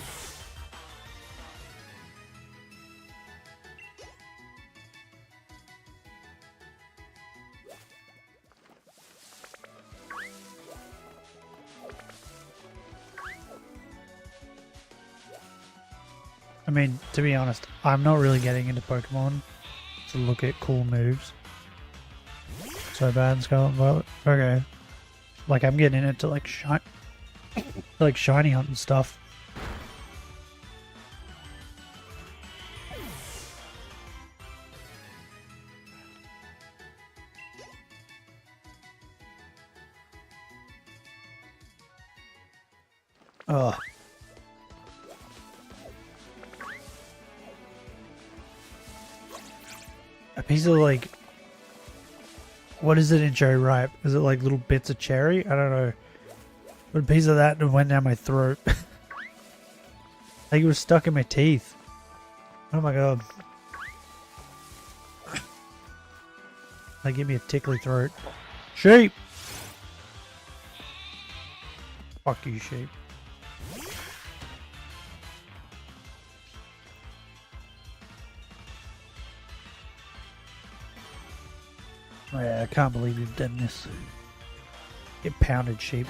I mean, to be honest, I'm not really getting into Pokemon to look at cool moves. So bad, Scarlet and Violet. Okay. Like, I'm getting into like shiny hunt and stuff. Ugh. A piece of like, what is it in cherry ripe? Is it like little bits of cherry? I don't know. But a piece of that went down my throat. Like it was stuck in my teeth. Oh my god. Like give me a tickly throat. Sheep! Fuck you, sheep. Oh yeah, I can't believe you've done this. Get pounded, sheep.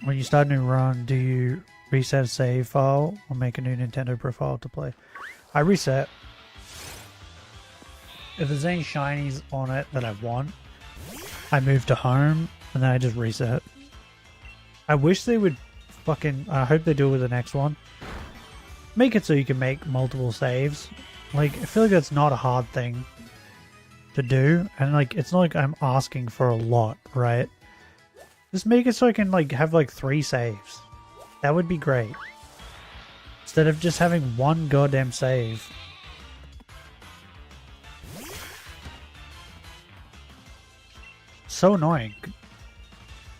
When you start a new run, do you reset a save file or make a new Nintendo profile to play? I reset. If there's any shinies on it that I want, I move to home and then I just reset. I wish they would fucking... I hope they do it with the next one. Make it so you can make multiple saves. Like, I feel like that's not a hard thing to do. And like, it's not like I'm asking for a lot, right? Just make it so I can like have like 3 saves. That would be great. Instead of just having one goddamn save. So annoying.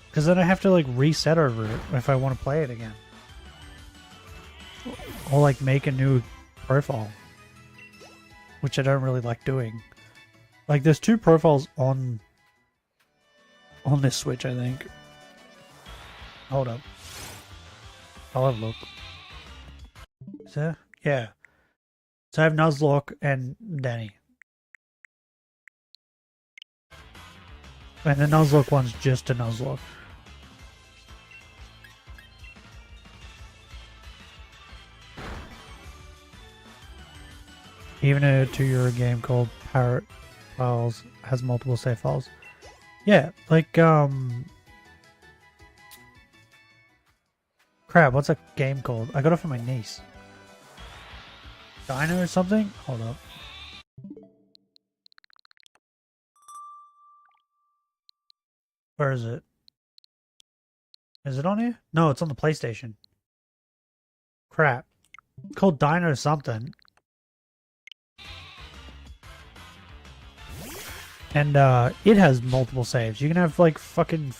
Because then I have to like reset over it if I want to play it again. Or like make a new profile. Which I don't really like doing. Like there's 2 profiles on this Switch, I think. Hold up. I'll have a look. Is there? Yeah. So I have Nuzlocke and Danny. And the Nuzlocke one's just a Nuzlocke. Even a €2 game called Parrot Files has multiple save files. Yeah, like, crap, what's that game called? I got it from my niece. Dino or something? Hold up. Where is it? Is it on here? No, it's on the PlayStation. Crap. It's called Dino something. And it has multiple saves. You can have like fucking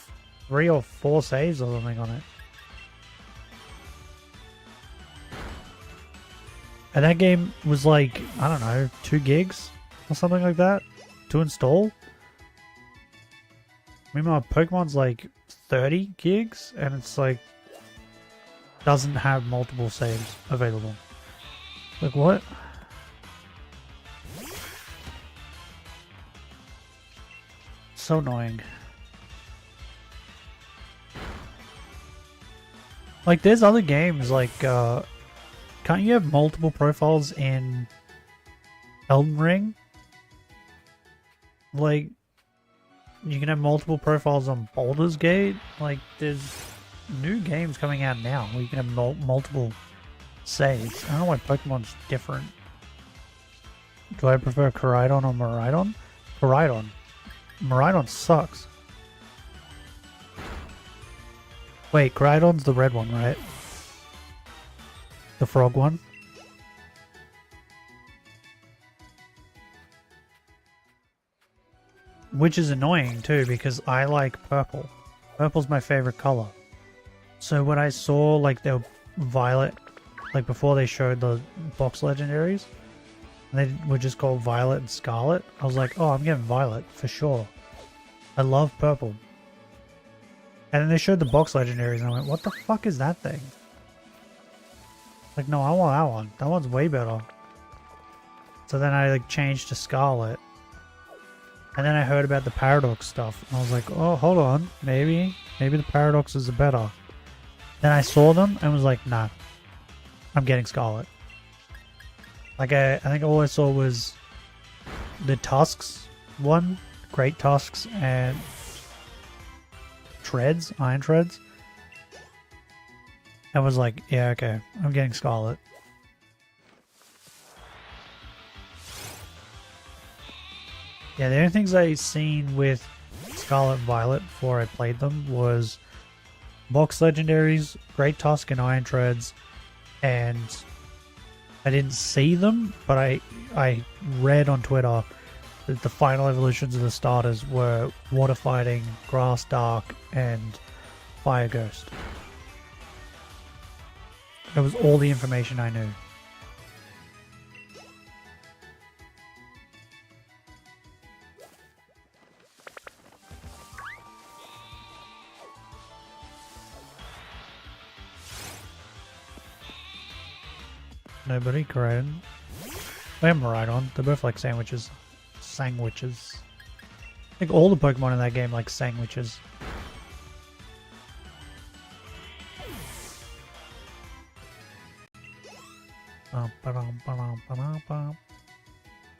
3 or 4 saves or something on it. And that game was like, I don't know, 2 gigs or something like that to install. Meanwhile, Pokemon's like 30 gigs and it's like doesn't have multiple saves available. Like what? So annoying. Like there's other games like can't you have multiple profiles in Elden Ring? Like you can have multiple profiles on Baldur's Gate. Like there's new games coming out now where you can have multiple saves. I don't know why Pokemon's different. Do I prefer Koraidon or Miraidon? Koraidon. Miraidon sucks. Wait, Koraidon's the red one, right? The frog one? Which is annoying too because I like purple. Purple's my favorite color. So when I saw like the violet like before they showed the box legendaries, and they were just called Violet and Scarlet. I was like, oh, I'm getting Violet for sure. I love purple. And then they showed the box legendaries, and I went, what the fuck is that thing? Like, no, I want that one. That one's way better. So then I like changed to Scarlet. And then I heard about the Paradox stuff. And I was like, oh, hold on. Maybe the Paradoxes are better. Then I saw them and was like, nah. I'm getting Scarlet. Like, I think all I saw was the Tusks one. Great Tusks and Treads. Iron Treads. I was like, yeah, okay. I'm getting Scarlet. Yeah, the only things I seen with Scarlet and Violet before I played them was box legendaries, Great Tusk and Iron Treads, and I didn't see them, but I read on Twitter that the final evolutions of the starters were Water Fighting, Grass Dark, and Fire Ghost. That was all the information I knew. Nobody, Korean. I am right on. They're both like sandwiches. Sandwiches. I think all the Pokemon in that game like sandwiches.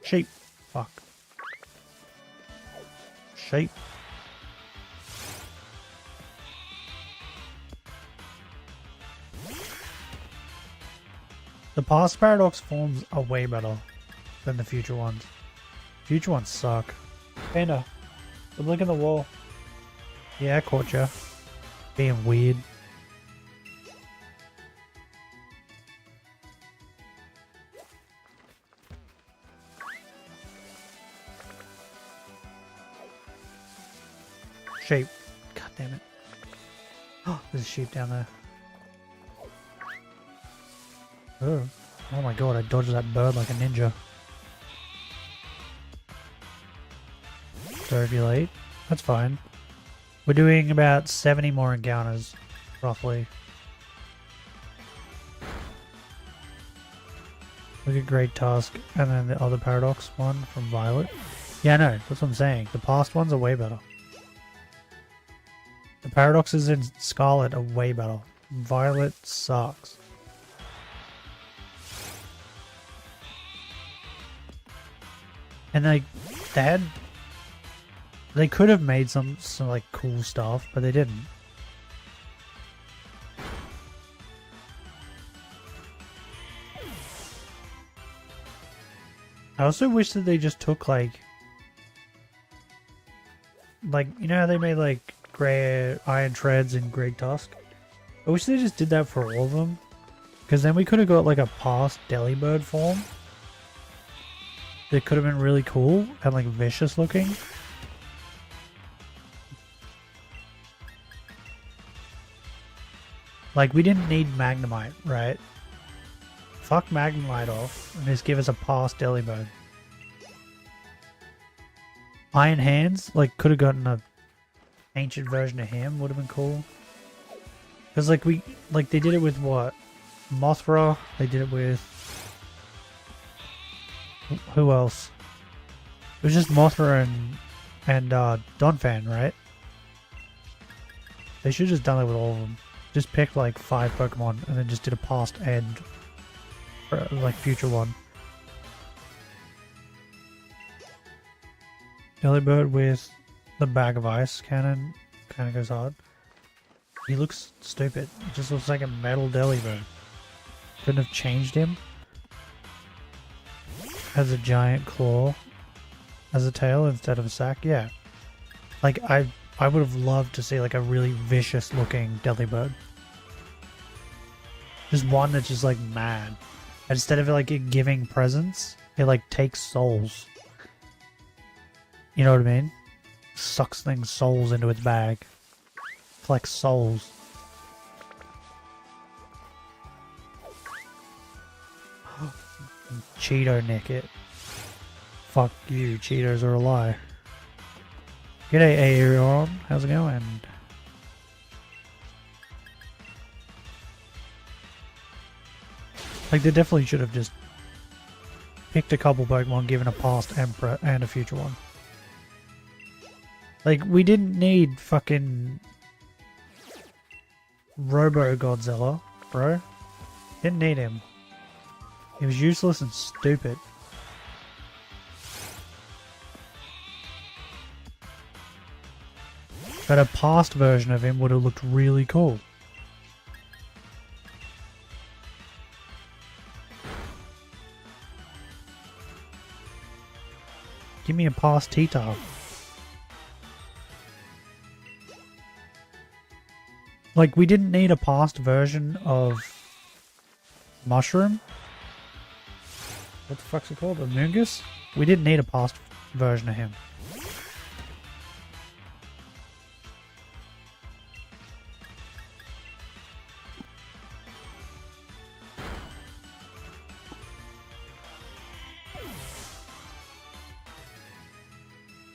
Sheep. Fuck. Sheep. The past Paradox forms are way better than the future ones. Future ones suck. Panda, the blink in the wall. Yeah, I caught ya. Being weird. Sheep. God damn it. Oh, there's a sheep down there. Oh my god, I dodged that bird like a ninja. Sorry if you're late. That's fine. We're doing about 70 more encounters, roughly. Look at Great Tusk, and then the other Paradox one from Violet. Yeah, I know, that's what I'm saying. The past ones are way better. The Paradoxes in Scarlet are way better. Violet sucks. And they could have made some like cool stuff, but they didn't. I also wish that they just took like you know how they made like Grey Iron Treads and Great Tusk? I wish they just did that for all of them, because then we could have got like a past Delibird form. It could have been really cool and like vicious looking. Like, we didn't need Magnemite, right? Fuck Magnemite off and just give us a past Delibird. Iron Hands, like, could have gotten a ancient version of him, would have been cool. Because like they did it with what? Mothra, they did it with who else? It was just Mothra and Donphan, right? They should have just done it with all of them. Just picked like 5 Pokemon and then just did a past and like future one. Delibird with the Bag of Ice cannon kind of goes hard. He looks stupid. He just looks like a metal Delibird. Couldn't have changed him. Has a giant claw as a tail instead of a sack. Yeah. Like, I would have loved to see like a really vicious looking Delibird. Just one that's just like mad. And instead of like it giving presents, it like takes souls. You know what I mean? Sucks things souls into its bag. Collects souls. Cheeto nick it. Fuck you, Cheetos are a lie. G'day Aaron, how's it going? Like, they definitely should have just picked a couple Pokemon, given a past and a future one. Like, we didn't need fucking Robo Godzilla, bro. Didn't need him. He was useless and stupid. But a past version of him would have looked really cool. Give me a past T-Tar. Like, we didn't need a past version of Mushroom. What the fuck's it called? A Mungus? We didn't need a past version of him.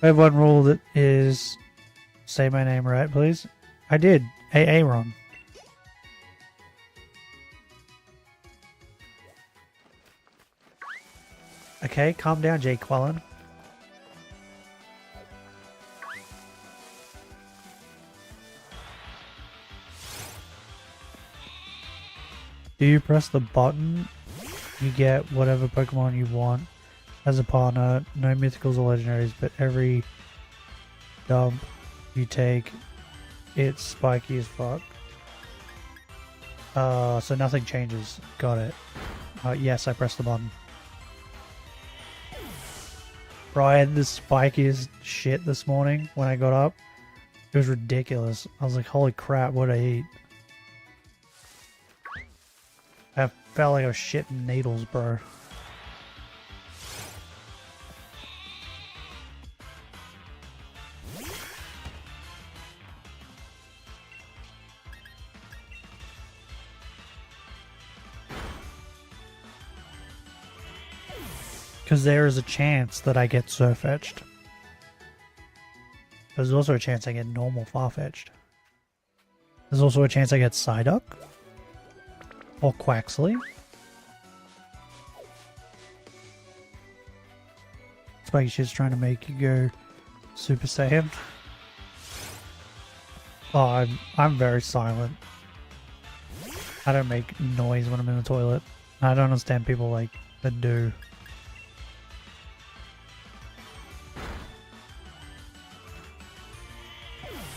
I have one rule that is, say my name right, please. I did. Aaron. Okay, calm down, Jake Quellen. Do you press the button, you get whatever Pokemon you want as a partner. No mythicals or legendaries, but every dump you take, it's spiky as fuck. So nothing changes. Got it. Yes, I pressed the button. Bro, I had the spikiest shit this morning when I got up. It was ridiculous. I was like, holy crap, what'd I eat? I felt like I was shitting needles, bro. Because there is a chance that I get Surfetched. There's also a chance I get normal Farfetch'd. There's also a chance I get Psyduck. Or Quaxley. Spiky shit's trying to make you go Super Saiyan. Oh, I'm very silent. I don't make noise when I'm in the toilet. I don't understand people like that do.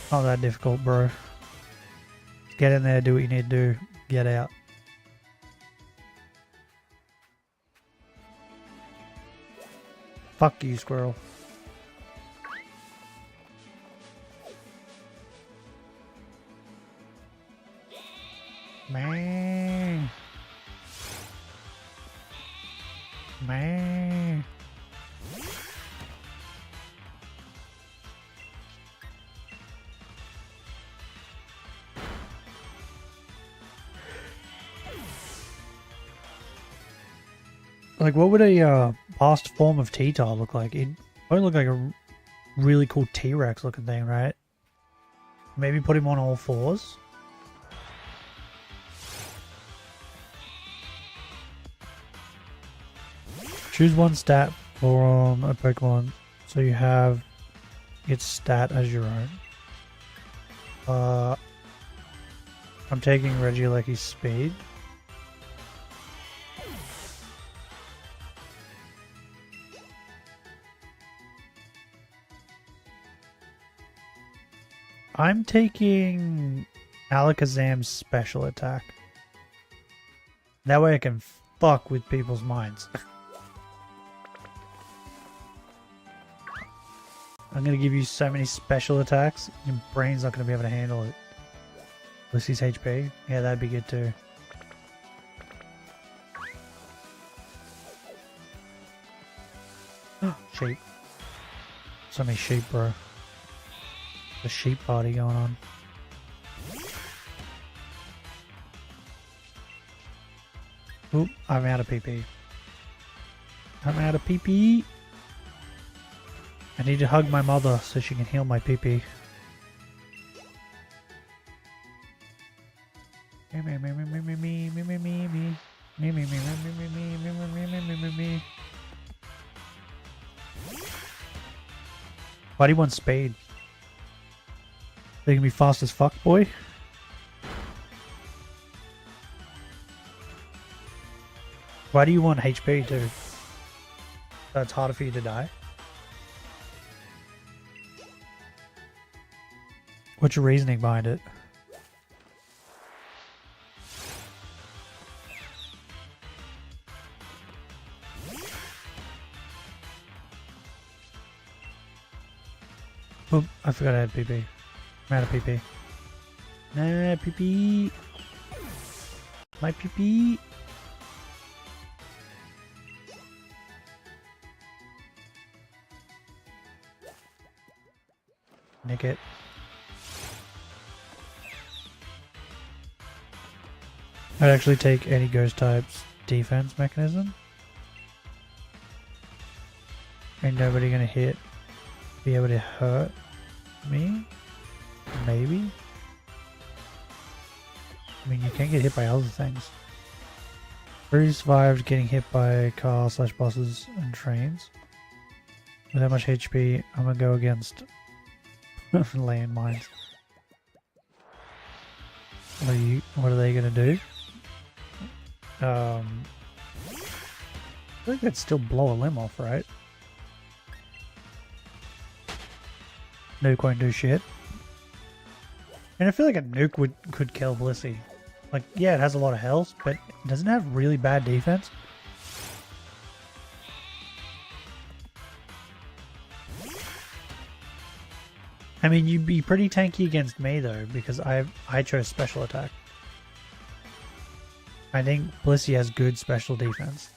Not that difficult, bro. Get in there, do what you need to do, get out. Fuck you, squirrel. Man. Man. Like, what would a past form of T-Tar look like? It would look like a really cool T-Rex looking thing, right? Maybe put him on all fours? Choose one stat from a Pokemon so you have its stat as your own. I'm taking Regieleki's speed. I'm taking Alakazam's special attack. That way I can fuck with people's minds. I'm gonna give you so many special attacks, your brain's not gonna be able to handle it. Lucy's HP? Yeah, that'd be good too. Sheep. So many sheep, bro. A sheep party going on. Oop, I'm out of PP. I'm out of PP. I need to hug my mother so she can heal my PP. Why do you want speed? They can be fast as fuck, boy. Why do you want HP too? So it's harder for you to die? What's your reasoning behind it? Oh, I forgot I had PP. I'm out of PP. Nah, PP. My PP. Nick it. I'd actually take any ghost type's defense mechanism. Ain't nobody gonna be able to hurt me? Maybe? I mean, you can get hit by other things. Already survived getting hit by cars / bosses and trains. With that much HP, I'm gonna go against landmines. What are they gonna do? I think they'd still blow a limb off, right? Nuke won't do shit. And I feel like a nuke could kill Blissey. Like, yeah, it has a lot of health, but it doesn't have really bad defense. I mean, you'd be pretty tanky against me though, because I chose special attack. I think Blissey has good special defense.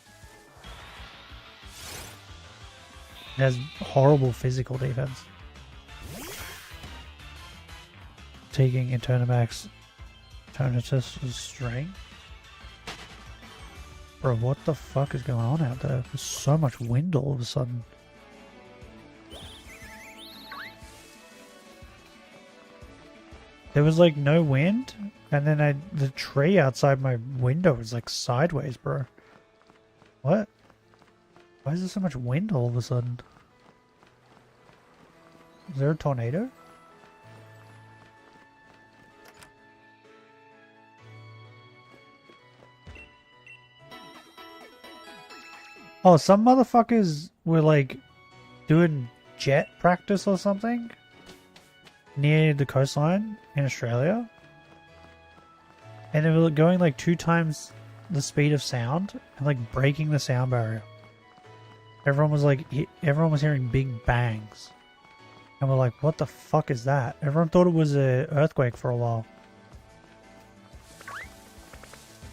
It has horrible physical defense. Taking Eternamax Eternatus' strength. Bro, what the fuck is going on out there? There's so much wind all of a sudden. There was like no wind, and then the tree outside my window was like sideways, bro. What? Why is there so much wind all of a sudden? Is there a tornado? Oh, some motherfuckers were like doing jet practice or something near the coastline in Australia, and they were going like 2 times the speed of sound and like breaking the sound barrier. Everyone was hearing big bangs, and we're like, what the fuck is that? Everyone thought it was an earthquake for a while,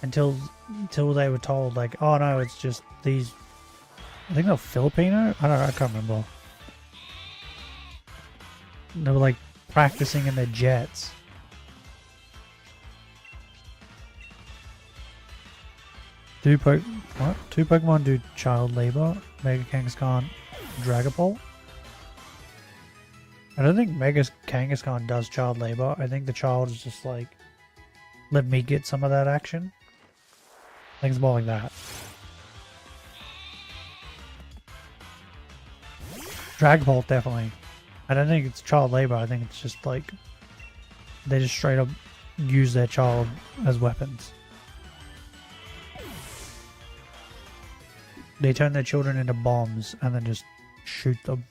until they were told like, oh no, it's just these, I think they're Filipino? I can't remember. They were like practicing in their jets. Two Pokemon do child labor? Mega Kangaskhan, Dragapult? I don't think Mega Kangaskhan does child labor. I think the child is just like, let me get some of that action. I think it's more like that. Dragapult, definitely. I don't think it's child labor. I think it's just like they just straight up use their child as weapons. They turn their children into bombs and then just shoot them.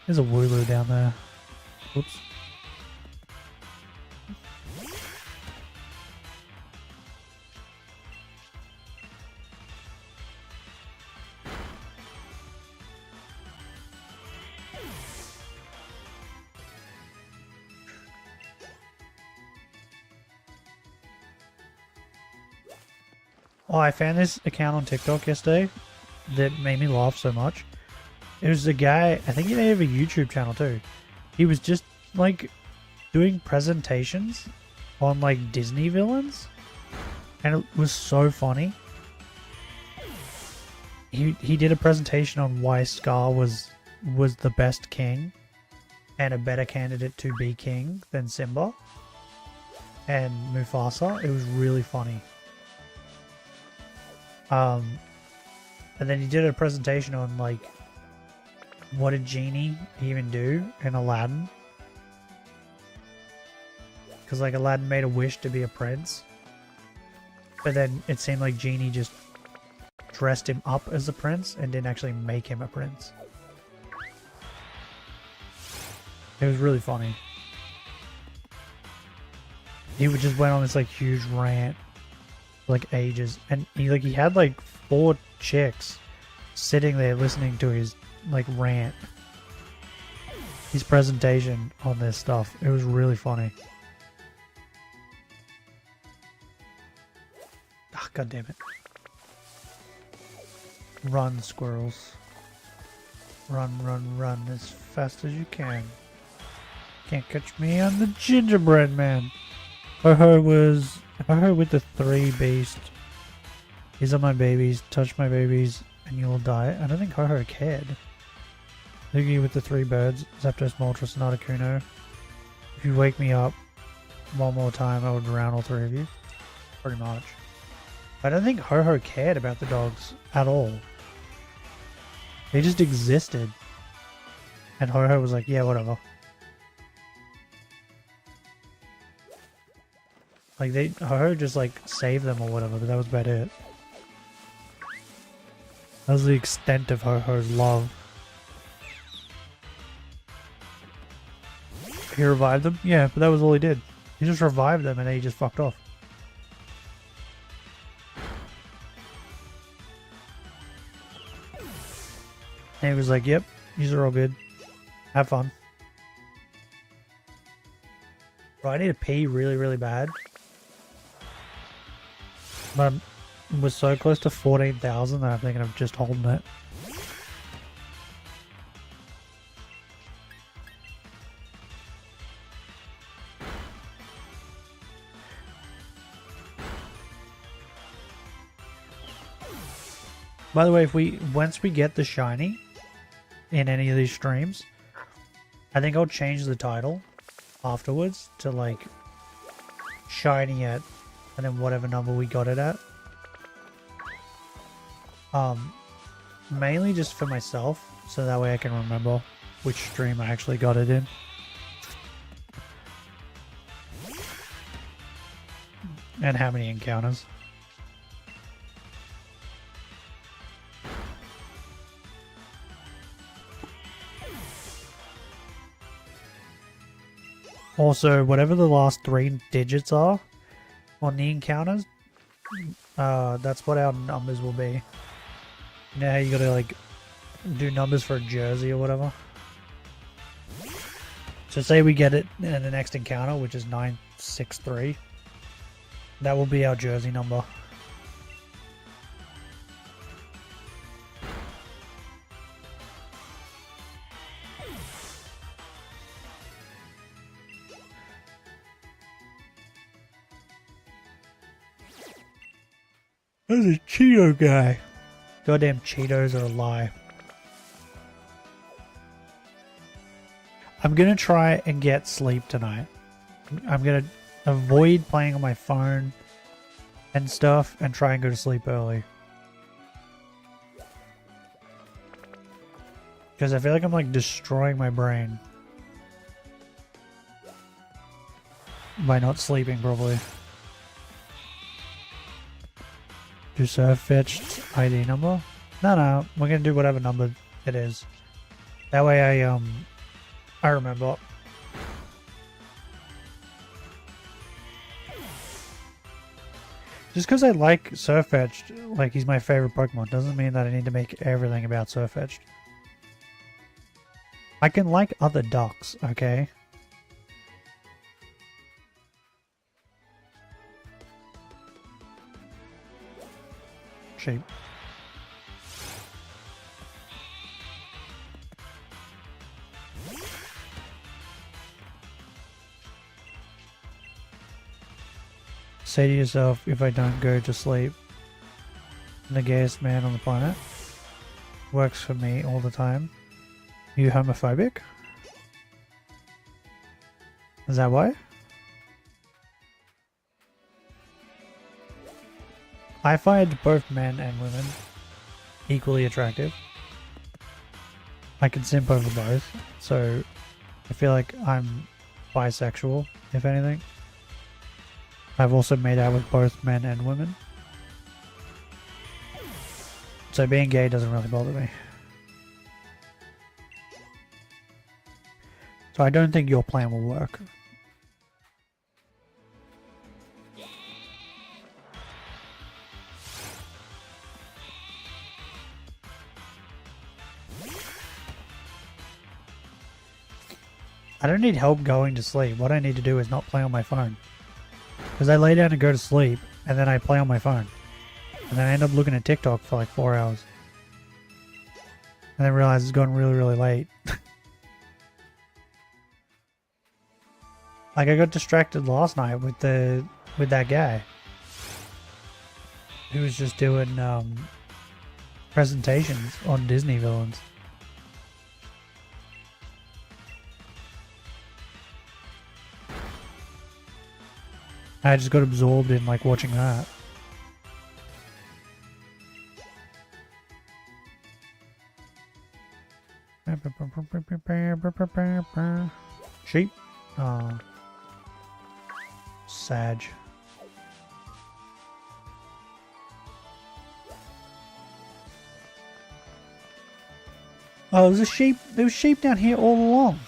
There's a Wooloo down there. Whoops. Oh, I found this account on TikTok yesterday that made me laugh so much. It was a guy, I think he may have a YouTube channel too. He was just like doing presentations on like Disney villains, and it was so funny. he did a presentation on why Scar was the best king and a better candidate to be king than Simba and Mufasa. It was really funny. And then he did a presentation on like what did Genie even do in Aladdin? Because like Aladdin made a wish to be a prince, but then it seemed like Genie just dressed him up as a prince and didn't actually make him a prince. It was really funny. He just went on this like huge rant for like ages, and he had like 4 chicks sitting there listening to his like rant, his presentation on this stuff. It was really funny. Ah, God damn it. Run, squirrels. Run, run, run as fast as you can. Can't catch me on the gingerbread man. Ho-Ho with the 3 beast. These are my babies. Touch my babies and you will die. I don't think Ho-Ho cared. Luigi with the 3 birds. Zapdos, Moltres, and Articuno. If you wake me up one more time, I would drown all 3 of you. Pretty much. I don't think Ho-Ho cared about the dogs at all. They just existed. And Ho-Ho was like, yeah, whatever. Like, Ho-Ho just like saved them or whatever, but that was about it. That was the extent of Ho-Ho's love. He revived them? Yeah, but that was all he did. He just revived them and then he just fucked off. And he was like, yep, these are all good. Have fun. Bro, I need to pee really, really bad. But we're so close to 14,000 that I'm thinking of just holding it. By the way, once we get the shiny in any of these streams, I think I'll change the title afterwards to like shiny at and then whatever number we got it at. Mainly just for myself, so that way I can remember which stream I actually got it in. And how many encounters. Also, whatever the last 3 digits are on the encounters, that's what our numbers will be. You know how you gotta like do numbers for a jersey or whatever? So say we get it in the next encounter, which is 963. That will be our jersey number. That's a Cheeto guy. Goddamn Cheetos are a lie. I'm gonna try and get sleep tonight. I'm gonna avoid playing on my phone and stuff and try and go to sleep early. Because I feel like I'm like destroying my brain by not sleeping properly. Do surf fetched ID number? No, we're gonna do whatever number it is. That way I remember. Just because I like Surfetched, like he's my favorite Pokemon, doesn't mean that I need to make everything about Surfetched. I can like other ducks, okay? Sheep. Say to yourself, if I don't go to sleep, I'm the gayest man on the planet. works for me all the time. You homophobic? Is that why? I find both men and women equally attractive. I can simp over both, so I feel like I'm bisexual, if anything. I've also made out with both men and women. So being gay doesn't really bother me. So I don't think your plan will work. I don't need help going to sleep. What I need to do is not play on my phone. Because I lay down and go to sleep, and then I play on my phone. And then I end up looking at TikTok for like 4 hours. And then realize it's gone really, really late. Like I got distracted last night with that guy. Who was just doing presentations on Disney villains. I just got absorbed in like watching that. Sheep? Sag. Oh, there's a sheep. There was sheep down here all along.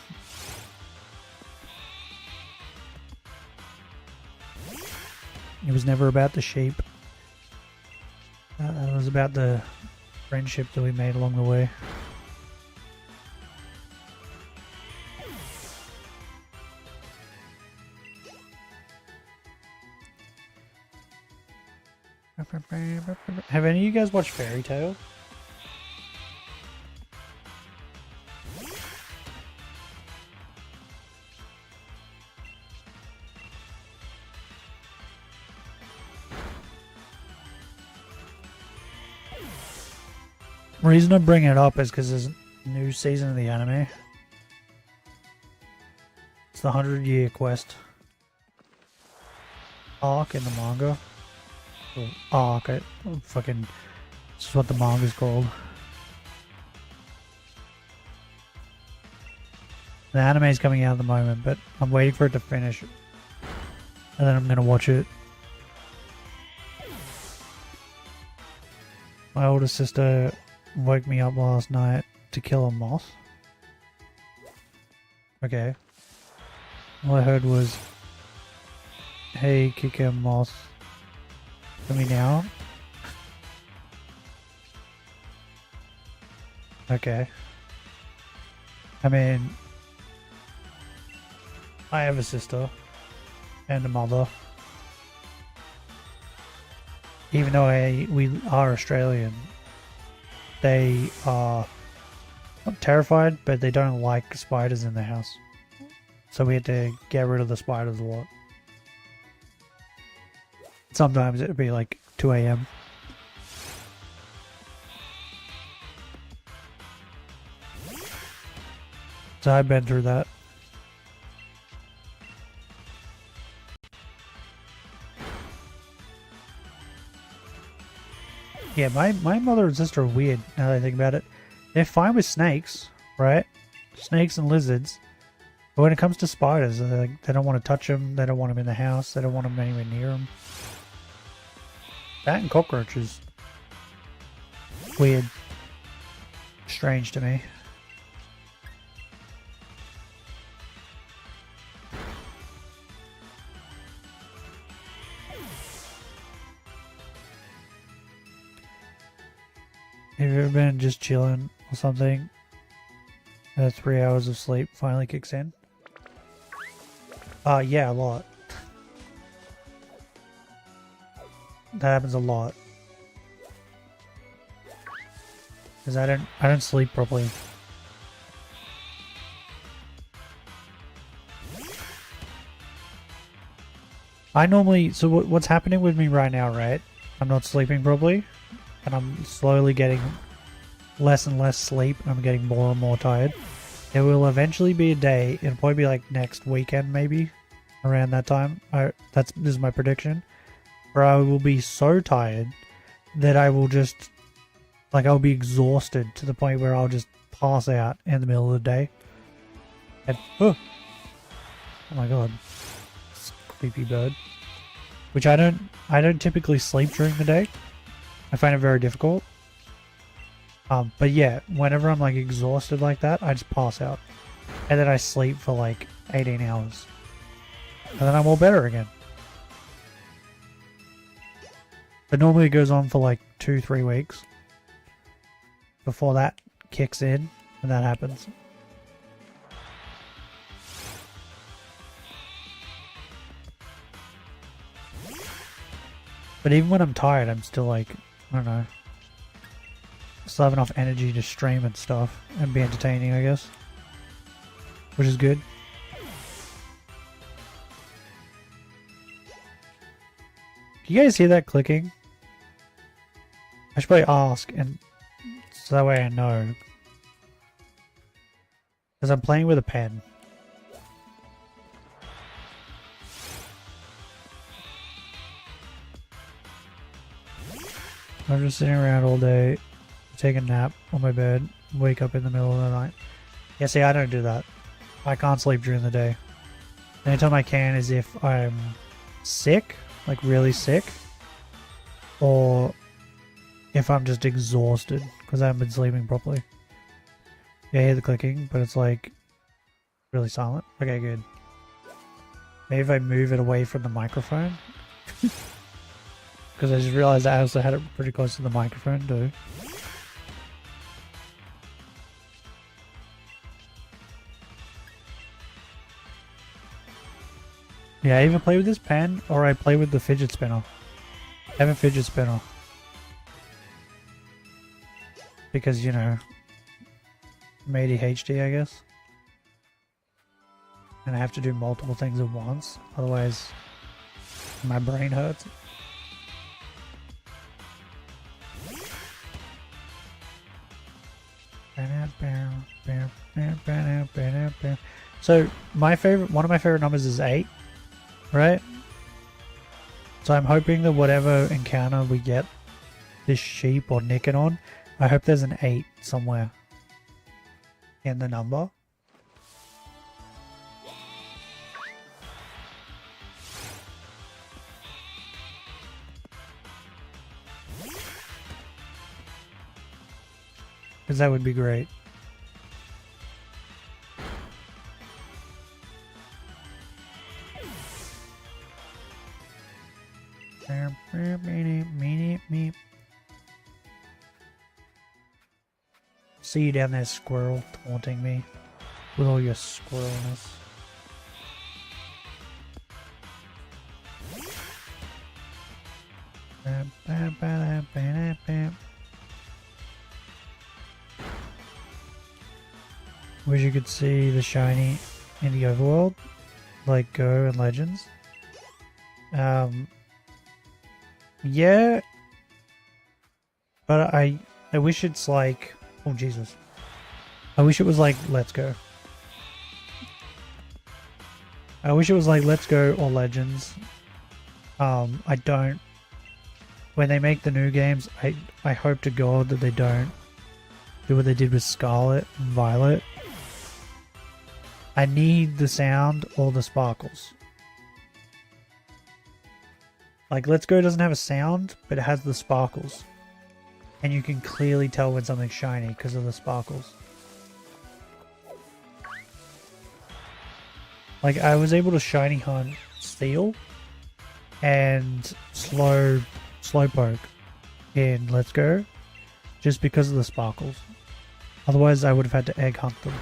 It was never about the sheep. It was about the friendship that we made along the way. Have any of you guys watched Fairy Tail? The reason I'm bringing it up is because there's a new season of the anime. It's the 100-year quest arc in the manga. Or arc, fucking, this is what the manga's called. The anime's coming out at the moment, but I'm waiting for it to finish. And then I'm gonna watch it. My older sister woke me up last night to kill a moth. Okay. All I heard was, hey, kick a moth for me now. Okay. I mean, I have a sister and a mother. Even though we are Australian, they are not terrified, but they don't like spiders in the house. So we had to get rid of the spiders a lot. Sometimes it would be like 2 a.m. So I've been through that. Yeah, my mother and sister are weird now that I think about it. They're fine with snakes, right? Snakes and lizards. But when it comes to spiders, they don't want to touch them. They don't want them in the house. They don't want them anywhere near them. That and cockroaches. Weird. Strange to me. Have you ever been just chilling or something? And 3 hours of sleep finally kicks in? Yeah, a lot. That happens a lot. Because I don't sleep properly. I normally, so what's happening with me right now, right? I'm not sleeping properly, and I'm slowly getting less and less sleep and I'm getting more and more tired, there will eventually be a day, it'll probably be like next weekend maybe, around that time, this is my prediction, where I will be so tired that I will just, like, I'll be exhausted to the point where I'll just pass out in the middle of the day. And, oh my god, sleepy bird. Which I don't typically sleep during the day. I find it very difficult. But yeah, whenever I'm like exhausted like that, I just pass out. And then I sleep for like 18 hours. And then I'm all better again. But normally it goes on for like 2-3 weeks before that kicks in and that happens. But even when I'm tired, I'm still like, I don't know, still have enough energy to stream and stuff and be entertaining, I guess, which is good. Do you guys hear that clicking? I should probably ask, and so that way I know. Because I'm playing with a pen. I'm just sitting around all day, take a nap on my bed, wake up in the middle of the night. Yeah, see, I don't do that. I can't sleep during the day. The only time I can is if I'm sick, like really sick, or if I'm just exhausted because I haven't been sleeping properly. Yeah, I hear the clicking, but it's like really silent. Okay, good. Maybe if I move it away from the microphone. Because I just realized I also had it pretty close to the microphone too. Yeah, I either play with this pen or I play with the fidget spinner. I have a fidget spinner. Because, you know, I'm ADHD, I guess. And I have to do multiple things at once. Otherwise, my brain hurts. So one of my favorite numbers is 8, right? So I'm hoping that whatever encounter we get this sheep or Nickit on, I hope there's an 8 somewhere in the number. Because that would be great. See you down there, squirrel, taunting me with all your squirrelness. Wish you could see the shiny in the overworld, like Go and Legends. Yeah, but I wish it's like, oh Jesus, I wish it was like Let's Go. I wish it was like Let's Go or Legends. I don't. When they make the new games, I hope to God that they don't do what they did with Scarlet and Violet. I need the sound or the sparkles. Like, Let's Go doesn't have a sound, but it has the sparkles. And you can clearly tell when something's shiny because of the sparkles. Like, I was able to shiny hunt Steel and Slowpoke in Let's Go just because of the sparkles. Otherwise, I would have had to egg hunt them.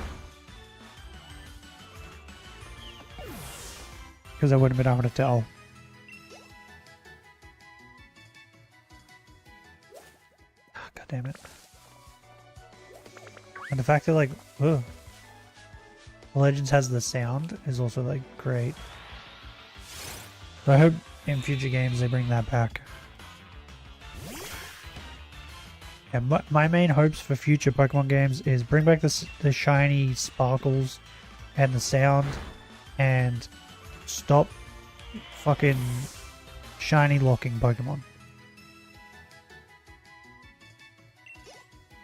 Because I wouldn't have been able to tell. God damn it. And the fact that, like, ugh, Legends has the sound is also, like, great. So I hope in future games they bring that back. Yeah, my main hopes for future Pokemon games is bring back the shiny sparkles and the sound, and stop fucking shiny locking Pokemon.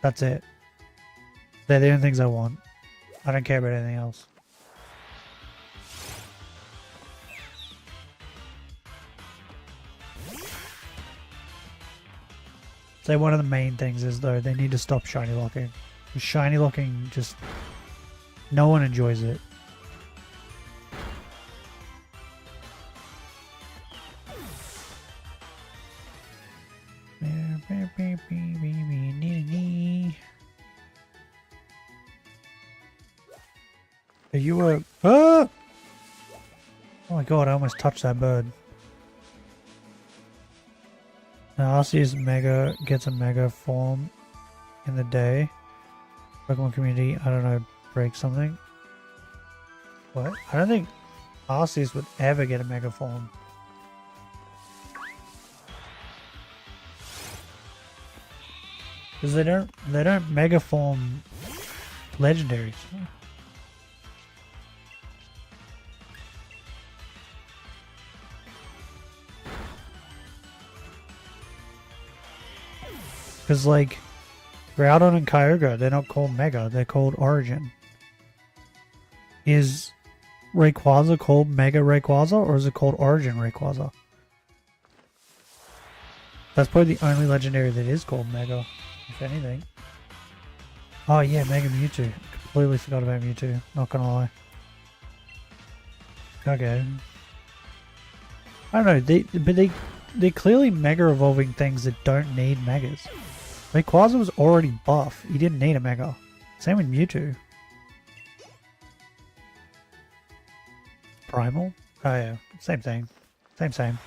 That's it. They're the only things I want. I don't care about anything else. So one of the main things is, though, they need to stop shiny locking. Shiny locking, just... no one enjoys it. Are you a... Ah! Oh my god, I almost touched that bird. Now Arceus Mega gets a Mega form in the day. Pokemon community, I don't know, break something. What? I don't think Arceus would ever get a Mega form. Because they don't Mega form legendaries. Because, like, Groudon and Kyogre, they're not called Mega, they're called Origin. Is Rayquaza called Mega Rayquaza, or is it called Origin Rayquaza? That's probably the only legendary that is called Mega, if anything. Oh yeah, Mega Mewtwo. Completely forgot about Mewtwo, not gonna lie. Okay. I don't know, they're clearly Mega evolving things that don't need Megas. Rayquaza was already buff. He didn't need a Mega. Same with Mewtwo. Primal? Oh yeah, same thing. Same.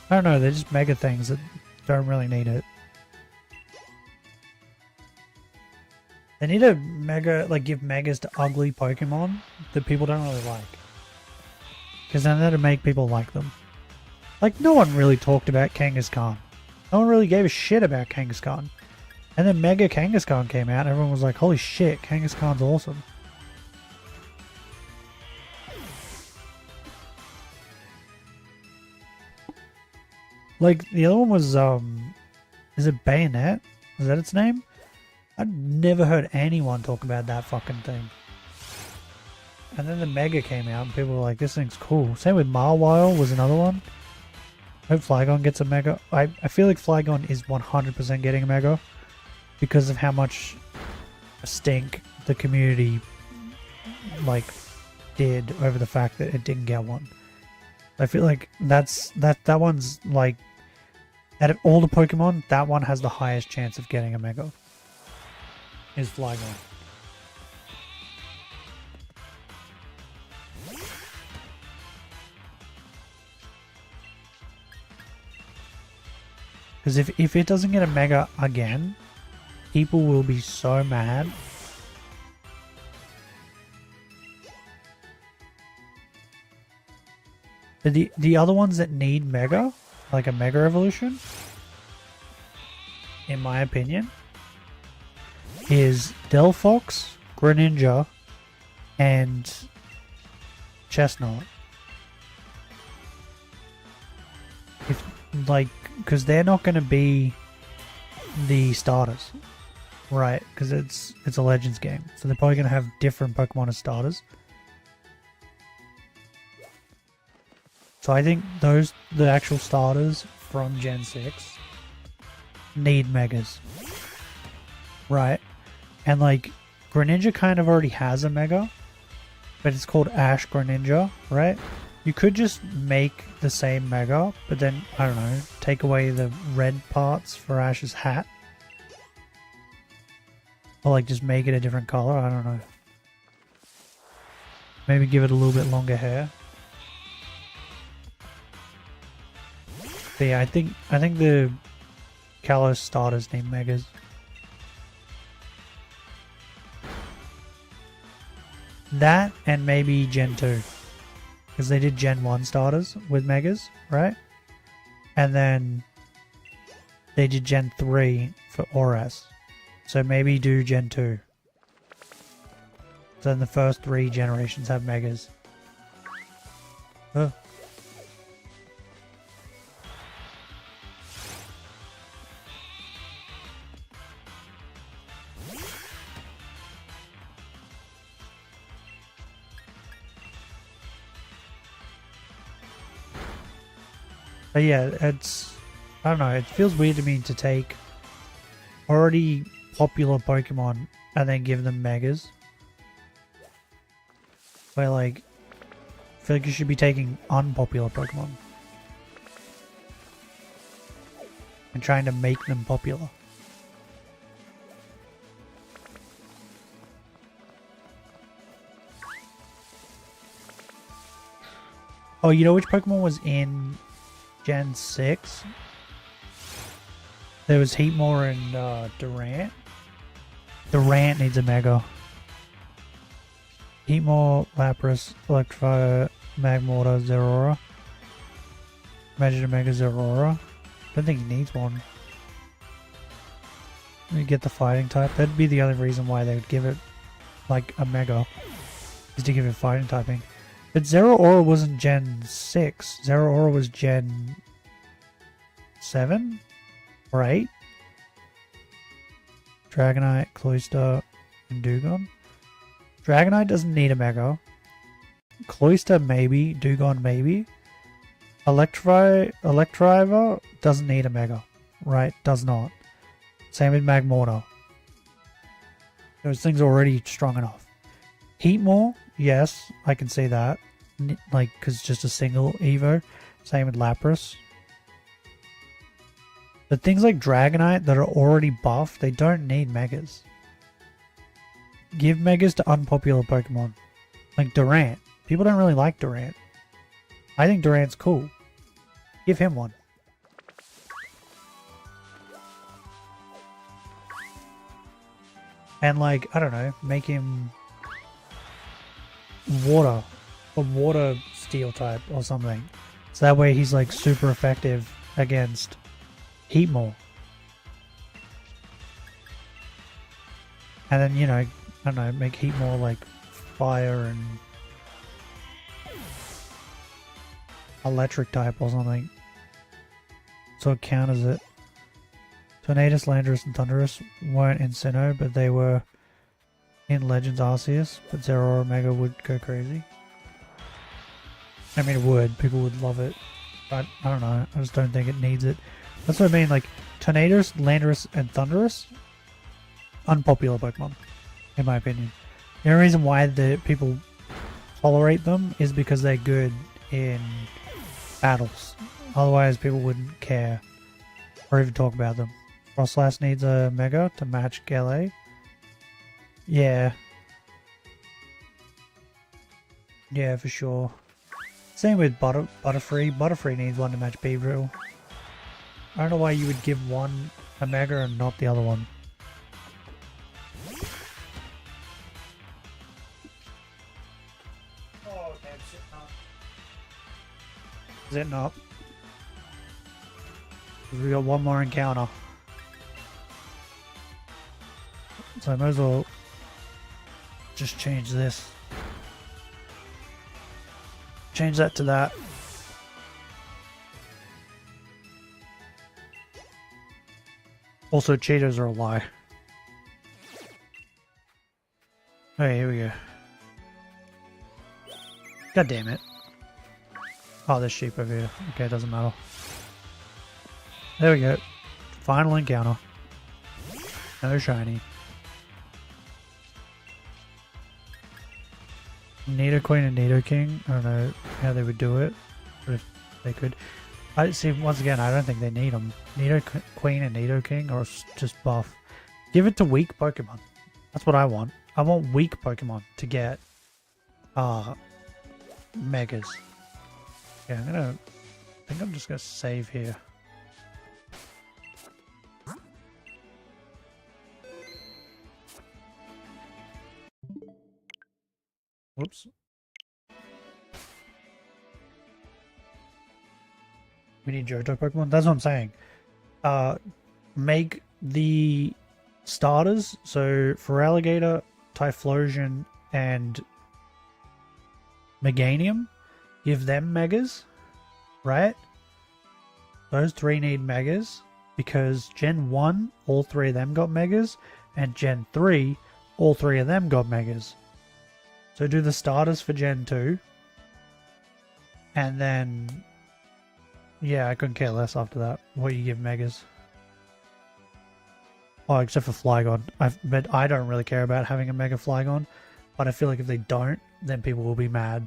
I don't know, they're just Mega things that don't really need it. They need a Mega, like, give Megas to ugly Pokemon that people don't really like. Because then that'll make people like them. Like, no one really talked about Kangaskhan. No one really gave a shit about Kangaskhan. And then Mega Kangaskhan came out and everyone was like, holy shit, Kangaskhan's awesome. Like, the other one was, is it Bayonet? Is that its name? I'd never heard anyone talk about that fucking thing. And then the Mega came out and people were like, this thing's cool. Same with Mawile was another one. I hope Flygon gets a Mega. I feel like Flygon is 100% getting a Mega because of how much stink the community, like, did over the fact that it didn't get one. I feel like that one's, like, out of all the Pokemon, that one has the highest chance of getting a Mega. Is Flygon. Because if it doesn't get a Mega again, people will be so mad. The other ones that need Mega, like a Mega Evolution, in my opinion, is Delphox, Greninja, and Chestnut. Because they're not going to be the starters, right? Because it's a Legends game, so they're probably going to have different Pokemon as starters. So I think the actual starters from Gen 6 need Megas. Right? And like, Greninja kind of already has a Mega, but it's called Ash Greninja, right? You could just make the same Mega, but then, I don't know, take away the red parts for Ash's hat. Or like just make it a different color, I don't know. Maybe give it a little bit longer hair. But yeah, I think the Kalos starters need megas. That and maybe Gen 2. Because they did Gen 1 starters with megas, right? And then they did Gen 3 for Auras. So maybe do Gen 2. So then the first 3 generations have megas. Oh. But yeah, it's, I don't know, it feels weird to me to take already popular Pokemon and then give them megas. Where like, I feel like you should be taking unpopular Pokemon and trying to make them popular. Oh, you know which Pokemon was in Gen 6? There was Heatmore and Durant. Durant needs a Mega. Heatmore, Lapras, Electrify, Magmortar, Zeraora. Mega Zeraora. Don't think he needs one. You get the fighting type. That'd be the only reason why they would give it like a Mega. Is to give it fighting typing. But Zeraora wasn't Gen 6. Zeraora was Gen 7 or 8. Dragonite, Cloyster, and Dugong. Dragonite doesn't need a Mega. Cloyster maybe. Dugong maybe. Electriva doesn't need a Mega. Right? Does not. Same with Magmortar. Those things are already strong enough. Heatmore, yes, I can see that. Like, because just a single Evo. Same with Lapras. But things like Dragonite that are already buffed, they don't need Megas. Give Megas to unpopular Pokemon. Like Durant. People don't really like Durant. I think Durant's cool. Give him one. And like, I don't know, make him water. A water steel type or something. So that way he's like super effective against Heatmore. And then, you know, I don't know, make Heatmore like fire and electric type or something. So it counters it. Tornadus, Landorus, and Thundurus weren't in Sinnoh, but they were in Legends Arceus. But Zeraora Mega would go crazy. I mean, it would. People would love it. But I don't know. I just don't think it needs it. That's what I mean. Like, Tornadus, Landorus, and Thundurus, unpopular Pokemon, in my opinion. The only reason why the people tolerate them is because they're good in battles. Otherwise, people wouldn't care or even talk about them. Frostlass needs a Mega to match Galley. Yeah. Yeah, for sure. Same with Butterfree. Butterfree needs one to match Beedrill. I don't know why you would give one a Mega and not the other one. Oh, okay, I'm sitting up. Sitting up. We got one more encounter. So I might as well just change this. Change that to that. Also, Cheetos are a lie. Okay, here we go. God damn it. Oh, there's sheep over here. Okay, it doesn't matter. There we go. Final encounter. No shiny. Nidoqueen and Nidoking. I don't know how they would do it, but if they could. I see. Once again, I don't think they need them. Nidoqueen and Nidoking are just buff. Give it to weak Pokemon. That's what I want. I want weak Pokemon to get Megas. Yeah, I think I'm just gonna save here. Whoops. We need Johto Pokemon. That's what I'm saying. Make the starters. So for Alligator, Typhlosion, and Meganium, give them Megas, right? Those three need Megas because Gen 1, all three of them got Megas, and Gen 3, all three of them got Megas. So do the starters for Gen 2, and then, yeah, I couldn't care less after that what you give Megas. Oh, except for Flygon. But I don't really care about having a Mega Flygon, but I feel like if they don't, then people will be mad.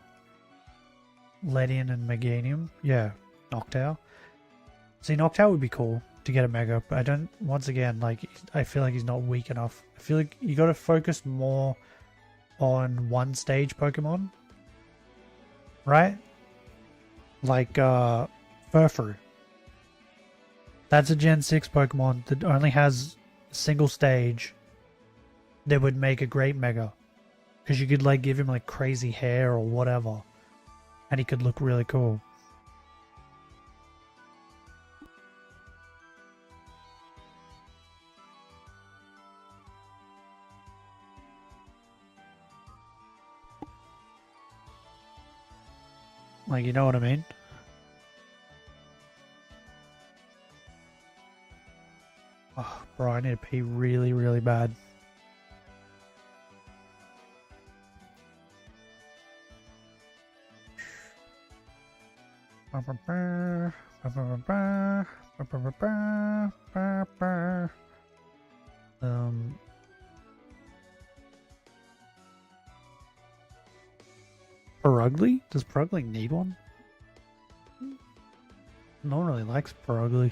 Ledian and Meganium, yeah, Noctowl. See, Noctowl would be cool to get a Mega, but I don't, once again, like, I feel like he's not weak enough. I feel like you gotta focus more on one stage Pokemon, right? Like, Furfrou. That's a Gen 6 Pokemon that only has a single stage that would make a great Mega. Because you could, like, give him, like, crazy hair or whatever, and he could look really cool. Like, you know what I mean? Oh, bro, I need to pee really, really bad. Perugly? Does Perugly need one? No one really likes Perugly.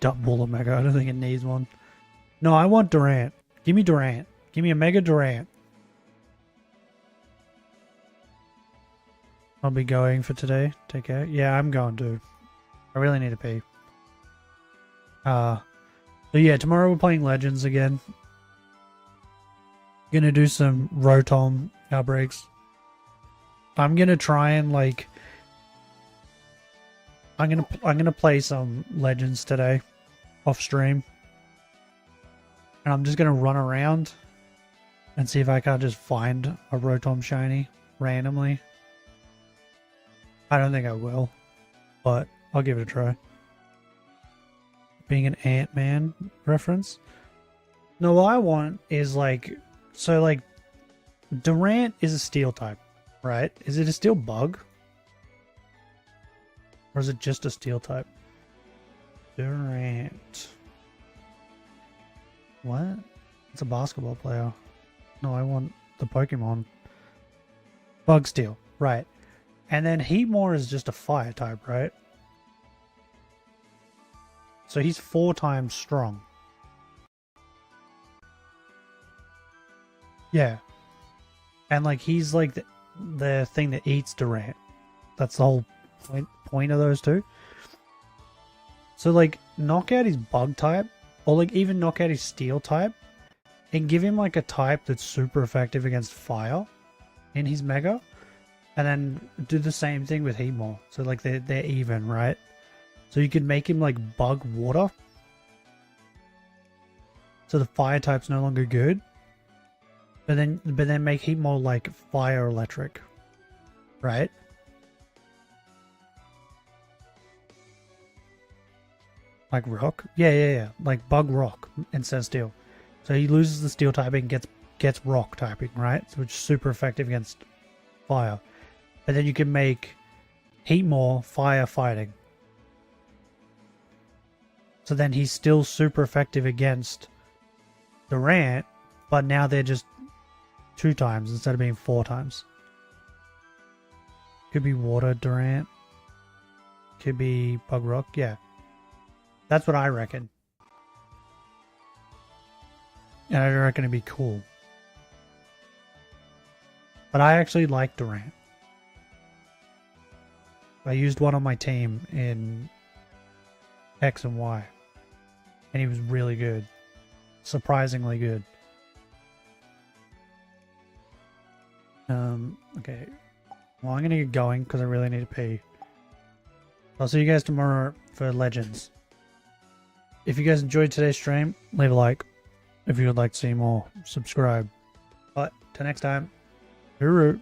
Double Omega, I don't think it needs one. No, I want Durant. Give me Durant. Give me a Mega Durant. I'll be going for today. Take care. Yeah, I'm going to. I really need to pee. So yeah, tomorrow we're playing Legends again. Gonna do some Rotom outbreaks. I'm gonna try and like I'm gonna play some Legends today off stream. And I'm just gonna run around and see if I can't just find a Rotom shiny randomly. I don't think I will, but I'll give it a try. Being an Ant-Man reference. No, what I want is like, so like Durant is a steel type, right? Is it a steel bug? Or is it just a steel type? Durant. What? It's a basketball player. No, I want the Pokemon. Bug steel, right. And then Heatmore is just a fire type, right? So he's 4 times strong. Yeah. And like he's like the thing that eats Durant. That's the whole point of those two. So like knock out his bug type, or like even knock out his steel type, and give him like a type that's super effective against fire in his Mega. And then do the same thing with Heatmore. So like they're even, right? So you could make him like bug water. So the fire type's no longer good. But then make Heatmore like fire electric. Right? Like rock? Yeah. Like bug rock instead of steel. So he loses the steel typing, gets rock typing, right? So it's super effective against fire. But then you can make Heatmore fire fighting. So then he's still super effective against Durant, but now they're just 2 times instead of being 4 times. Could be water Durant. Could be bug rock. Yeah. That's what I reckon. And I reckon it'd be cool. But I actually like Durant. I used one on my team in X and Y. And he was really good. Surprisingly good. Okay. Well, I'm gonna get going because I really need to pee. I'll see you guys tomorrow for Legends. If you guys enjoyed today's stream, leave a like. If you would like to see more, subscribe. But till next time, hooroo.